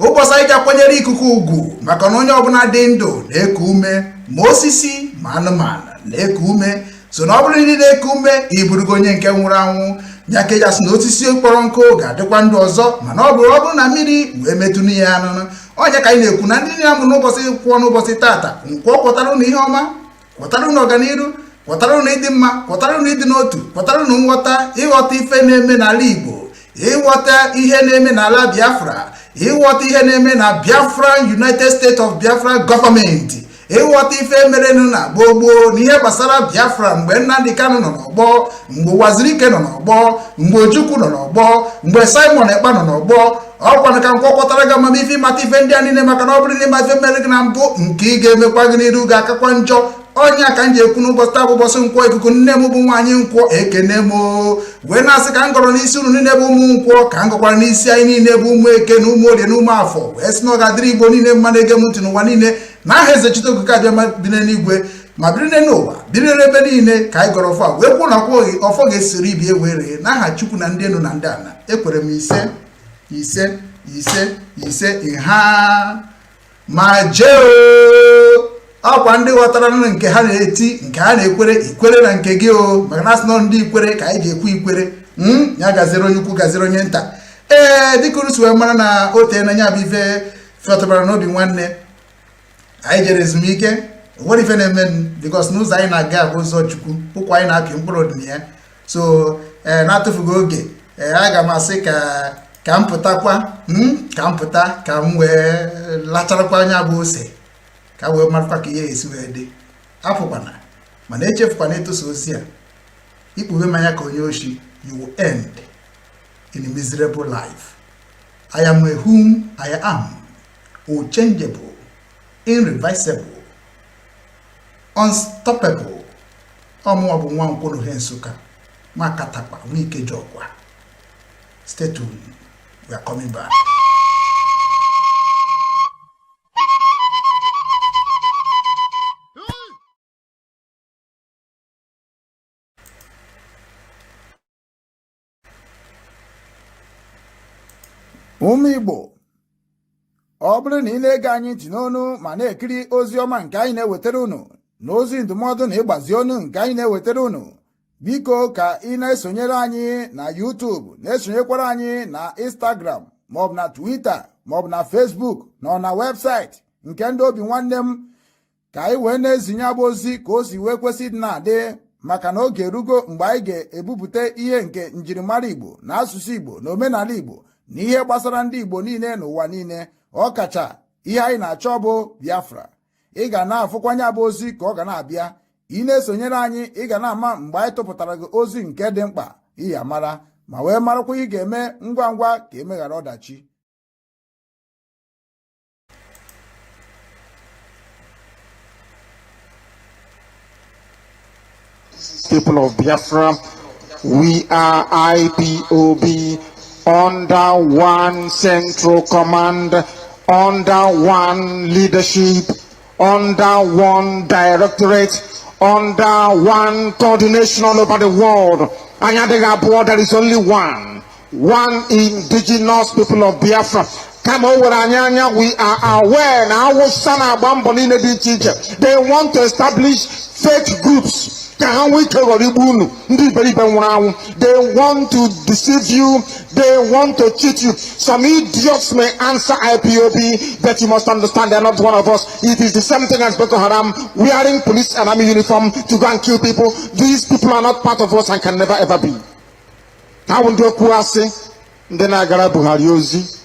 ụbọchị anyị ga-akwanyere ikuku ugwu maka na onye ọbụla dị ndụ na-eku ume, ma osisi ma anụmanụ na-eku ume. So na ọ bụrụ ndị na-eku ume iburugo onye nke nwụrụ anwụ, ya ka eji asị na osisi kpọrọ nkụ ga-adịkwa ndụ ọzọ, mana ọ bụrụ na mmiri wee metụ n'ihe anụnụ. Onye ka anyị na-ekwu na ndị na-amụ n'ụbọchị Nkwọ n'ụbọchị taata, Nkwọ kwọtara ụnụ ihe ọma, kwọtara ụnụ ọganiru, kwọtara ụnụ ịdị mma, kwọtara ụnụ ịdị n'otu, kwọtara ụnụ nghọta, ịghọta ife na-eme n'ala Igbo, ịghọta ihe na-eme n'ala Biafra, ịghọta ihe na-eme na Biafran United States of Biafra Government, ịghọta ife merenụ na gboo na ihe gbasara Biafra mgbe Nnamdi Kanu nọ n'ọgbọ, mgbe Wazirike nọ n'ọgbọ, mgbe Ojukwu nọ n'ọgbọ, mgbe Simon Ekpa nọ n'ọgbọ. Ọkwanụ ka Nkwọ kọtara gị amamife ịmata ife ndị a niile, maka na ọ bụrụ na ịma ife mere gị na mbụ nke ị ga-emekwa gị n'iru ga-akakwa njọ. Onye ka m ji ekwu n'ụbọchị taa bụ ụbọchị Nkwọ ikuku. Nne m bụ nwaanyị Nkwọ, ekene m wee na-asị ka m gọrọ n'isi unu niile bụ ụmụ Nkwọ, ka m gọkwara n'isi anyị niile bụ ụmụ Eke na ụmụ Orie na ụmụ Afọ, wee sị na ọ ga-adịrị Igbo niile mma na-ege m ntị n'ụwa niile na aha Eze Chite Okike abịa bi n'eluigwe ma biri n'ụwa biri n'ebe niile. Ka anyị gọrọ ọfọ a wee kwuo na ọfọ ga-esiri ibie wee ree n'aha Chukwu na ndị enu na ndị ana. Ekwere m ise ise ise ise nha ma jee ọkwa ndị ghọtara nke ha na-eti, nke ha na-ekwere ikwere na nke gị o, maka na asị nọ ndị ikwere ka anyị ji ekwu ikwere. Ya gaziri onye ukwu gaziri onye nta. Dịka unu si wee mara na o tee na ya bụ ife fịọtụbara n'obi nwanne, anyị jere ezumike. Nwere ife na-eme bikos n'ụzọ anyị na-aga bụ ụzọ Chukwu, ụkwa anyị na-apị mkpụrụ dị na ya. So na-atụfughị oge, aga m asị ka m pụtakwa, ka m pụta ka m wee lacharakwa anya bụ ose, ka wee marakwa ka ihe esi wee dị. Apụkwana mana echefukwana ịtụsa ozi a. Ikpube mmanya ka onye oshi, you will end in a miserable life. I am whom I am, unchangeable, irreversible, unstoppable. Ọmụwa bụ nwa Nkwọ na Ohe Nsụka, nwa Katakpa, nwa Ikejọkwa. Stay tuned, we are coming back. Ụmụ Igbo, ọ bụrụ na ị na-ege anyị ntị n'onu ma na-ekiri ozi ọma nke anyị na-ewetara unu na ozi ndụmọdụ na ịgbazi onu nke anyị na-ewetara unu, biko ka ị na-esonyere anyị na YouTube, na-esonyekwara anyị na Instagram maọbụ na Twitter maọbụ na Facebook na na webụsaịtị nke ndị Obinwannem, ka anyị wee na-ezinye abụ ozi ka o si wee kwesị ịdị na-adị, maka na oge erugo mgbe anyị ga-ebupụta ihe nke njirimara Igbo na asụsụ Igbo na omenala Igbo na ihe gbasara ndị Igbo niile n'ụwa niile. Ọ kacha ihe anyị na-achọ bụ Biafra. Ị ga na-afụkwanye abụ ozi ka ọ ga na-abịa. Ị na-esonyere anyị, ị ga na-ama mgbe anyị tụpụtara gị ozi nke dị mkpa ị ya mara, ma wee marakwa ị ga-eme ngwa ngwa ka emeghara ọdachi. People of Biafra, we are IPOB under one central command, under one leadership, under one directorate, under one coordination all over the world. There is only one indigenous people of Biafra. Come over, we are aware now. They want to establish fake groups. They want to deceive you. They want to cheat you. Some idiots may answer IPOB, but you must understand they are not one of us. It is the same thing as Boko Haram wearing police and army uniform to go and kill people. These people are not part of us and can never ever be. I want to say, then I got Buhariozi,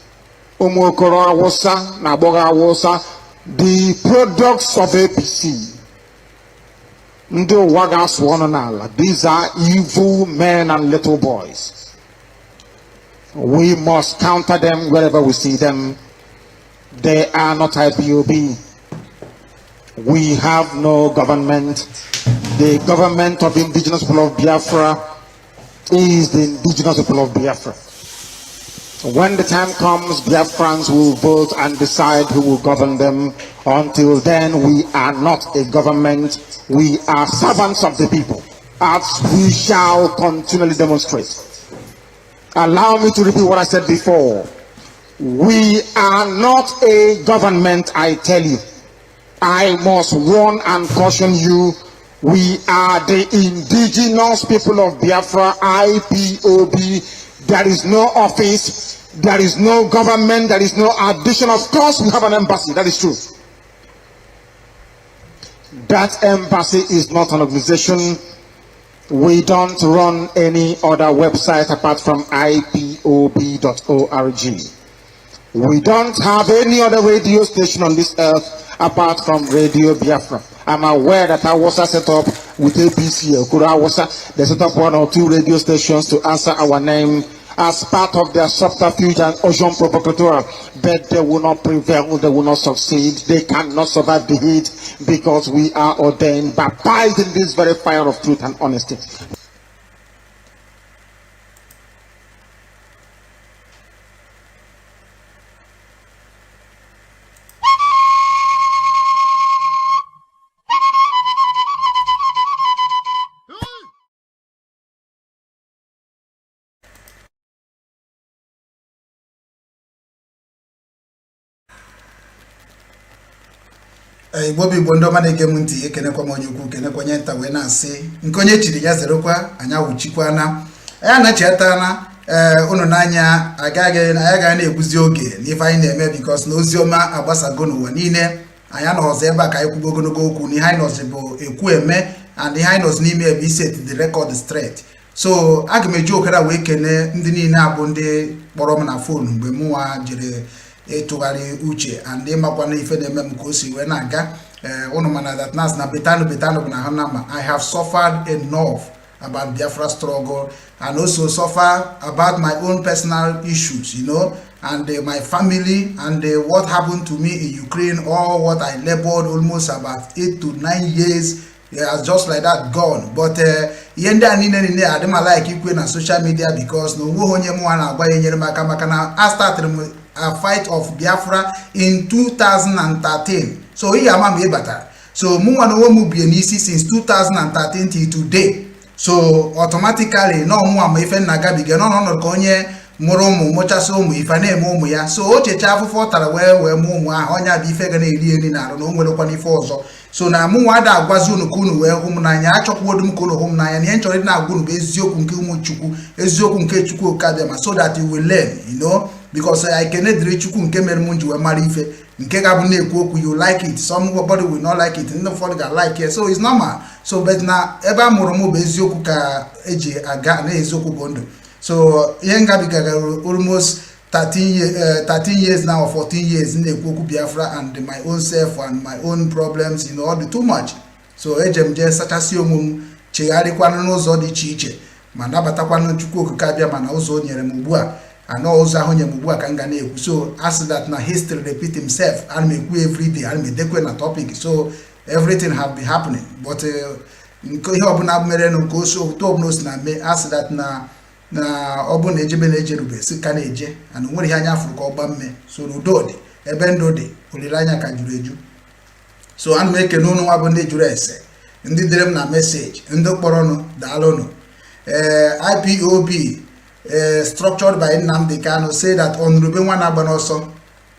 Omokoro Awosa, Naboga Awosa, the products of APC. These are evil men and little boys. We must counter them wherever we see them. They are not IPOB. We have no government. The government of the indigenous people of Biafra is the indigenous people of Biafra. When the time comes, Biafrans will vote and decide who will govern them. Until then, we are not a government. We are servants of the people, as we shall continually demonstrate. Allow me to repeat what I said before. We are not a government, I tell you. I must warn and caution you. We are the indigenous people of Biafra, IPOB. There is no office, there is no government, there is no addition. Of course, we have an embassy, that is true. That embassy is not an organization. We don't run any other website apart from IPOB.org. We don't have any other radio station on this earth apart from Radio Biafra. I'm aware that Awasa set up with APC, Awasa, they set up 1 or 2 radio stations to answer our name as part of their subterfuge and ocean provocateur, but they will not prevail, they will not succeed, they cannot survive the heat, because we are ordained, baptized in this very fire of truth and honesty. Igbo-Biafran ndị ọma na-ege m ntị, ekenekwa m onye ukwu, kenekwa onye nta wee na-asị nke onye chiri ya zerokwa anya wuchikwana ya na-echeta na unu n'anya agaghị na-eguzi oge n'ife anyị na-eme because na ozi ọma agbasago n'ụwa niile. Anyị anọghọzi ebe a ka anyị kwugo ogologo okwu na ihe anyị nọzi bụ ekwu eme and ihe anyị nọzi n'ime ebe iset the record straight. So aga m eji okere wee kene ndị niile abụ ndị kpọrọ m na fonu mgbe mụnwa jere etugari uche and ịmakwa na ife na-eme m ka o si wee na-aga unu mana that nas na betano bụ na hanama. I have suffered enough about Biafra struggle and also suffer about my own personal issues, you know, and my family and what happened to me in Ukraine, or what I labored almost about 8 to 9 years. Yeah, just like that gone. But yende anine adema like ikwe na social media because no wo honye mu na agba yenyere maka na I started a fight of Biafra in 2013. So he ama me bata. So mu wana wo mu bie n'isi since 2013 till today. So automatically no mu ama ife na gabiga no ka onye mụrụ ụmụ mụchasị ụmụ ife na-eme ụmụ ya. So o checha afụfụ tara wee mụ ụmụ ahụ onye abịa ife ga na-eri na arụ na o nwerekwa n'ife ọzọ. So na mụ nwa ada agwazi unu ka unu wee hụ m n'anya, achọkwa odum ka unu hụ m n'anya, na ihe nchọrọ ịdị na-agwa unu bụ eziokwu nke ụmụ Chukwu, eziokwu nke Chukwu Okabịama, so that you will learn, you know, because I can edere Chukwu nke mere m nji wee mara ife nke ga-abụ na-ekwu okwu, you like it, somebody will not like it, ndị ụfọdụ ga like it, so it's normal. So but na ebe a mụrụ m bụ eziokwu ka eji aga na eziokwu bụ ndụ. So ihe ngabiga almost 13 years now, or 14 years in the IKUKU Biafra, and my own self and my own problems, you know, all the too much. So ejemje sachasi omum chegari kwanu n'ụzọ dị iche iche ma nabatakwanụ Chukwu Okabịa mana ụzọ nyere m ugbu a ana ụzọ ahụ nyere m ugbu a ka m ga na-ekwu. So as that na history repeat himself, and me ekwu every day, and me dekwe na topic, so everything have been happening. But nke ihe ọbụla mere no ko so to ọbụla si na me as that na ọbụ na ejebe na ejerube si ka na-eje and nwere ihe anya afụrụ ka ọgba mme. So udo dị ebe ndụ dị, olileanya ka juru eju. So ana m ekene unu nwa bụ ndị juru ese ndị dere m na message ndị kpọrọnụ daalụnụ. IPOB structured by Nnamdi Kanu say that Honorable Nwanagbonoso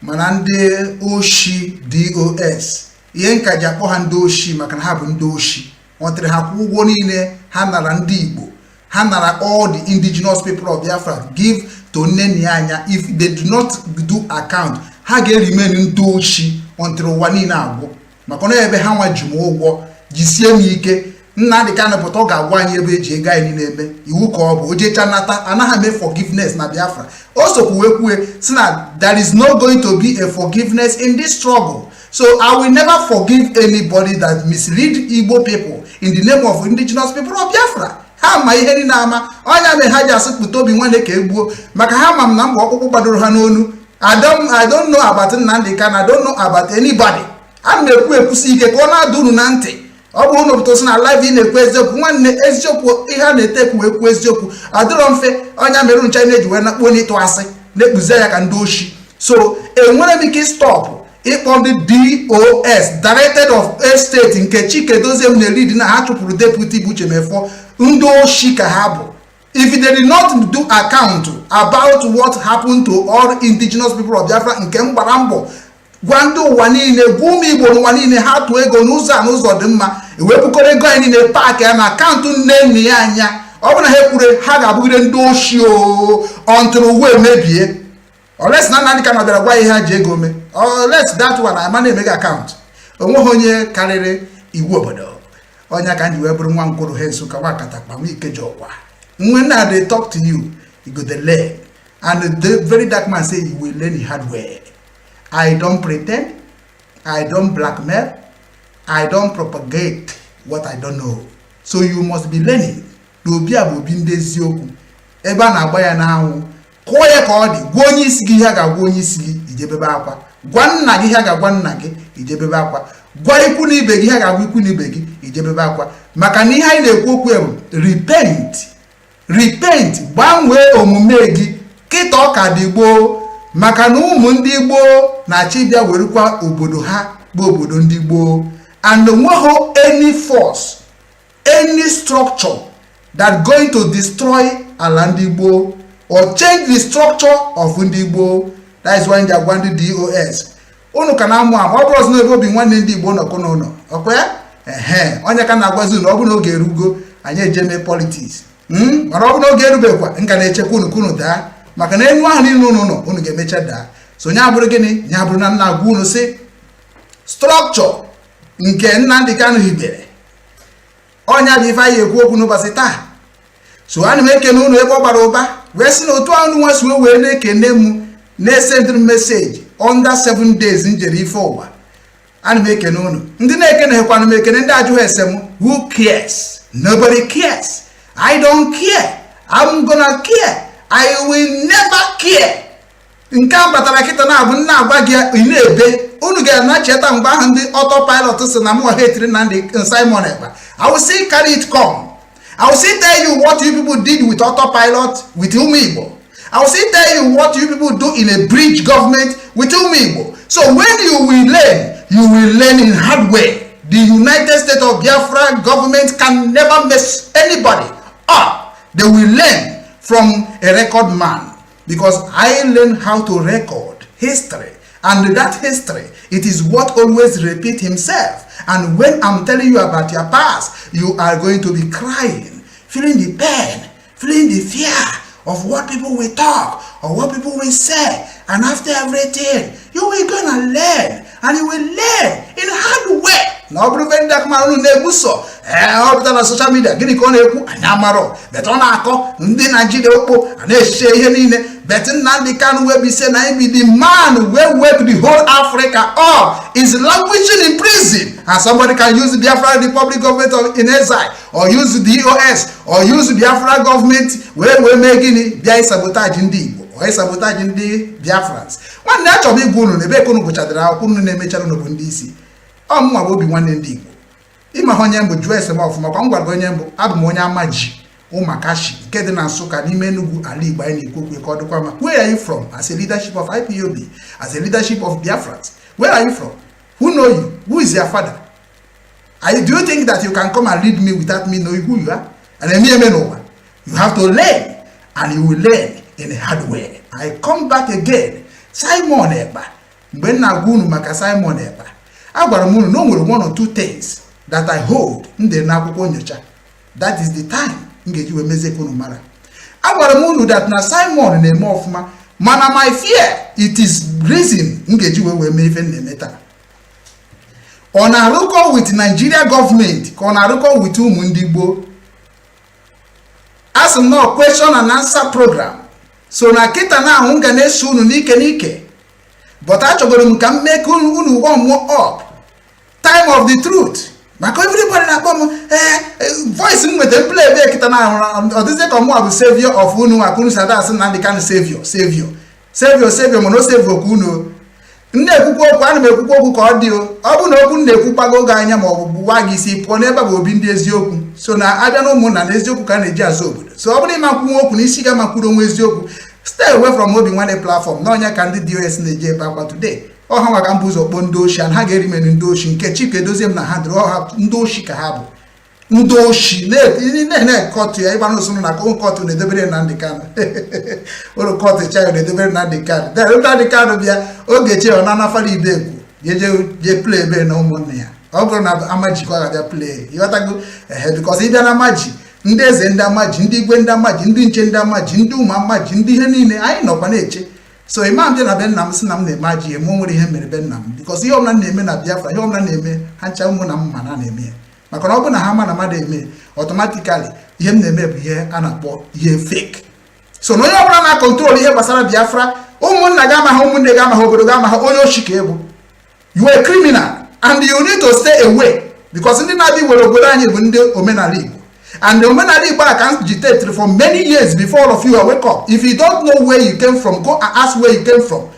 mana ndị oshi DOS ihe nka ji akpọ ha ndị oshi maka na ha bụ ndị oshi nwetara ha kwụ ụgwọ niile ha nara ndị Igbo ha nara all the indigenous people of Biafra give to nnenni anya. If they do not do account ha ga-remain ndị oshi until ụwa niile agwụ maka na ebe ha nwa ji m ụgwọ jisie m ike. Nnamdi Kanu pụta ọ ga-agwa anyị ebe eji ego anyị niile eme iwu ka ọ bụ ojecha nata anaghị eme forgiveness na Biafra. O sokwu kwue si na there is not going to be a forgiveness in this struggle. So I will never forgive anybody that mislead Igbo people in the name of indigenous people of Biafra. Ha ma ihe niile ama ọnya me ha ji asịpụta Obinwannem ka egbuo maka ha ma m na mgbe ọkpụkpụ gbadoro ha n'onu. I don't know about Nnamdi Kanu, I don't know about anybody. A na-ekwusi ike ka ọ na-adụ unu na ntị. Ọ bụ unu pụta na live na-ekwu eziokwu nwanne eziokwu ihe a na-etekwu ekwu eziokwu adịrọ mfe ọnya mere ncha na-eji wee nakpuo n'ịtụ asị na-ekpuzi ya ka ndị oshi. So enwere m ike stop ịkpọ ndị DOS Directed of a State nke Chikedoziem na-lead na ha chụpụrụ deputy bụ Uchemefo ndị oshi ka ha bụ. If they did not do account about what happened to all indigenous people of Biafra nke mgbara mbọ gwa ndị ụwa niile gwa ụmụ Igbo n'ụwa niile ha tụọ ego n'ụzọ dị mma ewepụkọrọ ego anyị niile paakị ya na akaụntụ nne ya anya ọ bụ na ha ekwure ha ga-abụgide ndị oshi ọntụrụ uwe mebie oles na Nnamdi Kanu bịara gwa ihe ha ji ego mee oles that one ama na-emeghị akaụntụ onweghị onye karịrị iwu obodo onye ka ndị wee bụrụ nwa nkwụrụ ha Nsukka Nwakatakpa Ikeji Ọkwa when they talk to you you go to learn and the very dark man say you will learn the hard way. I don't pretend, I don't blackmail, I don't propagate what I don't know. So you must be learning. N'obi abụbi ndị eziokwu ebe a na-agba ya n'anwụ kụọ ya ka ọ dị gwa onye isi gị ihe ga-agwa onye isi gị ijebebe akwa gwa nna gị ihe ga-agwa nna gị ijebebe akwa gwa ikwu na ibe gị ihe ga-agwa ikwu na ibe gị ijebebe akwa maka na ihe anyị na-ekwu okwu bụ repent gbanwee omume gị kịta ọka dị gboo maka na ụmụ ndị gboo na-achị bịa werekwa obodo ha bụ obodo ndị gboo and nweghị any force any structure that going to destroy ala ndị gboo or change the structure of ndị gboo. That is why they are going to DOS unu ka na amụ ọ bụrụ na ebe Obinwannem ndị Igbo nọkọ n'ụlọ ọkwa ya onye ka na-agwazi unu ọ bụ na oge erugo anyị ejeme politics mana ọ bụ na oge erubekwa nka na-echekwa unu kunu daa maka na enu ahụ niile unu nọ unu ga-emecha daa. So nya bụrụ gịnị nya bụrụ na nna agwa unu si structure nke Nnamdi Kanu hibere ọnya bụ ife anyị ekwu okwu n'ụbọchị taa. So ana m ekene unu ebe ọ gbara ụba wee sị na otu ahụ nwa si wee na-ekene m na-esend message under 7 days njere ife ụwa. Ana m ekene unu ndị na-ekenekwana m ekene ndị ajụghị ese m who cares? Nobody cares. I don't care. I'm gonna care. I will never care. Nke a batara kịta na-abụ nna agwa gị na-ebe unu ga-anacheta mgbe ahụ ndị autopilot si na mụwa ha etiri na ndị Simon Ekpa. I will say carry it come. I will say tell you what you people did with autopilot with Igbo. I will say tell you what you people do in a bridge government with Igbo. So when you will learn in hard way. The United States of Biafra government can never mess anybody up. They will learn from a record man. Because I learned how to record history. And that history, it is what always repeat himself. And when I'm telling you about your past, you are going to be crying, feeling the pain, feeling the fear of what people will talk or what people will say. And after everything, you will gonna learn. And you will learn in hard way. Na oburu very dark man unu na-egbu so ọpụta na social media gịnị ka ọ na-ekwu anyị amarọ bet ọ na-akọ ndị Nigeria okpo na-eche ihe niile bet Nnamdi Kanu wey be say na him be the man wey wake the whole Africa up is languishing in prison and somebody can use the Biafra Republic government in exile or use the DOS or use the Biafra government wey mee gịnị bịa sabotage ndị Igbo or sabotage ndị Biafrans. Nwanne achọrọ igwu unu na ebe ka unu gụchadara akwụkwọ unu na-emechara unu bụ ndị isi ọmụnwa bụ Obinwannem ndị Igbo ịma onye mbụ jụọ ese m ọfụma kwa m gwara onye mbụ abụ m onye amaji ụmakashi nke dị na Nsukka n'ime Enugu ala Igbo anyị na-ekwu okwu ka ọ dịkwa ma where are you from as a leadership of IPOB as a leadership of Biafrans? Where are you from? Who know you? Who is your father? Do you think that you can come and read me without me knowing who you are? And then you have to learn, and you will learn in a hard way. I come back again. Simon Eba. When I go to Simon Eba, I got no 1 or 2 things that I hold in the Nabukonyocha. That is the time engage you a mezeko mara. I got that na Simon name of mana my fear. It is reason engage you we even the meta. On a record with Nigeria government, on a record with Umundibo. As no question and answer program. So na kita na unga ne sunu nike. But actually can make unu one more up. Time of the truth. Because everybody na come voice with the play there kita na or this come more savior of unu akunu sada as na the kind savior mono savior kuno. Nne ekwukwu okwu ana m ekwukwu okwu ka ọ dị ọ bụ na okwu na-ekwukwago ga anya ma ọ bụ gwa gị isi pụọ n'ebe bụ obi ndị eziokwu so na abịa na ụmụnna na eziokwu ka na-eji azụ obodo so ọ bụrụ ịma kwuo okwu na isi ga makwuru onwe eziokwu stay away from Obinwannem platform na onye ka ndị DOS na-eji ebe akwa today ọ ha maka mbụ ụzọ kpọ ndị oshi and ha ga-eri menu ndị oshi nke Chike Edozie m na ha dịrị ọha ndị oshi ka ha bụ ndị oshi na-ekọtụ ya ịgba n'osonu na kọtụ na-edobere na ndị kanụ ụlọ kọtụ chayo na-edobere na ndị kanụ ndị kanụ bịa oge che ọ na-anafara ibe egwu je play ebe na ụmụnne ya ọ bụrụ na amaji kwa ga-abịa play ịghọtago because ịbịa na amaji ndị eze ndị amaji ndị igwe ndị amaji ndị nche ndị amaji ndị ụmụ amaji ndị ihe niile anyị nọkwa na-eche so imam dị na be nna m sị na m na-eme aji eme nwere ihe mere be nna m because ihe ọbụla na-eme na Biafra ihe ọbụla na-eme ha ncha ụmụ na mma na-eme ya maka na ọ bụ na ha ma na mmadụ eme automatically ihe m na-eme bụ ihe a na-akpọ ihe fake so na onye ọbụla na-akọntrol ihe gbasara Biafra ụmụnna gị amaghị ụmụnne gị amaghị obodo gị amaghị onye oshi ka ebu you are a criminal and you need to stay away because ndị na-abịa were obodo anyị bụ ndị omenala Igbo and the omenala Igbo can agitate for many years before all of you wake up. If you don't know where you came from, go and ask where you came from.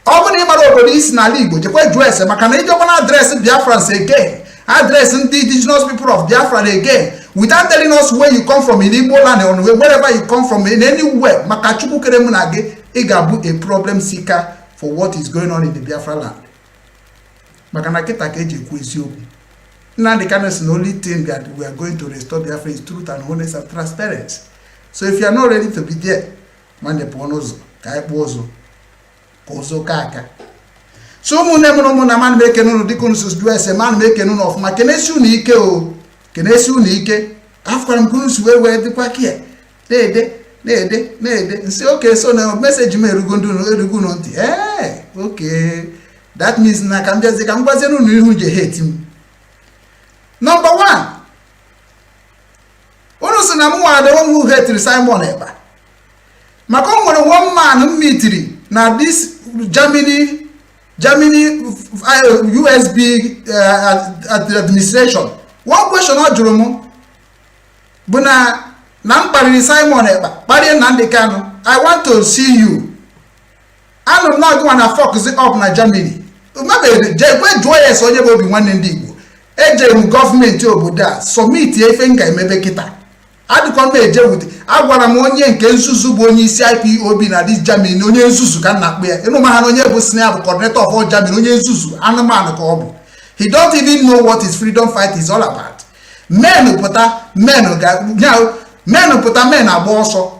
Often in my obodo is na Igbo jekwe dress maka na ije ọbụla address Biafrans again address the indigenous people of Biafra again without telling us where you come from in Igbo land or wherever you come from in anywhere maka Chukwu kere mụ na gị ị ga-abụ a problem seeker for what is going on in the Biafra land maka na kita ka eji ekwu eziokwu. Now the kind of the only thing that we are going to restore Biafra is truth and honest and transparency. So if you are not ready to be there, man the ponozo, kaipozo, kozo kaka. So munemono na man make no dikunsus US a man make no of my kenesu nike o kenesu nike after I'm kunus where the pack here. They say okay, so now message me rugundo hey, okay. That means na can just can no hate him. Number one, the one who hated Simon Eba. Macron one man meeting now this Germany USB administration. One question on Jurumo. Buna Nampari Simon Eba. Bari Nandekano. I want to see you. I'm not going to focus up na Germany. Maybe where joyous or you will be one indeed. Ejem government obodo submit ife nga emebe kita adịkọ na-eje wute agwara m onye nke nzuzu bụ onye isi IPOB na this Germany onye nzuzu ka na-akpọ ya ịnụ ma ha onye bụ senior bụ coordinator of all Germany onye nzuzu anụmanụ ka ọ bụ he don't even know what his freedom fight is all about men pụta men agba ọsọ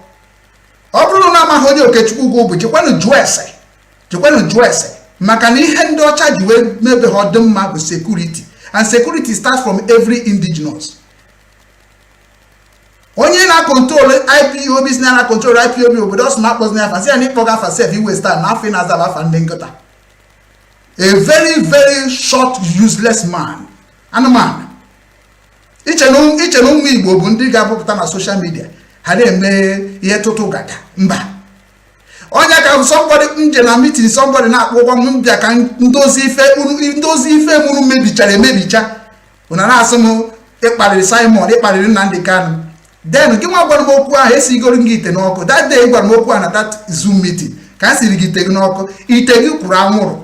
ọ bụrụ na amaghị onye Okechukwu bụ jekwanụ jụọ ese maka na ihe ndị ọcha ji wee mebe ha ọdị mma bụ security. And security starts from every indigenous. Onye na control IPOB na control IPOB obodo smart person na fancy and program for self you waste time na fin as aba fan ngota. A very very short useless man. And man. Iche no Igbo bụ ndị ga-apụta na social media. Ha na-eme ihe tụtụ gaga. Mba. Onye ka somebody nje na meeting somebody na akpọkwa m bịa ka ndozi ife mụrụ mebicha una na asụ m ịkparịrị Simon ịkparịrị Nnamdi Kanu then gị nwa gwara m okwu ahụ esigoro gị ite n'ọkụ that day gwara m okwu ahụ na that Zoom meeting ka siri gị ite gị n'ọkụ ite gị kwuru anwụrụ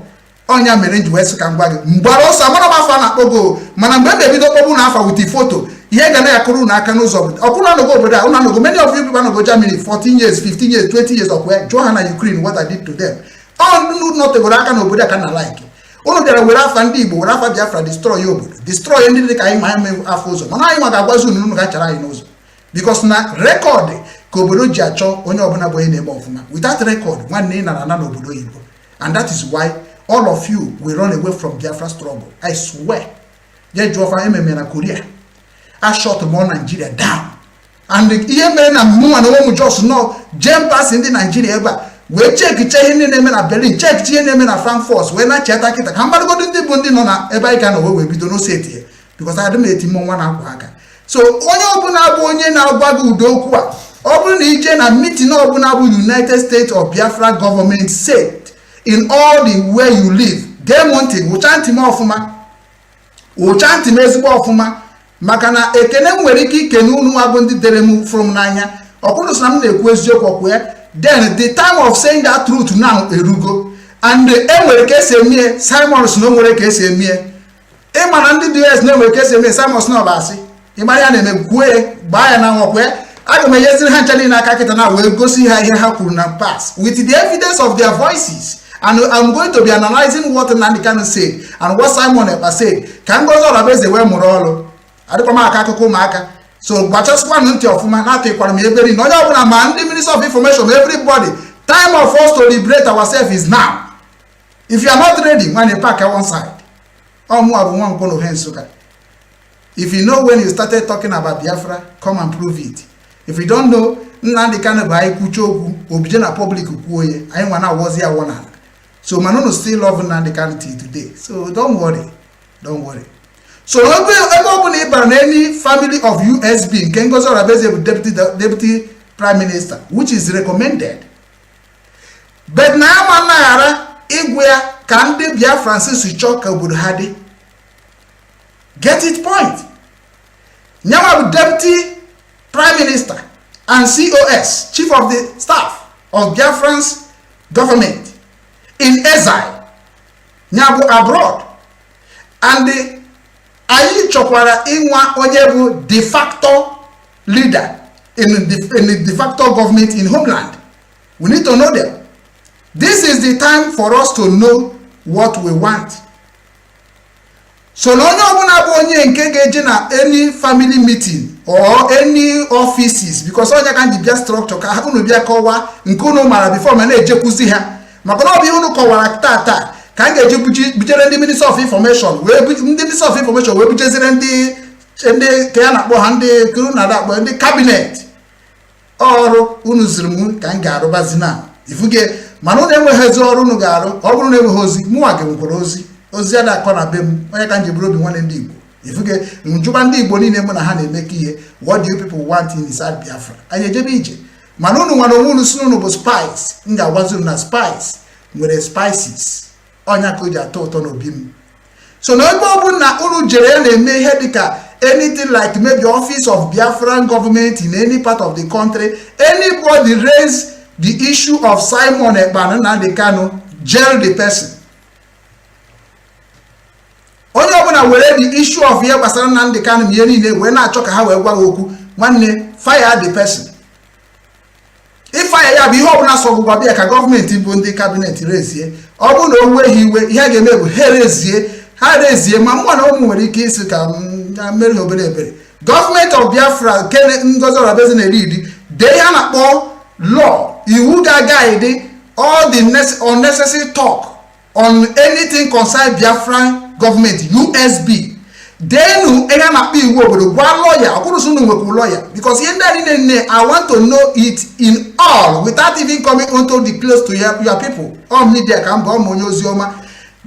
onya mere nji wee sị ka m gwa gị mgbara ọsọ amara m afọ na-akpọgo mana mgbe ebido kpọgbu na afa with foto ihe ga na-akụrụ n'aka n'ụzọ ọkwụrụ anọgo obodo a ụnụ anọgo many of you people anọgo Germany 14 years 15 years 20 years of where jụọ ha na Ukraine what I did to them all not tegoro aka n'obodo a ka na like unu bịara were afa ndị Igbo were afa Biafra destroy obodo destroy ndị dị ka anyị ma eme afọ ụzọ mana anyị nwa ga-agwazi unu ga-achara anyị n'ụzọ because na rekọd ka obodo ji achọ onye ọbụla bụ onye na-eme ọfụma without record nwanne ị nara ana n'obodo oyibo and that is why all of you will run away from Biafra struggle. I swear. Je jụọ ememe na Korea I shot more Nigeria down and ihe mere na mụnwa na onwe m just no jem pass ndị Nigeria ebe a wee chekiche ihe ndị na-eme na Berlin chekiche ihe na-eme na Frankfurt wee na-cheta kịta ka mmadụgodo ndị bụ ndị nọ na ebe anyị ka nọ wee bido n'oseti ya because adị m eti mmụọ nwa na-akwa aka so onye ọbụla bụ onye na-agwa gị ụdọ okwu a ọ bụrụ na ije na meeting ọbụla bụ United States of Biafra government said in all the way you live gee m ntị ụcha ntị m ọfụma ụcha ntị m ezigbo ọfụma maka na ekene m nwere ike ikene unu nwa bụ ndị dere m from n'anya ọkwụrụ sị na m na-ekwu eziokwu ọkwu ya then the time of saying that truth now erugo and enwere ka esi emie Simons na onwere ka esi emie ịma na ndị US na enwere ka esi emie Simons na ọbasị ịmara ya na-eme kwue gbaa ya na nwakwe aga m enyeziri ha ncha niile aka kịta na wee gosi ha ihe ha kwuru na past with the evidence of their voices and I'm going to be analyzing what Nnamdi Kanu said and what Simon Ekpa said ka Ngozi Oraveze wee mụrụ ọrụ adịkwa m aka akụkọ ụmụaka so gbachasịkwa ntị ọfụma na-atịkwara m eberi na onye ọbụla ma ndị Minister of Information everybody time of us to liberate ourselves is now. If you are not ready when you park at one side if you know when you started talking about Biafra come and prove it. If you don't know Nnamdi Kanu bụ IKUKU obije na public kwuo ye anyị nwa na wozi ya wona so Manono still love Nnamdi Kanu till today so don't worry so ebe ọbụla ịbara na any family of USB nke Ngozi Oraveze bụ deputy prime minister which is recommended but na ama naghara igwe ya ka ndị Biafra si chọọ ka obodo ha dị get it point nyawa bụ deputy prime minister and COS, chief of the staff of Biafran's government in exile, Nyabu abroad, and the Ayi Chokwara Inwa Onyebu de facto leader in the de facto government in homeland. We need to know them. This is the time for us to know what we want. So no onye nke ga-eje na any family meeting or any offices because onye ka ndị bịa structure ka unu bịa kọwa nke unu mara before ma na-ejekwuzi ha maka na obi unu kọwara tata ka ga-eje bujere ndị Minister of Information ndị Minister of Information wee bujezire ndị ka ya na-akpọ ha ndị kuru na akpọ ndị cabinet ọrụ unu ziri m ka m ga-arụbazi na ifuge mana unu enweghịzi ọrụ unu ga-arụ ọ bụrụ na enweghị ozi mụnwa ga-enwekwara ozi a na-akọ na be m onye ka njeburu Obinwannem ndị Igbo ifuge njuba ndị Igbo niile mụ na ha na-emeka ihe what do you people want inside Biafra anyị ejebe ije mana unu nwere onwe unu si unu bụ spice m ga-agwazi unu na spice nwere spices ọnya ka o ji atọ ụtọ n'obi m so na ebe ọ bụ na unu jere ya na-eme ihe dịka anything like maybe office of Biafran government in any part of the country anybody raise the issue of Simon Ekpa and Nnamdi Kanu jail the person. Onye ọbụla were the issue of ihe gbasara Nnamdi Kanu ihe niile wee na-achọ ka ha wee gwa okwu nwanne fire the person. If fire ya bụ ihe ọbụla so ọgbụgba bịa ka gọọmenti bụ ndị kabinet rezie ọ bụ na o nweghị iwe ihe ga-eme bụ ha rezie ma mụ na ụmụ nwere ike isi ka mmeri obere ebere gọọmenti of Biafra nke Ngozi Oraveze na-eri dee ha na-akpọ law iwu ga-guide all the unnecessary talk on anything concern Biafran government USB then ega na kpa iwu obodo gwa lawyer ọkwụrụ unu nwekwu lawyer because ihe ndị niile I want to know it in all without even coming onto the place to your people all media ka mba ọmụ onye ozi ọma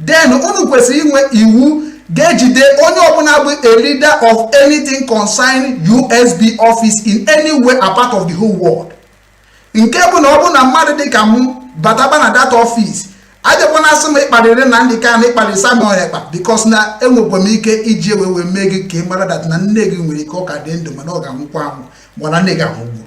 then unu kwesịrị inwe iwu ga-ejide onye ọbụla bụ a leader of anything concern USB office in any way apart of the whole world nke bụ na ọ bụ na mmadụ dị ka mụ bataba na that office ajekwa na asị m ịkparịrị Nnamdi Kanu ịkparị Simon Ekpa because na enwekwa m ike iji wee mee gị ka ị mara that na nne gị nwere ike ọka dị ndụ mana ọ ga-anwụkwa anwụ mana nne gị anwụgbu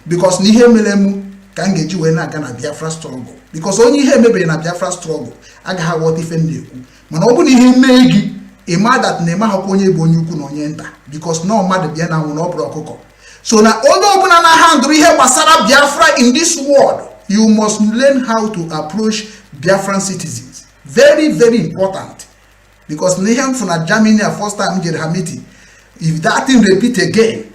because na ihe mere m ka m ga-eji wee na-aga na Biafra struggle because onye ihe mebere na Biafra struggle agaghị aghọta ife m na-ekwu mana ọ bụ na ihe mee gị ịma that na ịmaghịkwa onye bụ onye ukwu na onye nta because na mmadụ bịa na anwụ na ọ bụrụ ọkụkọ so na onye ọbụla na-handle ihe gbasara Biafra in this world you must learn how to approach Biafran citizens Very, very important. Because Neham from Germany first time in Hamiti, if that thing repeat again,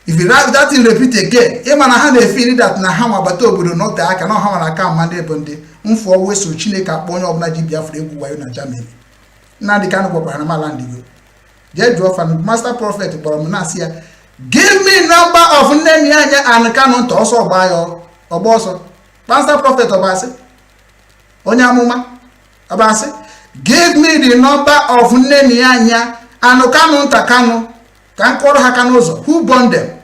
if you have that thing repeat again, even I had a feeling that Nahama Bato would not I cannot have an account Monday Bundy, for West Chineka, Bono of Nigeria, Biafra, Germany. Now the kind of Panama land. Dear Dwarf and Master Prophet Boromunasia, give me number of Nenya and canon to also buy or boss. Master Prophet Obase, Onyamuma, Abase, give me the number of Nenya and canon Takano, can call Hakanozo, who born them?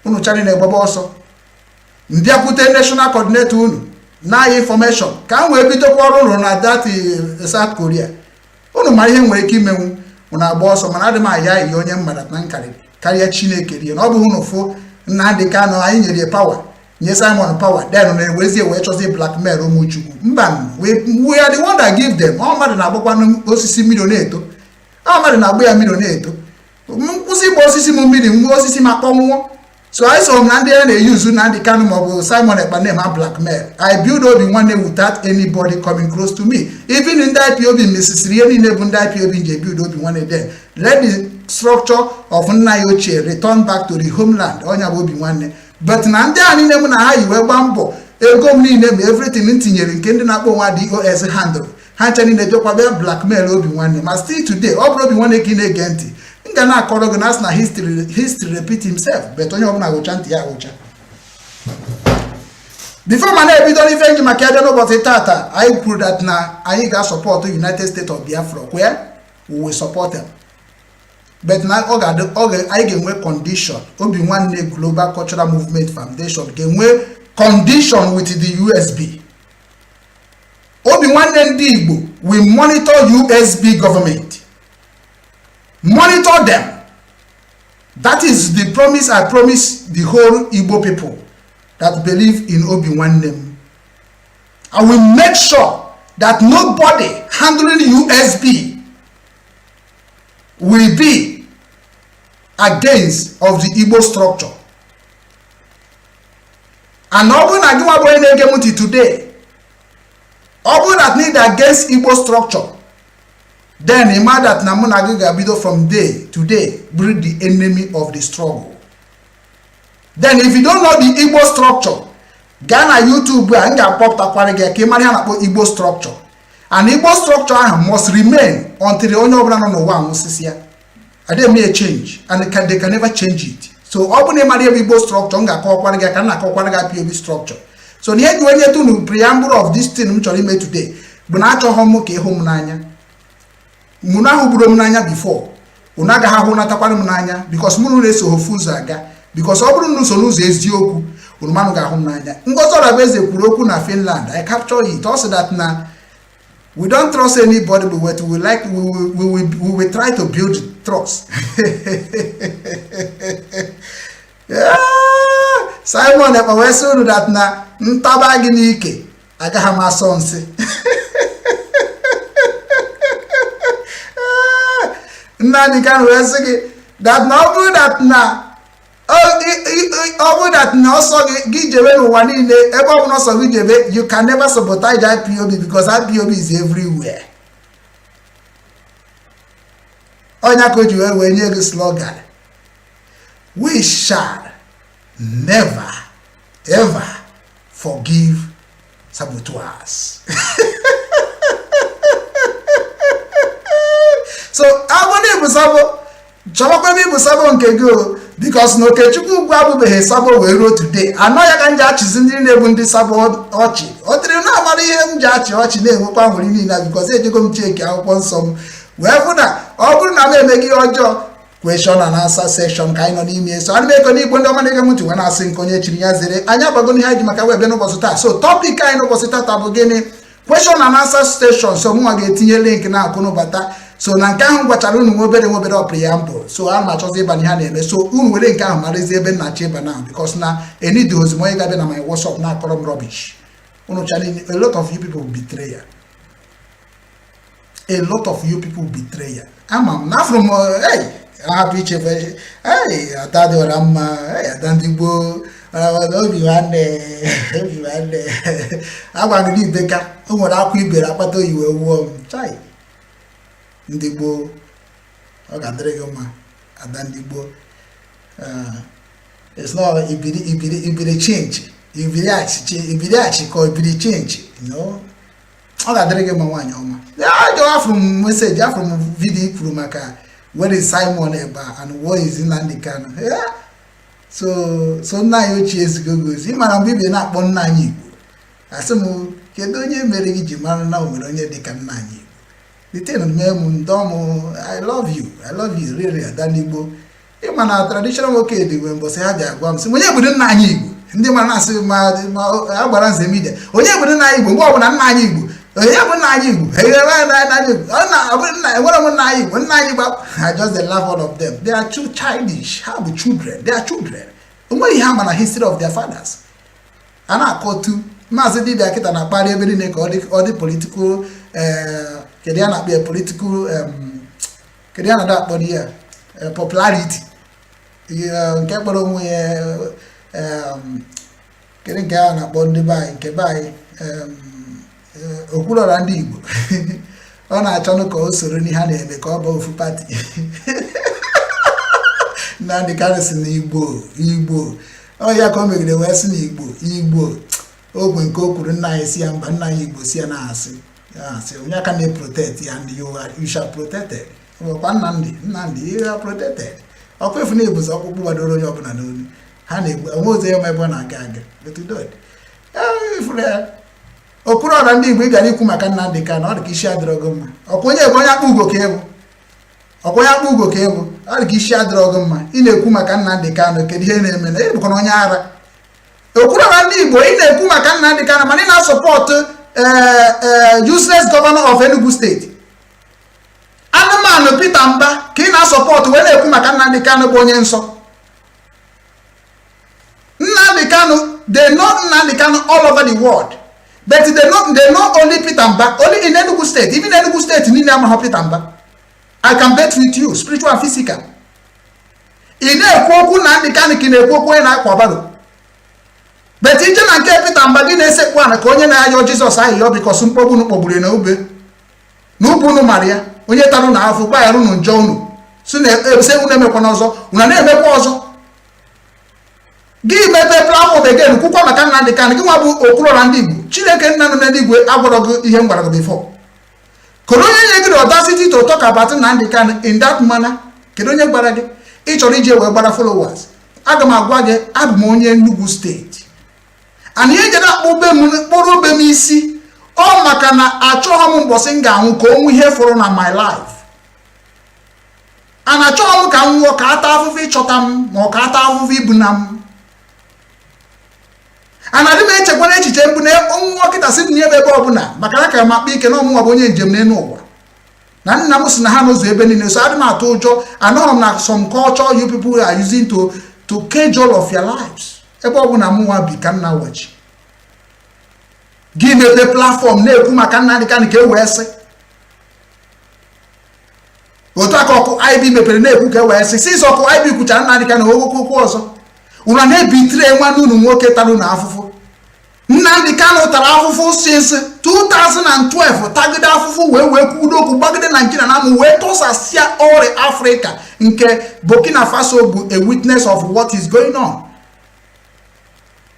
Unu chani ne baba also. Ndia pute national coordinator unu. Na information. Can we be to quarrel on that South Korea? Unu mari hen we ki menwu. Una boso manade ma ya yonye mmadat nan kare Chineke ri. No bu unu fo na de ka no ayi nyere power. Nye Simon power. Then on wezi we choose blackmail Omuchukwu. Mbam we are the one that give them. All mad na agbakwa no osisi millionaire. All mad na agba ya millionaire. Mpusi bo osisi mo mmiri, osisi makpọnwụ. So I saw Nandi and they use Nandi Kanu of Simon Epanema blackmail. I build Obinwannem without anybody coming close to me. Even in that IPOB, Mrs. Rieni Nebunda IPOB build Obinwannem there. Let the structure of Nayoche return back to the homeland. Onya Obinwannem. But Nandi and Nemuna you were bambo. Everything in Tinyeri Kendina DOS handle. Hanchani the Jokabe blackmail Obinwannem. But still today, Obinwannem Kine Genti. Ngana korogonas na history repeat himself. But onye obuna go chant ya ocha. Before mane we don't even makede no but tata, I prove that na I got support to United States of Biafra where we will support them. But now I get we condition. Obinwannem Global Cultural Movement Foundation get we condition with the USB. Obinwannem Igbo we monitor USB government. Monitor them. That is the promise I promise the whole Igbo people that believe in Obinwannem. I will make sure that nobody handling USB will be against of the Igbo structure. And Obun Agimaboy today, Obun that need against Igbo structure. Then a man that Namunagiga Bido from day to day bring the enemy of the struggle. Then if you don't know the Igbo structure, Ghana YouTube and pop Aquariga came about Igbo structure. And Igbo structure must remain until the owner of no one here. And they may change and they can never change it. So open a Igbo structure Aquariga can Aquariga POB structure. So the head when you to preamble of this thing which I made today, Bonacho Homo ke home nanya. Muna huburo mnanya before unaga ha huna takwani mnanya because munu leso hofuza aga because oburu nuso nuzo ezioku unumanu ga mnanya ngozo rabeze kuroku na Finland. I capture it also that na we don't trust anybody but we like we will try to build trust. Yeah. Simon Epawesu that na ntabagi nike aga ha masonse. Nani can rescue that now that na that no so give one in the you can never sabotage IPOB because IPOB is everywhere. Onya koju when you slogan. We shall never ever forgive saboteurs. So I want to sabo chawakwe bi sabo nkego because no OKECHUKWU abubehe sabo we wrote today. Ano ya kanja achizi ndi na-ebu ndi sabo ochi. Otiri na amara ihe m ji achi ochi na-enwekwa nwuri niile because ejego m cheki akwụkwọ nsọ m. Wee fụ na ọ bụrụ na m emeghị ọjọọ question and answer section ka anyị nọ n'ime so ana eko n'Igbo ndị ọma na-ege m ntị wee na-asị nke onye chiri ya zere anya gbago n'ihe ji maka wee bịa n'ụbọchị taa. So topic anyị n'ụbọchị taa bụ gịnị? Question and answer station. So mụ ga-etinye link na akụ n'ụbata. So na nke ahụ gwachara unu nwobere preamble. So a na-achọzi ịba n'ihe na-eme. So unu were nke ahụ marịzi ebe na-achọ ịba now because na any dose mo ga be na my WhatsApp na akọrọ m rubbish. Unu challenge a lot of you people betray ya. A lot of you people betray ya. Amam na from hey I have each hey Atade Orama hey Adandigbo Obinwannem agwa gị ibeka o nwere akwa ibere akpata oyiwe wuo m chai ndị gboo ọ ga-adịrị gị mma ada ndị gboo it's not ibiri change ibiri achịkọ ibiri change no ọ ga-adịrị gị mma nwaanyị ọma afụrụ m meseji afụrụ m vidiyo kwuru maka where is Simon Eba and what is Nnamdi Kanu so nna anyị ochie ezigogozi ịmara mgbe ibe na-akpọ nna anyị Igbo asị m kedu onye mere gị ji mara na o nwere onye dịka nna anyị Igbo litin mee m ndọm I love you really adanigbo ịma na traditional nwoke dị mgbe mbọsị ha bịa gwa m sị onye bụ nna anyị Igbo ndị mara na-asị ma agbara nze media onye bụ nna anyị Igbo mgbe ọbụla nna anyị Igbo onye bụ nna anyị Igbo I just they laugh all of them. They are too childish. How the children? They are children. Only have a history of their fathers. And I call to Master did the kitten and party every neck or the political Kediana be a political Kediana that body popularity. Capable getting down about the buy Kebai Okula and Igbo. Ọ na-achọ nụ ka o soro n'ihe a na-eme ka ọ bụ ofu pati Nnamdi Kanu si n'Igbo ọ ya ka o megide wee si n'Igbo ogwe nke o kwuru nna anyị si ya mba nna anyị Igbo si ya na-asị onye aka na-protect ya and you shall protected ọkwa Nnamdi you are protected ọkwa efu na-ebuzi ọkpụkpụ gbadoro onye ọbụla n'olu ha na-egbu onwe ozi ya ma ebe ọ na-aga okuru ọra ndị Igbo ịbịara ikwu maka Nnamdi Kanu ọ dị ka isi adịrọgo mma ọkwa onye akpụ ugo ka ebu ọ dị ka isi adịrọgo mma ị na-ekwu maka Nnamdi Kanu kedu ihe na-eme na ịbụkwa onye ara okuru ọra ndị Igbo ị na-ekwu maka Nnamdi Kanu mana ị na-asọpọtụ useless governor of Enugu State anụmanụ Peter Mba ka ị na-asọpọtụ wee na-ekwu maka Nnamdi Kanu bụ onye nsọ Nnamdi Kanu they know Nnamdi Kanu all over the world. But they know only Peter Mba, only in Enugu State. Even Enugu State, in Peter Mba. I can bet with you, spiritual and physical. In Ekwoku Nnamdi Kanu in Ekwoku na Kwabaro. But in Jen and Peter Mba, didn't say one, Konye na yo Jesus ayo because some pobu no pobule na ube. No bunu Maria, onye tanu na afu ba yaru no njonu. So ne se uneme konozo, unane emekwa ozo. Give me the platform again. Kukwa maka Nnamdi Kanu gị nwa bụ okuru ndị Igbo Chineke nna nọ n'eluigwe agwara gị ihe ngwara gị before. Kedu onye nye gị the audacity to talk about Nnamdi Kanu in that manner? Kedu onye gwara gị ị chọrọ ije wee gbara followers? Aga m agwa gị abụ m onye Enugu steeti. And ihe jere kpụrụ be m isi ọ maka na achọghị m mbọsị m ga-anwụ ka onwe ihe fọrọ na my life. And achọghị m ka m nwụọ ka ata afụfụ ịchọta m ma ọ ka ata afụfụ ibu na m. And I didn't check one echiche mbu na onwa kita si ni ebe ọbụla maka na ka makpa ike na ọmụwa bụ onye njem n'enu ụwa na nna m si na ha n'ụzọ ebe niile so adị m atụ ụjọ anọrọ m na some culture you people are using to cage all of your lives ebe ọbụla mụnwa bi ka nna wachi gị mepe platform na-ekwu maka Nnamdi Kanu ka e wee sị otu aka ọkụ IB mepere na-ekwu ka e wee sị si ọkụ IB kwuchara Nnamdi Kanu okwu ọzọ una na-ebitire nwa n'unu nwoke tarụ na afụfụ Nnamdi Kanu tara afụfụ since 2012 tagide afụfụ wee kwudo okwu gbagide Nigeria na amụ wee tọsasịa ọrịa Africa nke Burkina Faso bụ a witness of what is going on.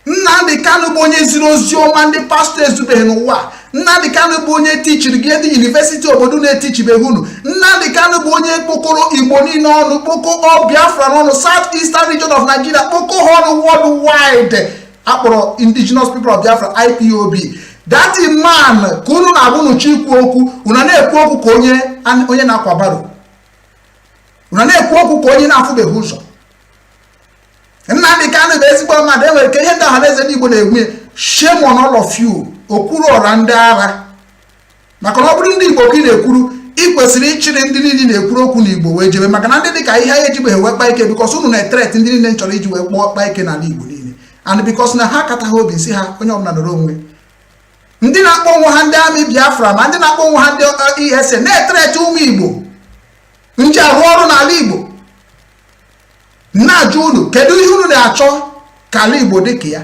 Nnamdi Kanu bụ onye ziri ozi ọma ndị pastọ ezubeghị n'ụwa. Nnamdi Kanu bụ onye tichiri gị ndị university obodo na-etichibeghị unu. Nnamdi Kanu bụ onye kpokọrọ Igbo niile ọnụ kpokọ Biafra n'ọnụ South Eastern region of Nigeria kpokọ ha ọnụ worldwide akpọrọ indigenous people of Biafra IPOB. That man ka unu na-abụ n'uchi ikwu okwu unu na-ekwu okwu ka onye na-akwa baro. Unu na-ekwu okwu ka onye na-afụbeghị ụzọ. Nnamdi Kanu bụ ezigbo mmadụ enwere ka ihe ndị ọhaneze ndị Igbo na-egwu shame on all of you okuru ọra ndị agha maka na ọ bụrụ ndị Igbo ka ị na-ekwuru ị kwesịrị ịchịrị ndị niile na-ekwuru okwu n'Igbo wee jebe maka na ndị dị ka ihe anyị ejibeghị wee kpa ike because unu na-etret ndị niile chọrọ iji wee kpa ike n'ala Igbo niile and because na ha kataghị obi si ha onye ọbụla nọrọ onwe ndị na-akpọ onwe ha ndị amị Biafra ma ndị na-akpọ onwe ha ndị ESN na-etret ụmụ Igbo nji arụ ọrụ n'ala Igbo na-ajụ unu kedu ihe unu na-achọ ka ala Igbo dị ka ya.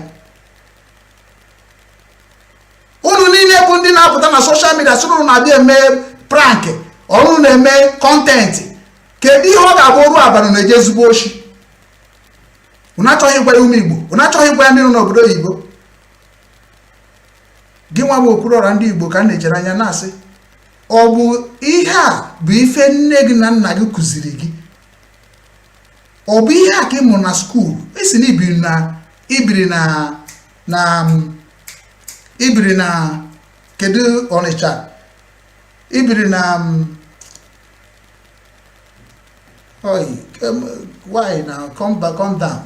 Unu niile bụ ndị na-apụta na social media sị unu na-abịa eme prank ọrụ na-eme kọntentị. Kedu ihe ọ ga-abụ ọrụ abalị na-eje ezigbo oshi? Unu achọghị ịgwa ya ụmụ Igbo, unu achọghị ịgwa ya ndị nọ n'obodo oyibo. Gị nwa bụ Okwuluọra ndị Igbo ka m na-echere anya na-asị ọ bụ ihe a bụ ife nne gị na nna gị kụziri gị? Ọ bụ ihe a ka ị mụrụ na skuul? Esi na ibiri na kedu Ọnịcha, ibiri na why now come down.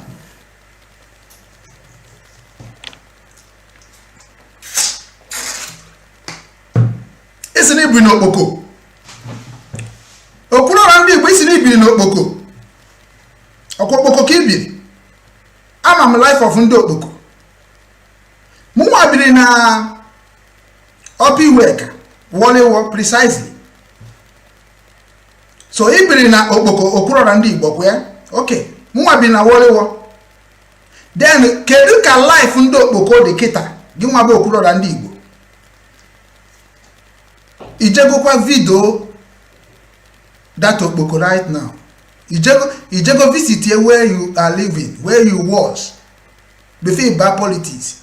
Isi na ibiri n'Okpoko. Okwuluọra ndị Igbo isi na ibiri n'Okpoko. Okpoko ka ibiri. Ama m life of ndị Okpoko. Mụnwa biri na Opiweka, Wọlewo precisely. So ibiri na Okpoko Okwuluọra ndị Igbo kwa ya? Okay. Mụnwa biri na Wọlewo. Then kedu ka life ndị Okpoko dị kịta? Gị nwa bụ Okwuluọra ndị Igbo. Ijegokwa video that Okpoko right now. Ijego visit here where you are living, where you was before you buy politics.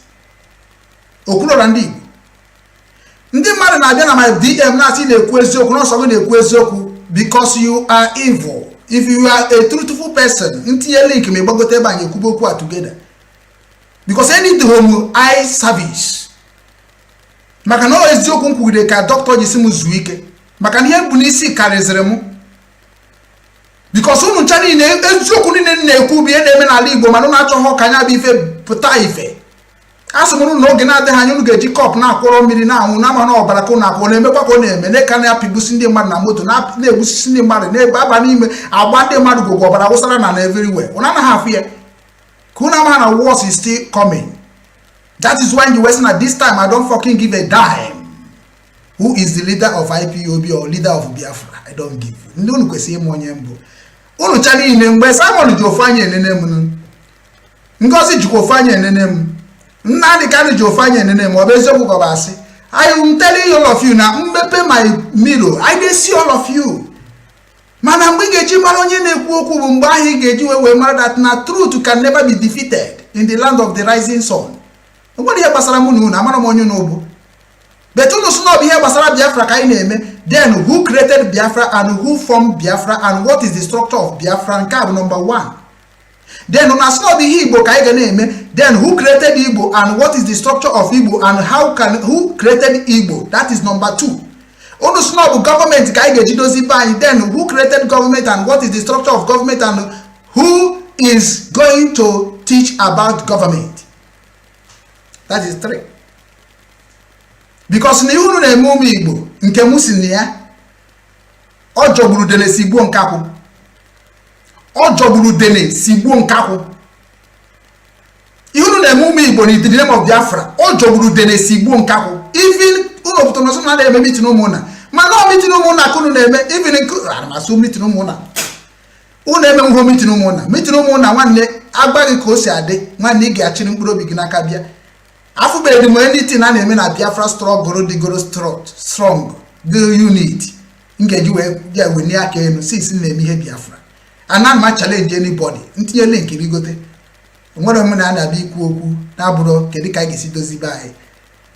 Okwuluọra ndị Igbo. Ndị mmadụ na-abịa na my DM na-asị na-ekwu eziokwu na ọsọ gị na-ekwu eziokwu because you are evil. If you are a truthful person, ntinye link ma ịgbagote ebe anyị ekwube okwu a together. Because any home eye service. Maka na eziokwu nkwugide ka doctor jisi m zuo ike. Maka na ihe bụ n'isi karịzịrị m. Because unu ncha niile eziokwu niile na-ekwu bụ ihe na-eme n'ala Igbo mana unu achọghị ka anya bụ ife pụta ife. Asị m unu n'oge na-adịghị anya unu ga-eji kọp na-akwọrọ mmiri na-anwụ na ama na ọbara ka unu akwụ na-emekwa ka ọ na-eme na ka na-apịgbusi ndị mmadụ na moto na-egbusisi ndị mmadụ na-ebe aba n'ime agba ndị mmadụ gwụgwọ ọbara wụsara na everywhere. Unu anaghị afụ ya. Ka unu ama na wars is still coming. That is why in the West at this time I don't fucking give a dime. Who is the leader of IPOB or leader of Biafra? I don't give. Ndị unu kwesịrị ịmụ onye mbụ. Unu chara ine mgbe Simon ji ofu anya enene m. Ngozi jikwa ofu anya enene m. Nnadị Kanu ji ofu anya enene m. Ọ bụ eziokwu ka ọ bụ asị. I am telling all of you na mmepe my mirror. I dey see all of you. Mana mgbe ị ga-eji mara onye na-ekwu okwu bụ mgbe ahụ ị ga-eji wee mara that na truth can never be defeated in the land of the rising sun. Nobody here basara mu nu na amara mo onye no bu. But unu so no be here basara Biafra ka anyị na-eme. Then who created Biafra and who formed Biafra and what is the structure of Biafra? Nke bụ number 1. Then unu so no be Igbo ka anyị ga na-eme. Then who created Igbo and what is the structure of Igbo and who created Igbo? That is number 2. Unu so no be government ka anyị ga-eji dozi ba anyị. Then who created government and what is the structure of government and who is going to teach about government? That is 3. Because na unu na-eme ụmụ Igbo nke m si na ya ọ jọgburu dene si gbuo nkakwụ. Ọ jọgburu dene si gbuo nkakwụ. Unu na-eme ụmụ Igbo in the name of Biafra. Ọ jọgburu dene si gbuo nkakwụ. Even unu pụtara na so na na-eme meeting ụmụnna. Mana ọ meeting ụmụnna ka unu na-eme even so meeting ụmụnna. Unu eme nwo meeting ụmụnna. Meeting ụmụnna nwanne agbaghị ka o si adị. Nwanne ị ga-achịrị mkpụrụ obi gị n'aka bịa. Afubere the anything na na-eme na Biafra struggle digoro strong the unit ngeji we ni aka enu since na-eme ihe Biafra ana ma challenge anybody ntinye link rigote nwere m na na-abịa ikwu okwu na abụrụ kedu ka ga-esi dozi bai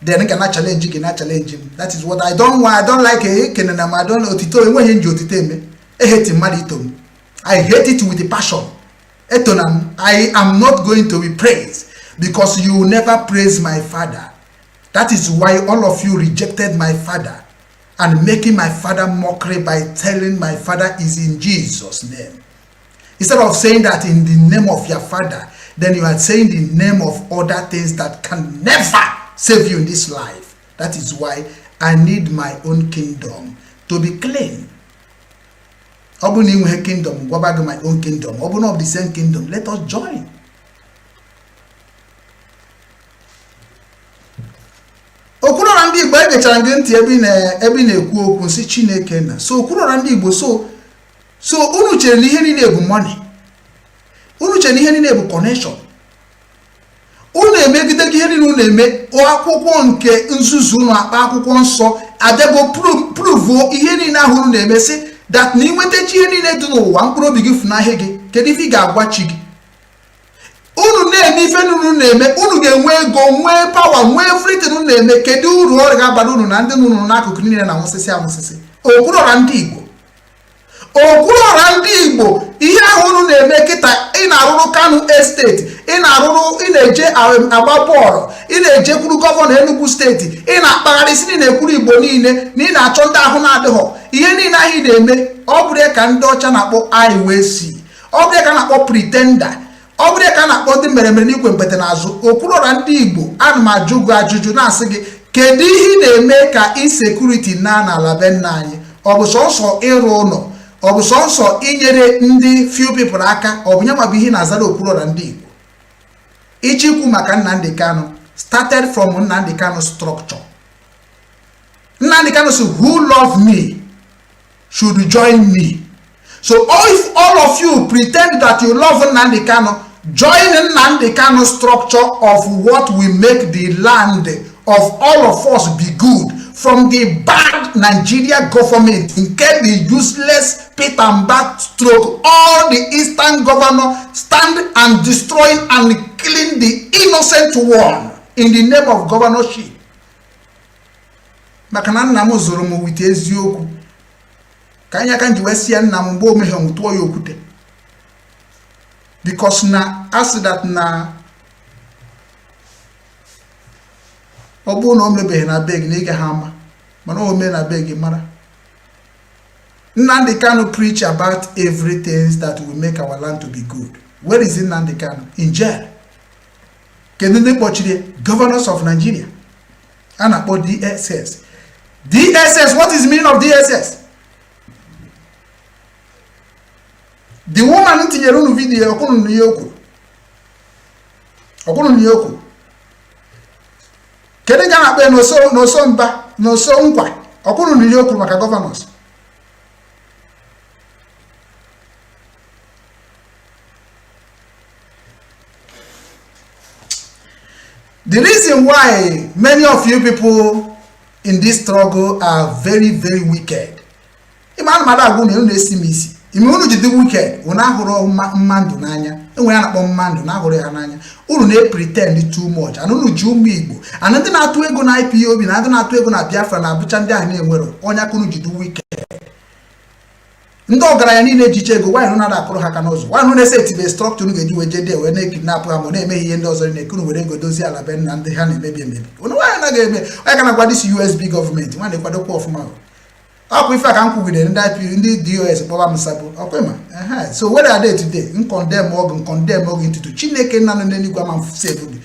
then ka na challenge gị na challenge m. That is what I don't like kene na ma don otito enweghị nji otito eme hate mmadụ ito m. I hate it with a passion. Etonam I am not going to be praised because you never praise my father. That is why all of you rejected my father and making my father mockery by telling my father is in Jesus' name. Instead of saying that in the name of your father, then you are saying the name of other things that can never save you in this life. That is why I need my own kingdom to be clean. Obuni we kingdom, go back to my own kingdom. Open up the same kingdom. Let us join. Okwuluọra ndị Igbo egechara ngị ntị ebe na-ekwu okwu nsị Chineke na so Okwuluọra ndị Igbo so unu chere na ihe niile bụ money. Unu chere na ihe niile bụ connection. unu emegide gị ihe niile unu eme akwụkwọ nke nzuzu unu akpa akwụkwọ nsọ adego prove ihe niile ahụ unu na-eme sị that na inwetachi ihe niile dị n'ụwa mkpụrụ obi gị funahịa gị kedu ife ị ga-agwa chi gị unu na-eme ife unu na-eme unu ga-enwe ego nwee pawa nwee everything unu na-eme kedu uru ọ ga-abara unu na ndị unu n'akụkụ niile na nwụsịsị anwụsịsị okwuruọra ndị Igbo ihe ahụ unu na-eme kịta ị na-arụrụ Kano Estate ị na-eje agba bọọlụ ị na-ejekwuru gọvanọ Enugu steeti ị na-akpagharị si na-ekwuru Igbo niile na ị na-achọ ndị ahụ na-adịghọ ihe niile ahụ ị na-eme ọ bụrụ ka ndị ọcha na-akpọ IWC ọ bụrụ ka a na-akpọ pretender ọ bụrụ ka a na-akpọ ndị meremere n'ikwe mpete n'azụ okwuruọra ndị Igbo ana m ajụ gị ajụjụ na-asị gị kedu ihe ị na-eme ka insekuriti na n'ala be nna anyị ọ bụ sọnsọ ịrụ ụlọ ọ bụ sọnsọ inyere ndị few people aka ọ bụ nyanwa bụ ihe na-azara okwuruọra ndị Igbo ichikwu maka Nnamdi Kanu started from Nnamdi Kanu structure. Nnamdi Kanu said, who love me should join me. So if all of you pretend that you love Nnamdi Kanu, join Nnamdi Kanu structure of what will make the land of all of us be good. From the bad Nigeria government, including the useless pit and bat stroke, all the eastern governor stand and destroying and killing the innocent one in the name of governorship. Makana nna m zoro m wit eziokwu. Ka anya kan ji wesia nna m mgbe o meghe nwuto ya okwute. Because na as that na obu na o mebeghị na beg na ịga ha ama mana o mee na beg mara. Nnamdi Kanu preach about everything that will make our land to be good. Where is Nnamdi Kanu? In jail. Kedu ndị kpọchiri governors of Nigeria? A na-akpọ DSS. DSS, what is the meaning of DSS? The woman tinyere unu video ọkwụnụ n'iyokwu. Kedu ga na-akpọ n'oso mba n'oso nkwa ọkwụnụ n'iyokwu maka governors? The reason why many of you people in this struggle are very, very wicked. Iman madagu ne unu esimisi. Ime unu jide wicked, una hụrụ mmandu n'anya. Enwe ya na-akpọ mmandu na hụrụ ya n'anya. Unu na-pretend too much. And unu ji ụmụ Igbo. And ndị na-atụ ego na IPOB na ndị na-atụ ego na Biafra na Abuja ndị ahụ na-enwero. Onya kunu jide wicked. Ndị ọgaranya niile ejiche ego why na akụrụ ha ka n'ụzọ. Why na na-esetibe structure unu ga-eji weje dị wee na-ekidnap ha ma na-eme ihe ndị ọzọ na-ekunu were ego dozie ala be na ndị ha na-emebi emebi. Unu why na ga-eme? Onye ka na-agwa this USB government nwa na-ekwadokwa ọfụma. Akwa ife aka m kwugide ndị DOS kpọba m sabo. Okwema. So where are they today? Condemn organ into Chineke nna nọ n'eluigwe ama save gị.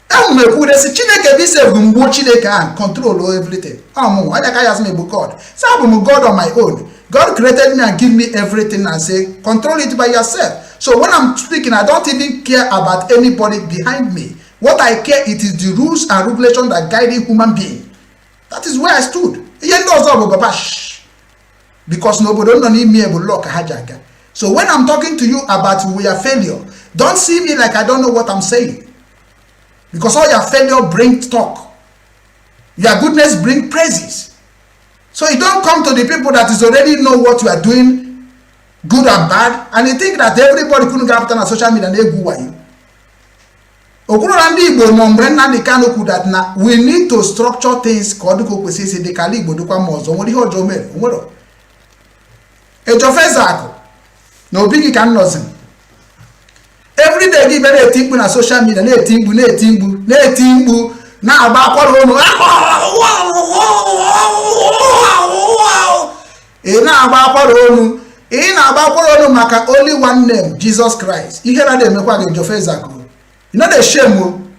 Enwe m ekwude si Chineke bi save mgbo Chineke ahụ control everything. Ọmụ onye ka ya sị m bụ God. So abụ m God on my own. God created me and give me everything and say control it by yourself. So when I'm speaking, I don't even care about anybody behind me. What I care it is the rules and regulations that guide a human being. That is where I stood. Because nobody don't need me able lock hajaga. So when I'm talking to you about your failure, don't see me like I don't know what I'm saying. Because all your failure brings talk. Your goodness brings praises. So you don't come to the people that is already know what you are doing, good and bad, and you think that everybody couldn't get after on social media and they go away. That now we need to structure things called the Kalibo Dukwamos. No big can nothing. Every day give a thing on social media, now about maka only one name, Jesus Christ. You hear that they make you know the shame.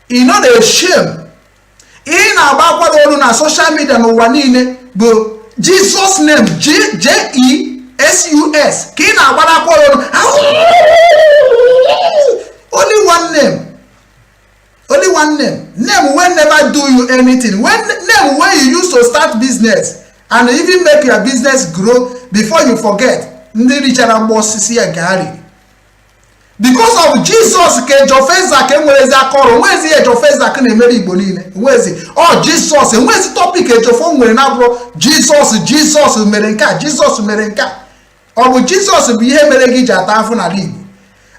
You know the shame. In about na social media no one but Jesus name Jesus. Kina only one name. Only one name. Name will never do you anything. Name where you used to start business and even make your business grow before you forget. Because of bụ Jizọs ka ejofeza ka enwerezi akọrọ nwezi ejofeza ka na-emere Igbo niile nwezi Jizọs enwezi topic ejofo nwere na bụrụ Jizọs mere nke a Jizọs mere nke a ọ bụ Jizọs bụ ihe mere gị ji ata afụ n'ala Igbo.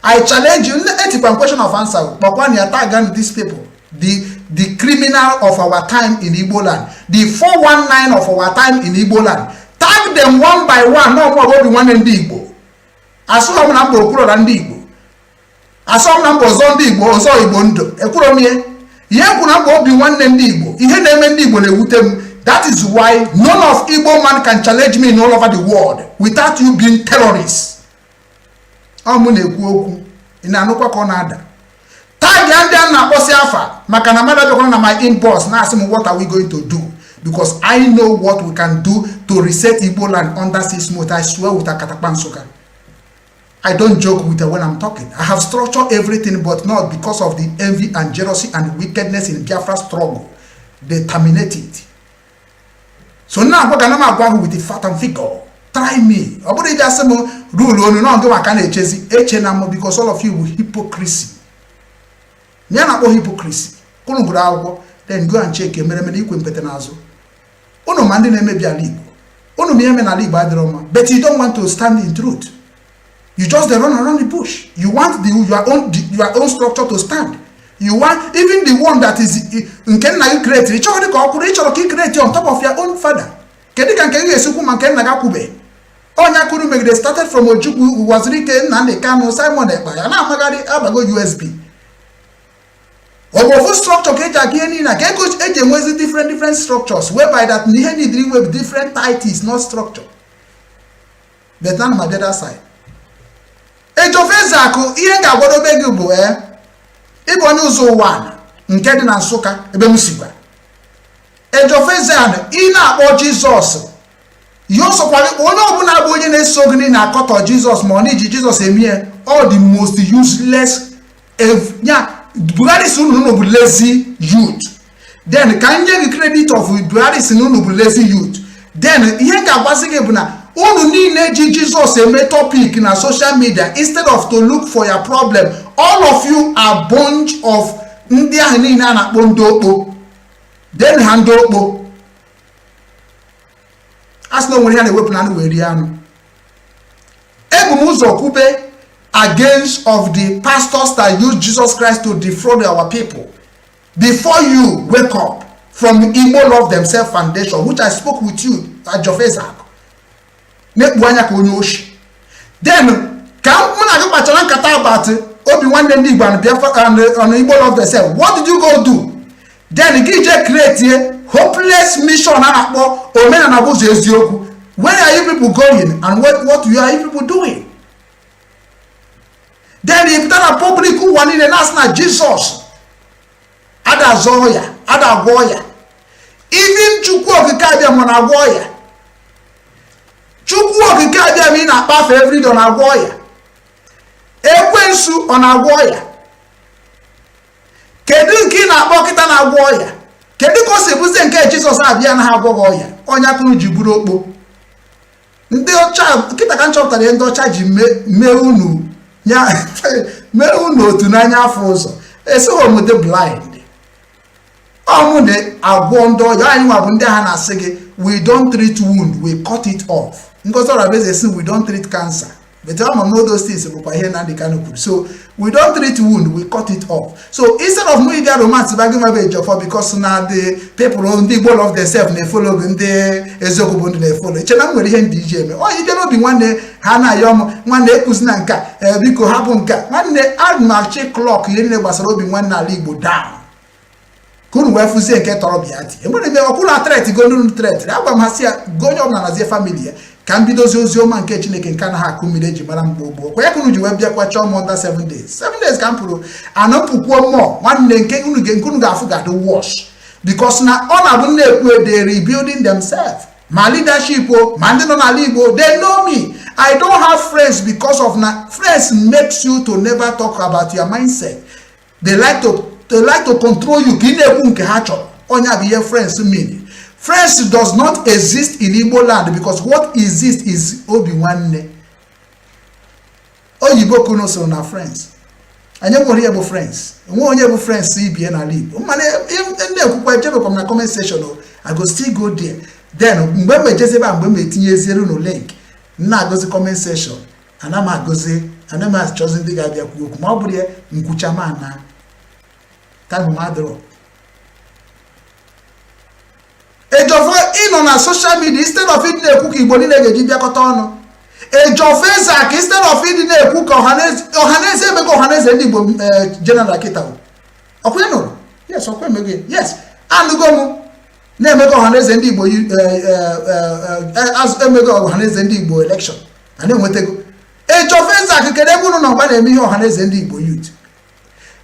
I challenge you, etikwa question of answer kpọkwa na tag these people the criminal of our time in Igbo land, the 419 of our time in Igbo land. Tag them one by one. No more Obinwannem ndị Igbo. Asụrụ na mba okwuro na ndị Igbo. Asụrụ na mba ọzọ ndị Igbo ọzọ Igbo ndụ. Ekwuro m ihe. Ihe kwu na mba Obinwannem ndị Igbo. Ihe na-eme ndị Igbo na-ewute m. That is why none of Igbo man can challenge me in all over the world without you being terrorists. Ọmụ na-ekwu okwu. Ị na-anụkwa ka ọ na-ada. Tag ya ndị a na-akpọsi afa maka na mmadụ bịakwana na my inbox na-asị m what are we going to do, because I know what we can do to reset Igbo land under 6 months. I swear with Akatakpa Nsukka. I don't joke with it when I'm talking. I have structured everything, but not because of the envy and jealousy and wickedness in Biafra struggle. They terminate it. So now I'm going to with the fat and figure. Try me. I would just say rule on no go can HNM because all of you with hypocrisy. Nya na bo hypocrisy. Kunu gura akwụkwọ then go and check emere ikwe mpete n'azụ. Unu ma ndị na-emebi ala Igbo. Unu ma eme na ala Igbo adịrọ mma. But you don't want to stand in truth. You just run around the bush. You want your own structure to stand. You want even the one that is nke na you create. Ịchọrọ dị ka ọkụrụ ịchọrọ ka create on top of your own father. Kedu ka nke ga-esikwu ma nke nna ga kwube. Onya kuru megide started from UGWU was Rike Nnamdi Kanu Simon Ekpa ya na amagari abago USB. Obofu structure ke jagi any na ke coach eje nwezi different structures whereby that ihe need with different titles not structure. But now my other side. Ejofeza akụ ihe ga-agwadobe gị bụ ịbụ onye ụzọ ụwa nke dị na Nsụkka ebe m sigwa. Ejofeza ị na-akpọ Jizọs yosokwara onye ọbụla bụ onye na-eso gị na akọtọ Jizọs ma ọ na-eji Jizọs emie all the most useless Buhari sunu bụ lazy youth. Then ka nye gị credit of Buhari sunu bụ lazy youth. Then ihe ga-agbazi gị bụ na unu niile ji Jizọs eme topic na social media instead of to look for your problem. All of you are bunch of ndị ahụ niile a na-akpọ ndị okpo. Then ha ndị okpo. As no one here weapon and we anụ. Ebumuzo kwube against of the pastors that use Jesus Christ to defraud our people. Before you wake up from Igbo Love Themselves Foundation, which I spoke with you at Jofeza. Then come when I go back to Kata about Obinwannem and Biafra and Igbo Love Themselves. What did you go do? Then Gije create hopeless mission. Where are you people going and what are you people doing? Then if that a public one in the national Jesus, Ada Zoya, Ada Goya, even Chukwukabia Monagoya, Chukwukabia mean a bath every day on Agoya, Ekwensu on Agoya, Kedinkin a bucket on Agoya, Kediko Sebuzen Jesus Abian Hagoya, Onyakunu Jiburobo. The child, Kita can chop at the end of charge Meunu. Meunu to Nanya Foso. A so with the blind. Amunde, Agondo, Yanwabundahana Sege, we don't treat wound, we cut it off. Because all of us we don't treat cancer. But I'm on those things so we don't treat wound, we cut it off. So instead of moving their romance because now the people on the ball of themselves they follow the Ezokubund they follow. DJ. Oh, you cannot be one day Hana Yom, one day Kuznanka, Biko Habunka, one day Admiral check clock, you never saw be one Libo down. Couldn't wear Fusi and get Torobiati. And when they were cool at threat, go to threat. Abam Hasia, go on as a family. Can be those who man catching a can have accumulated Madame Bobo. Where can you web your more than 7 days? 7 days can put and not put one more. One day couldn't forget to wash. Because now all they're rebuilding themselves. My leadership, Mandino Alibo, they know me. I don't have friends because of now. Friends makes you to never talk about your mindset. They like to control you. Onya be your friends to me. Friends does not exist in Igbo land because what exists is Obinwannem. Oyibo kuno so na friends. anya nwere ya bụ friends nwe onye bụ friends ibie na Igbo mana ndị ekwukwa ejebekwa na comment section I go still go there then mgbe m ejezebe mgbe m etinyeziere unu link na-agụzi comment section ana m achọzi ndị ga-abịa kwuo okwu ma ọ bụrụ ya nkwucha ma na time madro ejofo ịnọ na social media instead of it na-ekwu ka Igbo niile ga-eji bịakọta ọnụ ejofo Ezak instead of it na-ekwu ka ọhaneze emego ọhaneze ndị Igbo general kita ọkwa ịnụrụ yes ọkwa emego yes anụgo m na-emego ọhaneze ndị Igbo emego ọhaneze ndị Igbo election a na-enwetago ejofo Ezak kere ebe unu nọ mgba na-eme ihe ọhaneze ndị Igbo youth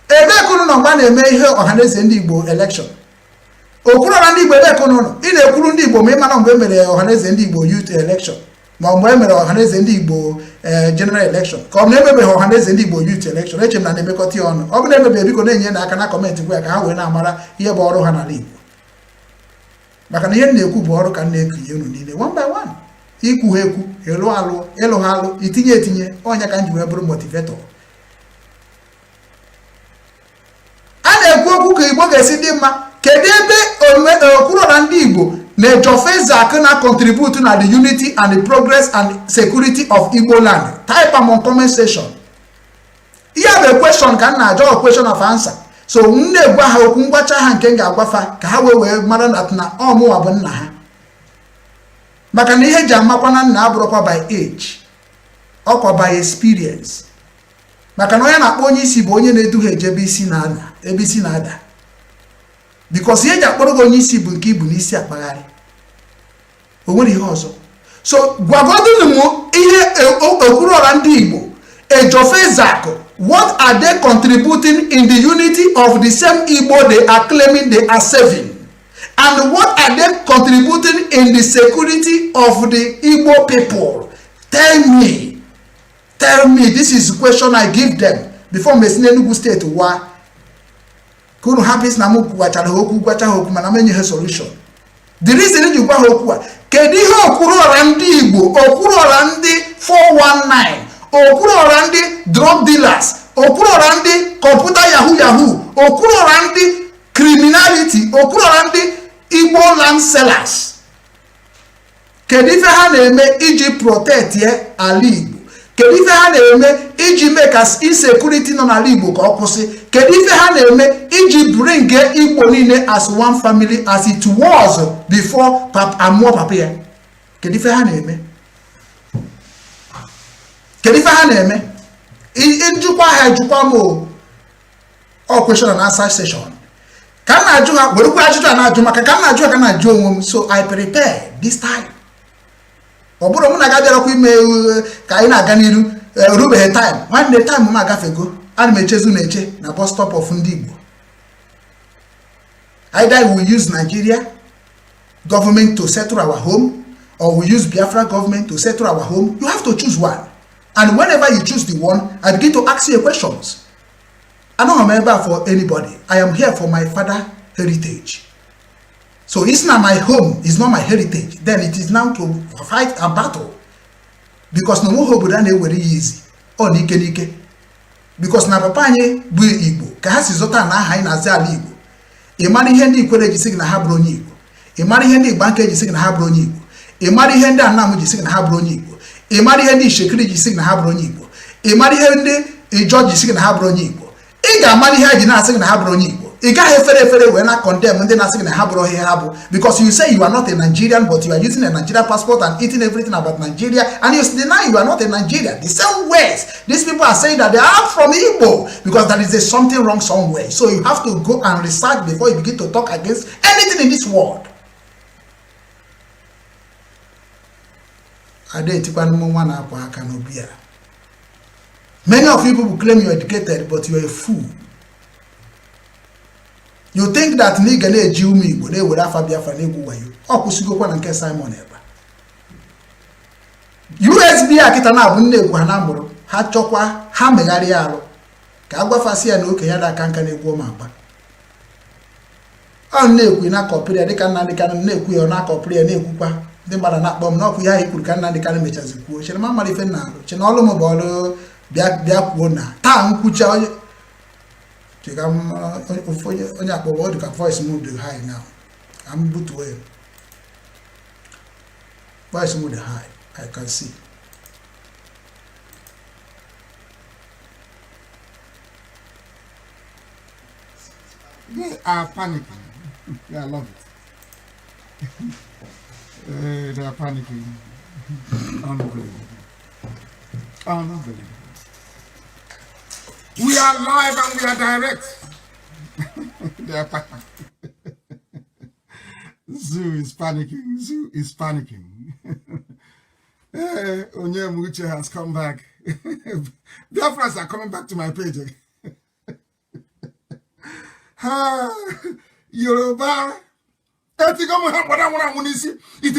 ebe ka unu nọ mgba na-eme ihe ọhaneze ndị Igbo election okwuru na ndị Igbo ebe ka unu nọ ị na-ekwuru ndị Igbo ma ị mara mgbe e mere ọhaneze ndị Igbo youth election ma mgbe e mere ọhaneze ndị Igbo general election ka ọ bụ na-emebeghị ọhaneze ndị Igbo youth election eche m na na-emekọta ya ọnụ ọ bụ na-emebe biko na-enye na aka na kọmentị gwa ya ka ha wee na-amara ihe bụ ọrụ ha n'ala Igbo maka na ihe na-ekwu bụ ọrụ ka m na-ekunye unu niile one by one ikwu ha ekwu ịlụ alụ ịlụ ha alụ itinye etinye ọnya ka m ji wee bụrụ motivator a na-ekwu okwu ka Igbo ga-esi dị mma kedu ebe okwurọra ndị Igbo na-ejofo Ezak na contribute na the unity and the progress and security of Igbo land type am on comment section ihe bụ question ka m na-ajọ question of answer so m na-egwa ha okwu ngwacha ha nke m ga-agwafa ka ha wee mara na ọmụwa bụ nna ha maka na ihe ji amakwa na nna abụrụkwa by age ọkwa by experience maka na onye na-akpọ onye isi bụ onye na-eduhie eje ebe isi na-ada because ihe ji akpọrọ gị onye isi bụ nke ibu n'isi akpagharị o nwere ihe ọzọ so gwagodunu m ihe okwuruọra ndị Igbo ejofo Ezak what are they contributing in the unity of the same Igbo they are claiming they are saving and what are they contributing in the security of the Igbo people? Tell me, this is the question I give them before Messi Enugu State wa kunu happy na mu gwachara okwu gwacha okwu mana menye he solution the reason you gwa okwu a kedu ihe okwuruọra ndị Igbo okwuruọra ndị 419 okwuruọra ndị drug dealers okwuruọra ndị computer yahoo okwuruọra ndị criminality okwuruọra ndị Igbo land sellers kedu ife ha na-eme iji protect ala Igbo kedu ife ha na-eme iji make as insecurity nọ n'ala Igbo ka ọ kwụsị kedu ife ha na-eme iji bring Igbo niile as one family as it was before amụọ papa ya kedu ife ha na-eme njikwa ha ejikwa m question and answer session ka m na-ajụ ha werekwa ajụjụ a na-ajụ maka ka m na-ajụ ha ka na-ajụ onwe m so I prepare this time ọ bụrụ m na-agabịarakwa ime ka anyị na-aga n'iru rubeghị time nwanne time m agafego ana m echezu na-eche na bus stop of ndị Igbo either we use Nigeria government to settle our home or we use Biafra government to settle our home. You have to choose one, and whenever you choose the one, I begin to ask you questions. I don't remember for anybody. I am here for my father heritage. So it's not my home, it's not my heritage. Then it is now to fight a battle. Because no more hope than very easy. Oh, nike. Because na papa nye bu Igbo. Ka ha si zota na aha na za Igbo. E mara ihe ndị Ikwere ji sig na ha bụrụ onye Igbo. E mara ihe ndị Igbanke ji sig na ha bụrụ onye Igbo. E mara ihe ndị Anam ji sig na ha bụrụ onye Igbo. E mara ihe ndị Ishekiri ji sig na ha bụrụ onye Igbo. E mara ihe ndị Ijo ji sig na ha bụrụ onye Igbo. Ị ga-amara ihe ji na-asị na ha bụrụ onye Igbo. Ị gaghị efere wee na condemn ndị na-asị na ha bụrụ ihe ha bụ, because you say you are not a Nigerian but you are using a Nigerian passport and eating everything about Nigeria, and you deny you are not a Nigerian. The same ways these people are saying that they are from Igbo, because there is something wrong somewhere. So you have to go and research before you begin to talk against anything in this world. Many of you people claim you are educated, but you are a fool. You think that nigga na eji umu Igbo na ewere afa Biafra na egwu wayo. Ọ kwụsịgokwa na nke Simon ebe. USB akịta na abụ nne egwu ha na mụrụ, ha chọkwa ha megharị arụ ka agwafasị ya na oke ya da aka nka na egwu ma akpa. Ọ na-ekwu na kọpịrị ya dịka Nnamdị Kanụ na-ekwu ya na kọpịrị ya na-ekwukwa ndị mmadụ na-akpọ m na ọkụ ya ikwuru ka Nnamdị Kanụ mechazi kwuo. Chere ma mara ife na arụ. Che na ọlụ m bụ ọlụ bịa kwuo na taa nkwucha onye akpọrọ ọ dị ka voice mode high now. I'm boot away. Voice mode high. I can see. They are panicking. Yeah, I love it. They are panicking. Unbelievable. Unbelievable. We are live and we are direct. They are panicking. Zoo is panicking. Zoo is panicking. Onyemuche has come back. Biafrans are coming back to my page again. Yoruba. It is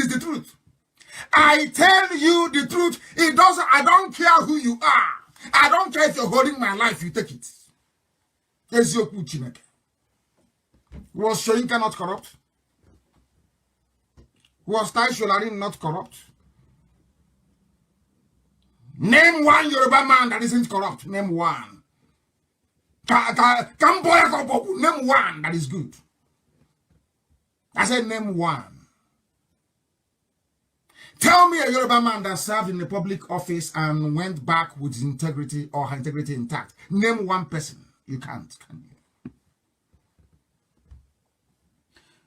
the truth. I tell you the truth. I don't care who you are. I don't care if you're holding my life, you take it. Was Shoyinka not corrupt? Was Tai Solarin not corrupt? Name one Yoruba man that isn't corrupt. Name one. Name one that is good. I said name one. Tell me a Yoruba man that served in the public office and went back with his integrity or her integrity intact. Name one person. You can't, can you?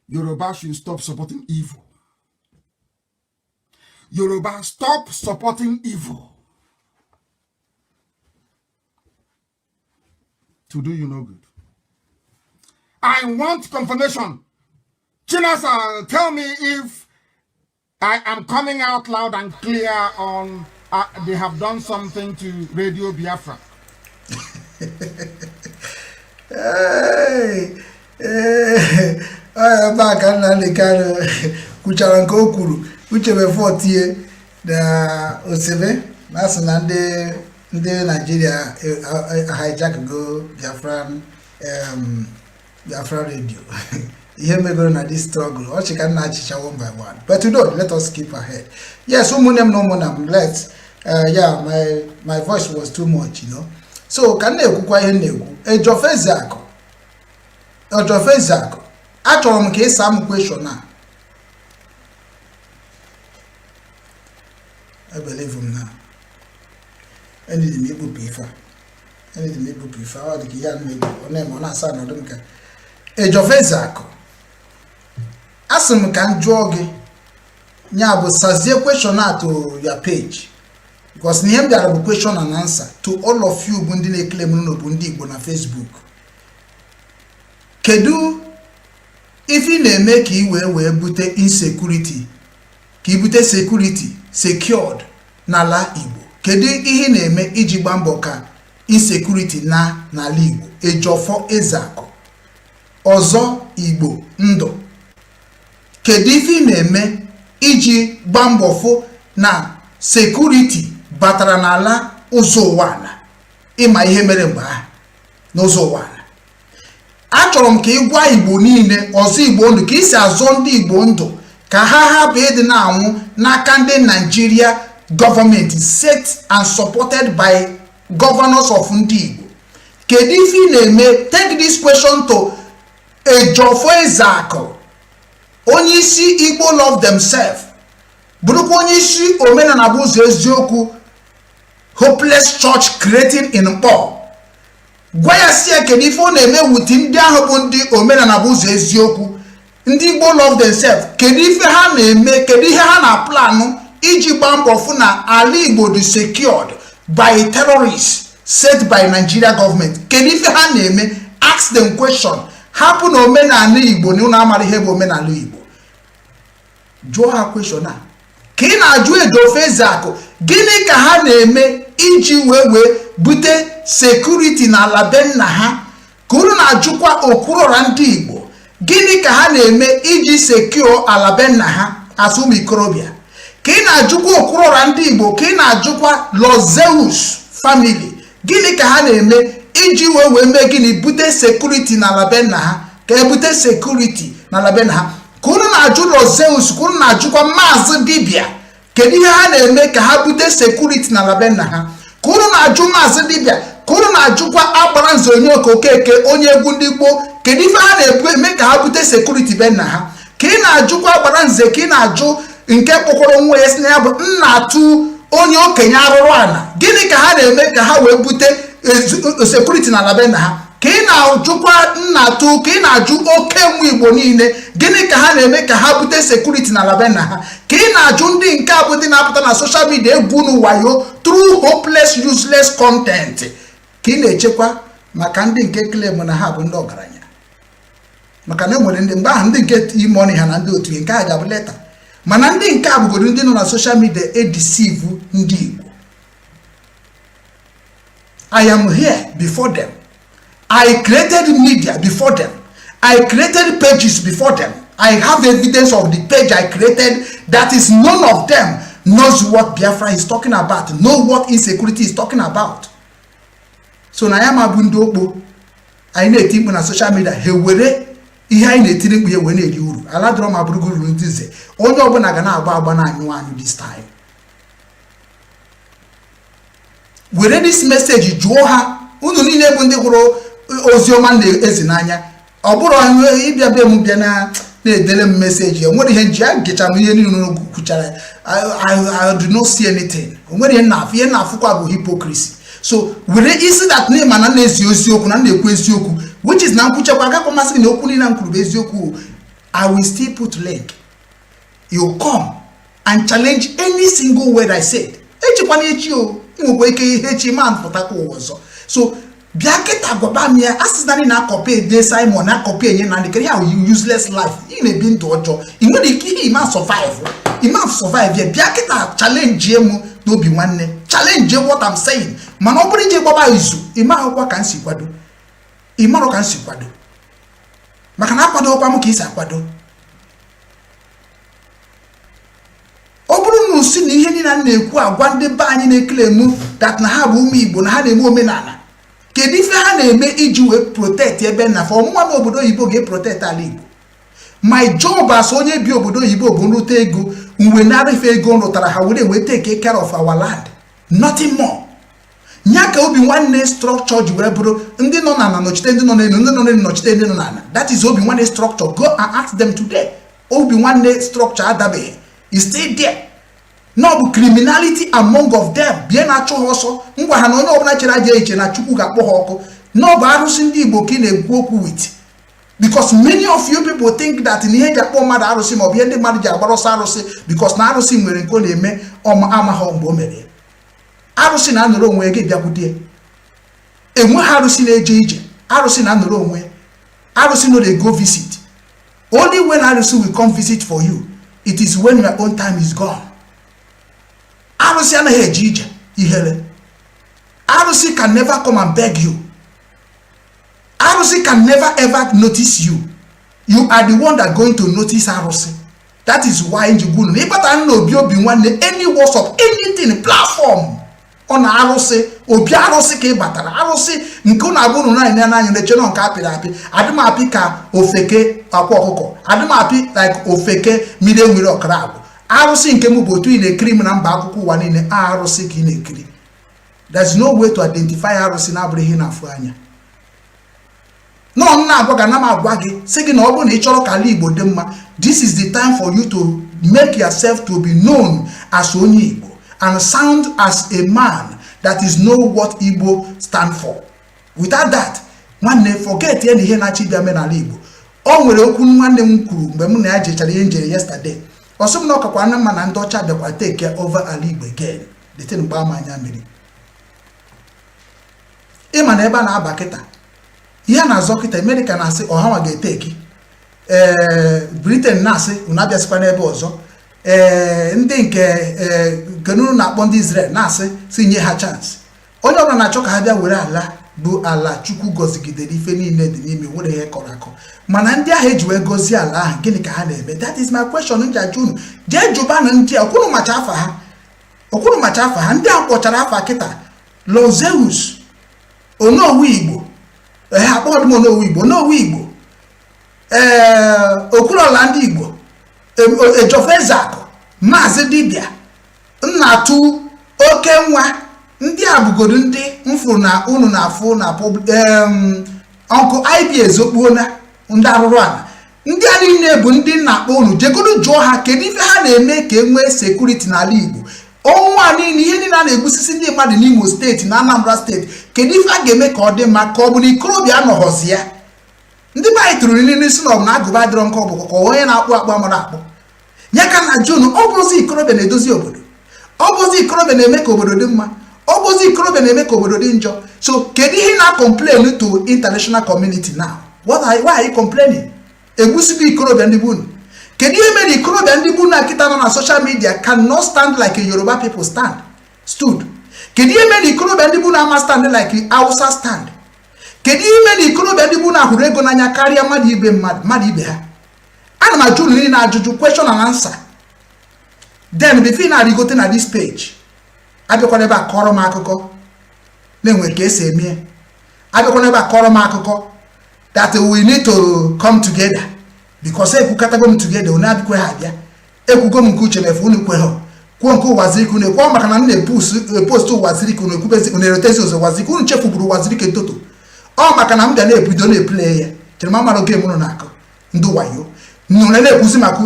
Yoruba should stop supporting evil. Yoruba, stop supporting evil. To do you no good. I want confirmation. Chinasa, tell me if I am coming out loud and clear on they have done something to Radio Biafra. Hey, I am back and the kind Kucharanko Kuru, which ever 40 the Osebe, Nasanande. Ndị Nigeria hijack go Biafran radio. Ihe megoro na this struggle. Ọ chịka nna achịcha one by one. But today, let us skip ahead. Yes, let's my voice was too much, you know. So ka na-ekwukwa ihe na-ekwu. Ejofezako. Achọrọ m ka ịsa m question a. I believe him now. Any the Igbo prefer. Any the Igbo prefer. Or the young Igbo. Name on a son or don't care. Ejofezako. Asum can jog. Nyabo says question to your page. Because near there are question and answer to all of you Bundine claim no Bundi on Facebook. Kedu if you make you we bute insecurity. Kibute security secured nala Igbo. Kedu ihe na-eme iji gbambo ka insecurity n'ala Igbo ejofo ezako ọzọ Igbo ndụ kedu ihe na-eme iji gbambo fo na security batara n'ala ụzọ ụwa ịma ihe mere mgbe n'ụzọ ụwa achọrọ m ka ịgwa Igbo niile ọzọ Igbo ndụ ka isi azọ ndị Igbo ndụ ka ha hapụ ịdị na-anwụ n'aka ndị Nigeria government is set and supported by governors of Igbo. Kedu ife na-eme take this question to Ejofo Ezako. Onye isi Igbo love themselves. Burukwa onye isi omenala bụ ụzọ eziokwu hopeless church creating in Mpo. Gwa ya si kedu ife na-eme wuti ndị ahụ bụ ndị omenala bụ ụzọ eziokwu. Ndị Igbo love themselves. Kedu ife ha na-eme, kedu ihe ha na planụ iji gbambo fu na ala Igbo dị secured by terrorists set by Nigeria government. Kedu ife ha na-eme? Ask them question. Hapụ na omenala Igbo na unu amara ihe bụ omenala Igbo. Jụọ ha question a. Ka ị na-ajụ Ejofezako, gịnị ka ha na-eme iji wee bute security na ala be nna ha? Ka unu na-ajụkwa okwurora ndị Igbo, gịnị ka ha na-eme iji secure ala be nna ha asụmụ ikorobịa? Ka ị na-ajụkwa okwurora ndị Igbo, ka ị na-ajụkwa Lozeus family, gịnị ka ha na-eme iji wee mee gịnị bute security na ala be nna ha? Ka ebute security na ala be nna ha. Ka unu na-ajụ Lozeus, ka unu na-ajụkwa Maazị Dibia, kedu ihe ha na-eme ka ha bute security na ala be nna ha? Ka unu na-ajụ Maazị Dibia, Kunu na ajụkwa agbara nze onye okeke onye egwu ndị Igbo kedu ife ha na-ebu eme ka ha bute security be nna ha. Ka ị na-ajụkwa agbara nze ka ị na-ajụ nke kpọkọrọ nwa ya si na ya bụ nna atụ onye okenye arụrụ ana. Gịnị ka ha na-eme ka ha wee bute security na ala be nna ha? Ka ị na-ajụkwa nna atụ ka ị na-ajụ oke nwa Igbo niile gịnị ka ha na-eme ka ha bute security na ala be nna ha? Ka ị na-ajụ ndị nke abụ ndị na-apụta na social media egwu n'ụwayo through hopeless useless content ka ị na-echekwa maka ndị nke claim na ha bụ ndị ọgaranya. Maka na enwere ndị mgbe ahụ ndị nke ime ọnụ ha na ndị otu nke a ga-abụ leta, mana ndị nke abụgodo ndị nọ na social media edeceive ndị Igbo. I am here before them. I created media before them. I created pages before them. I have evidence of the page I created that is none of them knows what Biafra is talking about, know what insecurity is talking about. So na ya mabu ndị okpo anyị na-eti mkpu na social media he were ihe anyị na-etiri mkpu ya wee na-eri uru. Ala dọrọ ma bụrụ guru ndị nze onye ọbụla ga na-agba agba na anyụ anyụ this time. Were this message jụọ ha unu niile bụ ndị hụrụ oziọma na-ezi n'anya. Ọ bụrụ ịbịa be m bịa na-edele m meseji enwere ihe nji agecha m ihe niile unu kwuchara. I do not see anything. Onwere ihe na-afụkwa bụ hypocrisy. So were isi that name na na-ezi eziokwu na na-ekwu eziokwu which is na nkwuchekwa agakwa masị na okwu niile na nkwuru eziokwu. I will still put link. You come and challenge any single word I said. Echekwana echi o nwekwa ike ihe echi ma mpụtakwa ọzọ. So bịa kịta gwaba m ya asịsịnarị na akọpị de Simon na akọpị enye na ndị ya useless life ị na-ebi ndụ ọjọọ ị nwere ike ihe ima survive ya bịa kịta challenge m n'obi nwanne challenge what I'm saying. Mana ọ bụrụ ije gbaba izu ịma akwụkwọ ka nsi kwado ịmarụ ka nsi kwado maka na akwado ọkwa m ka isi akwado. Ọ bụrụ na usi na ihe niile na-ekwu agwa ndị be anyị na-ekele mụ that na ha bụ ụmụ Igbo na ha na-eme omenala kedu ife ha na-eme iji wee protect ebe na fa ọmụma na obodo oyibo ga-protect ala Igbo. My job as onye bi obodo oyibo bụ nrute ego mgbe narị ife ego nrụtara ha wee take care of our land nothing more. Nya ka Obinwannem structure ji wee bụrụ ndị nọ na nọchite ndị nọ n'elu ndị nọ n'elu nọchite ndị nọ n'ala. That is Obinwannem structure. Go and ask them today. Obinwannem structure adabeghị is still there. No criminality among of them. Bien na achọ ọsọ ngwa ha na onye ọbụla chere aja iche na Chukwu ga-akpọ ha ọkụ. No bụ arụsị ndị Igbo ka ị na-ekwu okwu with. Because many of you people think that in ihe ji akpọ mmadụ arụsị ma ọ bụ ihe ndị mmadụ ji agbara ọsọ arụsị because na arụsị nwere nke ọ na-eme amaghị mgbe o mere. Arụsị na-anọrọ onwe gị bịakwute. Enwe ha arụsị na-eje ije. Arụsị na-anọrọ onwe. Arụsị no dey go visit. Only when arụsị will come visit for you, it is when your own time is gone. Arụsị anaghị eje ije ihere. Arụsị can never come and beg you. Arụsị can never ever notice you. You are the one that going to notice Arụsị. That is why njigunu na ịbata na Obinwannem any words of anything platform on Arụsị obi Arụsị ka ịbatara Arụsị nke na abụrụ na anya n'anya na cheno nke apịrị apị adịmapi ka ofeke akwa ọkụkọ adịmapi like ofeke mmiri nwere ọkara abụ Arụsị nke m bụ otu ị na-ekiri m na mba akwụkwọ ụwa niile Arụsị ka ị na-ekiri. There's no way to identify Arụsị na-abụrụ ihe na-afụ anya. No, na-agwa ga na m agwa gị sị gị na ọ bụrụ na ị chọrọ ka ala Igbo dị mma, this is the time for you to make yourself to be known as onye Igbo and sound as a man that is know what Igbo stand for. Without that, nwanne forget any ihe na-achị bịa me n'ala Igbo. O nwere okwu nwanne m kwuru mgbe m na ya jechara ihe njere yesterday. Ọsọ m na ọkakwa na mma na ndị ọcha bịakwa take over ala Igbo again. The thing gba m anya mmiri. Ịma na ebe a na-aba kịta ihe na-azọ kịta America na-asị ọhanwa ga-eteki Britain na-asị unu abịasịkwa n'ebe ọzọ ndị nke genunu na-akpọ ndị Israel na-asị si nye ha chance. Onye ọbụla na-achọ ka ha bịa were ala bụ ala Chukwu gọzigidere ife niile dị n'ime nwere ihe kọrọ akọ mana ndị ahụ eji wee gọzie ala ahụ gịnị ka ha na-eme? That is my question. Nji ajụ unu jee jụba na ndị ọkwụrụ macha afa ha ndị a kpọchara afa kịta Lozeus Onowu Igbo akpọdụm Onowu Igbo Okwuruọla ndị Igbo Ejofezakụ Maazị Dibịa Nnatụ Oke Nwa ndị abugodo ndị mfu na unu na afụ na Uncle IB ezokpuo na ndị arụrụ ana ndị a niile bụ ndị na-akpọ unu jegodo jụọ ha kedu ife ha na-eme ka enwee sekuriti n'ala Igbo ọnwa niile ihe niile a na-egbusisi ndị mmadụ n'Imo steeti na Anambra steeti kedu ife a ga-eme ka ọ dị mma ka ọ bụ na ikorobịa anọghọzi ya ndị be anyị tụrụ niile si na ọ bụ na agụba dịrọ nke ọbụkọ ka onye na-akpụ akpụ amara akpụ ya ka na junu ọ bụzi ikorobịa na-edozi obodo ọ bụzi ikorobịa na-eme ka obodo dị mma ọ bụzi ikorobịa na-eme ka obodo dị njọ so kedu ihe na-complain to international community now why are you complaining egbusigo ikorobịa ndị bunu kedu ihe mere ikorobịa ndị bunu na kịta nọ na social media cannot stand like a Yoruba people stood kedu ihe mere ikorobịa ndị bunu ama stand like Hausa stand kedu ihe mere ikorobịa ndị bunu ahụrụ ego n'anya karịa mmadụ ibe ha ana m ajụ unu na ajụjụ question and answer then before na rigote na this page abịakwana ebe a kọrọ m akụkọ na-enwe ka esi eme abịakwana ebe a kọrọ m akụkọ that we need to come together because ekwukọtago m together unu abịkwe ha abịa ekwugo m nke uche mefu unu kwe ha kwuo nke ụwazirike unu ekwe maka na m na-epost ụwazirike unu ekwubezi unu erotezi ụzọ ụwazirike unu chefuburu ụwazirike ntoto ọ maka na m bịa na-ebido na-eplay ya chere ma mara oge m na akụ ndị wayo unu na-ekwuzi maka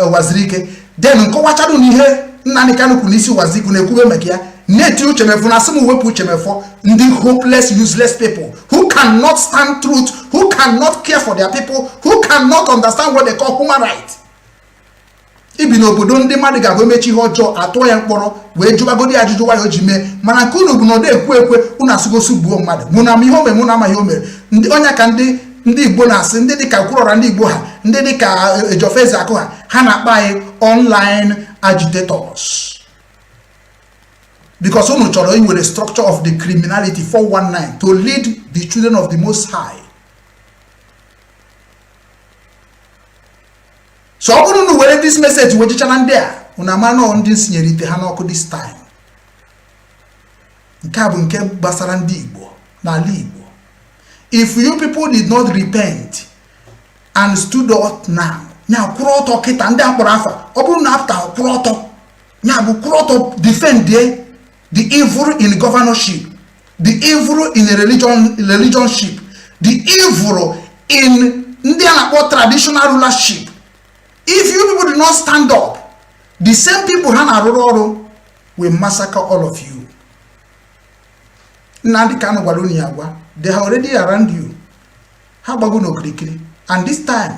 ụwazirike then nkọwachado n'ihe Nnamdi Kanu kwuru n'isi ụwazirike unu ekwube maka ya na-eti uche mefu na asị m wepụ uche mefọ ndị hopeless useless people who cannot stand truth who cannot care for their people who cannot understand what they call human rights ibi n'obodo ndị mmadụ ga-abụ emechi ihe ọjọọ atụọ ya mkpọrọ wee jụbagodi ajụjụ nwayọ ji mee mana nke unu bụ na ọ na-ekwu ekwe unu asụgosu gbuo mmadụ mụ na ihe o mere mụ na amaghị o mere ndị ọnya ka ndị Igbo na-asị ndị dịka kwurọra ndị Igbo ha ndị dịka Ejofeze akụ ha na-akpa anyị online agitators because unu chọrọ iwere structure of the criminality 419 to lead the children of the Most High. So ọ bụrụ na were this message wejichana ndị a unu ama na ndị sinyere ite ha n'ọkụ this time. Nke a bụ nke gbasara ndị Igbo n'ala Igbo. If you people did not repent and stood up now, nya kwụrụ ọtọ kịta ndị akpọrọ afa ọ bụrụ na after kwụrụ ọtọ nya bụ kwụrụ ọtọ defend the evil in governorship, the evil in a religionship, the evil in traditional rulership. If you people do not stand up, the same people will massacre all of you. Nnamdi Kanu gwaluni yagwa, they are already around you. Ha gbago no kirikiri. And this time,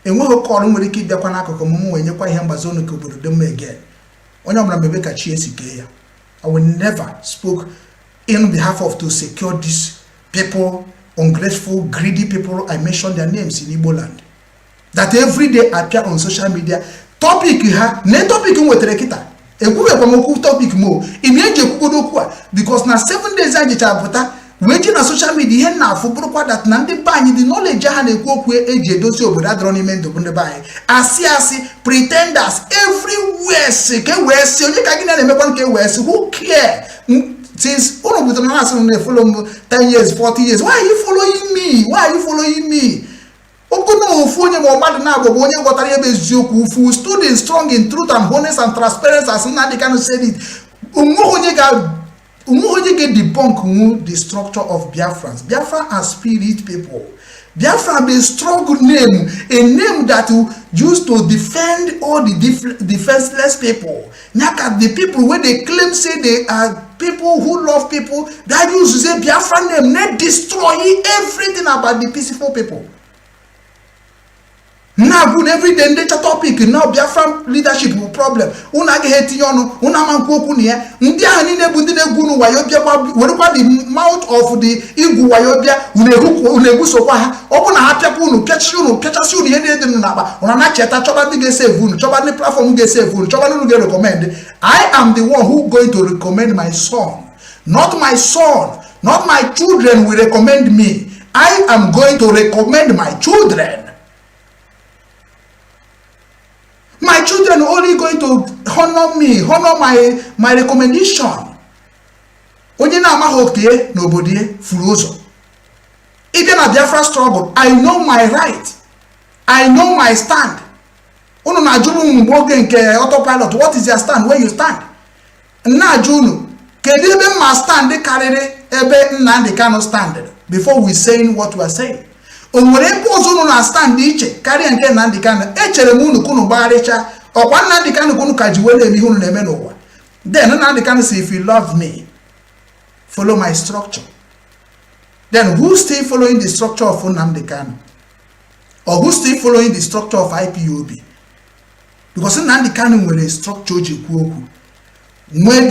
enweghị kọrọ nwere ike ịbịakwa n'akụkụ m wee nyekwa ihe mgbazi ọnụ ka obodo dị mma again. Onye ọbụla mebe ka chi esi kee ya. I will never speak in behalf of to secure these people, ungrateful, greedy people. I mentioned their names in Igbo land. That every day appear on social media. Topic ha, ne topic mwetere kita. Ekube kwa moku topic mo. Imienje kukodo kwa. Because na 7 days aje chabuta. Weji na social media hen na afuburu kwa that na ndi banyi the knowledge ha na-ekwu okwu eji edozi obodo adọrọ n'ime ndụ ndị banyi. Asị pretenders everywhere se ke we se onye ka gị na-emekwa nke we se who care since unu buto na asị na follow 10 years 40 years why are you following me Okono ofu onye ma mmadụ na-agbo onye gwọtara ebe eziokwu ufu stood strong in truth and honest and transparency as Nnamdi Kanu said it onye get debunk the structure of Biafrans. Biafra are spirit people. Biafra be a strong name, a name that will use to defend all the defenseless people. Nyaka the people where they claim say they are people who love people, that use to say Biafra name, not destroy everything about the peaceful people. Now good every day they topic now Biafra leadership problem. Una ge heti yono, una mankoku ni ndi ahani ne bundi ne gunu wayobia kwa the mouth of the igu wayobia unebu so kwa ha obuna ha pia unu kechi unu ihe ne dị na ba una na cheta choba dị ge save unu choba ni platform ge save unu choba unu ge recommend. I am the one who going to recommend my son, not my son, not my children will recommend me. I am going to recommend my children. My children are only going to honor me, honor my recommendation. Onye na ama hoke nobody furozo. Even a Biafra struggle, I know my right. I know my stand. Unu na junu mboge nke autopilot. What is your stand? Where you stand? Na junu kedu ebe mma stand karịrị ebe Nnamdi Kanu stand before we saying what we are saying. O nwere ebe ọzọ unu na stand iche karịa nke Nnamdi Kanu. Echere m unu kunu gbagharịcha ọkwa Nnamdi Kanu kunu ka ji wele eme ihe unu na-eme n'ụwa. Then Nnamdi Kanu say, if you love me, follow my structure. Then who's still following the structure of Nnamdi Kanu? Or who's still following the structure of IPOB? Because Nnamdi Kanu nwere a structure OKECHUKWU, where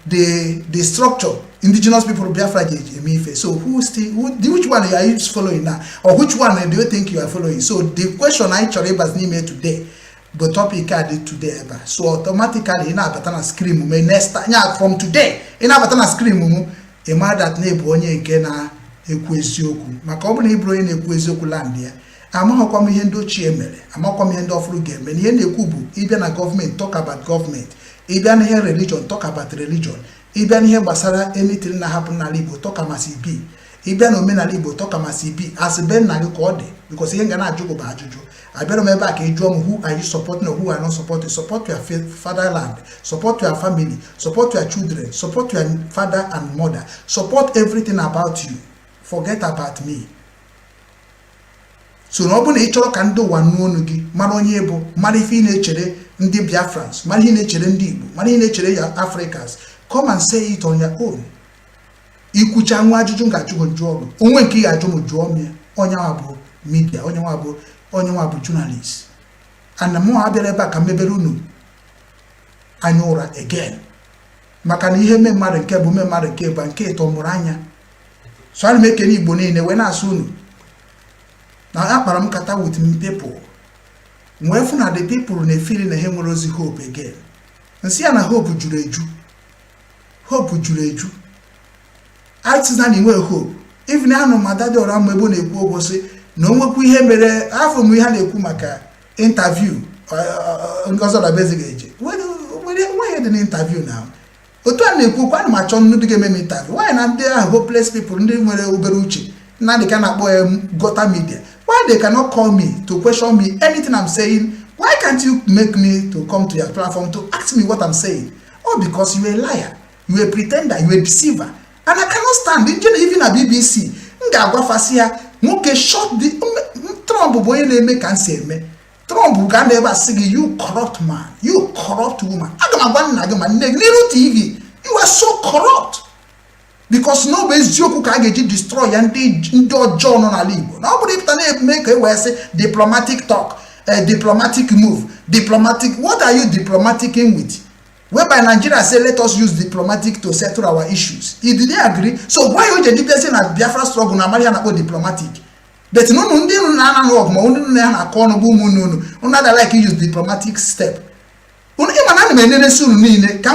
the structure indigenous people of Biafra eme. So which one are you following now? Or which one do you think you are following? So the question I chọrọ ịgbazi n'ime today, but topic I did today ever. So automatically ina batana scream me next time from today ina batana scream mu e ma that na ebu onye nke na ekwu eziokwu. Maka ọ bụ na ibro onye na-ekwu eziokwu land ya. Amahokwa m ihe ndị ochie mere, amahokwa m ihe ndị ọfụrụ ga-eme. Ihe na-ekwu bụ ịbịa na government talk about government, ịbịa na ihe religion talk about religion, ịbịa na ihe gbasara anything na happen n'ala Igbo talk amasị bi, ịbịa na omenala Igbo talk amasị bi as be nna gị ka ọ dị, because ihe nga na-ajụ bụ ajụjụ. Abịara m ebe a ka ị jụọ m who are you supporting or who are not supporting. Support your fatherland, support your family, support your children, support your father and mother, support everything about you, forget about me. So na ọ bụ na ị chọrọ ka ndị ụwa nụ ọnụ gị, mara onye bụ, mara ife ị na-echere ndị Biafrans, mara ihe na-echere ndị Igbo, mara ihe na-echere ya Africans, come and say it on your own. Ikwucha nwa ajụjụ ga-ajụ njụ ọrụ, onwe nke ị ga-ajụ m jụọ m ya. Onye nwa bụ media, onye nwa bụ journalist. And mụ abịara ebe a ka mebere unu anya ụra again. Maka na ihe mmadụ nke bụ mmadụ nke bụ nke ịtọ mụrụ anya. So ana m ekene Igbo niile wee na-asụ unu. Now akpara m kata with people. Nwee fụ na the people na-efili na ha nwere ozi hope again. Nsị ya na hope juru eju. Hope juru eju. Artisan inwe hope. Even anụ madadi ọra mgbe ebo na-ekwu obosi na onwekwu ihe mere afọ m ihe na-ekwu maka interview ngozo na basic eje. Why dị na interview now? Otu a na-ekwu kwa na ma chọ nnu dị ga-eme interview. Why na ndị ahụ hopeless people ndị nwere obere uche na dị ka na-akpọ gota media? Why they cannot call me to question me anything I'm saying? Why can't you make me to come to your platform to ask me what I'm saying? Oh, because you're a liar, you're a pretender, you're a deceiver. And I cannot stand it. Even a BBC, shot the Trump boy name can say me. Trump can never say you corrupt man, you corrupt woman. Little TV, you are so corrupt. Because nobody's joke can get destroy and do John on a libo. Nobody can make a say diplomatic talk, diplomatic move, diplomatic. What are you diplomaticing with? Whereby Nigeria say let us use diplomatic to settle our issues. He did they agree? So why you the person at Biafra struggle na Mariana go diplomatic? But no no like use diplomatic step. Can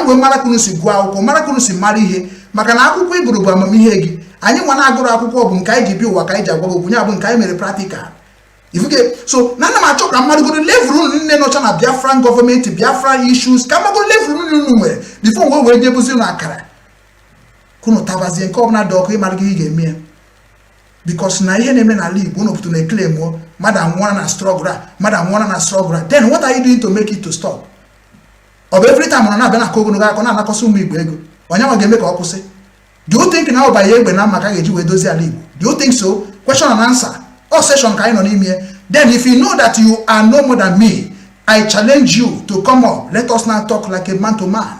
go Marakunusi Guao, Marakunusi marry maka na akwụkwọ Igbo bụ amamihe gị. Anyị nwa na-agụrụ akwụkwọ bụ nke anyị ji bi ụwa ka anyị ji agwa okwu nya bụ nke anyị mere practical. Ifuke so na m achọ ka mmadụ go level nne nọcha na Biafran government, Biafran issues ka mmadụ level nnu nwere before we wee jebuzi na akara. Kunu tabazie nke ọbụla dị ọkụ ịmara gị ga-eme. Because na ihe na-eme na Igbo unu pụtụ na claim o madam wanna na struggle. Then what are you doing to make it to stop? Of every time on na kogo na akọ na anakoso ụmụ Igbo ego. Onyawa ga-eme ka ọkwụsị. Do you think now by egbe na maka ga-eji wee dozi ala Igbo? Do you think so? Question and answer. All session ka anyị nọ n'ime. Then if you know that you are no more than me, I challenge you to come up. Let us now talk like a man to man,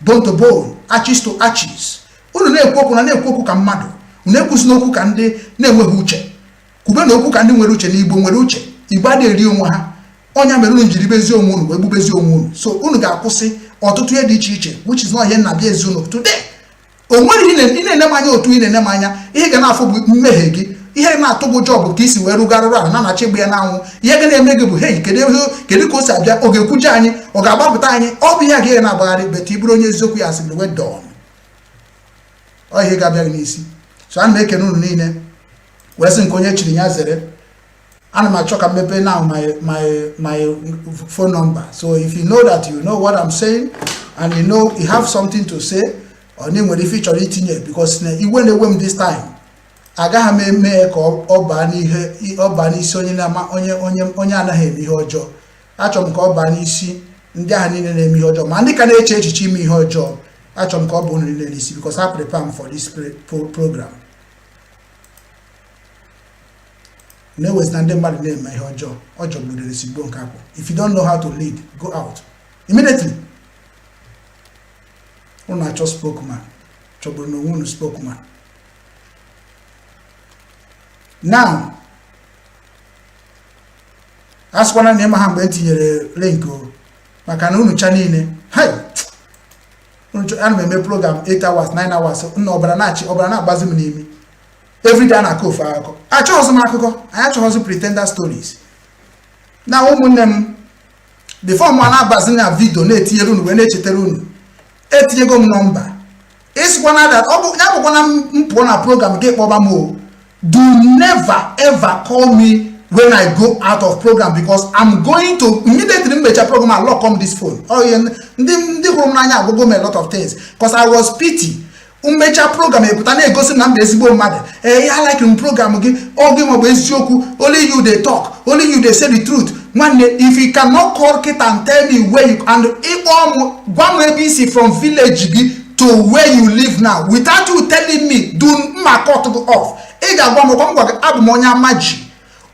bone to bone, arches to arches. Unu na-ekwu okwu ka mmadụ. Unu ekwusi n'okwu ka ndị na-enweghị uche. Kwube na okwu ka ndị nwere uche na Igbo nwere uche. Igbo adịghị eri onwe ha. Onya mere unu jiri bezi onwe unu wee gbubezi onwe unu. So unu ga-akwụsị ọtụtụ ihe dị iche iche, which is not ihe na bịa ezi unu today. O nwere ihe na-ene manya otu ihe na-ene manya, ihe ga na-afụ bụ mmehie gị. Ihe na-atụ bụ job ka isi wee rụgarụrụ ala na na-achị gbe ya n'anwụ. Ihe ga na-eme gị bụ hey kedu ka o si abịa, ọ ga-ekwuje anyị, ọ ga-agbapụta anyị. Ọ bụ ihe ga na-agbagharị bet iburu onye eziokwu ya asịrị wee dọn. Ọ ihe ga-abịa gị n'isi. So ana m ekene unu niile wee sị nke onye chiri ya zere. Ana m achọ ka mmepe now my phone number. So if you know that you know what I'm saying and you know you have something to say or need nwere ife chọrọ itinye because iwe na-ewe m this time. Agaghị m eme ka ọ baa n'isi onye anaghị eme ihe ọjọọ. Achọrọ m ka ọ baa n'isi ndị ahụ niile na-eme ihe ọjọọ ma ndị ka na-eche echiche ime ihe ọjọọ. achọrọ m ka ọ bụ nri n'isi because I prepare for this program. Na-ewezina ndị mmadụ na-eme ihe ọjọọ gbudere sigbo nke akpọ. If you don't know how to lead, go out immediately. Unu achọ spokesman, chọgburu n'onwe unu spokesman. Now, asịkwana na ịma ha mgbe etinyere link maka na unu cha niile ana m eme program 8 hours 9 hours na ọbara na-agbazi m n'imi everyday na akọ ofu akụkọ achọghịzị m akụkọ anyị achọghịzị pretender stories na ụmụnne m before m na-agbazi na vidio na-etinyere unu wee na-echetara unu etinyego m nọmba ịsịkwana that ọ bụ ya bụkwana m pụọ na program gị kpọba m o do never ever call me when I go out of program because I'm going to immediately make a program and lock on this phone. Oh yeah, the Romania go me a lot of things because I was pity. Mecha program e putana go na mbe ezigbo mmadụ. I like in program again. All game of eziokwu. Only you they talk. Only you they say the truth. Man, if you cannot call it and tell me where you and one ABC from village to where you live now without you telling me do my cut off. Ega gwa mo kwa abu mo nya maji.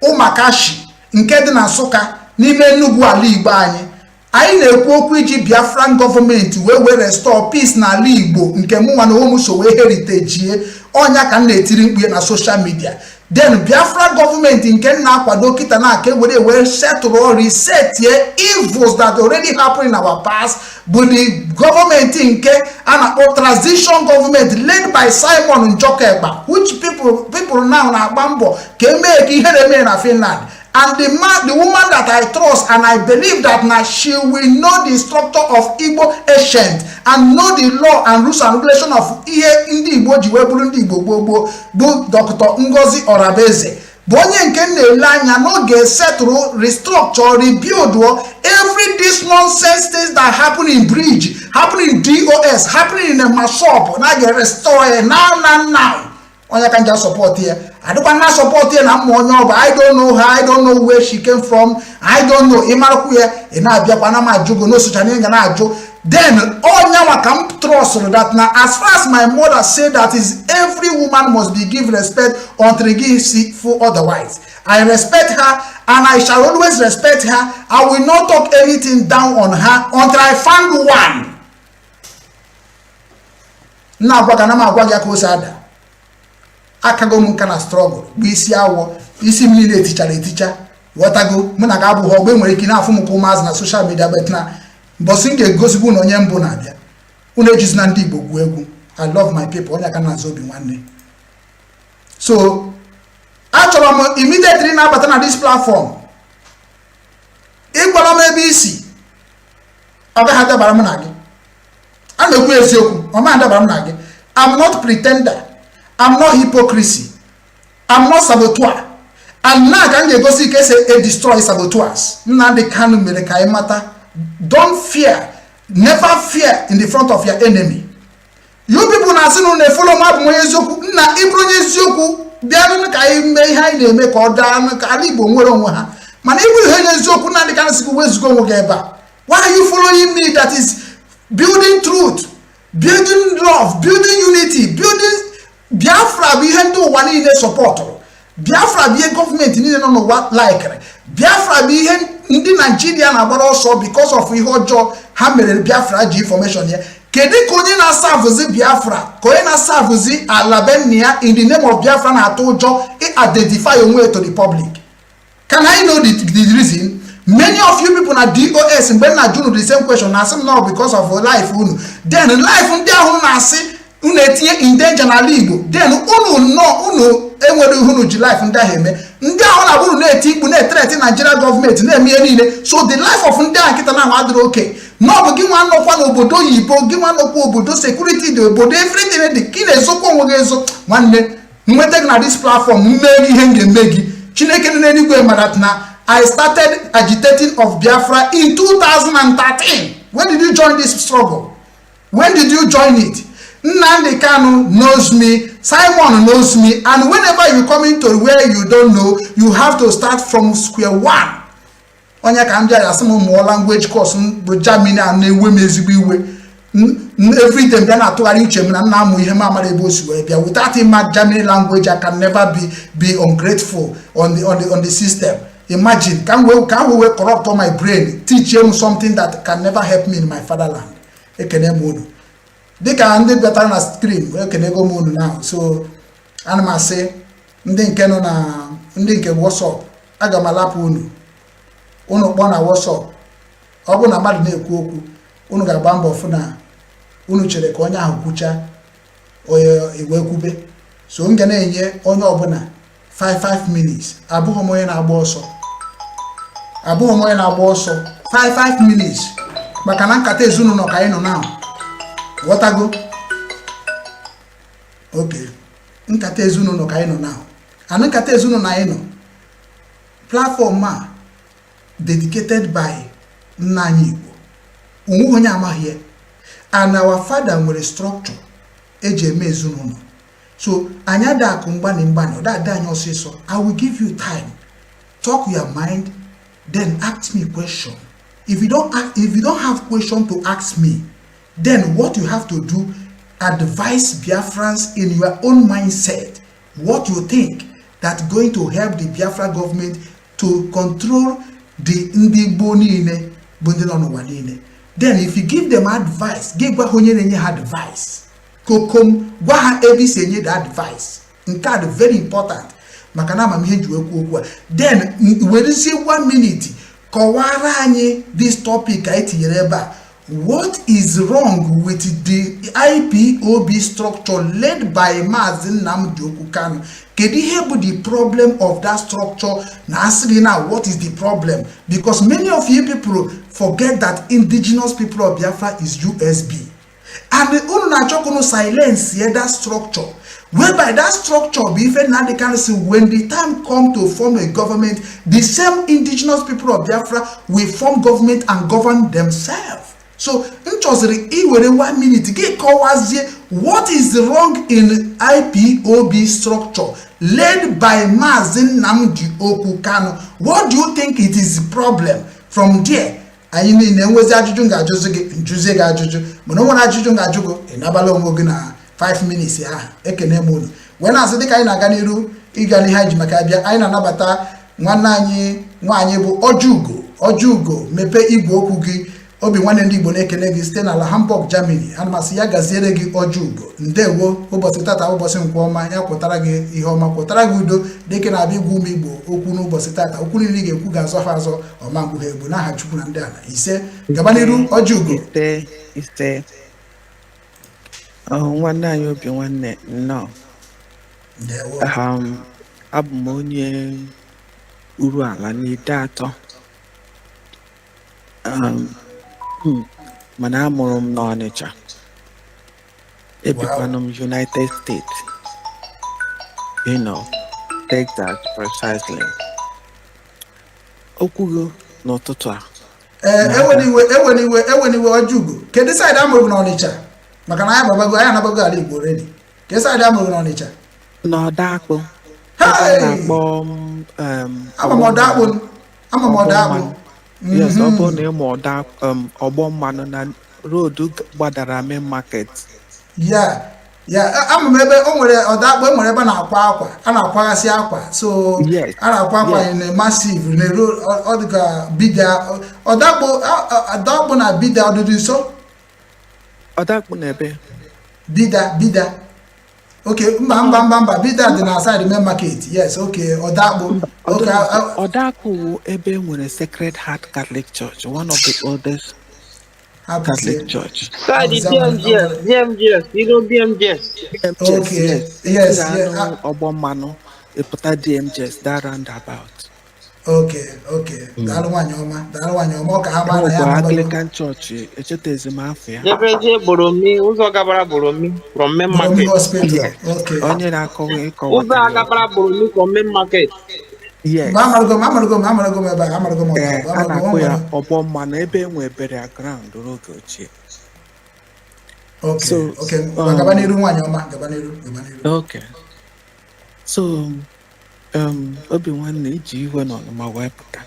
Ụmakashi nke dị na Nsụka n'ime Enugu ala Igbo anyị na-ekwu okwu iji Biafran gọọmenti wee restore peace n'ala Igbo nke mụnwa na ụmụ so wee heritage ọnya ka m na-etiri mkpu na social media then Biafran gọọmenti nke na-akwado kịta na aka wee settle or reset evils that already happened in our past but the government nke a na-akpọ transition government led by Simon Njokeba which people now na-agba mbọ ka emee ka ihe na-eme na Finland and the woman that I trust and I believe that now she will know the structure of Igbo ancient and know the law and rules and regulation of ihe ndị Igbo ji wee bụrụ ndị Igbo gbogbo bụ Dr. Ngozi Orabeze bụ onye nke na-ele anya n'oge settle restructure rebuild every this nonsense things that happen in bridge happen in DOS happening in a mashup na get restore now onye can just support here I don't want to support here na mo onye oba I don't know her I don't know where she came from I don't know imarakwu here ina abia kwa na ma ajugo no sucha na na aju then onye wa can trust that now as far as my mother said that is every woman must be given respect until give for otherwise I respect her and I shall always respect her I will not talk anything down on her until I find one na gwa kana ma gwa ya ko sada akago m kana struggle bụ isi awọ isi m niile eticha wọtago mụ na ga-abụ ha ogbe nwere ike na afụ m ka ụmụazị na social media bet na mbọsị m ga-egosigbu na onye mbụ na-abịa unu ejizi na ndị Igbo gwu egwu I love my people onye aka na-azụ Obinwannem so achọrọ m immediately na-abata na this platform ịgwara m ebe isi ọ gaghị adabara m na gị a na-ekwu eziokwu ọ ma adabara m na gị I'm not pretender I'm not hypocrisy. I'm not saboteur. And now can you go see case a destroy saboteurs. Now they can make a matter. Don't fear. Never fear in the front of your enemy. You people na sinu ne follow map mo yezoku na ibro yezoku bia no ka ime ha na eme ka oda na ka Igbo nwere onwe ha. Mana ibu he yezoku na dey kan siku wezugo nwo ga eba. Why are you following me that is building truth, building love, building unity, building Biafra be ihe ndị ụwa niile support Biafra be government niile nọ n'ụwa like Biafra be ihe ndị Nigeria na-agbara ọsọ because of ihe ọjọọ ha mere Biafra ji information ya kedu ka onye na-asavuzi Biafra ka onye na-asavuzi Alabania in the name of Biafra na-atụ ụjọ identify onwe to the public. Can I know the reason? Many of you people na DOS mgbe na junu the same question na asị now because of life unu then life ndị ahụ na-asị unu etinye in danger na Igbo then unu enwere unu ji life ndị ahụ eme ndị ahụ na bụrụ na-eti ikpu na-etreti Nigeria government na-eme ihe niile so the life of ndị ahụ nkịta na ahụ adịrị oke na ọ bụ gị nwa nọkwa n'obodo oyibo gị nwa nọkwa obodo security dị obodo everything dị ka ị na-ezokwa onwe gị ezo nwanne nweta gị na this platform mmeri ihe m ga-eme gị Chineke nọ n'eluigwe mara na I started agitating of Biafra in 2013. When did you join this struggle? When did you join it? Nnamdi Kanu knows me, Simon knows me, and whenever you come into where you don't know, you have to start from square one. Onye ka ndị asị m mụọ language course bụ Germany and na-ewe m ezigbo iwe every time bịa na-atụgharị uche m na nna amụ ihe m amara ebe o si wee bịa. Without imaginary language, I can never be ungrateful on the system. Imagine, can we corrupt all my brain, teach him something that can never help me in my fatherland. Ekene munu. Dịka ndị bịatara na screen ekene go munu now. So ana m asị ndị nke nọ na ndị nke WhatsApp, aga m alapụ unu kpọọ na WhatsApp. Ọ bụ na mmadụ na-ekwu okwu, unu ga-agba mbọ fụ na unu chere ka onye ahụ kwucha iwe kwube. So m ga na-enye onye ọbụla 5 minutes. Abụghị m onye na-agba ọsọ 5 minutes maka na nkata ezinụlọ ka anyị nọ na ghọtago. Okay, nkata ezinụlọ ka anyị nọ na ana nkata ezinụlọ anyị nọ platform a dedicated by nna anyị Igbo, onwe onye amaghị ya, and our father nwere structure eji eme ezinụlọ. So anya da akụ mgbani ọ da anyị ọsịsọ. I will give you time, talk your mind, then ask me question. If you don't have question to ask me, then what you have to do, advise Biafrans in your own mindset what you think that's going to help the Biafra government to control the Igbo niile bụ ndị nọ n'ụwa niile. Then if you give them advice, give gwa onye na-enye ha advice, kokom gwa ha ebe si enye the advice. Nke a dị very important maka na amamihe ji ekwu okwu a. Then werezie 1 minute kọwara anyị this topic anyị tinyere ebe a. What is wrong with the IPOB structure led by Maazị Nnamdi Kanu? Kedu ihe bụ the problem of that structure? Na asịrị now, what is the problem? Because many of you people forget that indigenous people of Biafra is USB. And unu na-achọ kunu silence that structure. Whereby that structure be even now they can see when the time come to form a government, the same indigenous people of Biafra will form government and govern themselves. So, nchọziri iwere 1 minute gị kọwazie what is wrong in IPOB structure led by Maazị Nnamdi Kanu. What do you think it is the problem? From there, anyị niile enwezi ajụjụ ga-ajụzi gị, njuzie gị ajụjụ. Mana o nwere ajụjụ ga-ajụ gị, ịnabala onwe gị na 5 minutes ya. Ekene m unu. Wee na-asị dịka anyị na-aga n'iru ịga n'ihe anyị ji maka abịa, anyị na-anabata nwanne anyị nwaanyị bụ Ojugo mepe igwe okwu gị. Obinwannem ndị Igbo na-ekele gị site n'ala Hamburg, Germany. Ana masị ya gaziere gị Ojugo. Ndewo, ụbọchị tata ụbọchị nkwọ ọma, ya kwụtara gị ihe ọma, kwụtara gị udo dịka na-abịa igwe ụmụ Igbo okwu n'ụbọchị tata. Okwu niile ga-ekwu ga-azọ ha azọ ọma mkpụrụ egbu n'aha Chukwu na ndị ala ise. Gaba n'iru Ojugo. Ise. Nwanne anyị Obinwannem nnọọ. Ndewo. Abụ m onye uru ala n'ide atọ. Mana amụrụ m n'Ọnịcha. Ebikwanụ m United States. Texas precisely. Okwugo n'ụtụtụ a. Eweniwe Ojugo. Kedu side amụrụ n'Ọnịcha? Maka na anyị anabago ala Igbo already. Kedu side amụrụ n'Ọnịcha? N'Ọdakpụ. Ama m Ọdakpụ. Yes, ọ bụ na ịmụ ọgbọ mmanụ na road gbadara main market. Ama m ebe o nwere Ọdakpụ, enwere ebe na-akwa akwa, a na-akwagasị akwa. So a na-akwa akwa in massive na road, ọ dịka Bida. Ọdakpụ na Bida ọdụdụ nso? Ọdakpụ na ebe? Bida. Okay, mba. Bida dị na side main market. Yes, okay. Ọdakpụ. Ọdakpụ ebe nwere Sacred Heart Catholic Church, one of the oldest Catholic church. Side BMGS. You know BMGS. Okay. Yes. Ọgbọ mmanụ ịpụta DMGS that roundabout. Okay. Daalụ nwanyị ọma ka ha gbara ya. Anglican Church, echetezi m afọ ya. Ebe Boromi, ụzọ gabara Boromi from main market. Hospital. Okay. Onye na-akọwa ụzọ gabara Boromi from main market. Yes. Amarụgo ebe a, a na-akpọ ya ọgbọ mmanụ ebe enwe burial ground n'oge ochie. Okay. Gaba n'iru nwanyị ọma, gaba n'iru. Okay. So, Obinwannem iji iwe n'ọnụma wee pụta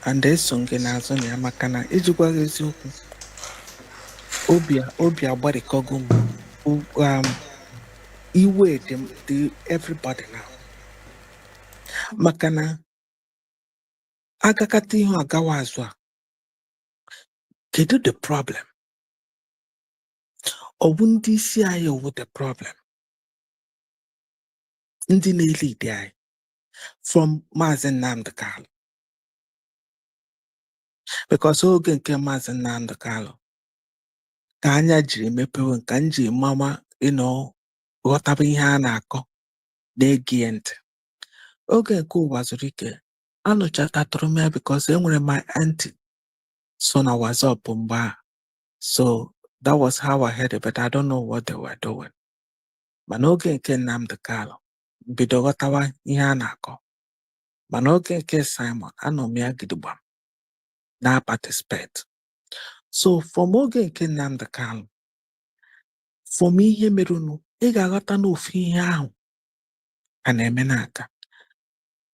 and eso gị n'azụ na ya maka na iji gwa gị eziokwu Obia body kogum. Iwe the everybody now. Makana agakati ho agawa azwa. Kedu the problem? Obundi si ayo with the problem. Ndi na-eli dị from Maazị Nnamdi Kanu. Because oge nke Maazị Nnamdi Kanu ka anya jiri mepewe nka nji mama ghọtaba ihe a na-akọ na-ege ntị. Oge nke ụwa zuru ike anụchatatụrụ m ya because enwere my auntie so na WhatsApp mgbe a. So that was how I heard it, but I don't know what they were doing. Mana oge nke Nnamdi Kanu bido ghọtawa ihe a na-akọ. Mana oge nke Simon anọ m ya gidigba na participate. So from oge nke Nnamdi Kanu, for me ihe merunu ị ga-aghọta n'ofu ihe ahụ a na-eme n'aka.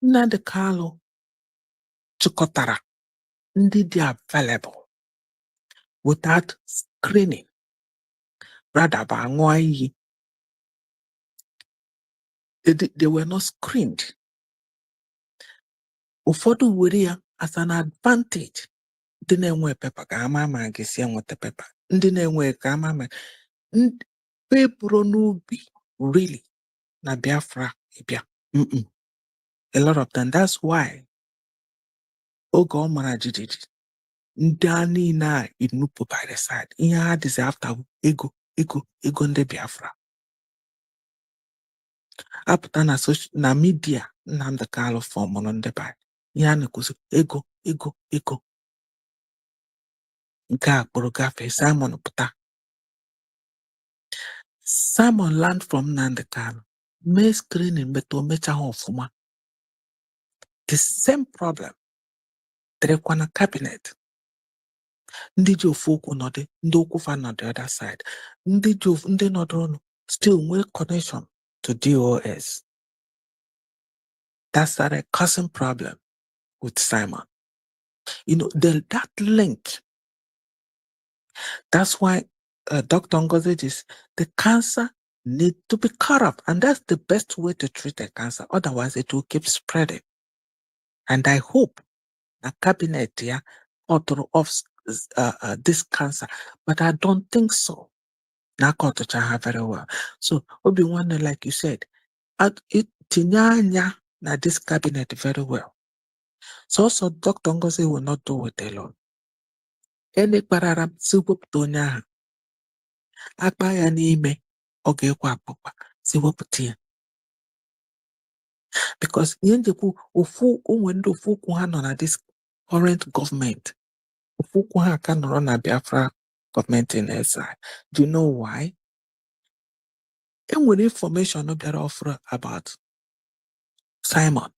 Nnamdi Kanu chịkọtara ndị dị available without screening. Rather by aṅụọ iyi. They were not screened. Ụfọdụ were ya as an advantage. Ndị na-enwe pepa ka ama ma ga-esi enweta pepa. Ndị na-enwe ka ama ma pepụrụ n'ubi really na Biafra ịbịa. A lot of them. That's why oge ọ mara jijiji ndị a niile a inupu by the side. Ihe ha dịzi after ego ndị Biafra. Apụta na media Nnamdi Kanu fọmụrụ ndị ba. Ihe a na-ekwuzi ego. Nke a kpụrụ gafee Simon pụta. Simon learned from Nnamdi Kanu. Mee screening beto mechaghị ọfụma. The same problem dịrịkwa na cabinet. Ndị ji ofu okwu nọdị, ndị okwu fa nọ the other side. Ndị nọdụrụ still nwee connection to DOS. That's a causing problem with Simon. That link. That's why Dr. Ngozi is the cancer need to be cut off, and that's the best way to treat a cancer. Otherwise, it will keep spreading. And I hope the cabinet here author of this cancer, but I don't think so. Nakotocha very well. So Obinwannem, like you said, it tinyanya na this cabinet very well. So also Dr. Ngozi will not do it alone. Any pararam siwoptonya akpa ya n'ime oge kwa akpụkpa siwopụta. Because yenjekwu ofu onwendo ofu okwu ha nọ na this current government. Ofu okwu ha ka nọrọ na Biafra government in exile. Do you know why? Enwere information no bịara offer about Simon.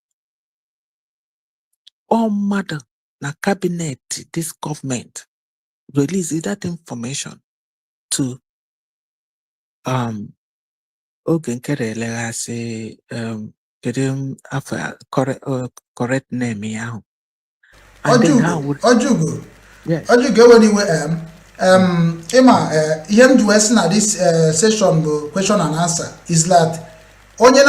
All mother na cabinet this government release that information to oge nkere legasị correct name ahụ. Ojugo eweniwe Emma ihe m ji wee sị na this session bụ question and answer is that onye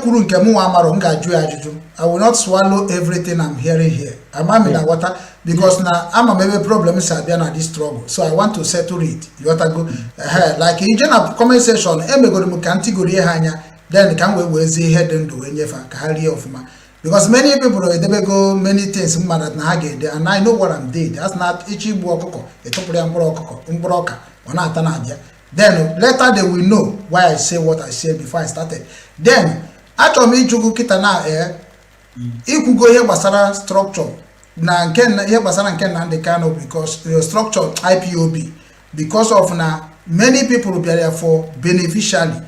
kwuru nke mụ amaro m ga-ajụ ya ajụjụ. I will not swallow everything I'm hearing here. Amami na water because na ama maybe problems are there na this struggle. So I want to settle it. You want to go like in general comment section emegoro m ka ntigori ha anya then can we wezi head ndo enyefa ka ha rie ofuma. Because many people they go many things that na get there and I know what I'm doing. That's not ichi bu okoko etopuri amboro okoko mbroka ona ata na abia. Then later they will know why I say what I said before I started. Then actually ijugu kita na ikugo ihe gbasara structure na nke ihe gbasara nke na ndị Kanu because the structure IPOB because of na many people be there for beneficially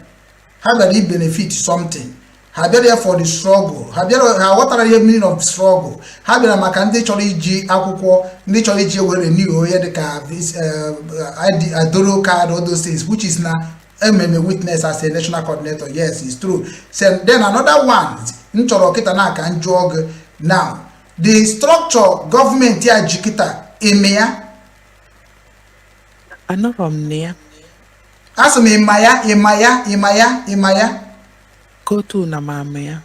how they benefit something. How there for the struggle. What are the meaning of struggle? How there maka ndị chọrọ iji akwụkwọ ndị chọrọ iji were new the card this adoro card all those things which is na MMA witness as a national coordinator. Yes, it's true. So then another one nchọrọ kita na aka njog now the structure government ya jikita emea Another near. Ask me Imaya. Go to Namamea.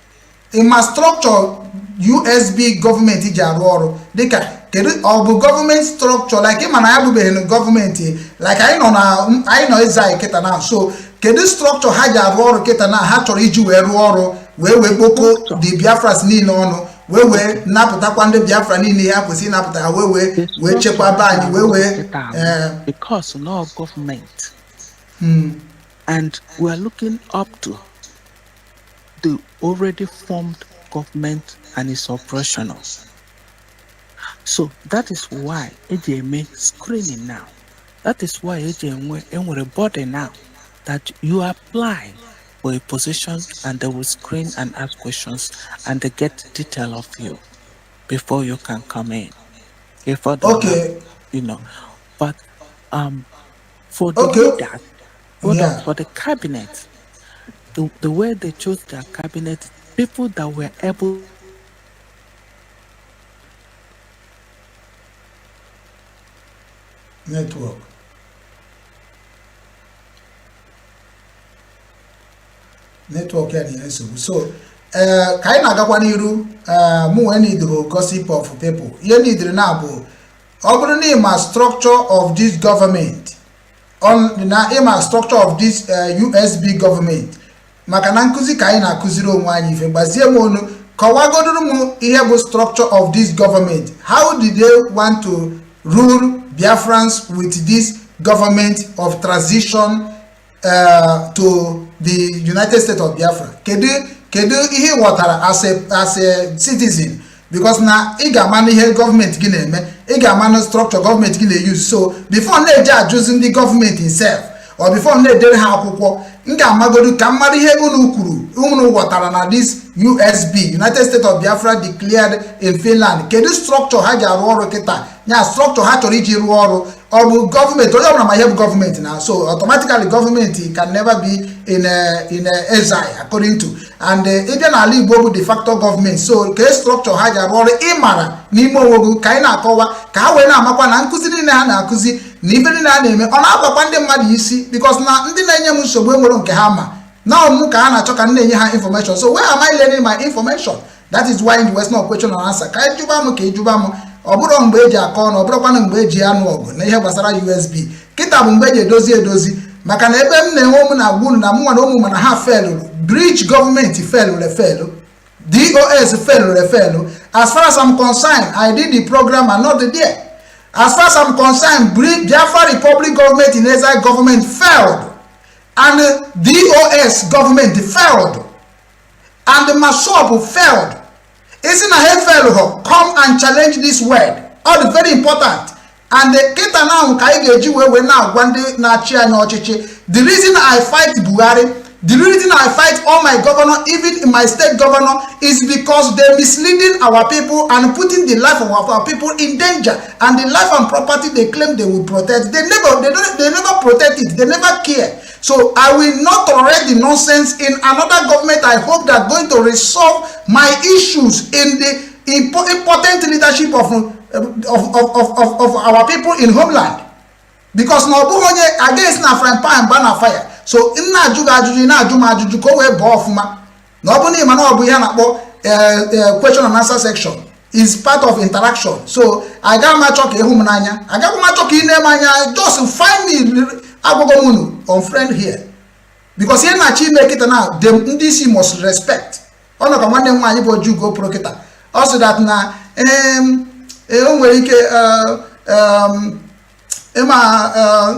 In my structure USB government iji arụ ọrụ dịka kedu ọ bụ government structure like ịma na ya bụbeghị na gọọmenti like anyị nọ ịza kịta na so kedu structure ha ji arụ ọrụ kịta na ha chọrọ iji wee rụọ ọrụ wee kpoko the Biafras niile ọnụ wee napụtakwa ndị Biafra niile ha kwesịrị ịnapụta ha wee chekwaba anyị because no government and we are looking up to the already formed government and it's operational. So that is why they make screening now. That is why they a body now that you apply for a position and they will screen and ask questions and they get detail of you before you can come in. Before okay. But for the leaders, for the cabinet, the way they chose their cabinet, people that were able network. So ka anyị na-agakwa n'iru mụ wee need the gossip of people. Ihe need na bụ ọ bụrụ na ịma structure of this government na ịma structure of this USB government maka na nkuzi ka anyị na-akụziri onwe anyị ife gbazie m onu kọwagodoro m ihe bụ structure of this government. How did they want to rule Biafrans with this government of transition to the United States of Biafra? Kedu ihe watara as a citizen, because na ị ga-ama ihe government gị na-eme, ị ga-ama structure government gị na-use. So before na-eje ajụzi ndị government itself or before na-edere ha akwụkwọ, m ga-amagodu ka mmadụ ihe unu kwuru unu watara na this USB United States of Biafra declared in Finland. Kedu structure ha ji arụ ọrụ kịta nya structure ha chọrọ iji rụọ ọrụ ọ bụ gọọmenti onye ọbụla ma ihe bụ gọọmenti na so automatically gọọmenti can never be in exile according to and ịbịa n'ala Igbo bụ de facto gọọmenti. So ka structure ha ji arụ ọrụ ịmara n'ime onwego ka anyị na-akọwa ka ha wee na-amakwa na nkụzi niile ha na-akụzi na ibe niile ha na-eme ọ na-agbakwa ndị mmadụ isi because na ndị na-enye m nsogbu enwere nke ha ma na ọmụ ka ha na-achọ ka m na-enye ha information. So where am I learning my information? That is why in the Western question and answer ka ịjụba m ka ịjụba m ọ bụrụ mgbe eji akọ na ọ bụrụkwana mgbe eji anụ ọgụ na ihe gbasara USB kịta bụ mgbe eji edozi maka na ebe m na-enwe ụmụ na gwunu na mụnwa na ụmụ mana ha felụrụ bridge gọọmenti felụ DOS felụ. As far as I'm concerned, I did the program and not there. As far as I'm concerned, Biafra Republic government in exile government failed and DOS government failed and the MASOP failed. Isn't a help come and challenge this word? All very important. And the kita now kaige we now one day na chia no chichi. The reason I fight Buhari, the reason I fight all my governor, even my state governor, is because they're misleading our people and putting the life of our people in danger. And the life and property they claim they will protect, they never protect it. They never care. So I will not tolerate the nonsense in another government. I hope that going to resolve my issues in the important leadership of our people in homeland. Because no against na frying pan ban fire. So in na ajuju ko we bo ofuma. No bu ni ma no bu ya na question and answer section is part of interaction. So I got my talk ehum nanya. I got my talk in manya just find me on friend here because here na chi make it now them ndc must respect ono ka nwanne nwanyi bo ju go prokita also that na o nwere ike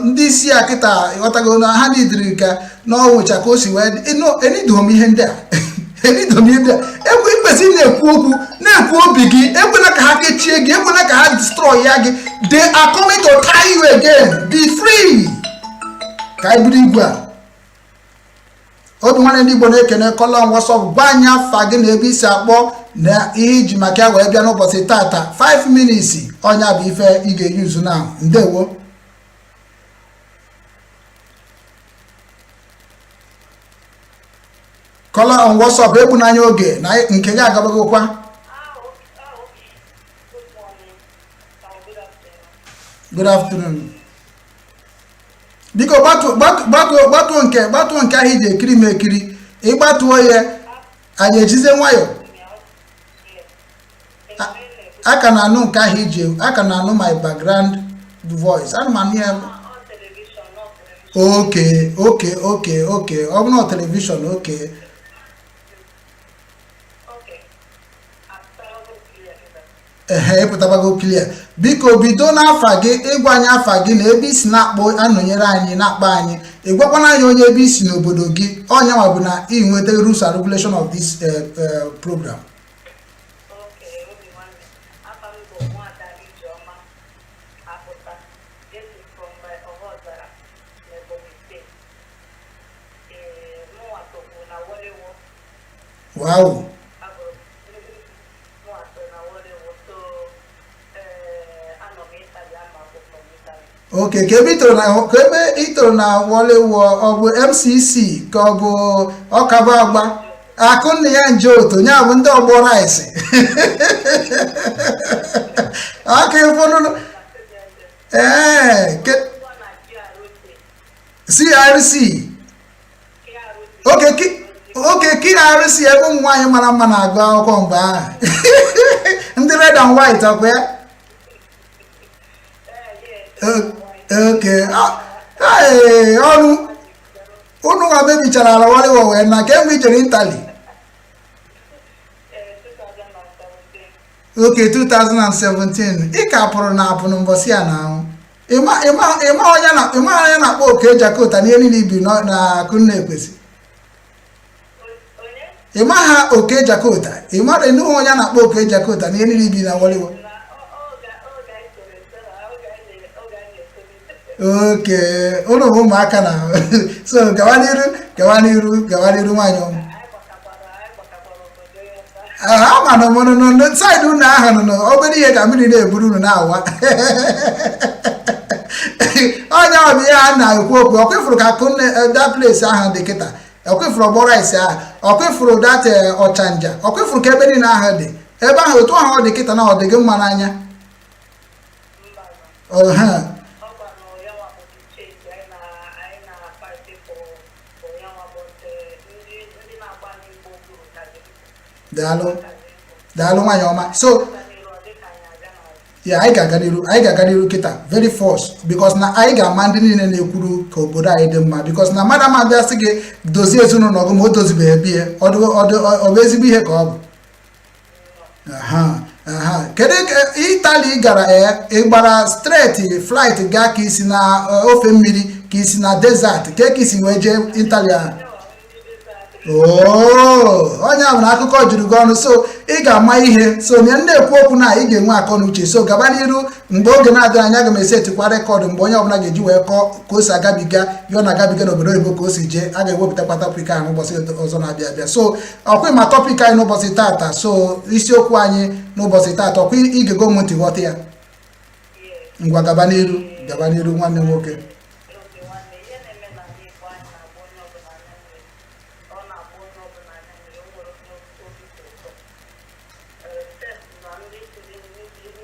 ndc akita yotago na ha nidiri ka no nwecha ka o si we no enidom ihe ndị a enidom ihe ndị a ekwe kwesi na-ekwu okwu na-ekwu obi gị ekwela ka ha kechie gị ekwela ka ha destroy ya gị. They are coming to tie you again. Be free. Ka iburu igwe a Obinwannem ndị Igbo na-ekene kọlọn WhatsApp gwa anyị afa gị na ebe isi akpọ na ihe iji maka ya wee bịa n'ụbọchị tata 5 minutes ọnya bụ ife ị ga-eyuzu na ndewo kọlọn WhatsApp egbu n'anya oge na nke gị agabagokwa. Good afternoon. biko gbatuo nke ahụ iji ekiri m ekiri ịgbatuo ya anyị ejize nwayọ aka na anụ nke ahụ iji aka na anụ my background voice ana m anụ ya okay ọ bụ na television okay ịpụtabago clear biko bido n'afa gị ịgwa anyị afa gị na ebe isi na-akpọ anọnyere anyị na-akpọ anyị ịgwakwana anyị onye ebe isi n'obodo gị onye nwa bụ na ị nweta rules and regulation of this program. Wow. Okay, ka ebe itoro na Wolewo ọ bụ MCC ka ọ bụ ọkaba agba akụnne ya nje oto nya bụ ndị ọgbọ rice aka ifunu CRC okay KRC ebe ụmụ nwaanyị mara mma na-agụ akwụkwọ mgbe ahụ ndị red and white ọkwa ya okay ọrụ unu nwa mebichara ala Wolewo wee na kemgbe ijere Italy. Okay, 2017 ị ka pụrụ na apụ mbọsị ya na ahụ ịma onye na-akpọ OKECHUKWU n'ihe niile ibi na Akụnna Ekwesị ịma ha OKECHUKWU ịmara enuhu onye na-akpọ OKECHUKWU n'ihe niile ibi na Wolewo. Okay, unu bụ ụmụaka na so gawa n'iru nwaanyị ọma. Ama na mụnụ saịdị unu ahụ nọ obere ihe ka mmiri na-eburu unu na-awa onye ọbụ ihe a na-ekwu okwu ọkwefuru ka Akụnna that place ahụ dị kịta ọkwefuru ọgbọ rice ahụ ọkwefuru that ọchanja ọkwefuru ka ebe niile ahụ dị ebe ahụ otu ahụ ọ dị kịta na ọ dị gị mma n'anya. Daalụ nwanyị ọma. So yeah, anyị ga-aga n'iru kịta very force because na anyị ga-ama ndị niile na-ekwuru ka obodo anyị dị mma because na mmadụ ama bịa sị gị dozie ezinụlọ gị ma o dozibeghị ebe ihe ọ bụ ezigbo ihe ka ọ bụ. Kedu Italy gara ịgbara straight flight gaa ka isi na ofe mmiri ka isi na desert ka isi wee jee Italy ahụ? Onye ahụ na akụkọ juru gị ọnụ so ị ga-ama ihe so na ndị ekwu okwu na ị ga-enwe akọ n'uche so gaba n'iru mgbe oge na-adịghị anya ga m esetikwa rekọdụ mgbe onye ọbụla ga-eji wee kọọ ka o si agabiga ya ọ na-agabiga n'obodo oyibo ka o si jee a ga-ewepụtakwa tọpik anyị n'ụbọchị ọzọ na-abịa abịa so ọkwa ịma tọpik anyị n'ụbọchị tata so isiokwu anyị n'ụbọchị tata ọkwa igego m ntị ghọta ya ngwa gaba n'iru nwanne nwoke.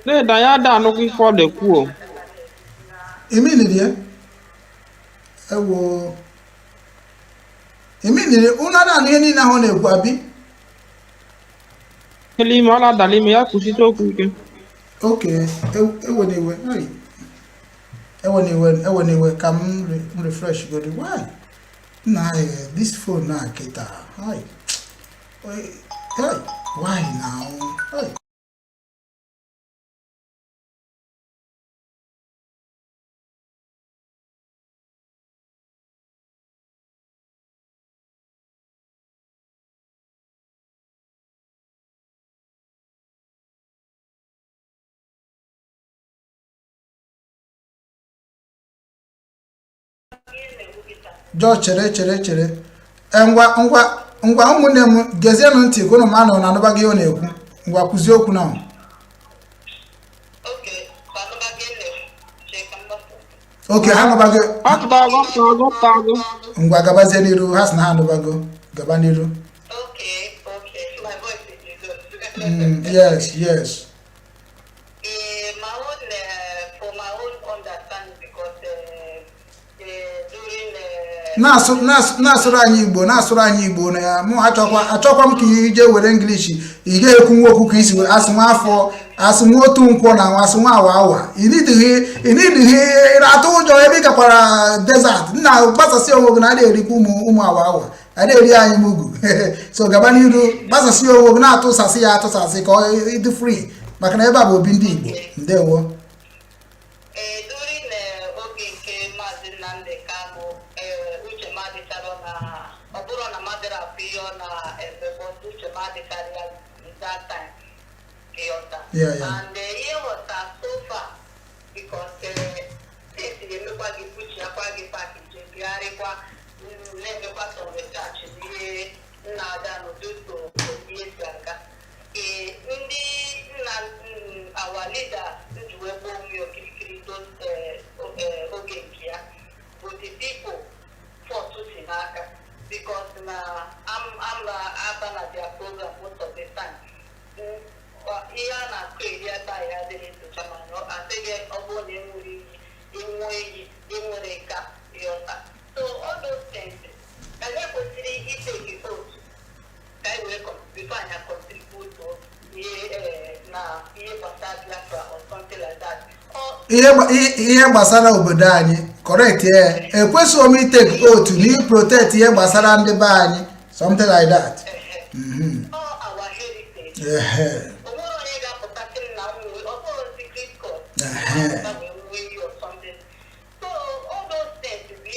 Leda ya da anụkwa ife ọ na-ekwu o. Iminiri ya? Ewo. Iminiri unu ada anụ ihe niile ahụ na-ekwu abi? Ele ime ọ na-adala ime ya kwụsịta okwu ike. Okay, ewe n'iwe ka m refresh godi. Why? Na this phone na kita. Why now? Jọ chere ngwa ụmụnne m gezienụ ntị ka unu ma nọ na anụba gị ọ na-ekwu ngwa kụzie okwu na okay ha nụba gị ngwa gabazie n'iru ha sị na ha anụbago gaba n'iru. Yes. na-asụrụ anyị Igbo na ya mụ achọkwa m ka ije were English ị ga-ekwu nwa okwu ka isi asụ nwa afọ asụ nwa otu nkwọ na asụ nwa awa inidighi atụ ụjọ ebe ị gakwara desert na gbasasị onwe gị na adị erikwa ụmụ awa adị eri anyị mugu so gaba n'iru gbasasị onwe gị na-atụsasị ya atụsasị ka ọ dị free maka na ebe a bụ obi ndị Igbo ndewo Yeah. And the year was so far because since the local Gipuchi Aquagi package, the Arequa, never got on the church, the Nada, no do to Yanga. Our leader, OKECHUKWU, with the people for Tutinaka because I'm at their program most of the time. So all those things, can you consider it take a vote? Can you before I contribute to or something like that? Ihe gbasara obodo anyị correct ekwesịghị m take oath na protect ihe gbasara ndị be anyị something like that. Our heritage. So all those things to be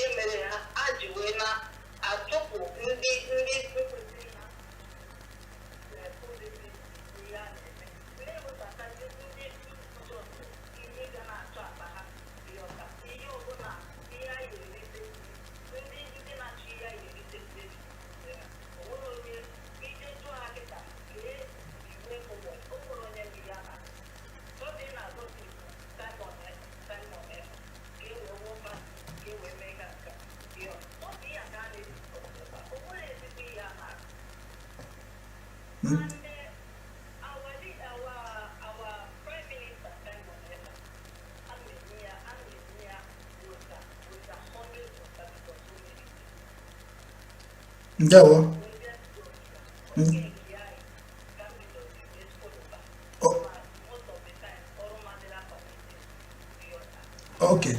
Ndewo. Okay.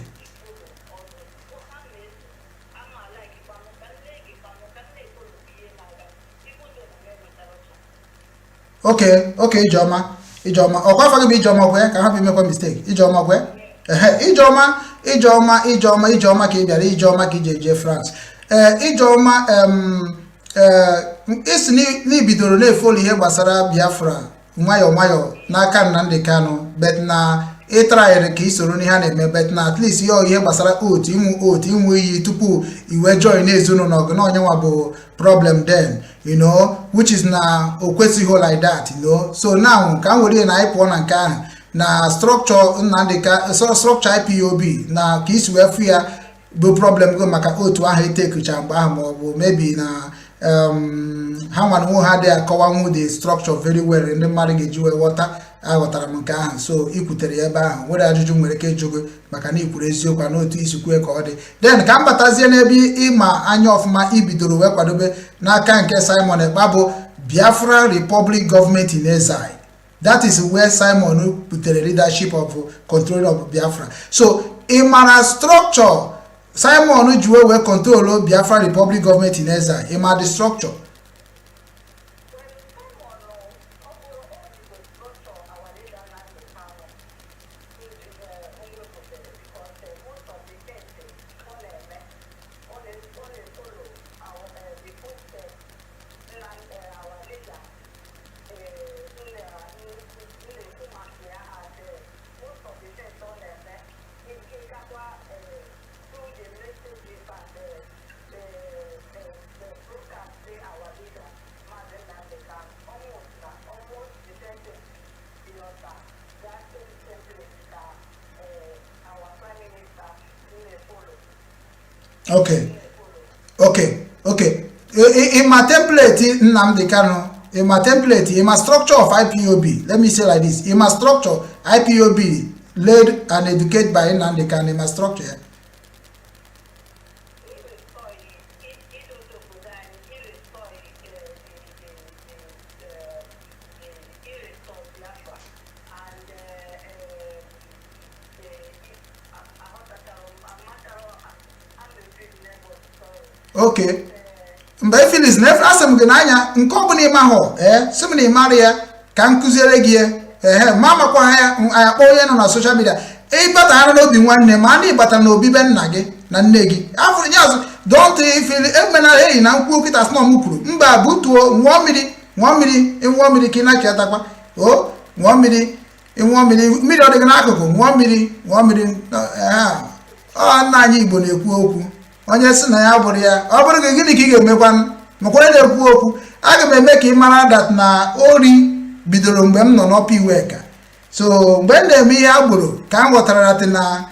Okay, Ijoma. Ọkwa afọ gị bụ Ijoma kwe ka ha bụ imekwa mistake. Ijoma kwe. Ijoma ka ị bịara, Ijoma ka ị je France. Ijoma isi n'ibidoro na-efolu ihe gbasara Biafra nwayọọ n'aka Nnamdi Kanu, bet na ịtrayere ka isoro n'ihe a na-eme, bet na at least ihe gbasara otu inwe iyi tupu iwe join ezinụlọ n'ọgụ na onye nwa bụ problem then, which is na okwesighị like that, so now ka m were na anyị pụọ na nke ahụ na structure Nnamdi Kanu, structure IPOB na ka isi wee fụ ya bụ problem go maka otu ahụ etekucha mgbe ahụ, ma ọ bụ maybe na ha nwana nwe ha dị akọwanwu the structure very well, ndị mmadụ ga-eji wee aghọtara m nke ahụ, so ikwutere ya ebe ahụ nwere ajụjụ nwere ike ịjụ maka na ikwuru eziokwu na otu isikwe ka ọ dị. Then ka m batazie n'ebe ịma anya ọfụma ibidoro wee kwadobe n'aka nke Simon Ekpa bụ Biafra Republic Government in Exile. That is where Simon butere leadership of control of Biafra. So ịmara structure Simon ji wee control Biafra Republic Government in Exile, ịma the structure. Okay. In my template, Nnamdi Kanu, in my template, in my structure of IPOB, let me say like this, in my structure, IPOB led and educated by Nnamdi Kanu, in my structure. Okay. Mgbe Phyllis na asị m gị n'anya nke ọ bụla ịma hụ sị m na ịmara ya ka m kụziere gị ma makwa ha ya akpọ onye nọ na social media ịbatara n'obi nwanne ma a na ịbatara n'obi be nna gị na nne gị afụrụ ya azụ don't feel emenala eyi na nkwuo kịta sị na m kwuru mba butuo ṅụọ mmiri ka ị na-achatakwa ṅụọ mmiri mmiri ọ dị gị n'akụkụ ṅụọ mmiri nna anyị Igbo na-ekwu okwu onye sị na ya bụrụ ya ọ bụrụ gị gịnị ka ị ga-emekwa makwa onye na-ekwu okwu aga m eme ka ị mara dat na ori bidoro mgbe m nọ n'ọpa Iweka so mgbe m na-eme ihe agboro ka m ghọtara dat na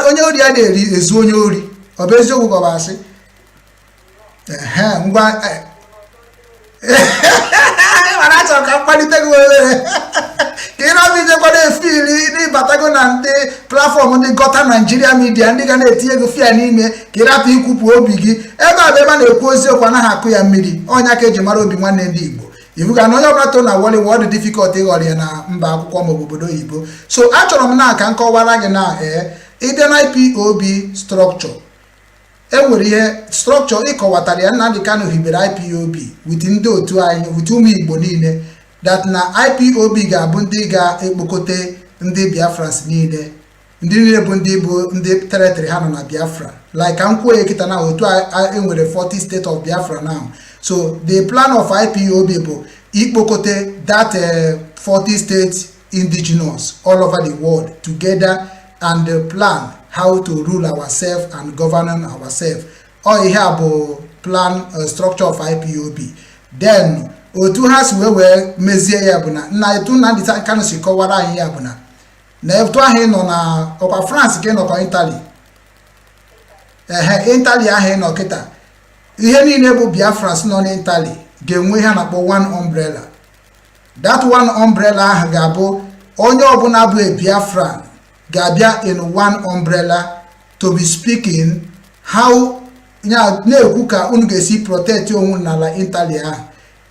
onye ori ya na-eri ezu onye ori ọ bụ eziokwu ka ọ bụ asị ngwa mana achọrọ ka mkpalite gị obere ka ị na-abụ ijekwado efili n'ịbatago na ndị platfọm ndị gọta Naijiria midia ndị ga na-etinye gị fia n'ime ka ị rapụ ikwupụ obi gị ebe a bụ ebe a na-ekwu eziokwu anaghị akụ ya mmiri ọnya ka eji mara Obinwannem ndị Igbo ibuga na onye ọbụla to na wọlị wọd difficult ịghọrọ ya na mba akwụkwọ maọbụ obodo oyibo so achọrọ m na ka m kọwara gị na ịbịa na IPOB structure enwere ihe structure ịkọwatara ya Nnamdi Kanu hibere IPOB with ndị otu anyị with ụmụ Igbo niile that na IPOB ga-abụ ndị ga-ekpokọte ndị Biafrans niile ndị niile bụ ndị territory ha nọ na Biafra like ka m kwuo ya kịta na otu enwere 40 state of Biafra now so the plan of IPOB bụ ikpokọte that 40 states indigenous all over the world together and plan how to rule ourselves and govern ourselves. Ihe a bụ plan structure of IPOB. Then otu ha si wee mezie ya bụ na etu Nnamdi Kanu si kọwara anyị ya bụ na etu ahụ nọ na ọkwa France ka nọkwa Italy Italy ahụ nọ kịta ihe niile bụ Biafrans nọ n'Italy ga-enwe ihe na-akpọ one umbrella. That one umbrella ahụ ga-abụ onye ọbụla bụ Biafran ga-abịa in one umbrella to be speaking how na-ekwu ka unu ga-esi protect onwe n'ala Italy ahụ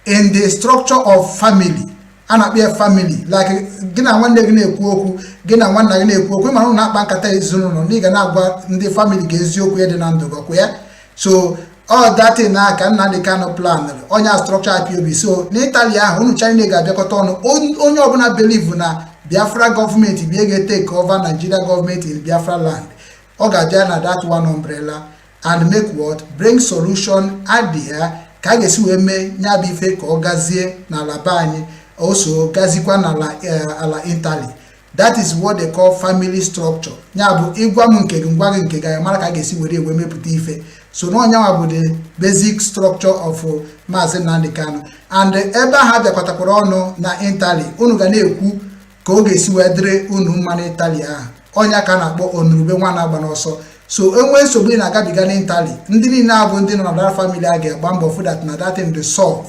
in the structure of family a na-akpọ family like gị na nwanne gị na-ekwu okwu gị na nwanna gị na-ekwu okwu mana unu na-akpa nkata ezinụlọ na ị ga na-agwa ndị family ga eziokwu ya dị na ndụ gọkwa ya so all that in aka Nnamdi Kanu plan onye structure IPOB so n'Italy ahụ unu China ga-abịakọta ọnụ onye ọbụla believe na Biafra government be ga take over Nigeria government in Biafra land ọ ga-abịa na that one umbrella and make what bring solution there ka ga-esi wee mee nya bụ ife ka ọ gazie n'ala be anyị also gazikwa n'ala Italy. That is what they call family structure. Nya bụ ịgwa m nke gị ngwa gị nke ga mara ka ga-esi were ewe mepụta ife so na onyanwa bụ the basic structure of Maazị Nnamdi Kanu and ebe ha bịakwatakwara ọnụ na Italy unu ga na-ekwu ka ọ ga-esi wee dịrị unu mma n'Italy ahụ onya ka na-akpọ onurube nwa na-agba n'ọsọ so enwe nsogbu na-agabiga n'Italy ndị niile abụ ndị nọ na that family a ga-agba mbọ fụ that na that thing dey solve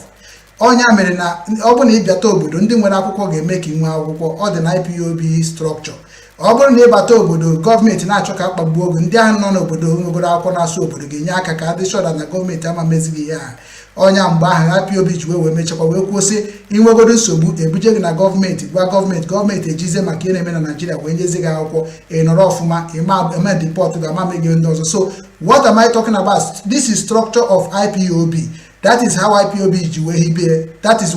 onya mere na ọ bụrụ na ịbịata obodo ndị nwere akwụkwọ ga-eme ka inwe akwụkwọ ọ dị na IPOB structure ọ bụrụ na ịbata obodo gọọmenti na-achọ ka akpagbuo ogo ndị ahụ nọ n'obodo nwegoro akwụkwọ na-asụ obodo ga-enye aka ka adị shọda na gọọmenti ama mezighị ihe ha onya mgbe ahụ IPOB ji wee mechakwa wee kwụsị inwegoro nsogbu ebuje gị na gọọmenti gwa gọọmenti ejizie maka ihe na-eme na Naịjirịa wee nyezi gị akwụkwọ ị nọrọ ọfụma eme deport ga-ama megị ndị ọzọ so what am I talking about? This is structure of IPOB. That is how IPOB ji wee hibe. That is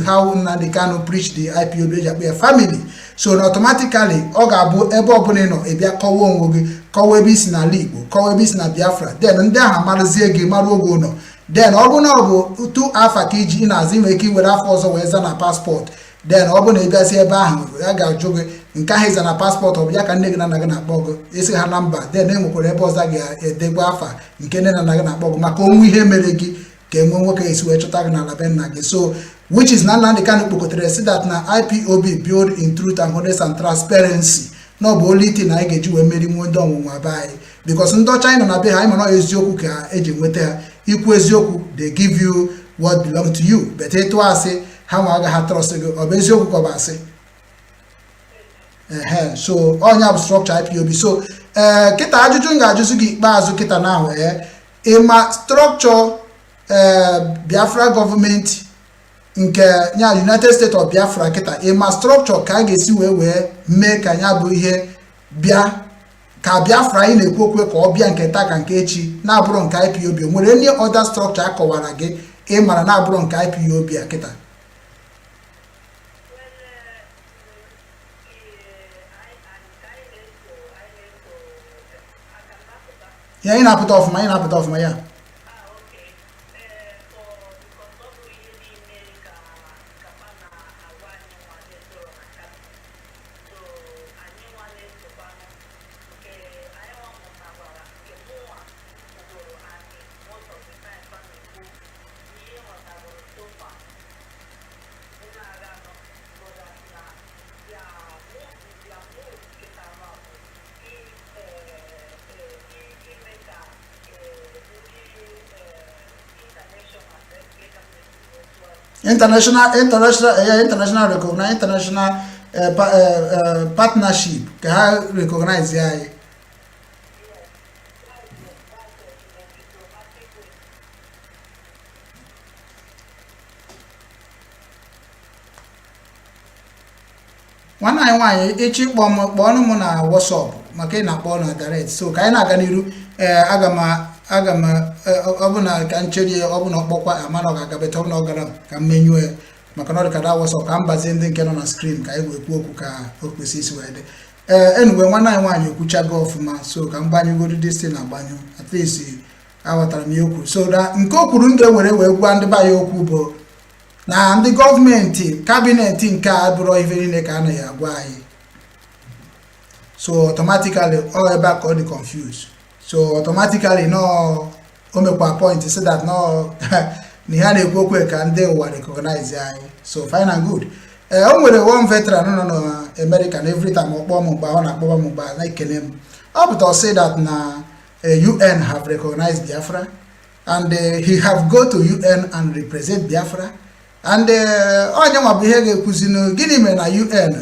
how Nnamdi Kanu preach the IPOB a family. So automatically ọ ga-abụ ebe ọbụla nọ ebịa kọwa onwe gị kọwa ebe isi n'ala Igbo kọwa ebe isi na Biafra then ndị ahụ marazie gị mara oge ụlọ then ọ bụ na ọ bụ tu afa ka iji na-azụ inwe ike iwere afọ ọzọ wee za na paspọtụ then ọ bụ na ịbịazi ebe ahụ a ga-ajụ gị nke ahụ ịza na paspọtụ ọ bụ ya ka nne gị na nna gị na-akpọ gị isi ha na mba then enwekwara ebe ọzọ ga-edegwa afa nke nne na nna gị na-akpọ gị maka onwe ihe mere gị ka enwe nwoke esi wee chọta gị n'ala be nna gị so which is na Nnamdi Kanu kpokọtara si that na IPOB build in truth and honesty and transparency na ọ bụ only thing na anyị ga-eji wee meri nwe ndị ọnwụnwa be anyị because ndị ọcha anyị nọ na be ha anyị mana eziokwu ka eji nweta ha ikwu eziokwu they give you what belong to you but ịtụ asị ha nwa agaghị trọst gị ọ bụ eziokwu ka ọ bụ asị so onye bụ structure IPOB so kịta ajụjụ m ga-ajụzi gị ikpeazụ kịta na ahụ ịma structure Biafra gọọmenti nke nya United States of Biafra kịta ịma structure ka a ga-esi wee mee ka nya bụ ihe bịa ka Biafra anyị na-ekwu okwu ka ọ bịa nke taa ka nke echi na-abụrụ nke IPOB nwere any other structure akọwara gị ị mara na-abụrụ nke IPOB a kịta ya ị na-apụta ọfụma ya international recognize international partnership ka ha recognize ya nwanne anyị nwaanyị echi kpọọ m na WhatsApp maka ị na-akpọ na direct so ka anyị na-aga n'iru aga m ọ bụ na ka nchere ọ bụ na ọkpọkwa amana ọ ga-agabeta ọ bụ na ọ gara ka m menyue maka na ọ dị ka da WhatsApp ka m bazie ndị nke nọ na screen ka anyị wee kwuo okwu ka o kwesị isi wee dị enwe nwanne anyị nwaanyị ekwuchago ọfụma so ka m gbanyegoro dis thing agbanyụ at least aghọtara m ya okwu so nke o kwuru m ga-ewere wee gwa ndị be anyị okwu bụ na ndị gọọmenti kabinet nke a bụrụ ife niile ka anaghị agwa anyị so automatically ọ ebe a ka ọ dị confused so automatically no o mekwa point say that no na ihe na-ekwu okwu ka ndị ụwa recognize anyị so fine and good o nwere one veteran nọ na America na every time ọ kpọọ m mgbe ọ na-akpọba m mgbe na ekele m ọ pụta say that na UN have recognized Biafra and he have go to UN and represent Biafra and onye nwa bụ ihe ga-ekwuzinu gịnị mere na UN